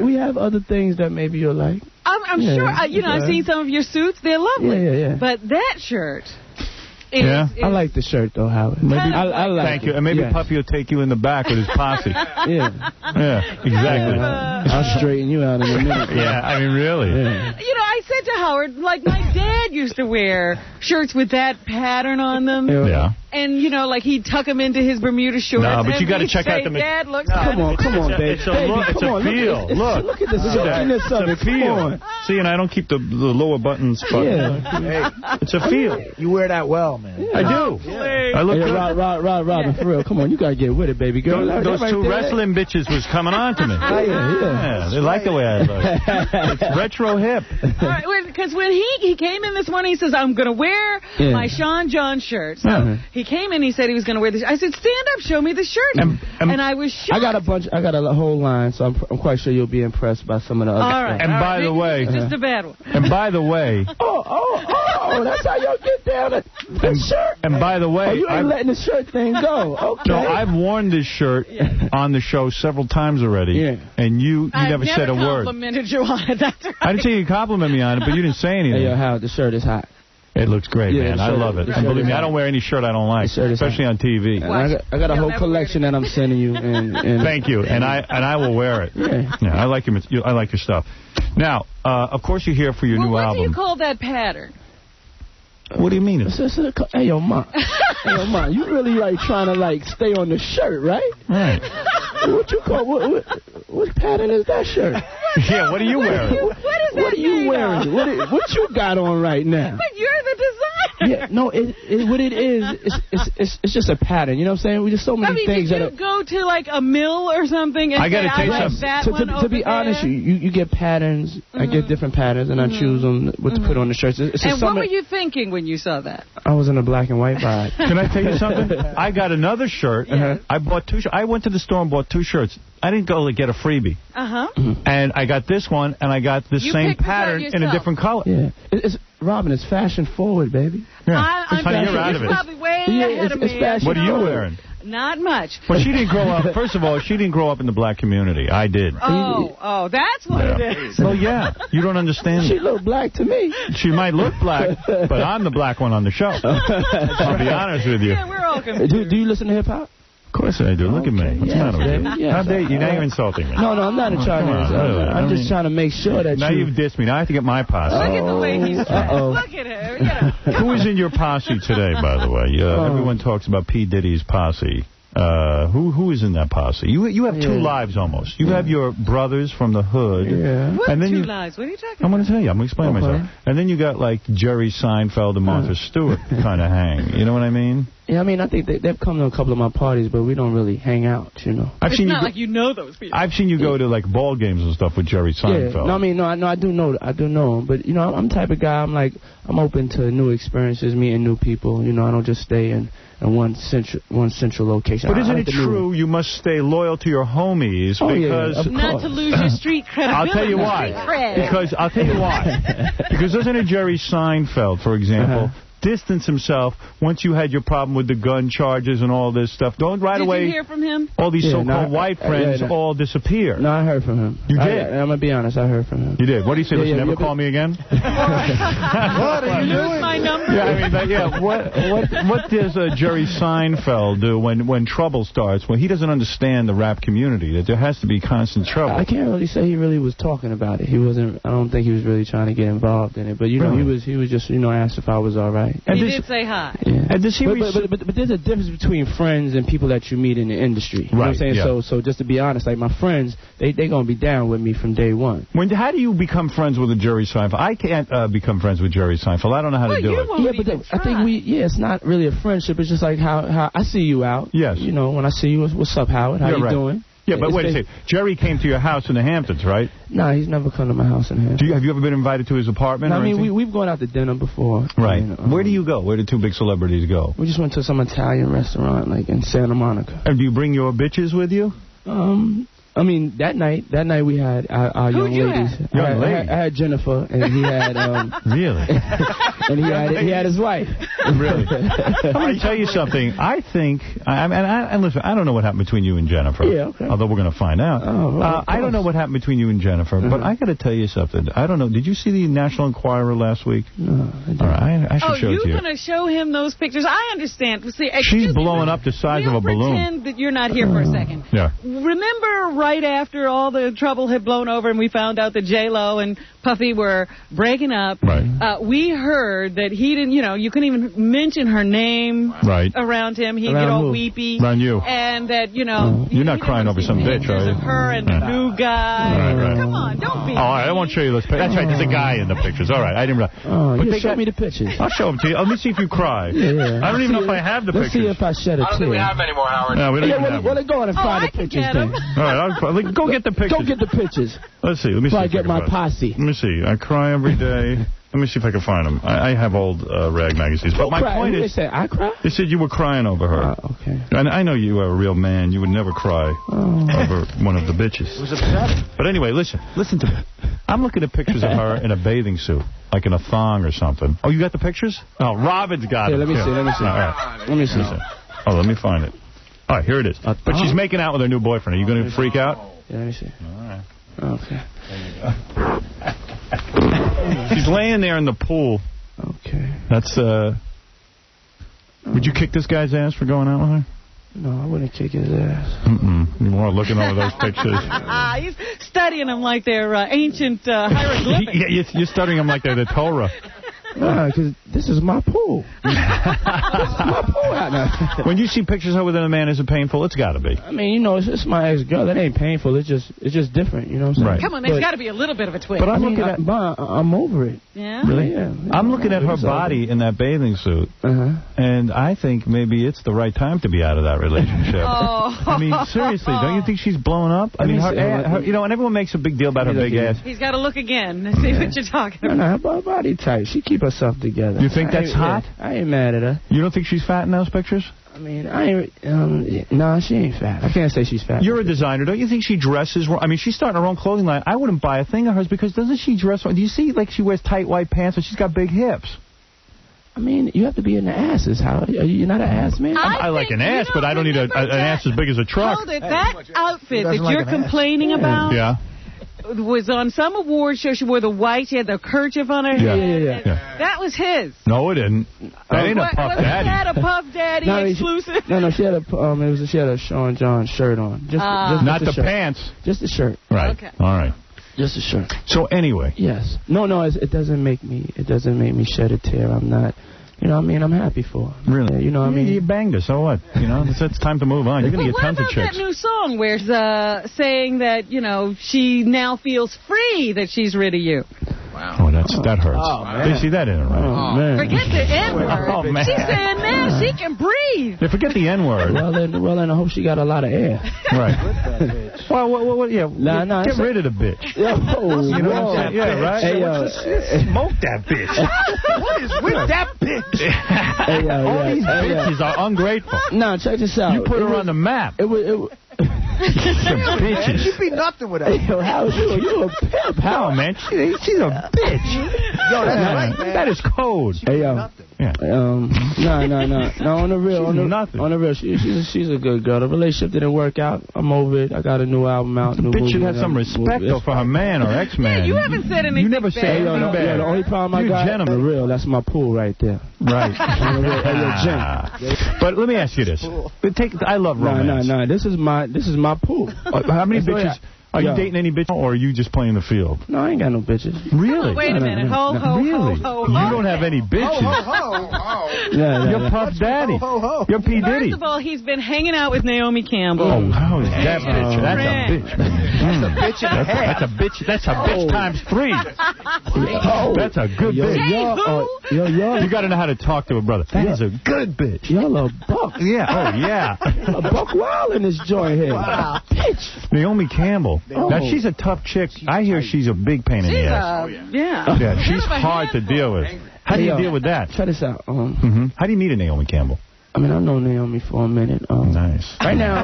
We have other things that maybe you'll like. I'm sure. I've seen some of your suits. They're lovely. Yeah. But that shirt... I like the shirt, though, Howard. Maybe I like Thank you. And maybe Puffy will take you in the back with his posse. Yeah, exactly. I'll straighten you out in a minute. Yeah, I mean, really. Yeah. You know, I said to Howard, like, my dad used to wear shirts with that pattern on them. Yeah. And, you know, like, he'd tuck them into his Bermuda shorts. No, but you got to check out the... Dad looks Come on, baby. It's a feel. Look at this. It's a feel. See, and I don't keep the lower buttons. Yeah. It's a feel. You wear that well, man. I do. Yeah. I look good. Robin, for real. Come on, you got to get with it, baby girl. Those two wrestling bitches was coming on to me. Yeah, they like the way I look. It's retro hip. Because when he came in this morning, he says, I'm going to wear my Sean John shirt. So he came in, he said he was going to wear this. I said, stand up, show me the shirt. And I was shocked. I got a whole line, so I'm quite sure you'll be impressed by some of the other stuff. All right. And by the way... Just a bad one. And by the way... Oh, that's how y'all get down at the shirt. And by the way... you ain't letting the shirt thing go. Okay. No, I've worn this shirt on the show several times already. Yeah. And you never said a word. I complimented you on it. That's right. I didn't say you compliment me on it, but you didn't say anything. Hey, Howard, the shirt is hot. It looks great, man. I love it. And believe me, I don't wear any shirt I don't like, especially on TV. I got a whole collection that I'm sending you. And thank you. And I will wear it. Yeah, I like your stuff. Now, of course, you're here for your new album. What do you call that pattern? What do you mean? Hey, yo, Ma. You really trying to stay on the shirt, right? Right. What you call what pattern is that shirt? Yeah, what are you wearing? What are you wearing? What you got on right now? But you're the designer. Yeah, no, what it is, it's just a pattern. You know what I'm saying? We just so many things that go to a mill or something and I got to take some. To be honest, you get patterns. I get different patterns, and I choose them what to put on the shirts. And what were you thinking when you saw that? I was in a black and white vibe. Can I tell you something? I got another shirt. I bought two. I went to the store and bought two shirts. I didn't go to get a freebie. And I got this one, and I got the same pattern in a different color. Yeah. Robin, it's fashion forward, baby. Yeah. Honey, you're out of it. Probably way ahead of me. What are you wearing? Not much. Well, she didn't grow up. First of all, she didn't grow up in the black community. I did. Oh, that's what it is. Well, yeah. You don't understand. She look black to me. She might look black, but I'm the black one on the show. I'll be honest with you. Yeah, we're all confused. Do you listen to hip-hop? Of course I do. Look at me. What's the matter with you? How dare you? Now you're insulting me. No, I'm not trying to. I'm just trying to make sure that now you've dissed me. Now I have to get my posse. Look at the way he's dressed. Look at him. Who is in your posse today, by the way? Everyone talks about P. Diddy's posse. Who is in that posse? You have two lives almost. You have your brothers from the hood. Yeah. What and then two lives? What are you talking about? I'm going to tell you. I'm going to explain myself. And then you got Jerry Seinfeld and Martha Stewart kind of hang. You know what I mean? Yeah, I mean, I think they've come to a couple of my parties, but we don't really hang out, you know. It's not like you know those people. I've seen you go to ball games and stuff with Jerry Seinfeld. Yeah. I do know him, but I'm the type of guy. I'm open to new experiences, meeting new people. You know, I don't just stay in one central location. But isn't it true you must stay loyal to your homies because not to lose your street credibility? I'll tell you why. Because doesn't it Jerry Seinfeld, for example, distance himself once you had your problem with the gun charges and all this stuff? Don't right away. Did you hear from him? All these so-called white friends all disappear. No, I heard from him. You did? I'm going to be honest, I heard from him. You did? What do you say? Listen, never call me again? What are you doing? My number? What does Jerry Seinfeld do when trouble starts? Well, he doesn't understand the rap community, that there has to be constant trouble. I can't really say he really was talking about it. He wasn't. I don't think he was really trying to get involved in it. But, you know, he was just, asked if I was all right. And he did say hi. Yeah. And does he but there's a difference between friends and people that you meet in the industry. You know what I'm saying? Yeah. So just to be honest, my friends, they going to be down with me from day one. How do you become friends with a Jerry Seinfeld? I can't become friends with Jerry Seinfeld. I don't know how to do it. Yeah, but I think it's not really a friendship. It's just like how I see you out. Yes. You know, when I see you, what's up, Howard? How you doing? Yeah, but wait a second. Jerry came to your house in the Hamptons, right? No, he's never come to my house in the Hamptons. Have you ever been invited to his apartment? No, I mean, we've gone out to dinner before. Right. Where do you go? Where do two big celebrities go? We just went to some Italian restaurant, in Santa Monica. And do you bring your bitches with you? I mean, that night we had our young ladies. I had Jennifer, and he had really, and he had his wife. Really? I'm going to tell you something. I think, and listen, I don't know what happened between you and Jennifer. Yeah, okay. Although we're going to find out. I don't know what happened between you and Jennifer, but I got to tell you something. I don't know. Did you see the National Enquirer last week? No, I didn't. All right, I should show it to you. You're going to show him those pictures? I understand. See, she's blowing up the size of a balloon. Pretend that you're not here for a second. Yeah. Remember right after all the trouble had blown over and we found out that J-Lo and Puffy were breaking up, we heard that he didn't, you couldn't even mention her name around him. He'd get all weepy. Around you. And that, you're not crying over some bitch, are you? Her and the new guy. Right. Come on, don't be. Oh, all right, I won't show you those pictures. That's right, there's a guy in the pictures. All right, I didn't realize. Oh, but show me the pictures. I'll show them to you. Let me see if you cry. Yeah. I don't even know if I have the pictures. Let's see if I shed a tear. I don't think we have any more, Howard. No, we don't even have them. Well, go on and find the pictures then. All right, go get the pictures. Go get the pictures. Let's see. Let me see. Before I get my posse. Let me see. I cry every day. Let me see if I can find them. I have old rag magazines. But my point is... They said I cry? They said you were crying over her. Okay. And I know you are a real man. You would never cry over one of the bitches. It was upsetting. But anyway, listen to me. I'm looking at pictures of her in a bathing suit, like in a thong or something. Oh, you got the pictures? Oh, Robin's got them. Let me see. All right. Let me see. Oh, let me find it. All right, here it is. But she's making out with her new boyfriend. Are you going to freak out? Yeah, let me see. All right. Okay. There you go. She's laying there in the pool. Okay. That's, would you kick this guy's ass for going out with her? No, I wouldn't kick his ass. You weren't looking over those pictures. He's studying them like they're ancient hieroglyphics. Yeah, you're studying them like they're the Torah. Nah, because this is my pool. This is my pool out now. When you see pictures of her with a man, is it painful? It's got to be. I mean, it's my ex-girl. That ain't painful. It's just different, you know what I'm saying? Right. Come on, there's got to be a little bit of a twist. But I'm over it. Yeah? Really? Yeah. I'm looking at her body in that bathing suit, and I think maybe it's the right time to be out of that relationship. I mean, seriously, don't you think she's blowing up? I mean, her, and everyone makes a big deal about her big ass. He's got to look again and see what you're talking about. No, her body tight. She keep herself together. You think that's hot? Yeah, I ain't mad at her. You don't think she's fat in those pictures? I mean, no, she ain't fat. I can't say she's fat. You're a designer. Don't you think she dresses wrong? I mean, she's starting her own clothing line. I wouldn't buy a thing of hers because doesn't she dress wrong? Do you see, like, she wears tight white pants and she's got big hips? I mean, you have to be in the asses. You're not an ass man? I like an ass, but I don't need an ass as big as a truck. Hold it. That outfit that you're complaining about... Yeah. Was on some award show. She wore the white. She had the kerchief on her head. Yeah. That was his. No, it didn't. That ain't a Puff Daddy. Was that a Puff Daddy exclusive? No, she had a Sean John shirt on. Just not the shirt. Pants. Just the shirt. Right. Okay. All right. Just a shirt. So anyway. Yes. No. It doesn't make me shed a tear. I'm not. You know what I mean? I'm happy for her. Really? Yeah, you know what I mean? You banged her, so what? You know, it's time to move on. You're going to get tons of chicks. What about that new song where it's saying that, she now feels free that she's rid of you? Wow. Oh, that hurts. Oh, man. See, that isn't right. Oh, man. Forget the N-word. Oh, man. She's saying now she can breathe. Yeah, forget the N-word. Well, then I hope she got a lot of air. Right. Well, yeah. Nah, get rid of the bitch. You know what I'm saying? Yeah, right? Hey, smoke that bitch. What is with that bitch? All these bitches are ungrateful. No, check this out. You put her on the map. Bitches. She'd be nothing with her. Hey, yo, how you a pimp? How, man? She's a bitch. Yo, that's right, man. That is code. Hey, yo. Yeah. No, on the real, she's a good girl. The relationship didn't work out. I'm over it. I got a new album out. The bitch should have some respect, though, for her man or ex-man. Yeah, you haven't said anything. You never said anything bad. The only problem I got, for real, that's my pool right there. Right. But let me ask you this. I love romance. No. This is my pool. How many bitches? Are you dating any bitches, or are you just playing the field? No, I ain't got no bitches. Really? Oh, wait a minute. Ho, really? ho. You don't have any bitches. You're Puff Daddy. You're P. Diddy. First of all, he's been hanging out with Naomi Campbell. Oh, how is that bitch? That's a bitch. That's a bitch and a half. That's a bitch. That's a bitch times 3. That's a good bitch. You got to know how to talk to a brother. That is a good bitch. Y'all a buck. Yeah. Oh, yeah. A buck wild in this joint here. Wow. Bitch. Naomi Campbell. Now, she's a tough chick. I hear she's a big pain in the ass. Yeah, she's hard to deal with. How do you deal with that? Try this out. How do you meet a Naomi Campbell? I mean, I've known Naomi for a minute. Nice. Right now,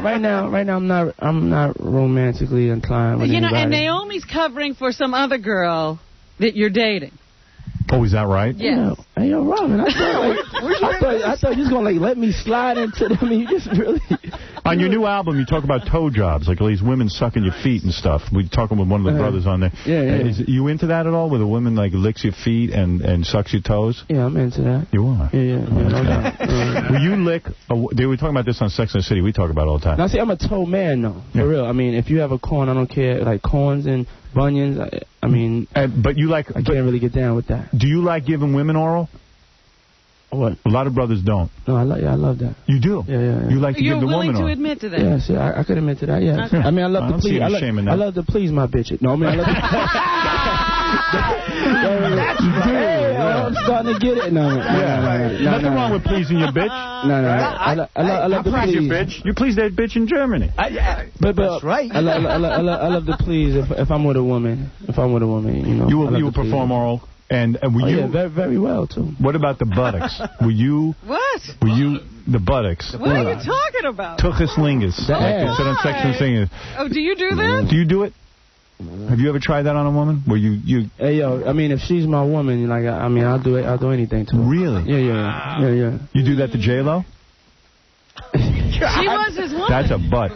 I'm not romantically inclined with anybody. And Naomi's covering for some other girl that you're dating. Oh, is that right? Yes. Hey, yo, Robin, I thought you was going to let me slide into them. I mean, you just really... On your new album, you talk about toe jobs, like all these women sucking your feet and stuff. We're talking with one of the brothers on there. Yeah. Is you into that at all, where the woman like licks your feet and sucks your toes? Yeah, I'm into that. You are? Yeah. Will you lick... They were talking about this on Sex and the City. We talk about it all the time. Now, see, I'm a toe man, though. For real. I mean, if you have a corn, I don't care. Like, corns and bunions, I mean... but you like... I can't really get down with that. Do you like giving women oral? What? A lot of brothers don't. No, I love that. You do? Yeah. You like to give the woman You're willing to oral? admit to that? Yes, I could admit to that, yes. Okay. I mean, I love to please. I love to please my bitch. No, I mean, I love That's right. I'm starting to get it. Nothing wrong with pleasing your bitch. No. I love to please your bitch. You please that bitch in Germany. But that's right. I love to please if I'm with a woman. If I'm with a woman, you know. You will perform oral. And were you... Yeah, very, very well, too. What about the buttocks? Were you... What? Were you... The buttocks. What are you talking about? Tuchus lingus. Like they said on Sex and the City. Oh, do you do that? Do you do it? Have you ever tried that on a woman? Where you... Hey, yo, I mean, if she's my woman, like, I mean, I'll do it. I'll do anything to her. Really? Yeah. You do that to J-Lo? She was his woman. That's a butt.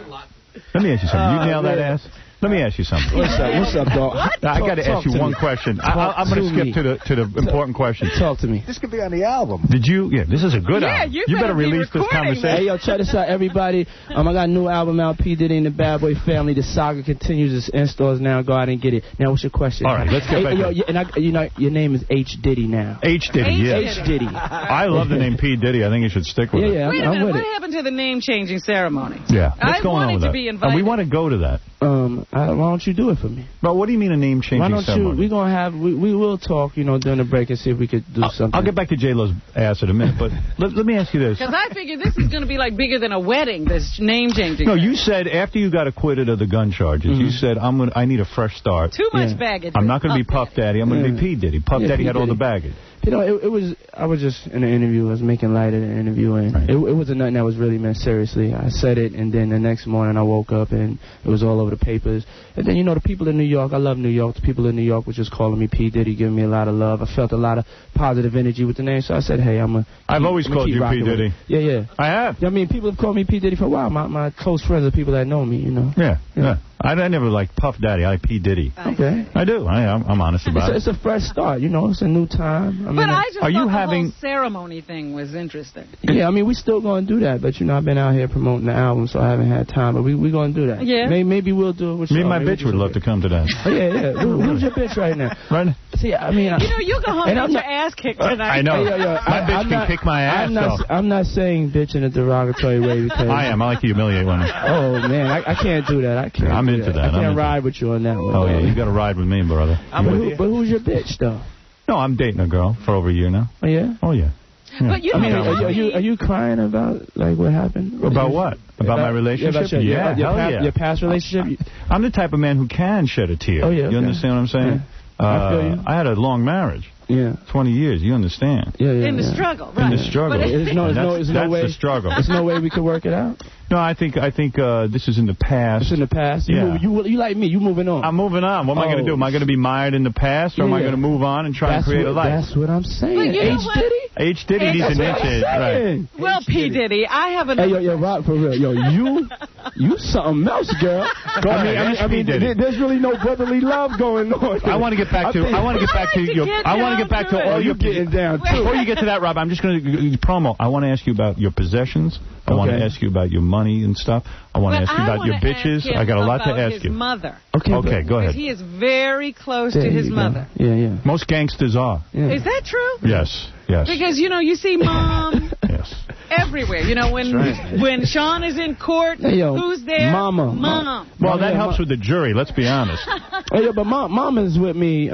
Let me ask you something. You nail that ass? Let me ask you something. What's up, dog? I got to ask you one question. I'm going to skip to the important question. Talk to me. This could be on the album. Did you? Yeah, this is a good album. You better release this conversation. Hey, yo, check this out, everybody. I got a new album out, P. Diddy and the Bad Boy Family. The saga continues. It's in stores now. Go out and get it. Now, what's your question? All right, let's get back to it. Your name is H. Diddy now. H. Diddy, yeah. H. Diddy. I love the name P. Diddy. I think you should stick with it. Yeah, Wait a minute. with What it. happened to the name-changing ceremony? Yeah. What's going on with that? to be invited. We want to go to that. Why don't you do it for me? But what do you mean a name-changing ceremony? We will talk, during the break and see if we could do something. I'll get back to J-Lo's ass in a minute, but let me ask you this. Because I figured this is going to be like bigger than a wedding, this name-changing. No, you said after you got acquitted of the gun charges, you said, I need a fresh start. Too much baggage. I'm not going to be Puff Daddy. I'm going to be P. Diddy. Puff Daddy had all the baggage. I was just in an interview. I was making light of the interview, and it wasn't nothing that was really meant seriously. I said it, and then the next morning I woke up, and it was all over the papers. And then, the people in New York, I love New York. The people in New York were just calling me P. Diddy, giving me a lot of love. I felt a lot of positive energy with the name, so I said, hey, I've always called you P. Diddy. Yeah. I have. I mean, people have called me P. Diddy for a while. My close friends are people that know me, Yeah. I never liked Puff Daddy. I like P. Diddy. Okay. I do. I'm honest about it. It's a fresh start, It's a new time. I just thought the whole ceremony thing was interesting. Yeah, we still going to do that. But, I've been out here promoting the album, so I haven't had time. But we're going to do that. Yeah. Maybe we'll do it with Me and my bitch would love to come to that. Oh, yeah. Who's your bitch right now? Right. See, you go home and get your ass kicked tonight. I know. My bitch can kick my ass, I'm not saying bitch in a derogatory way. Because I am. I like to humiliate women. Oh, man. I can't do that. I'm into that. I can't ride with you on that one. Oh, yeah. You got to ride with me, brother. But who's your bitch, though? No, I'm dating a girl for over a year now. Oh, yeah? Oh, yeah. But are you crying about what happened? About what? About my relationship? Your past relationship? I'm the type of man who can shed a tear. Oh, yeah. You understand what I'm saying? Yeah. I feel you. I had a long marriage. Yeah. 20 years, you understand? Yeah. In the struggle, right. In the struggle. There's no way. The struggle. There's no way we could work it out? No, I think this is in the past. It's in the past? Yeah. You like me. You moving on. I'm moving on. What am I going to do? Am I going to be mired in the past, or am I going to move on and try and create a life? That's what I'm saying. H. Diddy? H. Diddy needs an inch. Right. Well, P. Diddy, I have another... Hey, yo, Rob, for real. Yo, you something else, girl. I mean, there's really no brotherly love going on. I want to get back to all your getting down too. Before you get to that, Rob, I'm just going to promo. I want to ask you about your possessions. I want to ask you about your money and stuff. I want to ask you about your bitches. I got a lot to ask you. Mother. Okay, go ahead. He is very close to his mother. Yeah. Most gangsters are. Yeah. Is that true? Yes. Because, you see Mom yes. everywhere. When Sean is in court, who's there? Mom. Well, that helps with the jury, let's be honest. But Mom is with me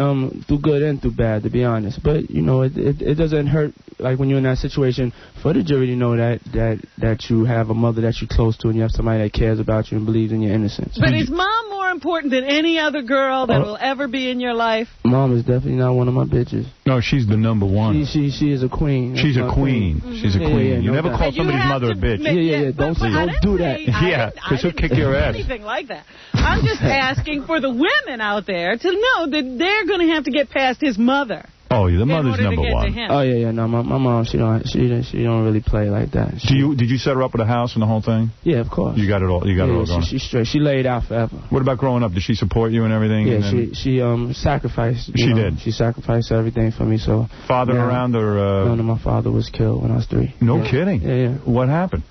through good and through bad, to be honest. But, it doesn't hurt, like, when you're in that situation, for the jury to know that you have a mother that you're close to and you have somebody that cares about you and believes in your innocence. But is Mom more important than any other girl that will ever be in your life? Mom is definitely not one of my bitches. No, she's the number one. She is a queen. She's a queen. She's a queen. You never call somebody's mother a bitch. Yeah. Don't do that. Yeah, because she'll kick your ass. Anything like that. I'm just asking for the women out there to know that they're going to have to get past his mother. Oh, the mother's number one. Oh yeah. No, my mom, she don't really play like that. Did you set her up with a house and the whole thing? Yeah, of course. You got it all. You got it all going. She's straight. She laid out forever. What about growing up? Did she support you and everything? Yeah, she sacrificed. She did. She sacrificed everything for me. So father around or? No, my father was killed when I was 3. No kidding. Yeah. What happened?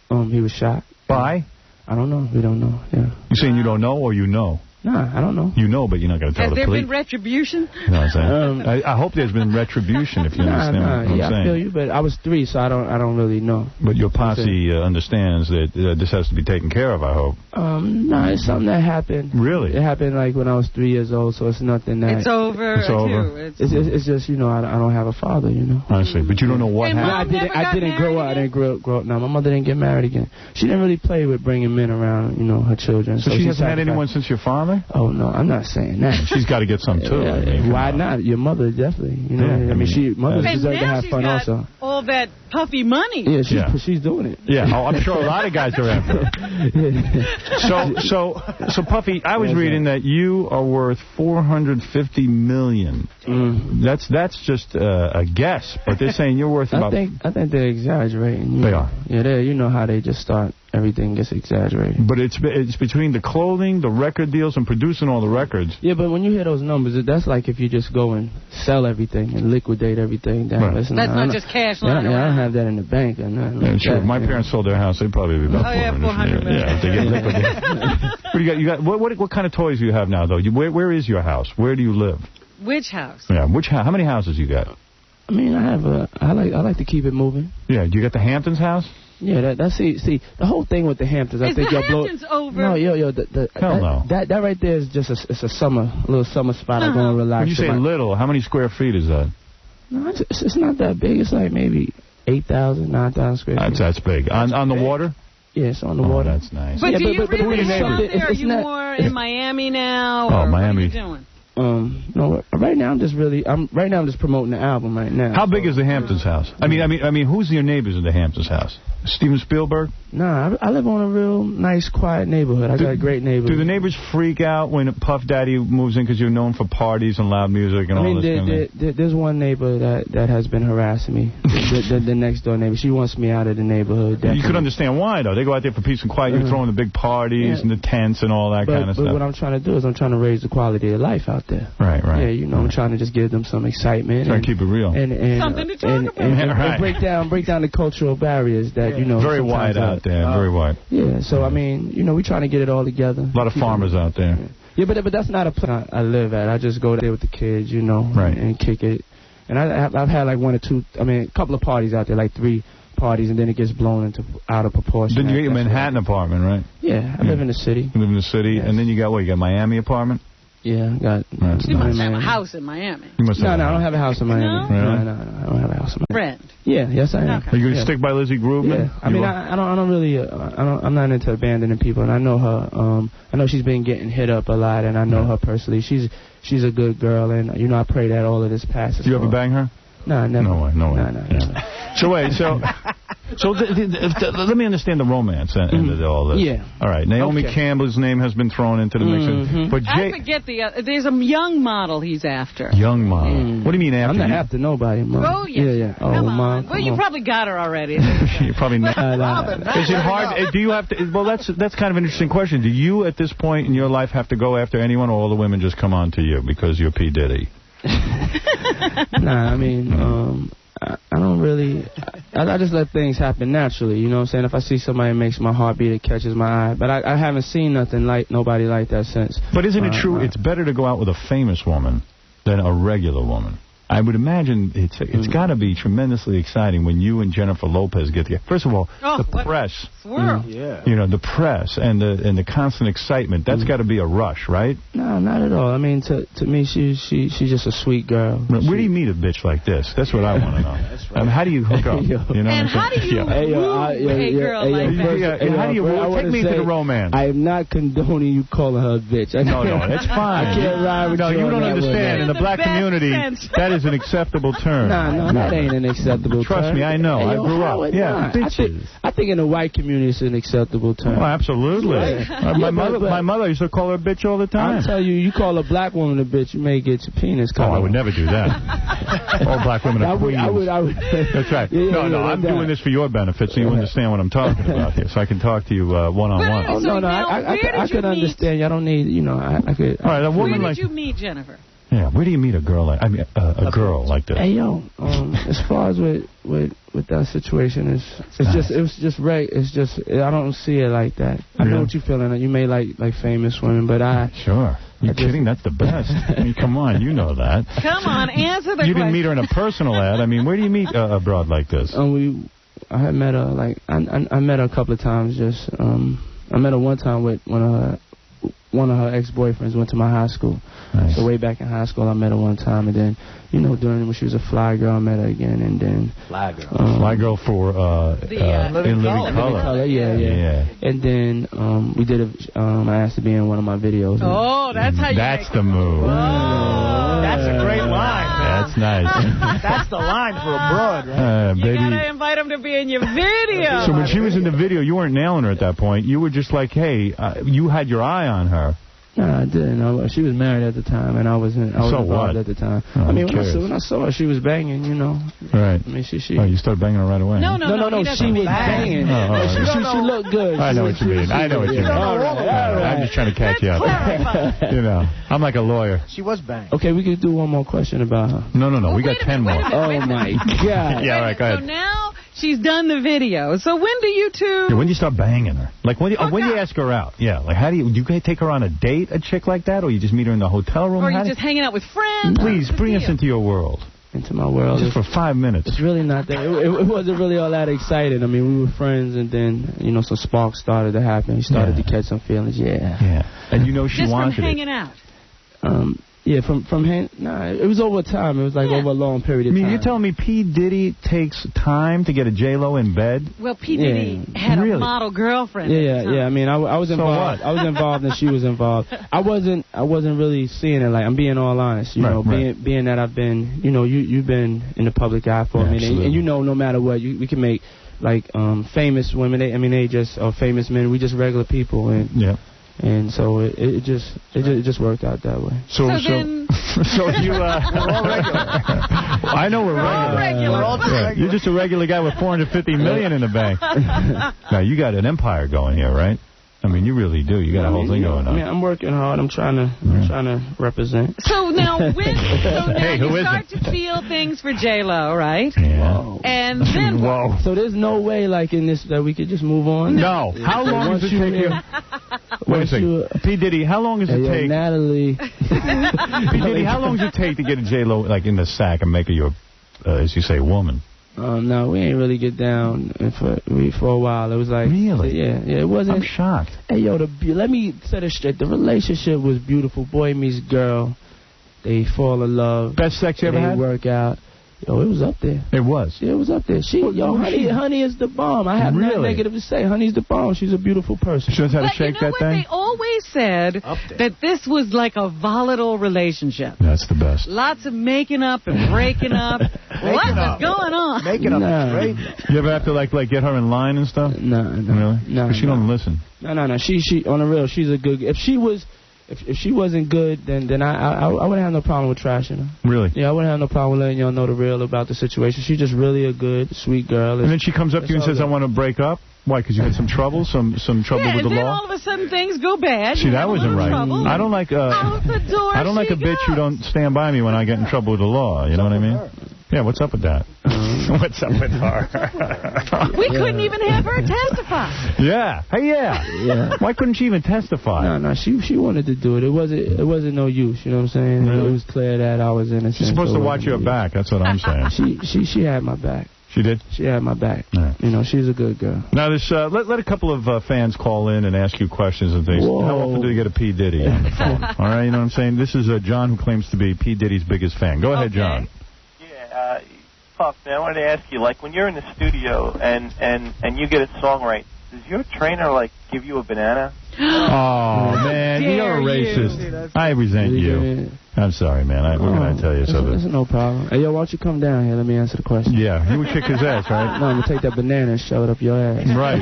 He was shot. By? I don't know. We don't know. Yeah. You saying you don't know or you know? Nah, I don't know. You know, but you're not going to tell the police. Has there been retribution? You know what I'm saying? I hope there's been retribution, if you understand what I'm saying. I feel you, but I was 3, so I don't really know. But your posse understands that this has to be taken care of, I hope. No, it's something that happened. Really? It happened like when I was 3 years old, so it's nothing that... It's over. It's over. It's just, I don't have a father, I see, but you don't know what happened. I didn't grow up. I didn't grow up. No, my mother didn't get married again. She didn't really play with bringing men around, her children. So she hasn't had anyone since your father? Oh, no, I'm not saying that. She's got to get some, too. Why not? Your mother, definitely. Mothers deserve to have fun also. All that puffy money. Yeah, she's doing it. Yeah, I'm sure a lot of guys are after her. So, Puffy, I was reading that you are worth $450 million. That's just a guess, but they're saying you're worth about... I think they're exaggerating. They are. Yeah, you know how they just start... Everything gets exaggerated. But it's between the clothing, the record deals, and producing all the records. Yeah, but when you hear those numbers, that's like if you just go and sell everything and liquidate everything. That's not just cash lying around. I don't have that in the bank. Or nothing like sure. That, if my parents sold their house, they'd probably be about $400 million. Yeah, if they get liquidated. You got what kind of toys do you have now, though? Where is your house? Where do you live? Which house? Yeah, how many houses you got? I mean, I like to keep it moving. Yeah, do you got the Hamptons house? Yeah, that's the whole thing with the Hamptons. I think the Hamptons over? No, Hell no. That right there is just a little summer spot. I go and relax. When you say little, how many square feet is that? No, it's not that big. It's like maybe 8,000, 9,000 square feet. That's big. On the water? Yeah, it's on the water. That's nice. But do you really live there? Are you more in Miami now? Oh, Miami. What are you doing? No, right now I'm just promoting the album right now. How big is the Hamptons house? I mean, who's your neighbors in the Hamptons house? Steven Spielberg? Nah, I live on a real nice, quiet neighborhood. I got a great neighborhood. Do the neighbors freak out when Puff Daddy moves in because you're known for parties and loud music and all this? There's one neighbor that has been harassing me. the next door neighbor. She wants me out of the neighborhood. Definitely. You could understand why, though. They go out there for peace and quiet. You're throwing the big parties and the tents and all that kind of stuff. But what I'm trying to do is I'm trying to raise the quality of life out there. Right. Yeah, I'm trying to just give them some excitement. Trying to keep it real. And something to talk about. And break down the cultural barriers that, Very wide out there, very wide. Yeah, so, I mean, we're trying to get it all together. A lot of farmers out there. Yeah, but that's not a place I live at. I just go there with the kids, and kick it. And I've had like a couple of parties out there, like 3 parties, and then it gets blown out of proportion. Then you get your Manhattan apartment, right? Yeah, I live in the city. You live in the city, and then you got Miami apartment? Yeah, I got... You must have a house in Miami. No, I don't have a house in Miami. No? Really? No, I don't have a house in Miami. Friend? Yeah, yes, I am. Okay. Are you going to stick by Lizzie Grubman? Yeah. I mean, I don't really... I'm not into abandoning people, and I know her. I know she's been getting hit up a lot, and I know her personally. She's a good girl, and, I pray that all of this passes. You ever bang her? No, never. No way. No. So wait, so let me understand the romance into all this. Yeah. All right, Naomi Campbell's name has been thrown into the mix. But I forget there's a young model he's after. Young model. What do you mean after? I'm not after nobody, Mom. Oh, yes. Yeah. Oh, come on. Mom. Well, you probably got her already. You probably not. Is it hard? Do you have to? Well, that's kind of an interesting question. Do you, at this point in your life, have to go after anyone, or all the women just come on to you because you're P. Diddy? Nah, I mean, I don't really... I just let things happen naturally, you know what I'm saying? If I see somebody that makes my heart beat, it catches my eye. But I haven't seen nobody like that since. But isn't it true it's better to go out with a famous woman than a regular woman? I would imagine it's got to be tremendously exciting when you and Jennifer Lopez get together. First of all, the press. Swirl. The press and the constant excitement. That's got to be a rush, right? No, not at all. I mean, to me, she's just a sweet girl. Where do you meet a bitch like this? That's what I want to know. That's right. How do you hook up? And how do you woo a girl like that? How do you take me to the romance? I am not condoning you calling her a bitch. No, that's fine. I can't ride with you. No, you don't understand. In the black community, that is an acceptable term. No, that ain't an acceptable term. Trust me, I know. Hey, I grew up. Yeah, bitches. I think in the white community it's an acceptable term. Oh, absolutely. My mother used to call her a bitch all the time. I'll tell you, you call a black woman a bitch, you may get your penis cut. Oh, I would never do that. All black women are queens. I would. That's right. No, I'm doing this for your benefit, so you understand what I'm talking about here, so I can talk to you one-on-one. Oh, no, I could understand. I don't need, I could. All right, a woman Where did you meet Jennifer? Yeah, where do you meet a girl like, a girl like this? Hey, yo, as far as with that situation, it was just right. It's just, I don't see it like that. I know what you're feeling. You may like famous women, but Sure. You're kidding? That's the best. I mean, come on, you know that. Come on, answer the question. You didn't meet her in a personal ad. I mean, where do you meet a broad like this? I had met her, I met her a couple of times. Just, I met her one time with one of her ex-boyfriends went to my high school. Nice. So way back in high school, I met her one time, and then, during when she was a fly girl, I met her again, and then... Fly girl. Fly girl for, in Living Color. Yeah. And then, we did I asked to be in one of my videos. Oh, that's how you That's the move. Oh. That's a great line, man. That's nice. That's the line for a broad, right? You baby. gotta invite him to be in your video. So when she was in the video, you weren't nailing her at that point. You were just like, hey, you had your eye on her. No, I didn't. She was married at the time, and I was involved at the time. Oh, I mean, when I saw her, she was banging, Right. I mean, she. Oh, you started banging her right away? No, she was banging. She looked good. I know what you mean. All right. I'm just trying to catch you up. I'm like a lawyer. She was banging. Okay, we could do one more question about her. No. We got 10 more. Oh, my God. Yeah, all right, go ahead. So now she's done the video. So when do you two... Yeah, when do you start banging her? Like, when do you ask her out? Yeah, like, do you take her on a date, a chick like that, or you just meet her in the hotel room? Or you just hanging out with friends? Please, bring us into your world. Into my world. Just for 5 minutes. It's really not that. It wasn't really all that exciting. I mean, we were friends, and then, some sparks started to happen. He started to catch some feelings, Yeah. And she wanted it. Just from hanging out? Yeah, it was over time. It was over a long period of time. You're telling me P. Diddy takes time to get a J-Lo in bed? Well, P. Diddy had a model girlfriend. Yeah. I mean, I was involved. So I was involved, and she was involved. I wasn't really seeing it like. I'm being all honest. Being that I've been, you've been in the public eye for a minute, and no matter what, we can make famous women. They just are famous men. We just regular people, and And so it just worked out that way. So you we're all regular. I know we're regular. We're all regular. You're just a regular guy with $450 million in the bank. Now you got an empire going here, right? I mean, you really do. You got a whole thing going on. I mean, I'm working hard. I'm trying to represent. So now, you start to feel things for J-Lo, right? Yeah. And then Whoa. So there's no way, in this, that we could just move on? No. How long does it take you? Wait a second. P. Diddy, how long does it take? Natalie. P. Diddy, how long does it take to get a J-Lo, in the sack and make her your, as you say, woman? No, we ain't really get down for a while. It was like... Really? Yeah, it wasn't... I'm shocked. Hey, yo, let me set it straight. The relationship was beautiful. Boy meets girl. They fall in love. Best sex you ever had? They work out. Yo, it was up there. It was? Yeah, it was up there. Honey is the bomb. I have nothing negative to say. Honey's the bomb. She's a beautiful person. She knows how to shake that thing? They always said that this was like a volatile relationship. That's the best. Lots of making up and breaking up. What was going on? Making up is great. You ever have to, get her in line and stuff? No. Really? No. Because she don't listen. No. She on the real, she's a good... If she wasn't good, then I wouldn't have no problem with trashing her. Really? Yeah, I wouldn't have no problem with letting y'all know the real about the situation. She's just really a good, sweet girl. And then she comes up to you and says, I want to break up? Why? Because you had some trouble? Some trouble with the law? and then all of a sudden things go bad. See, that wasn't right. Trouble. I don't like a bitch who don't stand by me when I get in trouble with the law. You know what I mean? Yeah, what's up with that? What's up with her? We couldn't even have her testify. Yeah. Hey, yeah. Why couldn't she even testify? No, she wanted to do it. It wasn't no use, you know what I'm saying? Really? It was clear that I was innocent. She's supposed to watch your back, that's what I'm saying. She had my back. She did? She had my back. Right. She's a good girl. Now, this let a couple of fans call in and ask you questions and things. Whoa. How often do you get a P. Diddy on the phone? All right, you know what I'm saying? This is John, who claims to be P. Diddy's biggest fan. Go ahead, John. Yeah, Puff, man, I wanted to ask you, when you're in the studio and you get a song right, does your trainer, give you a banana? Oh, man, you're a racist. I resent you. I'm sorry, man. We're going to tell you something. It's no problem. Hey, yo, why don't you come down here? Let me answer the question. Yeah, you would kick his ass, right? No, I'm going to take that banana and shove it up your ass. Right.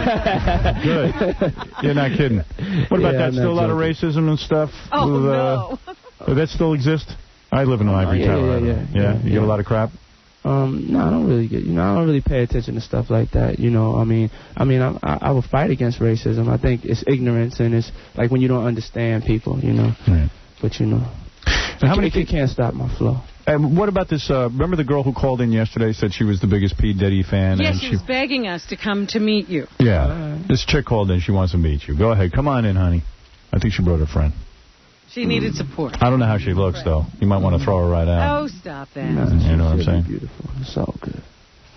Good. You're not kidding. What about that? Still a lot of racism and stuff? Oh, no. Does that still exist? I live in an ivory tower. Yeah. You get a lot of crap? No, I don't really get. I don't really pay attention to stuff like that. I will fight against racism. I think it's ignorance, and it's like when you don't understand people. Right. But how many people can't stop my flow? And what about this? Remember the girl who called in yesterday, said she was the biggest P. Diddy fan? Yes, and she was begging us to come to meet you. Yeah. This chick called in. She wants to meet you. Go ahead. Come on in, honey. I think she brought her friend. She needed support. I don't know how she looks, though. You might want to throw her right out. Oh, stop that. You know what I'm saying? Beautiful. It's all good.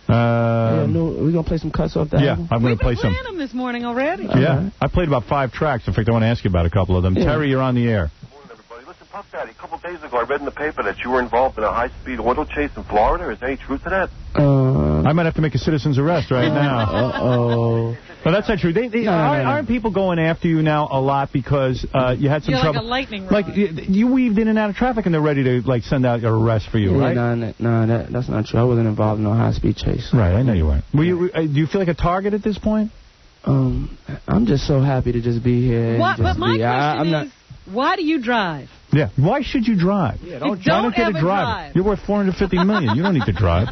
We're going to play some cuts off that album? I'm going to play some. We've been playing them this morning already. Yeah. I played about 5 tracks. In fact, I want to ask you about a couple of them. Terry, you're on the air. Listen, Puff Daddy, a couple days ago I read in the paper that you were involved in a high-speed oil chase in Florida. Is there any truth to that? I might have to make a citizen's arrest right now. Uh-oh. No, that's not true. Aren't people going after you now a lot because you had some You're trouble? like a lightning rod. Like, you weaved in and out of traffic and they're ready to, send out your arrest for you, right? No, that's not true. I wasn't involved in no high-speed chase. Right, I know you weren't. Do you feel like a target at this point? I'm just so happy to just be here. But my question is, why do you drive? Yeah, why should you drive? Yeah, don't get a driver. You're worth $450 million. You don't need to drive.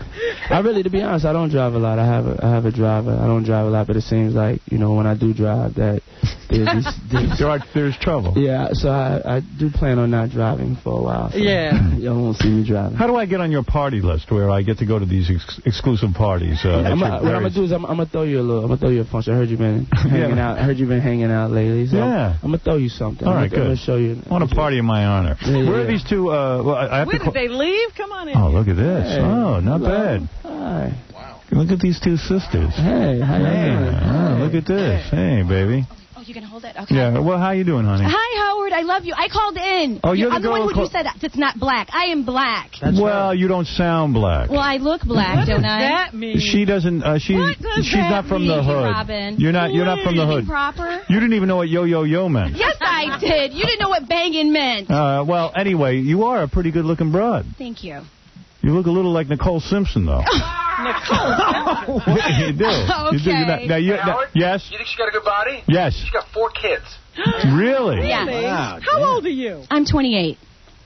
To be honest, I don't drive a lot. I have a driver. I don't drive a lot, but it seems like, when I do drive, that there's trouble. Yeah, so I do plan on not driving for a while. So you won't see me driving. How do I get on your party list where I get to go to these exclusive parties? What I'm gonna do is I'm gonna throw you a function. I heard you've been hanging out. I heard you've been hanging out lately. So I'm gonna throw you something. All right, good. I'm gonna show you. I want a party in my honor. Where are these two? Where did they leave? Come on in. Oh, look at this. Hey. Oh, not bad. Hi. Wow. Look at these two sisters. Hey, how you doing? Oh, look at this. Hey, baby. Oh, you're going to hold it? Okay. Yeah, well, how you doing, honey? Hi, Howard. I love you. I called in. Oh, you're the girl one who you said it's not black. I am black. You don't sound black. Well, I look black, don't I? What does that mean? She doesn't. She's not from the hood. Robin. You're not from the hood. Proper? You didn't even know what yo meant. Yes, I did. You didn't know what banging meant. Well, anyway, you are a pretty good-looking broad. Thank you. You look a little like Nicole Simpson, though. Nicole Simpson? You do. Okay. Yes? You think she got a good body? Yes. She's got 4 kids. Really? Yeah. Wow, how old are you? I'm 28.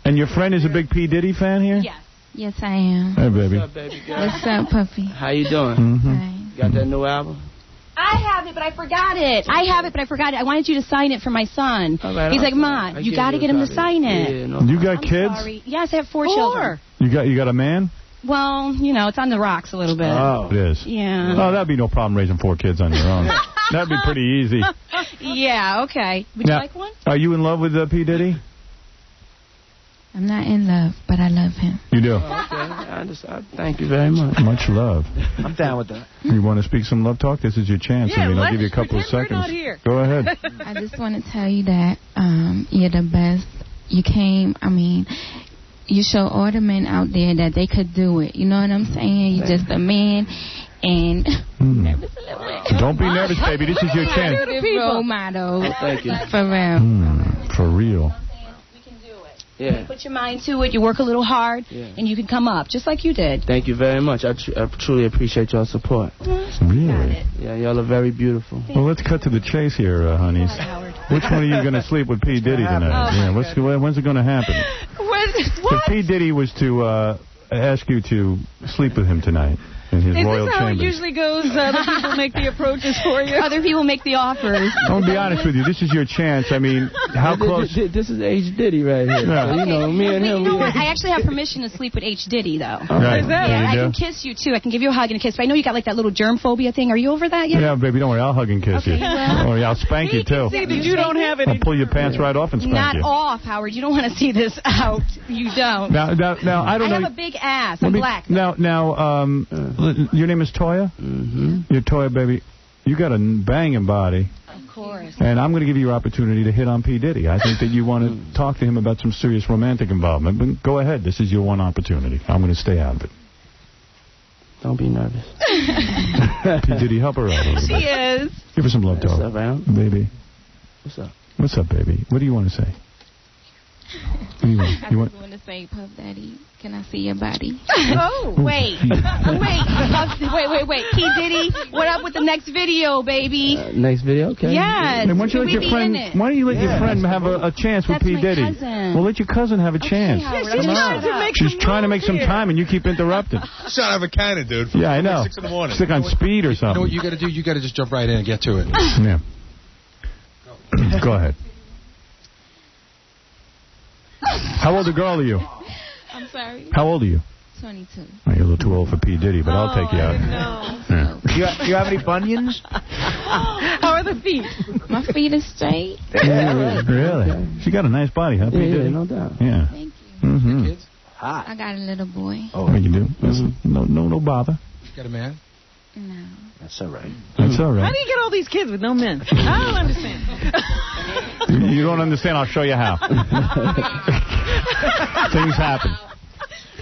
And your friend is a big P. Diddy fan here? Yes. Yes, I am. Hey, baby. What's up, baby girl? What's up, puppy? How you doing? Mm-hmm. Got that new album? I have it, but I forgot it. I wanted you to sign it for my son. Right, He's like, Ma, you got to get him to sign it. Yeah, no. You got kids? Sorry. Yes, I have 4 children. You got a man? Well, it's on the rocks a little bit. Oh, it is. Yeah. Oh, that'd be no problem raising 4 kids on your own. That'd be pretty easy. Yeah, okay. Would you like one? Are you in love with P. Diddy? I'm not in love, but I love him. You do? Okay. Thank you very much. Much love. I'm down with that. You want to speak some love talk? This is your chance. Yeah, I'll give you a couple of seconds. We're not here. Go ahead. I just want to tell you that you're the best. You came, you show all the men out there that they could do it. You know what I'm saying? You're just a man. And nervous a little bit. Don't be nervous, baby. This is your chance. Role model. Thank you. For real. For real. Yeah. You put your mind to it, you work a little hard, and you can come up, just like you did. Thank you very much. I truly appreciate y'all's support. Really? Yeah, y'all are very beautiful. Well, let's cut to the chase here, honeys. Which one are you going to sleep with P. Diddy tonight? When's it going to happen? If P. Diddy was to ask you to sleep with him tonight in his royal chambers. Is this how chambers. it usually goes? Other people make the approaches for you? Other people make the offers. I'm going to be honest with you. This is your chance. How close? This is H. Diddy right here. Yeah. So, me and him. I actually have permission to sleep with H. Diddy, though. Right. Yeah, I can kiss you, too. I can give you a hug and a kiss. But I know you got, that little germ phobia thing. Are you over that yet? Yeah, baby, don't worry. I'll hug and kiss you. Well, I'll spank you, too. See that you don't have any. I'll pull your pants right off and spank Not you. Not off, Howard. You don't want to see this out. You don't. Now I don't know. I have a big ass. I'm black. Now, your name is Toya? Mm-hmm. You're Toya, baby. You got a banging body. Of course. And I'm going to give you your opportunity to hit on P. Diddy. I think that you want to talk to him about some serious romantic involvement. But go ahead. This is your one opportunity. I'm going to stay out of it. Don't be nervous. P. Diddy, help her out a little bit. She is. Give her some love talk. What's up, man? Baby. What's up? What's up, baby? What do you want to say? I just want to say, Puff Daddy, can I see your body? Oh, wait. Wait. P. Diddy, what up with the next video, baby? Next video? Okay. Yes. Why don't you let your friend have a chance with P. Diddy? Cousin. Well, let your cousin have a chance. She's trying to make some time, and you keep interrupting. Shut up a cannon, dude. Yeah, I know. 6 in the morning. Stick on speed or something. You know what you got to do? You got to just jump right in and get to it. Yeah. Go ahead. How old a girl are you? I'm sorry. How old are you? 22. Well, you're a little too old for P. Diddy, but I'll take you out. No. Yeah. You have any bunions? How are the feet? My feet are straight. Yeah, really? She got a nice body, huh, P. Diddy? Yeah, no doubt. Yeah. Thank you. Mm-hmm. I got a little boy. Oh, you do? No bother. You got a man? No. That's all right. That's all right. How do you get all these kids with no men? I don't understand. You don't understand? I'll show you how. Things happen.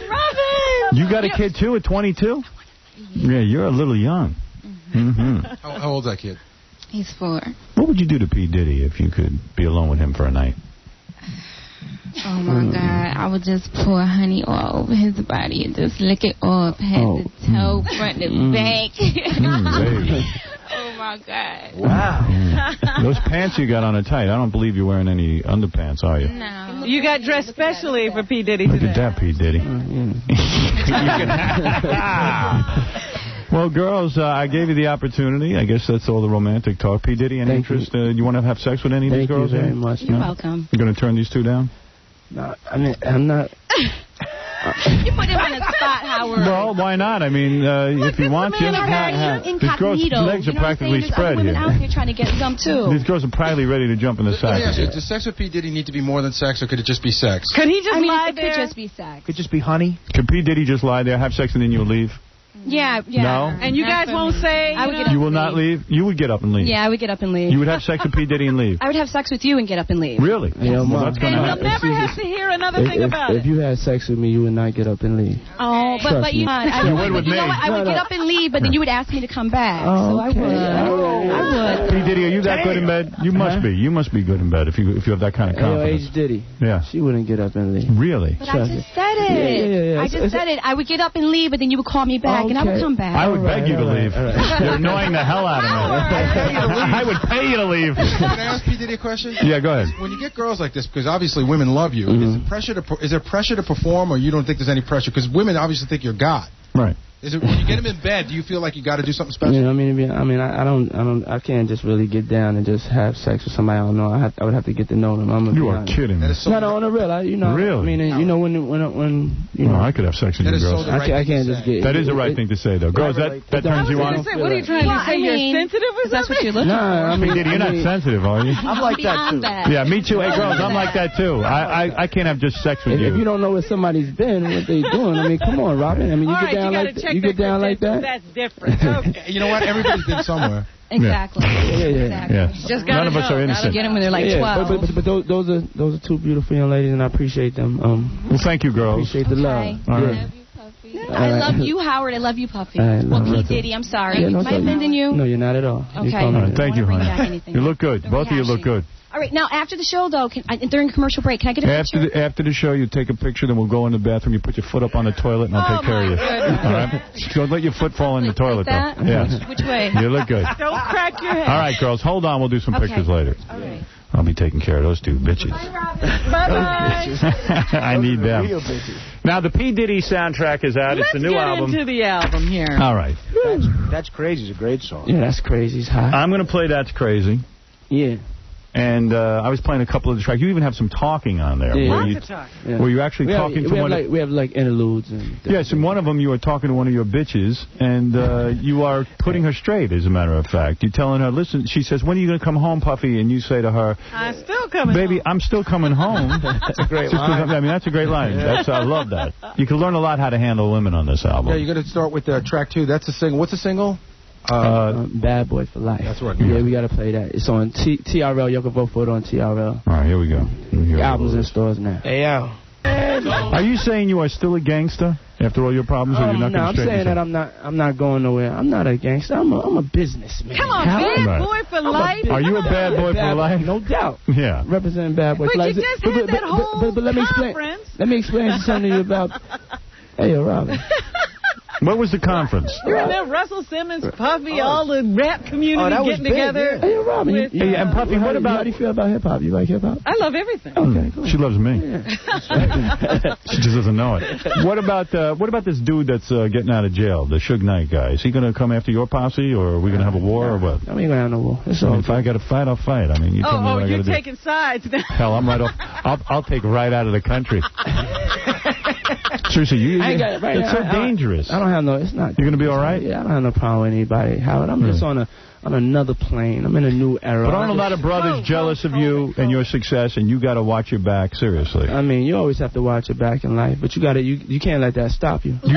Robin! You got a kid, too, at 22? Yeah, you're a little young. Mm-hmm. How old's that kid? He's 4. What would you do to P. Diddy if you could be alone with him for a night? Oh, my God. I would just pour honey all over his body and just lick it off, head to toe, front to back. Baby. Oh, my God. Wow. Those pants you got on are tight. I don't believe you're wearing any underpants, are you? No. You got dressed specially for P. Diddy Look today. at that, P. Diddy. Well, girls, I gave you the opportunity. I guess that's all the romantic talk. P. Diddy, any interest? You want to have sex with any of these girls? Thank you very much. You're welcome. You're going to turn these two down? No, I mean, I'm not... You put him on the spot, Howard. Well, why not? I mean, if you want to. You're These girls' legs are practically spread here. Out there trying to get some, too. These girls are practically ready to jump in the Let me sack. ask you, does sex with P. Diddy need to be more than sex, or could it just be sex? Could he just lie it there? could just be sex. Could just be honey. Could P. Diddy just lie there, have sex, and then you leave? Yeah. No? And you guys won't say... You will not leave? You would get up and leave? Yeah, I would get up and leave. You would have sex with P. Diddy and leave? I would have sex with you and get up and leave. Really? Yeah, well, that's And we'll never have to hear another thing about it. If you had sex with me, you would not get up and leave. Oh, but you know what? I would get up and leave, but then you would ask me to come back. So I would. I would. P. Diddy, are you that good in bed? You must be. You must be good in bed if you have that kind of confidence. H. Diddy. Yeah. She wouldn't get up and leave. Really? But I just said it. Yeah. I just said it. I would get up and leave, but then you would call me back, and I would come back. I would beg you to leave. You're annoying the hell out of me. I would pay you to leave. Can I ask P. Diddy a question? Yeah, go ahead. When you get girls like this, because obviously women love you, is there pressure to perform, or you don't think there's any pressure? Because women obviously think you're God. Right. Is it when you get them in bed? Do you feel like you got to do something special? Yeah, I can't just really get down and just have sex with somebody I don't know. I would have to get to know them. You are kidding me. No, on the real. Really? I mean, I could have sex with you girls. I can't just get. That is the right thing to say, though. Girls, that turns you on. What are you trying to say? You're sensitive or something? That's what you're looking for. I mean, you're not sensitive, are you? I'm like that too. Yeah, me too. Hey, girls, I'm like that too. I can't have just sex with you. If you don't know where somebody's been and what they're doing, I mean, come on, Robin. I mean, you get down like that. That's different. Okay. You know what? Everybody's been somewhere. Exactly. Yeah. None of us are innocent. Get them when they're like 12. But those are two beautiful young ladies, and I appreciate them. Well, thank you, girls. Appreciate the love. All right. I love you, Howard. I love you, Puffy. Well, P. Diddy, I'm sorry. Am I offending you? No, you're not at all. Okay. All right, thank you, honey. You look good. Both of you look good. All right, now after the show, though, during a commercial break, can I get a picture? After the show, you take a picture, then we'll go in the bathroom, you put your foot up on the toilet, and I'll take care of you. All right? Don't let your foot fall in the toilet, that? though. Yeah. Which way? You look good. Don't crack your head. All right, girls, hold on. We'll do some pictures later. All right. I'll be taking care of those two bitches. Bye-bye. I need them. Now, the P. Diddy soundtrack is out. It's the new album. Let's get into the album here. All right. That's Crazy is a great song. Yeah, That's Crazy. It's hot. I'm going to play That's Crazy. Yeah. And I was playing a couple of the tracks. You even have some talking on there. Yeah. Where you're actually talking to one of... We have, like, interludes. And yes, in one of them you are talking to one of your bitches, and you are putting her straight, as a matter of fact. You're telling her, listen, she says, when are you going to come home, Puffy? And you say to her, I'm still coming Baby, home. I'm still coming home. That's a great line. I mean, that's a great line. I love that. You can learn a lot how to handle women on this album. Yeah, you're going to start with track 2. That's a single. What's a single? Bad Boy for Life. That's right. Yeah, we got to play that. It's on TRL. Y'all can vote for it on TRL. All right, here we go. The album's in stores now. Hey, yo. Are you saying you are still a gangster after all your problems, or you're not going to straighten yourself? I'm saying that I'm not going nowhere. I'm not a gangster. I'm a businessman. Come on, bad boy for life. Are you a bad boy for life? No doubt. Yeah. Representing bad boy for life. But you just had that whole let me conference. Let me explain something to you about... Hey, Robin. What was the conference? You're in there, Russell Simmons, Puffy, all the rap community getting together. Hey, Robin. And Puffy, what about... How do you feel about hip-hop? You like hip-hop? I love everything. Okay, cool. She loves me. Yeah. She just doesn't know it. What about this dude that's getting out of jail, the Suge Knight guy? Is he going to come after your posse, or are we going to have a war, or what? I mean, we're going to have no war. If I got to fight, I'll fight. I mean, you tell me what I got to do. You're taking sides now. Hell, I'm right off. I'll take right out of the country. Seriously, it's so dangerous. I don't have no... It's not... You're going to be all right? Yeah, I don't have no problem with anybody, Howard. I'm just on another plane. I'm in a new era. But aren't a lot of brothers jealous of you and your success, and you got to watch your back, seriously? I mean, you always have to watch your back in life, but you can't let that stop you. Do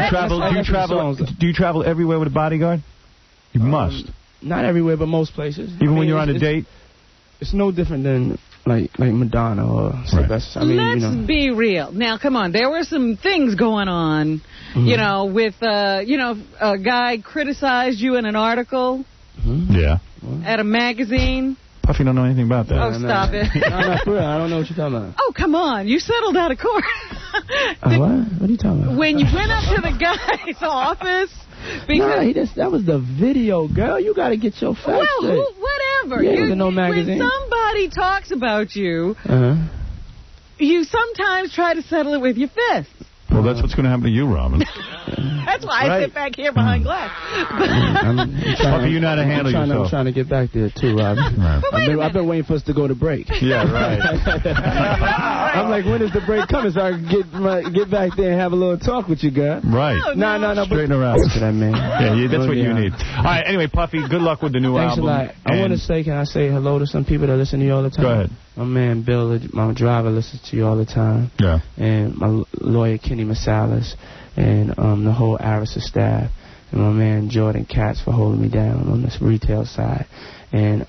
you travel everywhere with a bodyguard? You must. Not everywhere, but most places. Even when you're on a date? It's no different than... Like Madonna or Sylvester. I mean, Let's be real. Now, come on. There were some things going on, with, a guy criticized you in an article. Yeah. At a magazine. Puffy don't know anything about that. Oh, stop it. No, for real. I don't know what you're talking about. Oh, come on. You settled out of court. What? What are you talking about? When you went up to the guy's office. Because that was the video, girl. You got to get your facts straight. Well, whatever. Yeah, no magazine. When somebody talks about you, you sometimes try to settle it with your fists. Well, that's what's going to happen to you, Robin. That's why I sit back here behind glass. Puffy, you know how to handle yourself. I'm trying to get back there, too, Robin. Right. I've been waiting for us to go to break. Yeah, right. I'm like, when is the break coming so I can get back there and have a little talk with you, girl? Right. No. Straighten around. Look at that, man. Yeah, that's what you need. All right, anyway, Puffy, good luck with the new album. Thanks a lot. I want to say, can I say hello to some people that listen to you all the time? Go ahead. My man Bill, my driver, listens to you all the time. Yeah. And my lawyer, Kenny Masalis, and the whole Arista staff. And my man Jordan Katz for holding me down on this retail side. And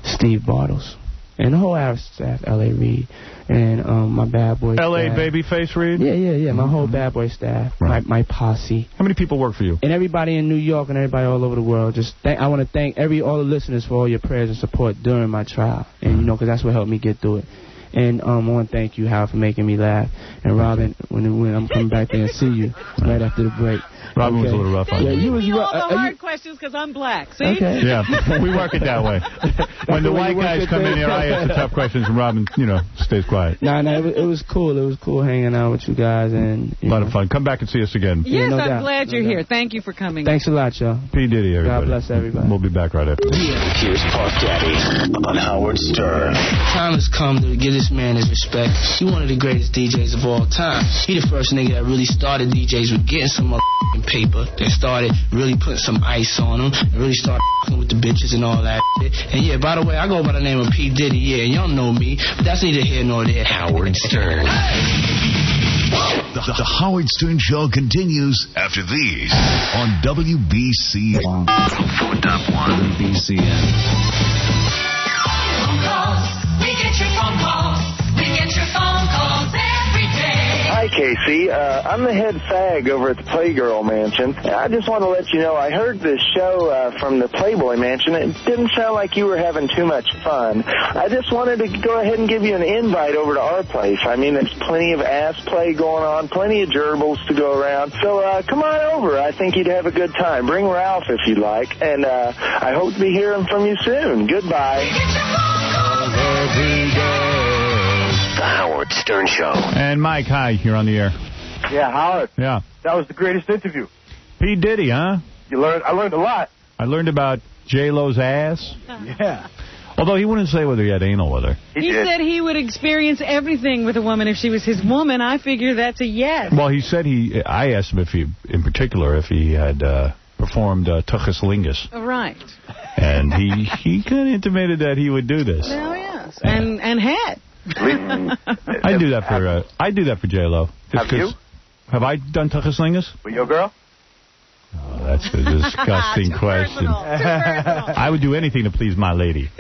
Steve Bartles. And the whole Arista staff, L.A. Reid. And my bad boy L.A. staff. Babyface Reid? Yeah. My whole bad boy staff. Right. My posse. How many people work for you? And everybody in New York and everybody all over the world. I want to thank all the listeners for all your prayers and support during my trial. And, because that's what helped me get through it. And I want to thank you, Hal, for making me laugh. And Robin, when I'm coming back there and see you right after the break. Robin was a little rough on you. You was all the hard questions because I'm black. See? Okay. Yeah, we work it that way. When the white guys come in here, I ask the tough questions, and Robin, stays quiet. No, it was cool. It was cool hanging out with you guys. And a lot of fun. Come back and see us again. Yes, I'm glad you're here. Thank you for coming. Thanks a lot, y'all. P. Diddy, everybody. God bless everybody. We'll be back right after. Here's Puff Daddy on Howard Stern. Time has come to give this man his respect. He one of the greatest DJs of all time. He the first nigga that really started DJs with getting some motherfucking paper. That started really putting some ice on them. And really started with the bitches and all that shit. And yeah, by the way, I go by the name of P. Diddy. Yeah, y'all know me. But that's neither here nor there. Howard Stern. The Howard Stern Show continues after these on WBC 104.1 WBCN. Phone calls. We get your phone calls. We get your phone calls every day. Hi, Casey. I'm the head fag over at the Playgirl Mansion. I just want to let you know, I heard this show from the Playboy Mansion. It didn't sound like you were having too much fun. I just wanted to go ahead and give you an invite over to our place. I mean, there's plenty of ass play going on, plenty of gerbils to go around. So come on over. I think you'd have a good time. Bring Ralph if you'd like. And I hope to be hearing from you soon. Goodbye. The Howard Stern Show. And Mike, hi. You're on the air. Yeah, Howard. Yeah. That was the greatest interview. P. Diddy, huh? I learned a lot. I learned about J-Lo's ass. Yeah. Although he wouldn't say whether he had anal with her. He said he would experience everything with a woman if she was his woman. I figure that's a yes. Well, he said I asked him if he had performed Tuchus Lingus. Right. And he kind of intimated that he would do this. Oh, yes. And had. I do that for J-Lo. Have you? Have I done Tuchus Lingus? With your girl? Oh, that's a disgusting question. I would do anything to please my lady.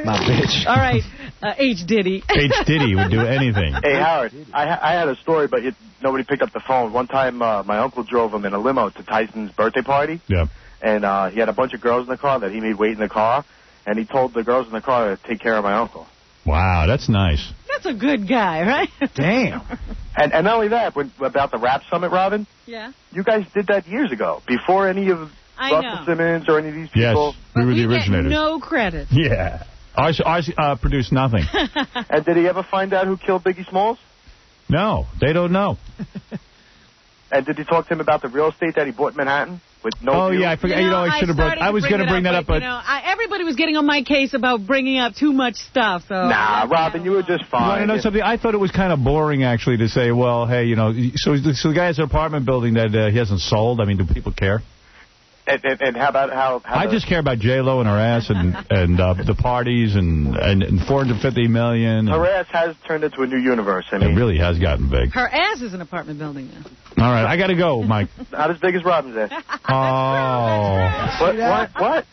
My bitch. All right. H. Diddy. H. Diddy would do anything. Hey, Howard, I had a story, but nobody picked up the phone. One time, my uncle drove him in a limo to Tyson's birthday party. Yeah. And he had a bunch of girls in the car that he made wait in the car. And he told the girls in the car to take care of my uncle. Wow, that's nice. That's a good guy, right? Damn. And not only that, about the rap summit, Robin. Yeah. You guys did that years ago, before any of Russell Simmons or any of these people. Yes, we were the originators. Get no credit. Yeah. Ours produced nothing. And did he ever find out who killed Biggie Smalls? No, they don't know. And did you talk to him about the real estate that he bought in Manhattan? With no view? Yeah, I forgot. I should have brought. I was going to bring that up, but everybody was getting on my case about bringing up too much stuff. So nah, Robin, you were just fine. You want to know something? I thought it was kind of boring, actually, to say, well, hey, so the guy has an apartment building that he hasn't sold. I mean, do people care? And how about how I just care about J-Lo and her ass and the parties and $450 million. Her ass has turned into a new universe. I mean, it really has gotten big. Her ass is an apartment building now. All right, I got to go, Mike. Not as big as Robin's ass. Oh.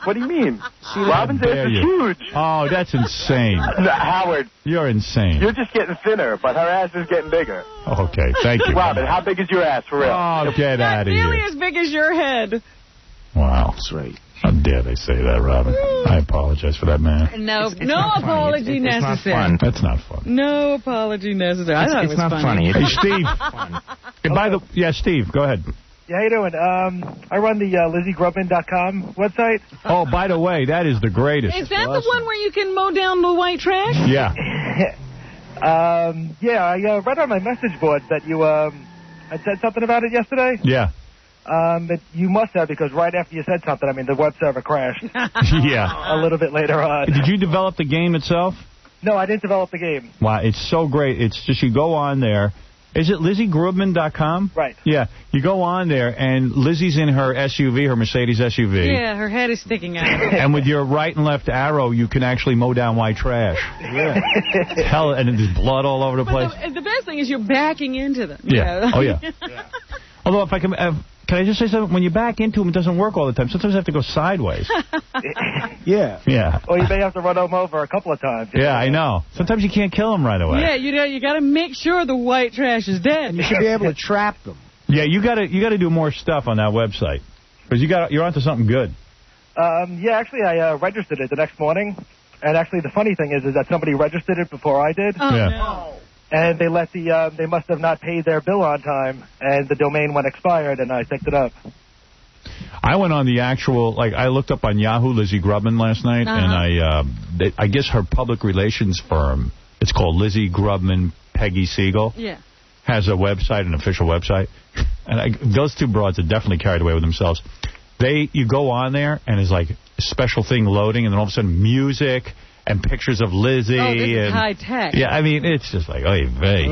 What do you mean? Robin's ass is huge. Oh, that's insane. Howard. You're insane. You're just getting thinner, but her ass is getting bigger. Okay, thank you. Robin, how big is your ass, for real? Oh, get out of here. Nearly as big as your head. Wow. That's right. How dare they say that, Robin? I apologize for that, man. No apology necessary. That's not funny. No apology necessary. I thought it was funny. Hey, Steve. Steve, go ahead. Yeah, how you doing? I run the LizzieGrubman.com website. Oh, by the way, that is the greatest. Is that the one where you can mow down the white trash? Yeah. I read on my message board that you had said something about it yesterday. Yeah. But you must have, because right after you said something, the web server crashed. Yeah. A little bit later on. Did you develop the game itself? No, I didn't develop the game. Wow, it's so great. It's just you go on there. Is it LizzieGrubman.com? Right. Yeah, you go on there, and Lizzie's in her SUV, her Mercedes SUV. Yeah, her head is sticking out. And with your right and left arrow, you can actually mow down white trash. Yeah. Hell, and there's blood all over the place. The best thing is you're backing into them. Yeah. Oh, yeah. Although, if I can I just say something? When you back into them, it doesn't work all the time. Sometimes you have to go sideways. Yeah. Yeah. Or you may have to run them over a couple of times. Yeah, I know. Sometimes you can't kill them right away. Yeah, you got to make sure the white trash is dead. You should be able to trap them. Yeah, you got to do more stuff on that website because you're onto something good. Actually, I registered it the next morning, and actually the funny thing is that somebody registered it before I did. Oh, no. And they they must have not paid their bill on time, and the domain went expired, and I picked it up. I went on the actual, I looked up on Yahoo Lizzie Grubman last night, and I guess her public relations firm, it's called Lizzie Grubman Peggy Siegel, has a website, an official website. And those two broads are definitely carried away with themselves. You go on there, and it's like a special thing loading, and then all of a sudden music and pictures of Lizzie. Oh, this is high tech. Yeah, it's just like, oy vey.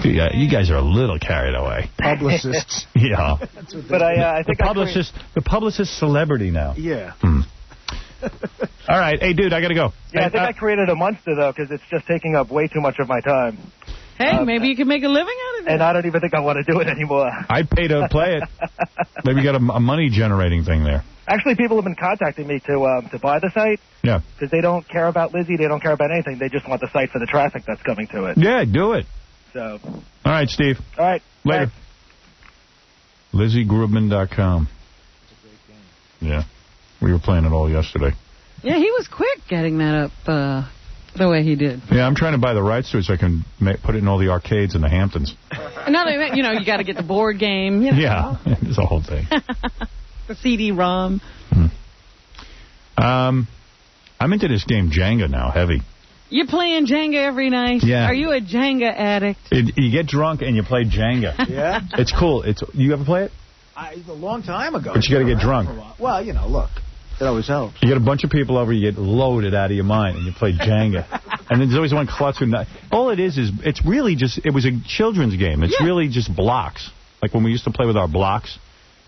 You guys are a little carried away. Publicists. Yeah. But I think the publicist celebrity now. Yeah. All right. Hey, dude, I got to go. Yeah, I think I created a monster, though, because it's just taking up way too much of my time. Hey, maybe you can make a living out of it. And I don't even think I want to do it anymore. I'd pay to play it. Maybe you got a money-generating thing there. Actually, people have been contacting me to buy the site. Yeah. Because they don't care about Lizzie. They don't care about anything. They just want the site for the traffic that's coming to it. Yeah, do it. So. All right, Steve. All right. Later. Thanks. LizzieGrubman.com. It's a great game. Yeah. We were playing it all yesterday. Yeah, he was quick getting that up the way he did. Yeah, I'm trying to buy the rights to it so I can put it in all the arcades in the Hamptons. Another, you got to get the board game. Yeah, it's a whole thing. The CD-ROM. I'm into this game Jenga now, heavy. You're playing Jenga every night? Yeah. Are you a Jenga addict? You get drunk and you play Jenga. Yeah? It's cool. You ever play it? A long time ago. But you got to get drunk. Well, look. It always helps. You get a bunch of people over, you get loaded out of your mind, and you play Jenga. And then there's always one klutz who... All it is it's really just... It was a children's game. It's really just blocks. Like when we used to play with our blocks,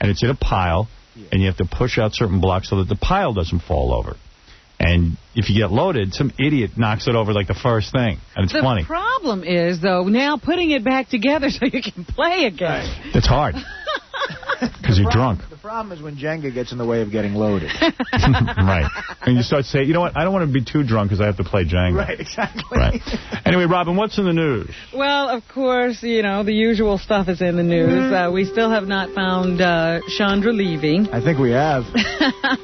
and it's in a pile, and you have to push out certain blocks so that the pile doesn't fall over. And if you get loaded, some idiot knocks it over like the first thing, and it's funny. The problem is, though, now putting it back together so you can play again. It's hard. Because you're drunk. The problem is when Jenga gets in the way of getting loaded. Right. And you start saying, you know what, I don't want to be too drunk because I have to play Jenga. Right, exactly. Right. Anyway, Robin, what's in the news? Well, of course, you know, the usual stuff is in the news. We still have not found Chandra Levy. I think we have.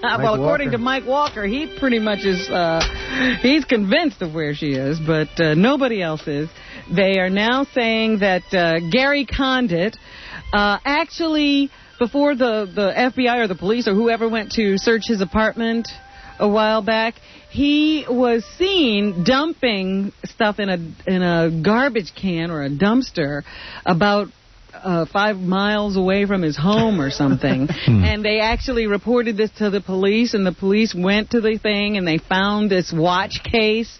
Well, according to Mike Walker, he pretty much is, he's convinced of where she is, but nobody else is. They are now saying that Gary Condit actually, before the FBI or the police or whoever went to search his apartment a while back, he was seen dumping stuff in a garbage can or a dumpster about 5 miles away from his home or something. And they actually reported this to the police, and the police went to the thing, and they found this watch case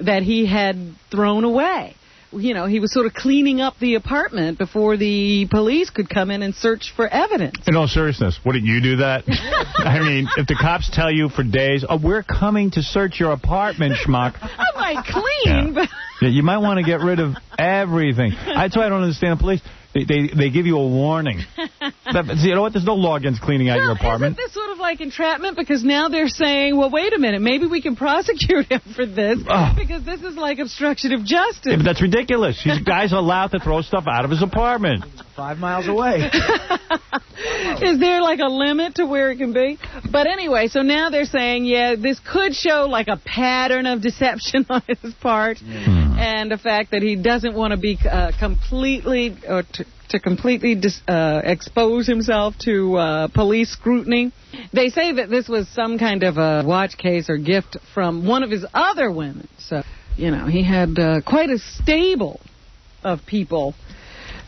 that he had thrown away. You know, he was sort of cleaning up the apartment before the police could come in and search for evidence. In all seriousness, wouldn't you do that? I mean, if the cops tell you for days, oh, we're coming to search your apartment, schmuck. I might clean, but... Yeah, you might want to get rid of everything. That's why I don't understand the police. They give you a warning. You know what? There's no law against cleaning out your apartment. Isn't this sort of like entrapment? Because now they're saying, well, wait a minute, maybe we can prosecute him for this because this is like obstruction of justice. Yeah, but that's ridiculous. These guys are allowed to throw stuff out of his apartment. 5 miles away. Is there like a limit to where it can be? But anyway, so now they're saying, yeah, this could show like a pattern of deception on his part and the fact that he doesn't want to be completely or to completely expose himself to police scrutiny. They say that this was some kind of a watch case or gift from one of his other women. So, you know, he had quite a stable of people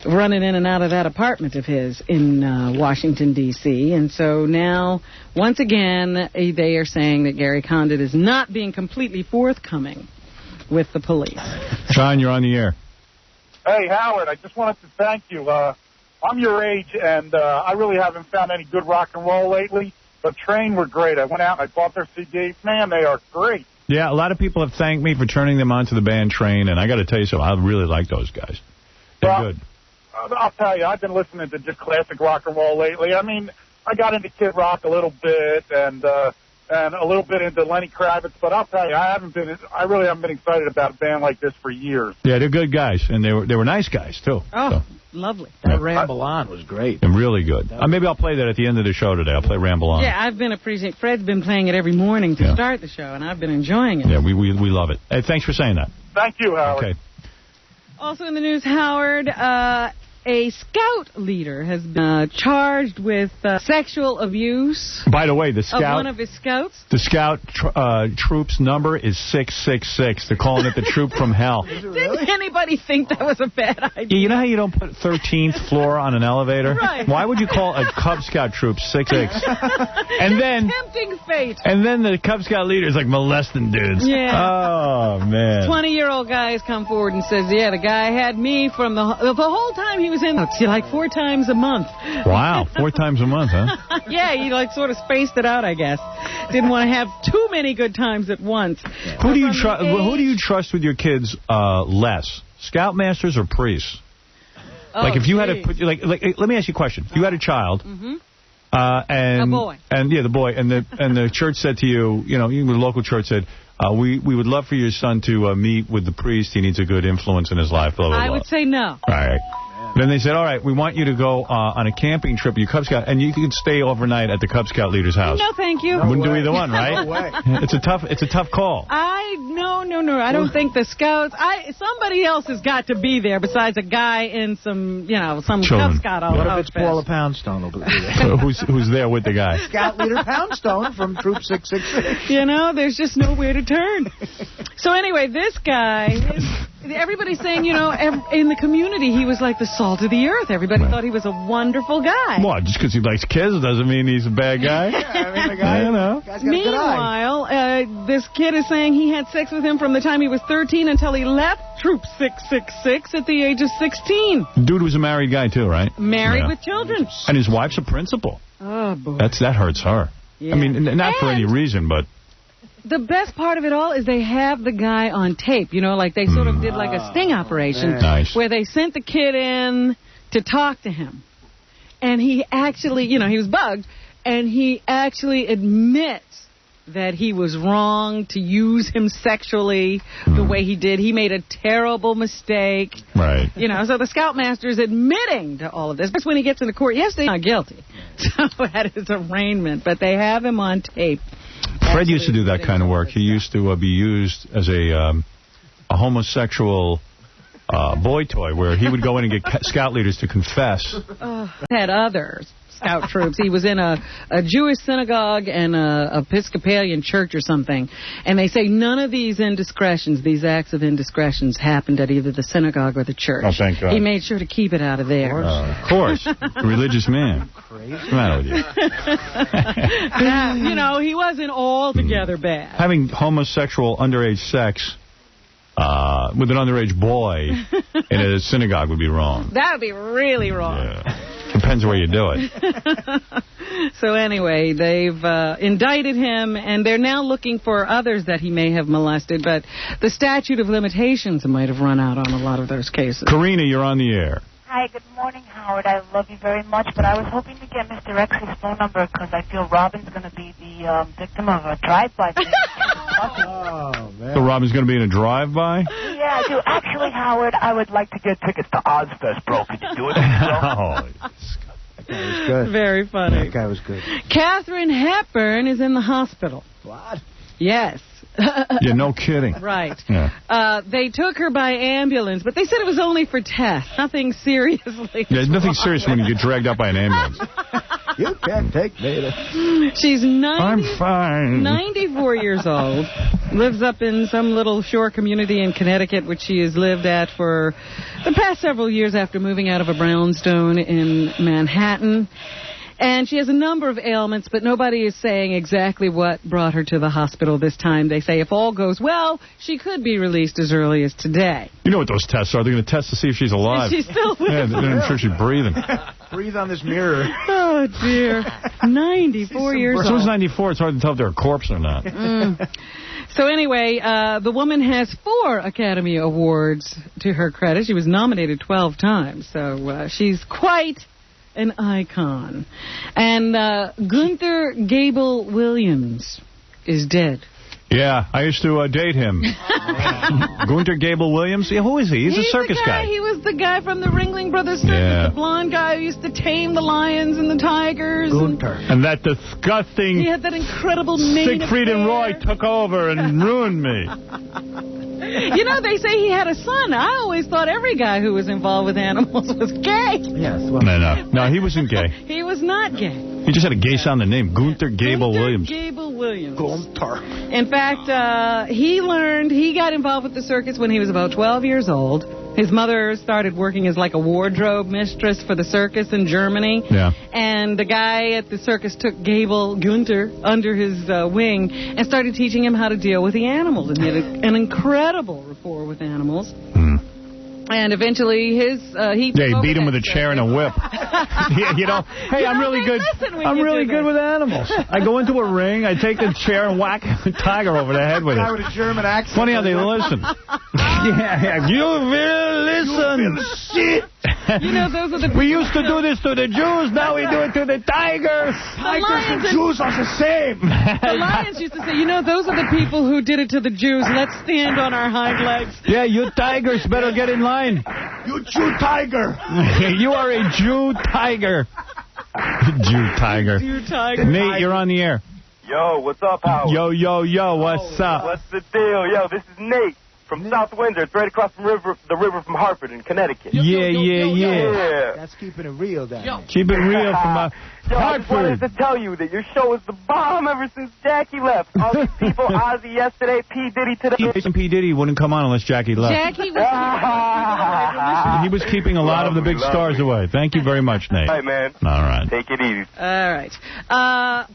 running in and out of that apartment of his in Washington, D.C. And so now, once again, they are saying that Gary Condit is not being completely forthcoming with the police. Sean, you're on the air. Hey, Howard, I just wanted to thank you. I'm your age, and I really haven't found any good rock and roll lately, but Train were great. I went out and I bought their CD. Man, they are great. Yeah, a lot of people have thanked me for turning them onto the band Train, and I got to tell you something, I really like those guys. They're good. I'll tell you, I've been listening to just classic rock and roll lately. I mean, I got into Kid Rock a little bit and a little bit into Lenny Kravitz, but I'll tell you, I really haven't been excited about a band like this for years. Yeah, they're good guys, and they were nice guys too. Oh, lovely. That Ramble On was great. And really good. Maybe I'll play that at the end of the show today. I'll play Ramble On. Yeah, I've been appreciating. Fred's been playing it every morning to start the show, and I've been enjoying it. Yeah, we love it. Hey, thanks for saying that. Thank you, Howard. Okay. Also in the news, Howard, a scout leader has been charged with sexual abuse. By the way, the scout of one of his scouts. The scout troop's number is 666. They're calling it the troop from hell. Didn't anybody think that was a bad idea? Yeah, you know how you don't put 13th floor on an elevator? Right. Why would you call a Cub Scout troop 66? And then tempting fate. And then the Cub Scout leader is like molesting dudes. Yeah. Oh man. 20-year-old guy has come forward and says, yeah, the guy had me from the whole time he was in like 4 times a month. Wow, 4 times a month, huh? Yeah, he like sort of spaced it out, I guess. Didn't want to have too many good times at once. Who do you trust with your kids less, Scoutmasters or priests? Oh, like if you had to put like let me ask you a question. If you had a child, and a boy, and the boy, and the church said to you, you know, the local church said, we would love for your son to meet with the priest. He needs a good influence in his life. Blah blah blah. I would say no. All right. Then they said, all right, we want you to go on a camping trip with your Cub Scout, and you can stay overnight at the Cub Scout leader's house. No, thank you. Wouldn't do either one, right? No way. It's a tough call. No. I don't think the Scouts. Somebody else has got to be there besides a guy in some Cub Scout outfit. What if it's Paula Poundstone? who's there with the guy? Scout leader Poundstone from Troop 666. You know, there's just nowhere to turn. So anyway, this guy, everybody's saying, you know, in the community, he was like the salt of the earth. Everybody thought he was a wonderful guy. What? Just because he likes kids doesn't mean he's a bad guy. Yeah, I mean, the guy, you know. Meanwhile, this kid is saying he had sex with him from the time he was 13 until he left Troop 666 at the age of 16. Dude was a married guy, too, right? Married with children. And his wife's a principal. Oh, boy. That hurts her. Yeah. I mean, not for any reason, but... The best part of it all is they have the guy on tape. You know, like they sort of did like a sting operation Nice. where they sent the kid in to talk to him. And he actually, he was bugged, and he actually admits that he was wrong to use him sexually the way he did. He made a terrible mistake. Right. So the Scoutmaster is admitting to all of this. But when he gets into court, yes, he's not guilty. So at his arraignment, but they have him on tape. Fred used to do that kind of work. He used to be used as a homosexual boy toy, where he would go in and get scout leaders to confess. Had other scout troops. He was in a Jewish synagogue and a Episcopalian church or something. And they say none of these indiscretions, these acts of indiscretions, happened at either the synagogue or the church. Oh, thank God. He made sure to keep it out of there. Of course. A religious man. Crazy. What's the matter with you? He wasn't altogether bad. Having homosexual underage sex with an underage boy in a synagogue would be wrong. That would be really wrong. Yeah. Depends where you do it. So anyway, they've indicted him, and they're now looking for others that he may have molested, but the statute of limitations might have run out on a lot of those cases. Karina, you're on the air. Hi, good morning, Howard. I love you very much, but I was hoping to get Mr. X's phone number because I feel Robin's going to be the victim of a drive-by. Oh, man. So Robin's going to be in a drive-by? Yeah, I do. Actually, Howard, I would like to get tickets to Ozfest, bro. Could you do it? Oh, that guy was good. Very funny. That guy was good. Katharine Hepburn is in the hospital. What? Yes. Yeah, no kidding. Right. Yeah. They took her by ambulance, but they said it was only for tests. Nothing seriously. Yeah, there's nothing serious when you get dragged out by an ambulance. You can't take me. She's I'm fine. 94 years old. Lives up in some little shore community in Connecticut, which she has lived at for the past several years after moving out of a brownstone in Manhattan. And she has a number of ailments, but nobody is saying exactly what brought her to the hospital this time. They say if all goes well, she could be released as early as today. You know what those tests are. They're going to test to see if she's alive. She's still with Yeah, I'm sure she's breathing. Breathe on this mirror. Oh, dear. 94 years old. As soon as 94, it's hard to tell if they're a corpse or not. So anyway, the woman has 4 Academy Awards to her credit. She was nominated 12 times, so she's quite an icon. And Gunther Gable Williams is dead. Yeah, I used to date him. Gunther Gable Williams? Yeah, who is he? He's a circus guy. He was the guy from the Ringling Brothers Circus, the blonde guy who used to tame the lions and the tigers. Gunther. And that disgusting... He had that incredible mane Siegfried and Roy took over and ruined me. They say he had a son. I always thought every guy who was involved with animals was gay. Yes. Well, no, he wasn't gay. He was not gay. He just had a gay-sounding name, Gunther Gable Williams. Gable Williams. Gunther. In fact, he got involved with the circus when he was about 12 years old. His mother started working as like a wardrobe mistress for the circus in Germany. Yeah. And the guy at the circus took Gunther under his wing and started teaching him how to deal with the animals. And he had an incredible rapport with animals. And eventually he beat him with a chair and a whip. Hey, I'm really good. I'm really good with animals. I go into a ring, I take the chair and whack a tiger over the head with it. Guy with a German accent. Funny how they listen. You will listen. Shit. Those are the We used to do this to the Jews, now we do it to the tigers. Tigers and Jews are the same. The lions used to say, those are the people who did it to the Jews. Let's stand on our hind legs. Yeah, you tigers better get in line. You Jew tiger. You are a Jew tiger. Jew tiger. Jew tiger. Nate, you're on the air. Yo, what's up, Howard? Yo, what's up? What's the deal? Yo, this is Nate from South Windsor. It's right across from the river from Hartford in Connecticut. Yeah. That's keeping it real, Dan. Keep it real from Yo, I just wanted Hartford. to tell you that your show is the bomb ever since Jackie left. All these people, Ozzy yesterday, P. Diddy today. P. Diddy wouldn't come on unless Jackie left. Jackie was... He was keeping a lot of the big stars away. Thank you very much, Nate. Hey, man. All right. Take it easy. All right.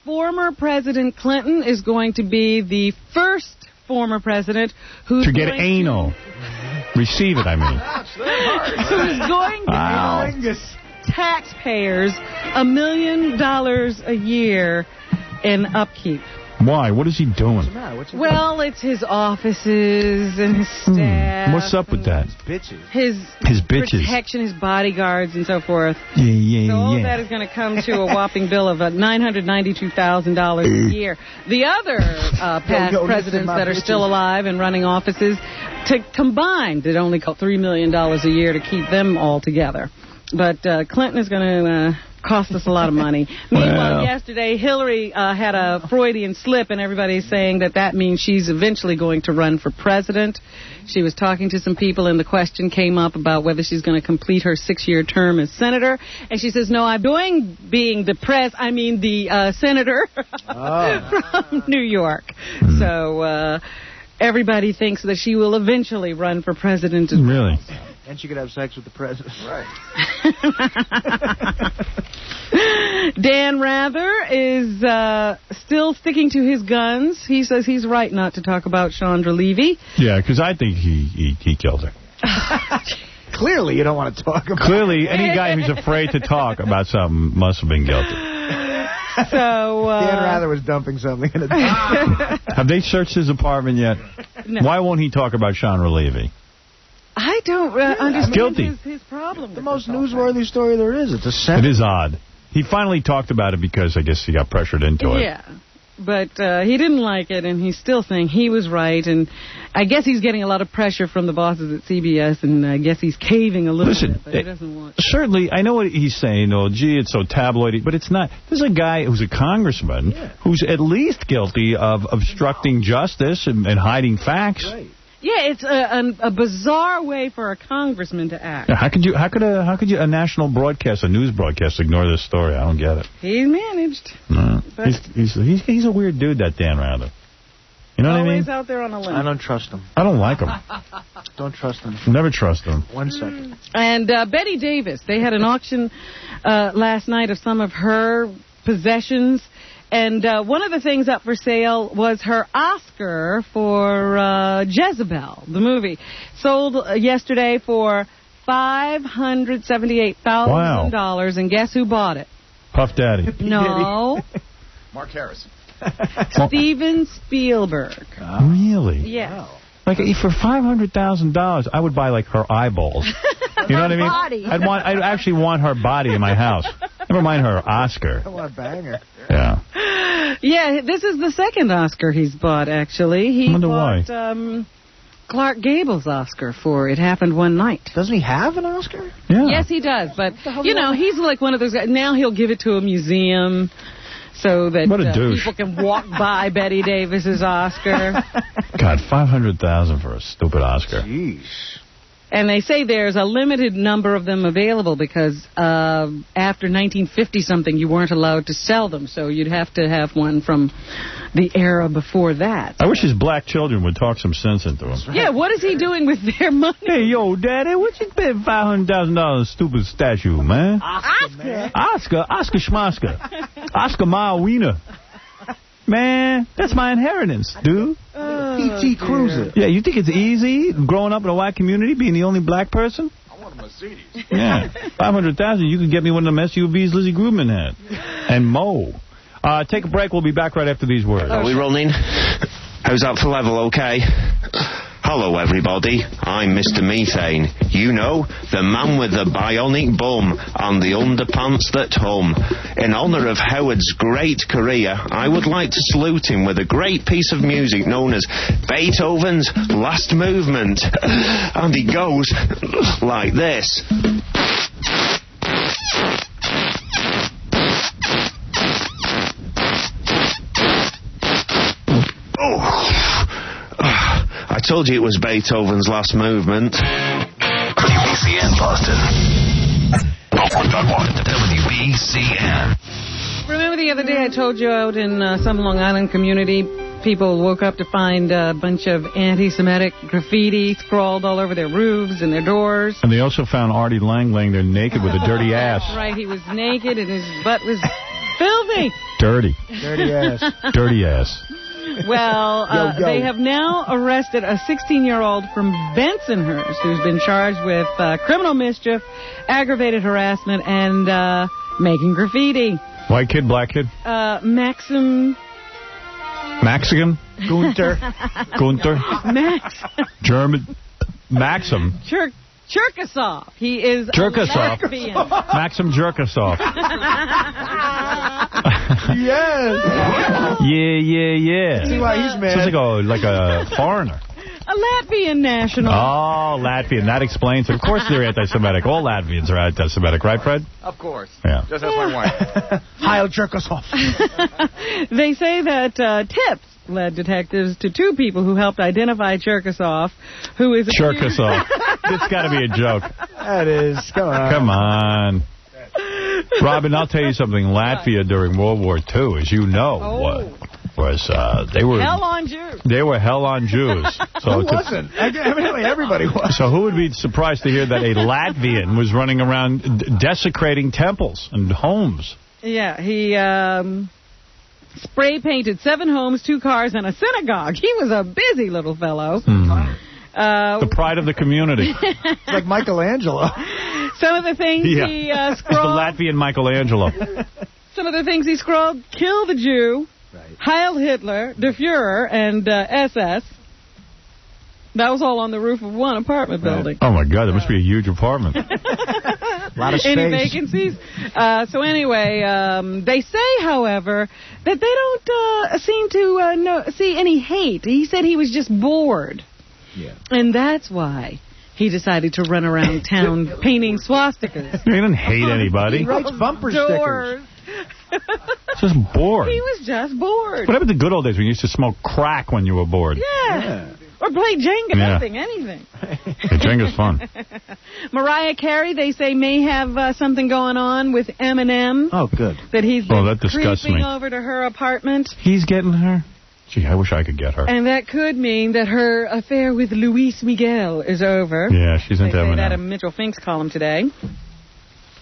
Former President Clinton is going to be the first former president who's to get anal. Receive it, I mean. Who's going to give taxpayers $1 million a year in upkeep. Why? What is he doing? Well, it's his offices and his staff. What's up with that? His bitches. Protection, his bodyguards, and so forth. Yeah. So all that is going to come to a whopping bill of $992,000 a year. The other past presidents that are still alive and running offices, combined, it only cost $3 million a year to keep them all together. But Clinton is going to cost us a lot of money. Meanwhile, yesterday, Hillary had a Freudian slip, and everybody's saying that means she's eventually going to run for president. She was talking to some people, and the question came up about whether she's going to complete her 6-year term as senator. And she says, no, I'm doing being the senator from New York. So everybody thinks that she will eventually run for president as well. Really? And she could have sex with the president. Right. Dan Rather is still sticking to his guns. He says he's right not to talk about Chandra Levy. Yeah, because I think he killed her. Clearly, you don't want to talk about Clearly, any guy who's afraid to talk about something must have been guilty. So Dan Rather was dumping something in a Have they searched his apartment yet? No. Why won't he talk about Chandra Levy? I don't understand guilty. his problem. The most newsworthy story there is. It's a senator. It is odd. He finally talked about it because I guess he got pressured into it. Yeah. But he didn't like it, and he's still saying he was right. And I guess he's getting a lot of pressure from the bosses at CBS, and I guess he's caving a little bit, but he doesn't want to. Certainly, I know what he's saying. Oh, gee, it's so tabloidy, but it's not. There's a guy who's a congressman who's at least guilty of obstructing justice and hiding facts. Right. Yeah, it's a bizarre way for a congressman to act. Yeah, how could a national broadcast, a news broadcast, ignore this story? I don't get it. He's managed. No. He's a weird dude, that Dan Rather. You know what I mean? Always out there on a limb. I don't trust him. I don't like him. Don't trust him. Never trust him. 1 second. And Betty Davis, they had an auction last night of some of her possessions. And one of the things up for sale was her Oscar for Jezebel, the movie. Sold yesterday for $578,000. Wow. And guess who bought it? Puff Daddy. No. Mark Harris. Steven Spielberg. Really? Yes. Wow. Like, for $500,000, I would buy, like, her eyeballs. You know what I mean? I'd actually want her body in my house. Never mind her Oscar. I want to bang her. Yeah. Yeah, this is the second Oscar he's bought, actually. He bought Clark Gable's Oscar for It Happened One Night. Doesn't he have an Oscar? Yeah. Yes, he does. But, you know, he's like one of those guys. Now he'll give it to a museum so that people can walk by Betty Davis's Oscar. God, $500,000 for a stupid Oscar. Jeez. And they say there's a limited number of them available because after 1950-something, you weren't allowed to sell them. So you'd have to have one from the era before that. I wish his black children would talk some sense into him. Yeah, what is he doing with their money? Hey, yo, Daddy, what you spend $500,000 on a stupid statue, man? Oscar Schmosker. Oscar Ma Wiener. Man, that's my inheritance, dude. PT Cruiser. Yeah, you think it's easy growing up in a white community, being the only black person? I want a Mercedes. Yeah, $500,000. You could get me one of them SUVs Lizzie Grubman had. And Mo. Take a break. We'll be back right after these words. Are we rolling? How's that for level, okay? Hello, everybody. I'm Mr. Methane. You know, the man with the bionic bum and the underpants that hum. In honour of Howard's great career, I would like to salute him with a great piece of music known as Beethoven's Last Movement. And it goes like this. I told you it was Beethoven's Last Movement. WBCN Boston. 101.1 WBCN. Remember the other day I told you out in some Long Island community, people woke up to find a bunch of anti-Semitic graffiti scrawled all over their roofs and their doors. And they also found Artie Lang laying there naked with a dirty ass. That's right, he was naked and his butt was filthy. Dirty. Dirty ass. Dirty ass. Well, they have now arrested a 16-year-old from Bensonhurst who's been charged with criminal mischief, aggravated harassment, and making graffiti. White kid, black kid? Maxim Mexican? Gunter. Max. German. Maxim. Cherkasov. He is Cherkasov. Latvian. Maxim Cherkasov. Yes. Yeah. See why he's mad. Sounds like a foreigner. A Latvian national. Oh, Latvian. That explains it. Of course they're anti-Semitic. All Latvians are anti-Semitic, right, Fred? Of course. Yeah. Just ask my wife. Heil Cherkasov. They say that tips led detectives to 2 people who helped identify Cherkasov, who is Cherkasov. It's got to be a joke. That is. Come on. Robin, I'll tell you something. Latvia during World War II, as you know, was they were hell on Jews. They were hell on Jews. So who wasn't? Evidently, everybody was. So who would be surprised to hear that a Latvian was running around desecrating temples and homes? Yeah, he spray painted 7 homes, 2 cars, and a synagogue. He was a busy little fellow. The pride of the community. It's like Michelangelo. Some of the things he scrawled. The Latvian Michelangelo. Some of the things he scrawled: kill the Jew, Heil Hitler, Der Fuhrer, and SS. That was all on the roof of one apartment building. Oh, my God. That must be a huge apartment. A lot of space. Any vacancies? So anyway, they say, however, that they don't seem to see any hate. He said he was just bored. Yeah. And that's why he decided to run around town painting swastikas. He didn't hate anybody. He writes bumper stickers. Just bored. He was just bored. What happened to the good old days when you used to smoke crack when you were bored? Yeah. Or play Jenga, anything. Yeah, Jenga's fun. Mariah Carey, they say, may have something going on with Eminem. Oh, good. That he's been that disgusts creeping me. over to her apartment. He's getting her? Gee, I wish I could get her. And that could mean that her affair with Luis Miguel is over. Yeah, she's into Eminem. They say that in Mitchell Fink's column today.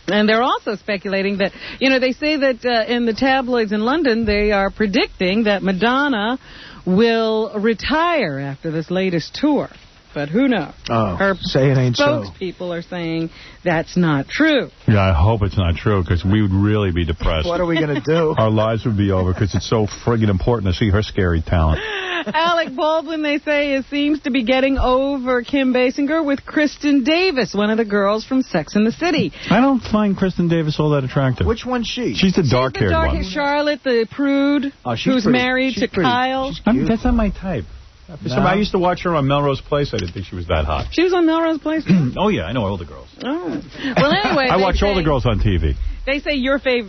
And they're also speculating that, they say that in the tabloids in London, they are predicting that Madonna will retire after this latest tour. But who knows? Her say it ain't so. Spokespeople are saying that's not true. Yeah, I hope it's not true, because we would really be depressed. What are we going to do? Our lives would be over, because it's so friggin' important to see her scary talent. Alec Baldwin, they say, seems to be getting over Kim Basinger with Kristen Davis, one of the girls from Sex and the City. I don't find Kristen Davis all that attractive. Which one's she? She's the dark-haired one. Charlotte, the prude, who's married to Kyle. That's not my type. No. I used to watch her on Melrose Place. I didn't think she was that hot. She was on Melrose Place? Oh, yeah, I know all the girls. Oh. Well, anyway, I watch all the girls on TV. They say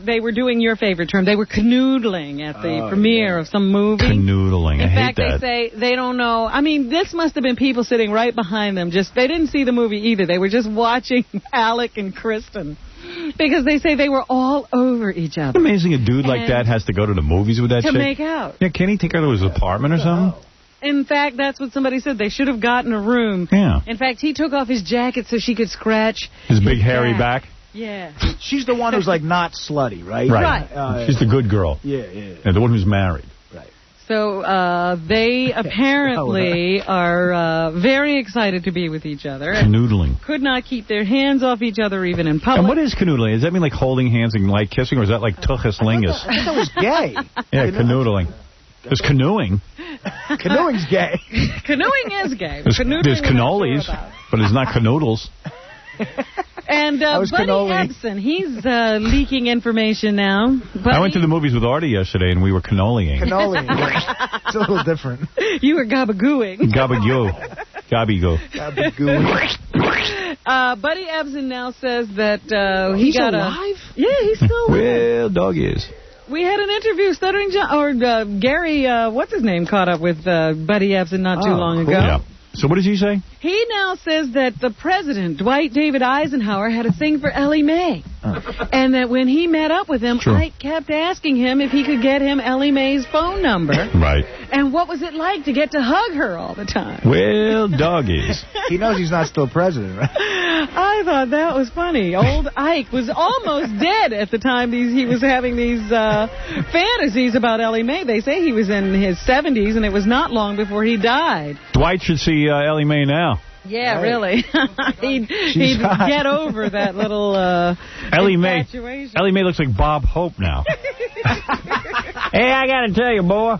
they were doing your favorite term. They were canoodling at the premiere of some movie. Canoodling. I hate that. In fact, they say they don't know. I mean, this must have been people sitting right behind them. They didn't see the movie either. They were just watching Alec and Kristen. Because they say they were all over each other. It's amazing a dude like that has to go to the movies with that chick. To make out. Yeah, can't he take her to his apartment or something? In fact, that's what somebody said. They should have gotten a room. Yeah. In fact, he took off his jacket so she could scratch his big hairy back. Yeah. She's the one who's like not slutty, right? Right. She's the good girl. Yeah. And the one who's married. Right. So they apparently are very excited to be with each other. Canoodling. Could not keep their hands off each other even in public. And what is canoodling? Does that mean like holding hands and like kissing, or is that like tuchus lingus? I thought that was gay. Yeah, canoodling. There's canoeing. Canoeing's gay. Canoeing is gay. There's cannolis, but it's not canoodles. And Buddy Ebsen, he's leaking information now. I went to the movies with Artie yesterday, and we were cannoling. Cannoling. It's a little different. You were gabagooing. Gabagoo. Gabagoo. Buddy Ebsen now says that he's alive? Yeah, he's still alive. Well, dog is. We had an interview, Stuttering John, or Gary, what's his name, caught up with Buddy Ebsen not too long ago. Yeah. So what does he say? He now says that the president, Dwight David Eisenhower, had a thing for Ellie Mae. And that when he met up with him, Ike kept asking him if he could get him Ellie Mae's phone number. Right. And what was it like to get to hug her all the time? Well, doggies. He knows he's not still president, right? I thought that was funny. Old Ike was almost dead at the time he was having these fantasies about Ellie Mae. They say he was in his 70s, and it was not long before he died. Dwight should see Ellie Mae now. Yeah, really. he'd get over that little Ellie Mae. infatuation. Ellie Mae looks like Bob Hope now. Hey, I got to tell you, boy.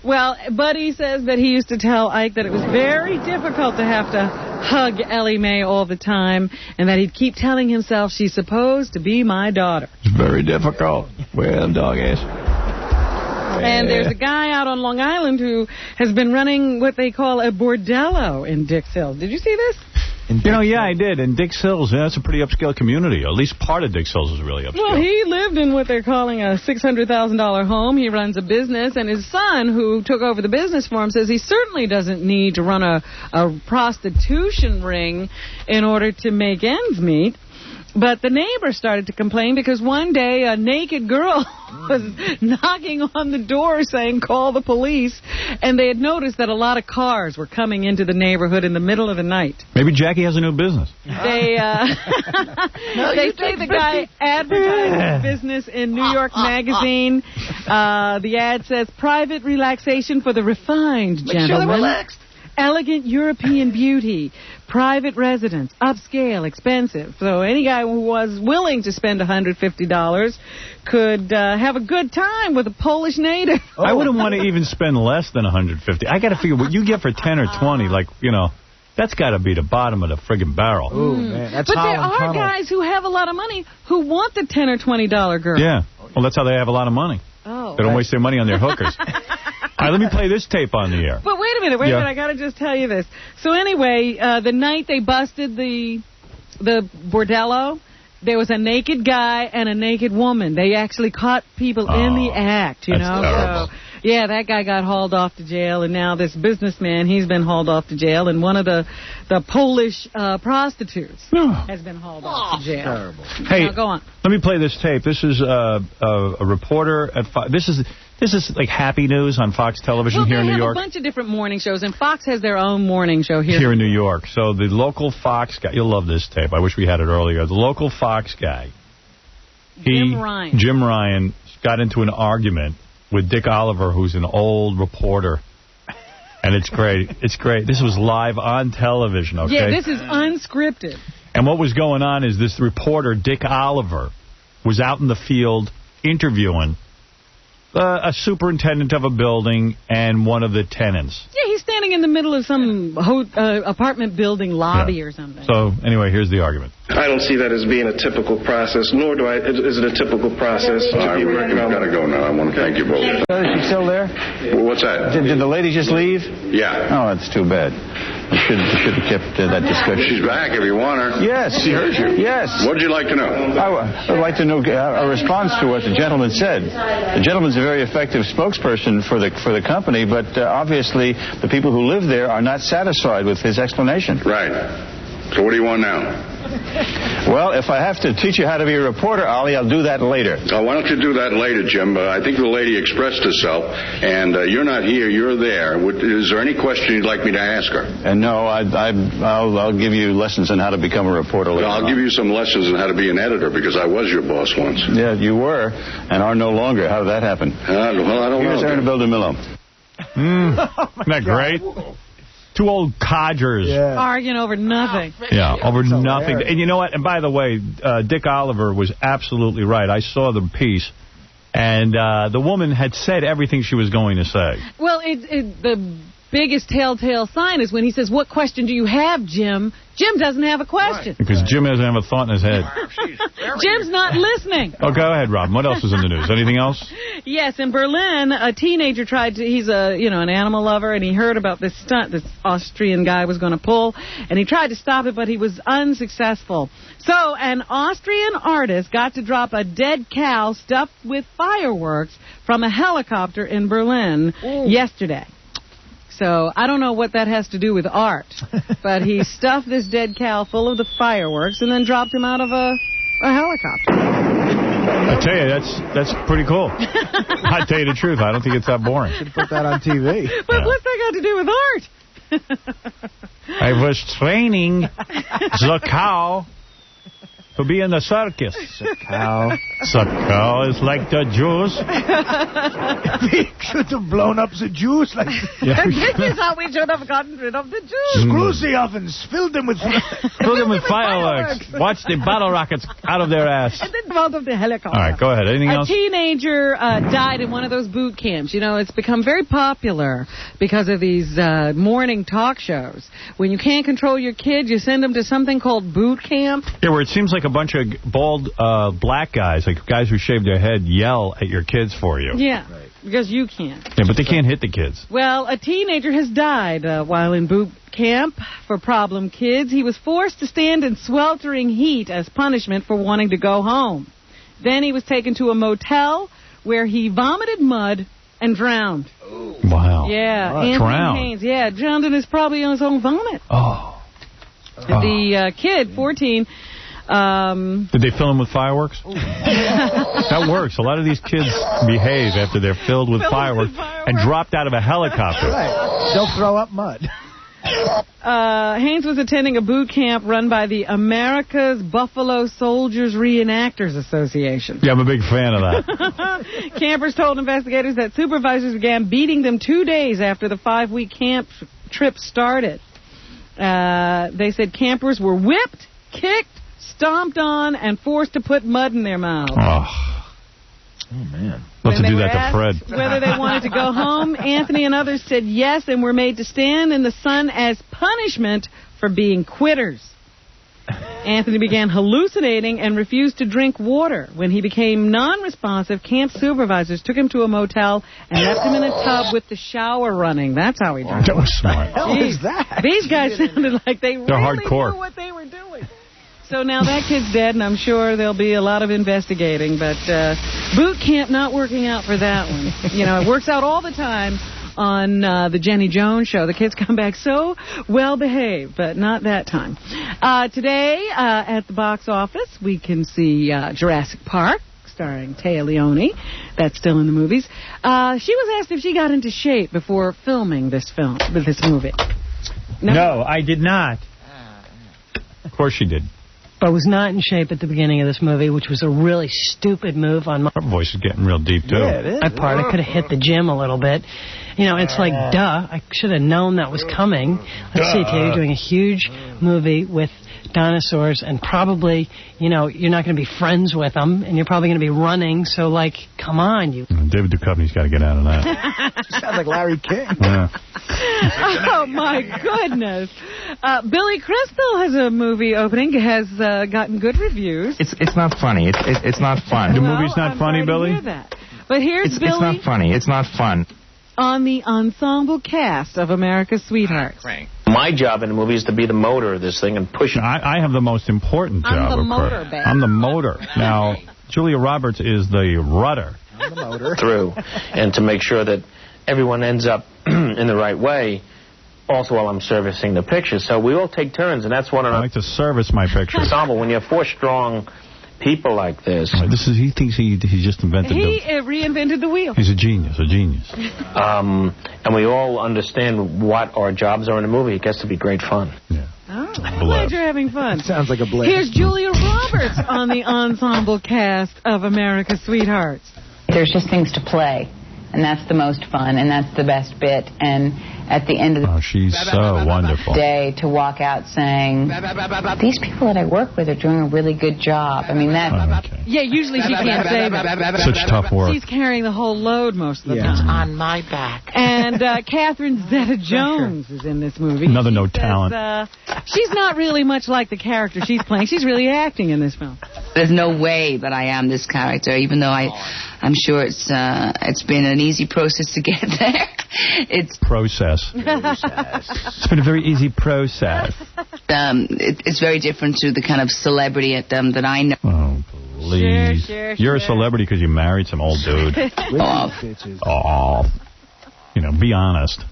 Well, Buddy says that he used to tell Ike that it was very difficult to have to hug Ellie Mae all the time, and that he'd keep telling himself, she's supposed to be my daughter. It's very difficult. Well, dog ass. And there's a guy out on Long Island who has been running what they call a bordello in Dix Hills. Did you see this? Yeah, I did. And Dix Hills, that's a pretty upscale community. At least part of Dix Hills is really upscale. Well, he lived in what they're calling a $600,000 home. He runs a business, and his son, who took over the business for him, says he certainly doesn't need to run a prostitution ring in order to make ends meet. But the neighbor started to complain because one day a naked girl was knocking on the door saying, call the police. And they had noticed that a lot of cars were coming into the neighborhood in the middle of the night. Maybe Jackie has a new business. They say the guy advertised his business in New York Magazine. The ad says, private relaxation for the refined gentleman. Make sure they're relaxed. Elegant European beauty, private residence, upscale, expensive. So any guy who was willing to spend $150 could have a good time with a Polish native. Oh. I wouldn't want to even spend less than $150. I got to figure what you get for 10 or 20, that's got to be the bottom of the friggin' barrel. Ooh, man, that's but there are guys who have a lot of money who want the $10 or $20 girl. Yeah, well, that's how they have a lot of money. Oh, they don't waste their money on their hookers. All right, let me play this tape on the air. But wait a minute, I got to just tell you this. So anyway, the night they busted the bordello, there was a naked guy and a naked woman. They actually caught people in the act, you know. Terrible. So, yeah, that guy got hauled off to jail, and now this businessman, he's been hauled off to jail, and one of the Polish prostitutes has been hauled off to jail. Terrible. Hey, now, go on. Let me play this tape. This is a reporter at Fox. This is like happy news on Fox Television here in New York. They have a bunch of different morning shows, and Fox has their own morning show here in New York. So the local Fox guy, you'll love this tape. I wish we had it earlier. The local Fox guy, Jim Ryan, got into an argument with Dick Oliver, who's an old reporter. And it's great. It's great. This was live on television, okay? Yeah, this is unscripted. And what was going on is this reporter, Dick Oliver, was out in the field interviewing a superintendent of a building and one of the tenants. Yeah, he's standing in the middle of some apartment building lobby or something. So, anyway, here's the argument. I don't see that as being a typical process, nor is it a typical process to be working on. We've got to go now. I want to thank you both. Is she still there? Well, what's that? Did the lady just leave? Yeah. Oh, that's too bad. We should have kept that discussion. She's back if you want her. Yes. She heard you. Yes. What would you like to know? I would like to know a response to what the gentleman said. The gentleman's a very effective spokesperson for the company, but obviously the people who live there are not satisfied with his explanation. Right. So what do you want now? Well, if I have to teach you how to be a reporter, Ollie, I'll do that later. Oh, why don't you do that later, Jim? I think the lady expressed herself, and you're not here, you're there. Is there any question you'd like me to ask her? No, I'll give you lessons on how to become a reporter later. I'll give you some lessons on how to be an editor, because I was your boss once. Yeah, you were, and are no longer. How did that happen? Well, I don't know. Here's Ernabel DeMillo. Isn't that great? Two old codgers. Arguing over nothing. Yeah, over nothing. And you know what? And by the way, Dick Oliver was absolutely right. I saw the piece, and the woman had said everything she was going to say. Well, the biggest telltale sign is when he says, what question do you have, Jim? Jim doesn't have a question. Because Jim doesn't have a thought in his head. Jim's not listening. Oh, go ahead, Rob. What else is in the news? Anything else? Yes, in Berlin, a teenager he's an animal lover, and he heard about this stunt this Austrian guy was going to pull, and he tried to stop it, but he was unsuccessful. So an Austrian artist got to drop a dead cow stuffed with fireworks from a helicopter in Berlin yesterday. So I don't know what that has to do with art, but he stuffed this dead cow full of the fireworks and then dropped him out of a helicopter. I tell you, that's pretty cool. I tell you the truth, I don't think it's that boring. Should put that on TV. But what's that got to do with art? I was training the cow to be in the circus. Cow. Cow is like the Jews. We should have blown up the Jews. Like This is how we should have gotten rid of the Jews. Screw the ovens. Fill them with fireworks. Watch the bottle rockets out of their ass. And then out of the helicopter. All right, go ahead. Anything else? A teenager died in one of those boot camps. You know, it's become very popular because of these morning talk shows. When you can't control your kid, you send them to something called boot camp. Yeah, where it seems like a bunch of bald black guys, like guys who shave their head, yell at your kids for you. Yeah, because you can't. Yeah, but they can't hit the kids. Well, a teenager has died while in boot camp for problem kids. He was forced to stand in sweltering heat as punishment for wanting to go home. Then he was taken to a motel where he vomited mud and drowned. Wow. Yeah, Wow. Anthony Drowned. Haynes. Yeah, drowned in probably on his own vomit. Oh. The kid, 14... Did they fill them with fireworks? That works. A lot of these kids behave after they're filled with fireworks and dropped out of a helicopter. Right. They'll throw up mud. Haynes was attending a boot camp run by the America's Buffalo Soldiers Reenactors Association. Yeah, I'm a big fan of that. Campers told investigators that supervisors began beating them 2 days after the 5-week camp trip started. They said campers were whipped, kicked, stomped on, and forced to put mud in their mouths. Oh, man. Love to do that to Fred. Whether they wanted to go home, Anthony and others said yes and were made to stand in the sun as punishment for being quitters. Anthony began hallucinating and refused to drink water. When he became non-responsive, camp supervisors took him to a motel and left him in a tub with the shower running. That's how he died. That was smart. What the hell is that? These guys sounded like they They're really hardcore. knew what they were doing. So now that kid's dead, and I'm sure there'll be a lot of investigating. But boot camp not working out for that one. You know, it works out all the time on the Jenny Jones show. The kids come back so well behaved, but not that time. Today at the box office, we can see Jurassic Park, starring Téa Leoni. That's still in the movies. She was asked if she got into shape before filming this movie. No, I did not. Of course she did. I was not in shape at the beginning of this movie, which was a really stupid move on my... Her voice is getting real deep, too. Yeah, it is. My part, I could have hit the gym a little bit. You know, it's like, duh, I should have known that was coming. Let's see, Tate, you're doing a huge movie with dinosaurs, and probably, you know, you're not going to be friends with them, and you're probably going to be running, so, like, come on, you... David Duchovny's got to get out of that. Sounds like Larry King. Yeah. Oh, my goodness. Billy Crystal has a movie opening, has gotten good reviews. It's not funny. It's not fun. The movie's not funny, Billy? Hear that. But here's Billy. It's not funny. It's not fun. On the ensemble cast of America's Sweethearts. My job in the movie is to be the motor of this thing and push it. I have the most important job. I'm the motor, of course. babe. I'm the motor. Now, Julia Roberts is the rudder. I'm the motor. Through, and to make sure that everyone ends up in the right way, also while I'm servicing the pictures. So we all take turns, and that's one of I like to service my pictures. ensemble. When you have 4 strong people like this. He thinks he just invented He reinvented the wheel. He's a genius, And we all understand what our jobs are in the movie. It gets to be great fun. Yeah. Oh, I'm glad you're having fun. Sounds like a blast. Here's Julia Roberts on the ensemble cast of America's Sweethearts. There's just things to play, and that's the most fun, and that's the best bit. And at the end of the she's so wonderful. day, to walk out saying, these people that I work with are doing a really good job. I mean, that... Yeah, usually she can't say that. Such tough work. She's carrying the whole load most of the time. It's on my back. And Catherine Zeta-Jones is in this movie. Another no talent. She's not really much like the character she's playing. She's really acting in this film. There's no way that I am this character, even though I'm sure it's been an easy process to get there. It's It's been a very easy process. It's very different to the kind of celebrity that I know. Oh, please. You're a celebrity because you married some old dude. Oh. You know, be honest.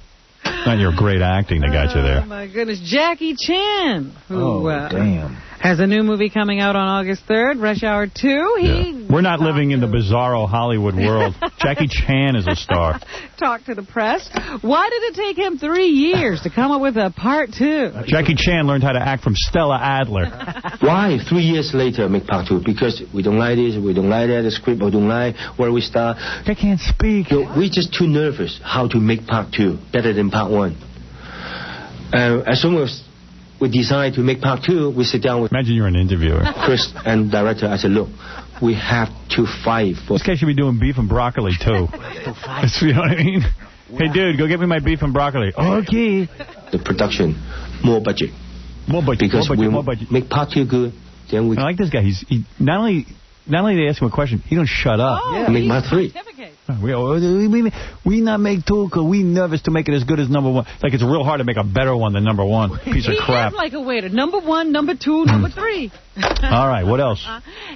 Not your great acting that got you there. Oh, my goodness. Jackie Chan. Who, damn. Has a new movie coming out on August 3rd, Rush Hour 2. We're not living in the bizarro Hollywood world. Jackie Chan is a star. Talked to the press. Why did it take him 3 years to come up with a part 2? Jackie Chan learned how to act from Stella Adler. Why 3 years later make part 2? Because we don't like this, we don't like that, the script we don't like, where we start. I can't speak. We're just too nervous how to make part 2 better than part 1. As soon as we decide to make part 2, we sit down with... Imagine you're an interviewer. Chris and director. I said, look, we have to fight for... This guy should be doing beef and broccoli, too. You know what I mean? Hey, dude, go get me my beef and broccoli. Okay. The production, more budget. More budget, because more budget. Make part 2 good, then we... I like this guy. He not only they ask him a question, he don't shut up. Make part 3. We not make 2 because we nervous to make it as good as number 1. Like it's real hard to make a better one than number 1. Piece of crap. He is like a waiter. Number 1, number 2, number 3. All right, what else?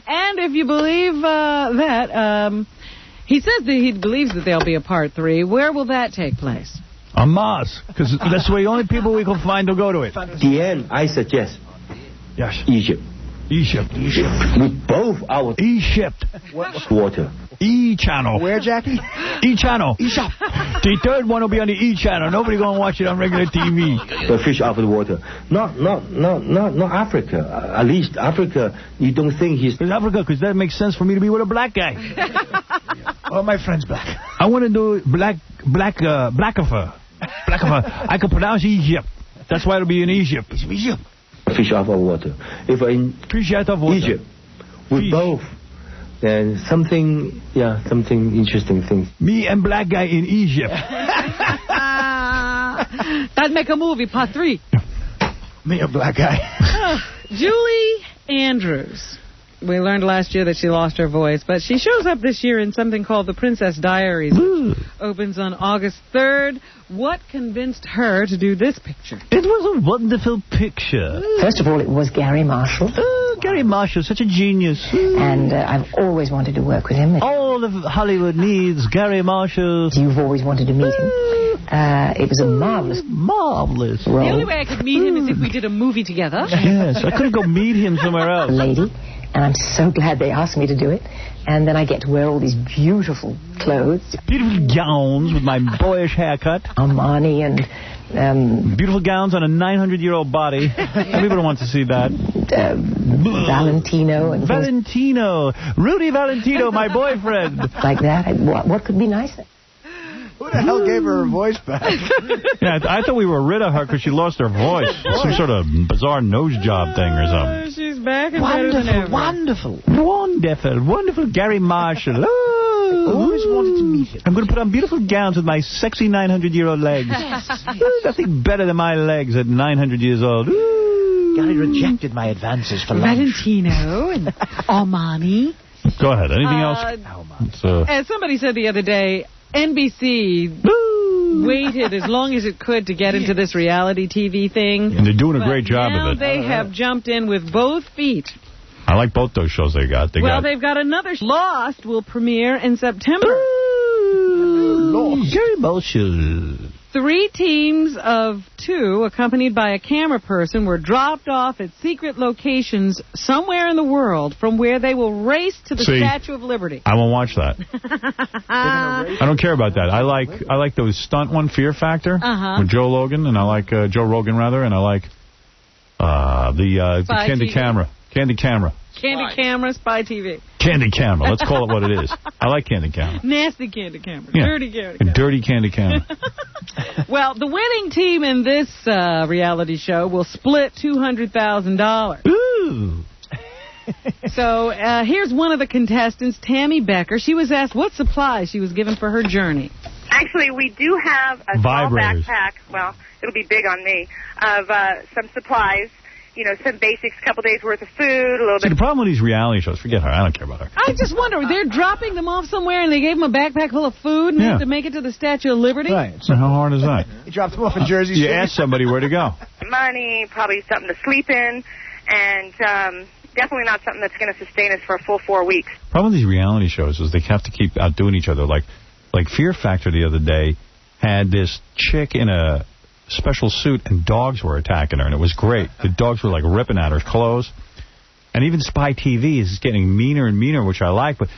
And if you believe that, he says that he believes that there'll be a part 3. Where will that take place? On Mars, because that's the only people we can find to go to it. The end, I suggest. Yes. Egypt. With both our... Egypt. Water. E-channel. Where, Jackie? E-channel. The third one will be on the E-channel. Nobody going to watch it on regular TV. The fish out of the water. Not Africa. At least Africa, you don't think he's... Because Africa, because that makes sense for me to be with a black guy. Oh, my friend's black. I want to do Blackifer. I can pronounce Egypt. That's why it'll be in Egypt. Egypt. Fish out of water. If in fish out of water. Egypt, with both, then something interesting things. Me and black guy in Egypt. That'd make a movie, part 3. Me a black guy. Julie Andrews. We learned last year that she lost her voice, but she shows up this year in something called The Princess Diaries, which opens on August 3rd. What convinced her to do this picture? It was a wonderful picture. First of all, it was Gary Marshall. Oh, Gary Marshall, such a genius. And I've always wanted to work with him. All of Hollywood needs Gary Marshall. You've always wanted to meet him. It was a marvelous role. The only way I could meet him is if we did a movie together. Yes, I couldn't go meet him somewhere else. Lady. And I'm so glad they asked me to do it. And then I get to wear all these beautiful clothes. Beautiful gowns with my boyish haircut. Armani and... beautiful gowns on a 900-year-old body. Everybody wants to see that. Valentino. And Valentino. Rudy Valentino, my boyfriend. Like that. What could be nicer? Who the hell gave her voice back? Yeah, I thought we were rid of her because she lost her voice. Some sort of bizarre nose job thing or something. She's back and better than ever. Wonderful Gary Marshall. Oh, I always wanted to meet him. I'm going to put on beautiful gowns with my sexy 900-year-old legs. Yes. Nothing better than my legs at 900 years old. Gary rejected my advances for lunch. Valentino and Armani. Go ahead. Anything else? As somebody said the other day, NBC waited as long as it could to get into this reality TV thing. And they're doing a great job of it. Now they have jumped in with both feet. I like both those shows they got. They've got another. Lost will premiere in September. Gary Marshall. 3 teams of 2, accompanied by a camera person, were dropped off at secret locations somewhere in the world from where they will race to the Statue of Liberty. I won't watch that. I don't care about that. I like those stunt one, Fear Factor, with Joe Rogan, and I like Joe Rogan rather, and I like the Candy Camera. Candy Camera. Candy Camera, Spy TV. Candy Camera. Let's call it what it is. I like Candy Camera. Nasty Candy Camera. Yeah. Dirty Candy Camera. Dirty Candy Camera. Well, the winning team in this reality show will split $200,000. Ooh. So here's one of the contestants, Tammy Becker. She was asked what supplies she was given for her journey. Actually, we do have a small backpack. Well, it'll be big on me, of some supplies. You know, some basics, a couple days' worth of food, a little bit. The problem with these reality shows, forget her. I don't care about her. I just wonder, they're dropping them off somewhere and they gave them a backpack full of food and they have to make it to the Statue of Liberty? Right. So how hard is that? You dropped them off in Jersey You ask somebody where to go. Money, probably something to sleep in, and definitely not something that's going to sustain us for a full 4 weeks. The problem with these reality shows is they have to keep outdoing each other. Like Fear Factor the other day had this chick in a special suit and dogs were attacking her, and it was great. The dogs were like ripping at her clothes. And even Spy TV is getting meaner and meaner, which I like. But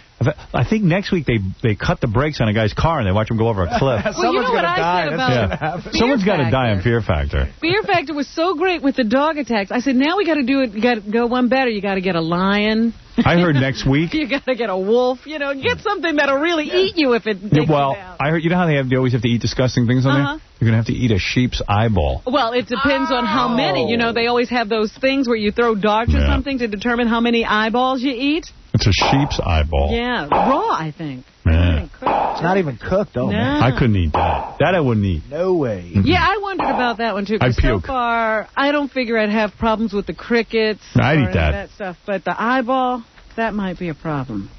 I think next week they cut the brakes on a guy's car and they watch him go over a cliff. Well, you know what I said about Someone's got to die in Fear Factor. Fear Factor was so great with the dog attacks. I said, now we got to do it. You got to go one better. You got to get a lion. I heard next week. You got to get a wolf. You know, get something that'll really eat you if it takes you down. I heard. You know how they always have to eat disgusting things on there? You're going to have to eat a sheep's eyeball. Well, it depends on how many. You know, they always have those things where you throw darts or something to determine how many eyeballs you eat. It's a sheep's eyeball. Yeah, raw, I think. Yeah. It's not even cooked, though. No. I couldn't eat that. That I wouldn't eat. No way. Yeah, I wondered about that one, too. I'd So puke. far, I don't figure I'd have problems with the crickets. I'd or eat that. That stuff. But the eyeball, that might be a problem.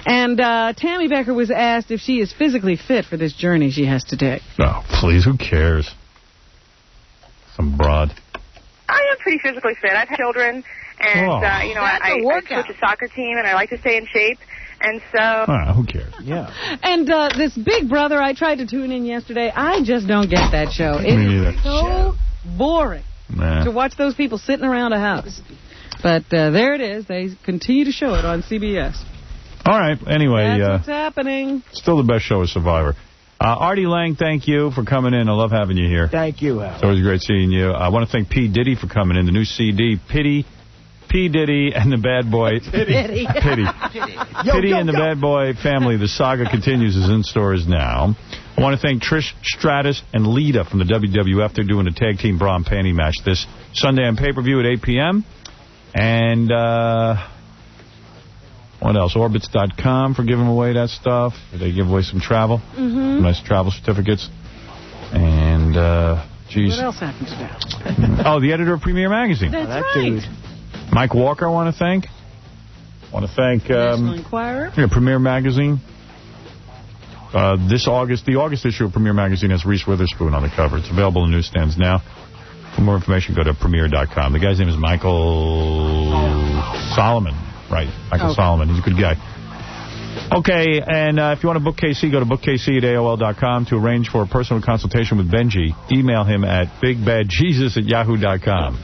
And Tammy Becker was asked if she is physically fit for this journey she has to take. Oh, please, who cares? Some broad. I am pretty physically fit. I've had children, and you know, I coach a soccer team, and I like to stay in shape. And so... who cares? Yeah. And this Big Brother, I tried to tune in yesterday. I just don't get that show. Me neither. It's so boring to watch those people sitting around a house. But there it is. They continue to show it on CBS. All right. Anyway. That's what's happening. Still the best show is Survivor. Artie Lang, thank you for coming in. I love having you here. Thank you, Al. It's always great seeing you. I want to thank P. Diddy for coming in. The new CD, P. Diddy and the Bad Boy. Pity. Pity and the Bad Boy family. The saga continues, is in stores now. I want to thank Trish Stratus and Lita from the WWF. They're doing a tag team bra and panty match this Sunday on pay-per-view at 8 p.m. And what else? Orbitz.com for giving away that stuff. They give away some travel. Some nice travel certificates. And, geez. What else happened today? Oh, the editor of Premier Magazine. That's right. Mike Walker, I want to thank. National Enquirer. Yeah, Premier Magazine. The August issue of Premier Magazine has Reese Witherspoon on the cover. It's available in newsstands now. For more information, go to premier.com. The guy's name is Michael Solomon. Right, Michael Solomon. He's a good guy. Okay, and if you want to book KC, go to bookkc@AOL.com to arrange for a personal consultation with Benji. Email him at bigbadjesus@yahoo.com.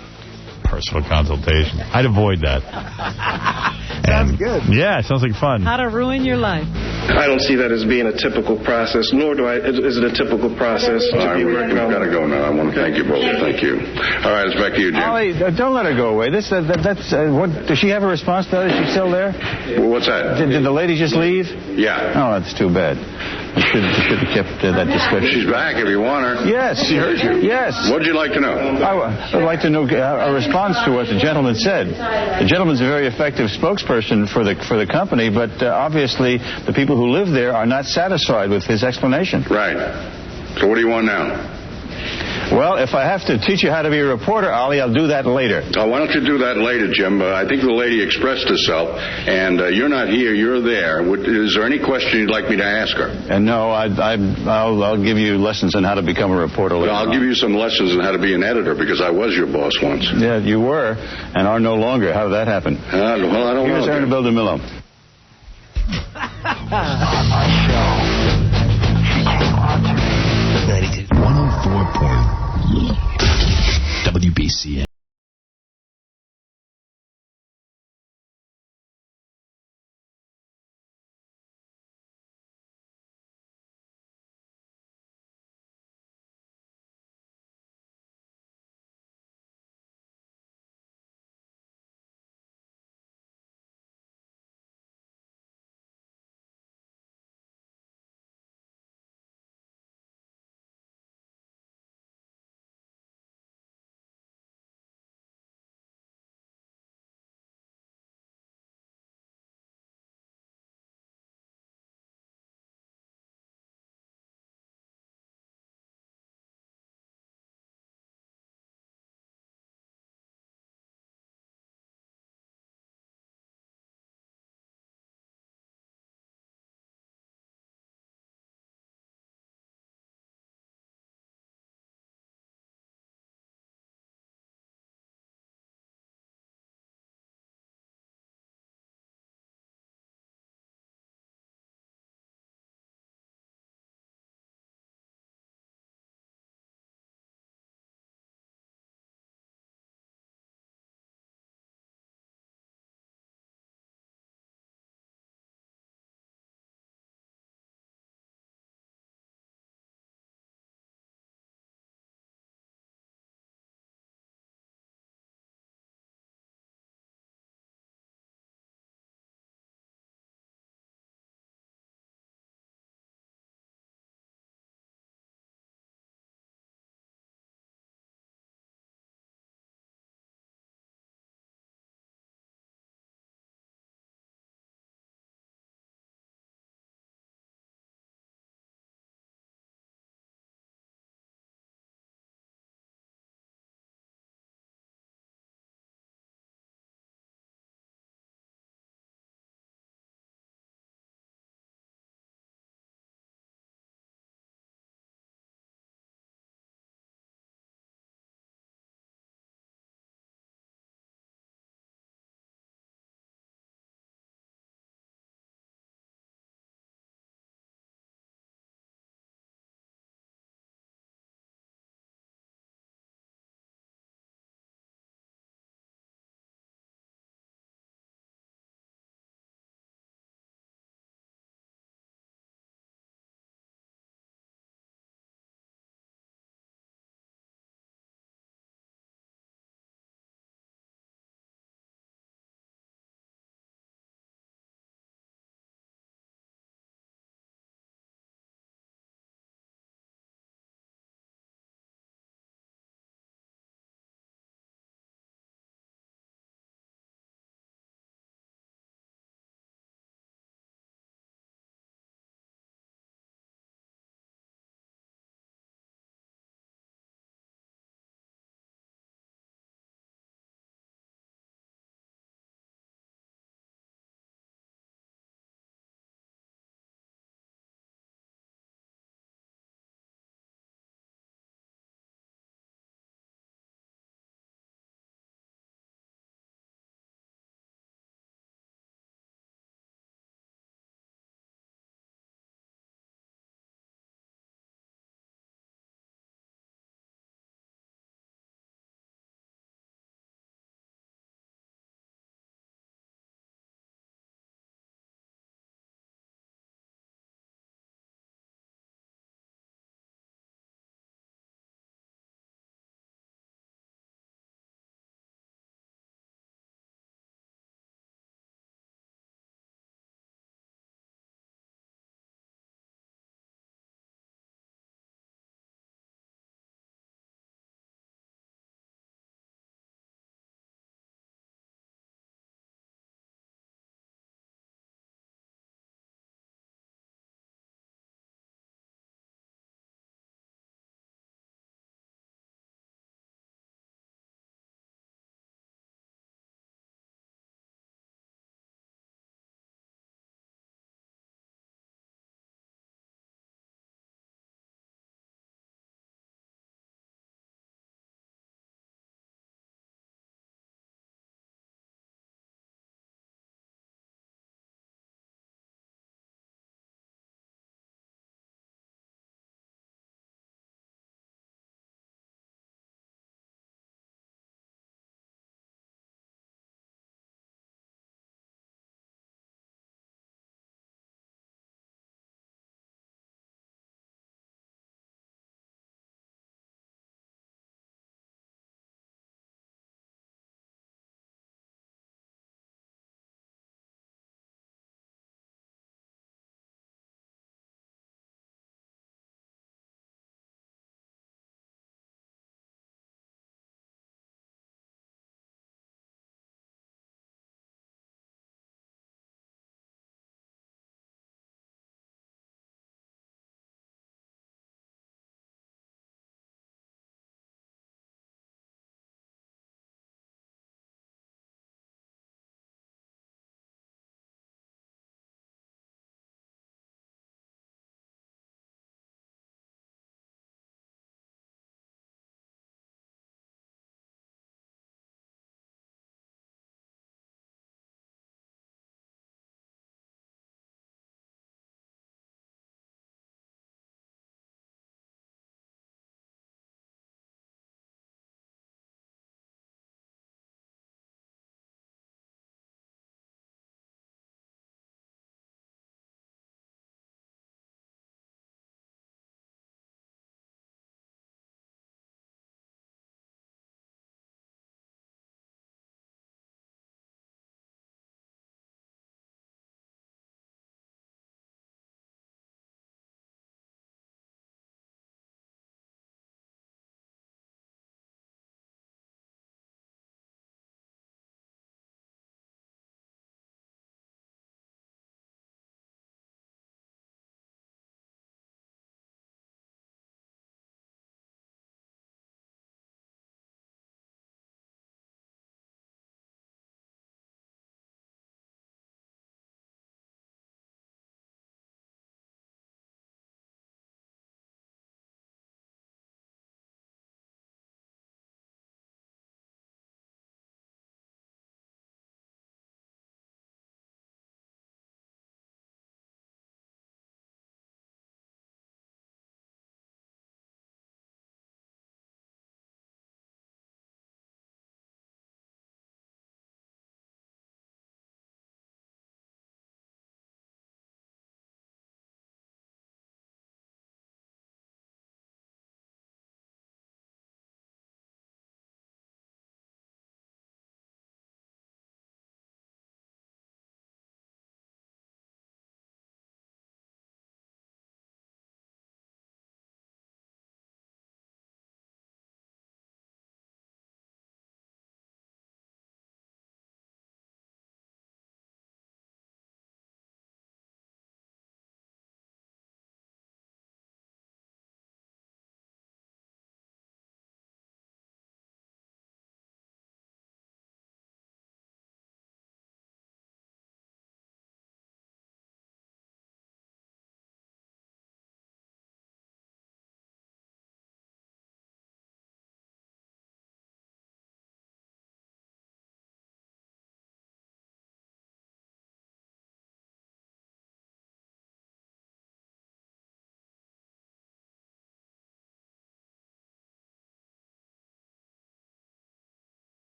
Personal consultation. I'd avoid that. Sounds good. Yeah, it sounds like fun. How to ruin your life. I don't see that as being a typical process, nor is it a typical process to be working on. We've got to go now. I want to thank you both. Thank you. All right, it's back to you, Jim. Ollie, don't let her go away. That's what. Does she have a response to that? Is she still there? What's that? Did the lady just leave? Yeah. Oh, that's too bad. You should have kept that discussion. She's back if you want her. Yes. She heard you. Yes. What'd you like to know? I'd like to know a response to what the gentleman said. The gentleman's a very effective spokesperson for the company, but obviously the people who live there are not satisfied with his explanation. Right. So what do you want now? Well, if I have to teach you how to be a reporter, Ollie, I'll do that later. Why don't you do that later, Jim? I think the lady expressed herself, and you're not here, you're there. Is there any question you'd like me to ask her? And no, I'll give you lessons on how to become a reporter later. I'll give you some lessons on how to be an editor, because I was your boss once. Yeah, you were, and are no longer. How did that happen? Well, I don't know. Here's Aaron Bildemillo. WBCN.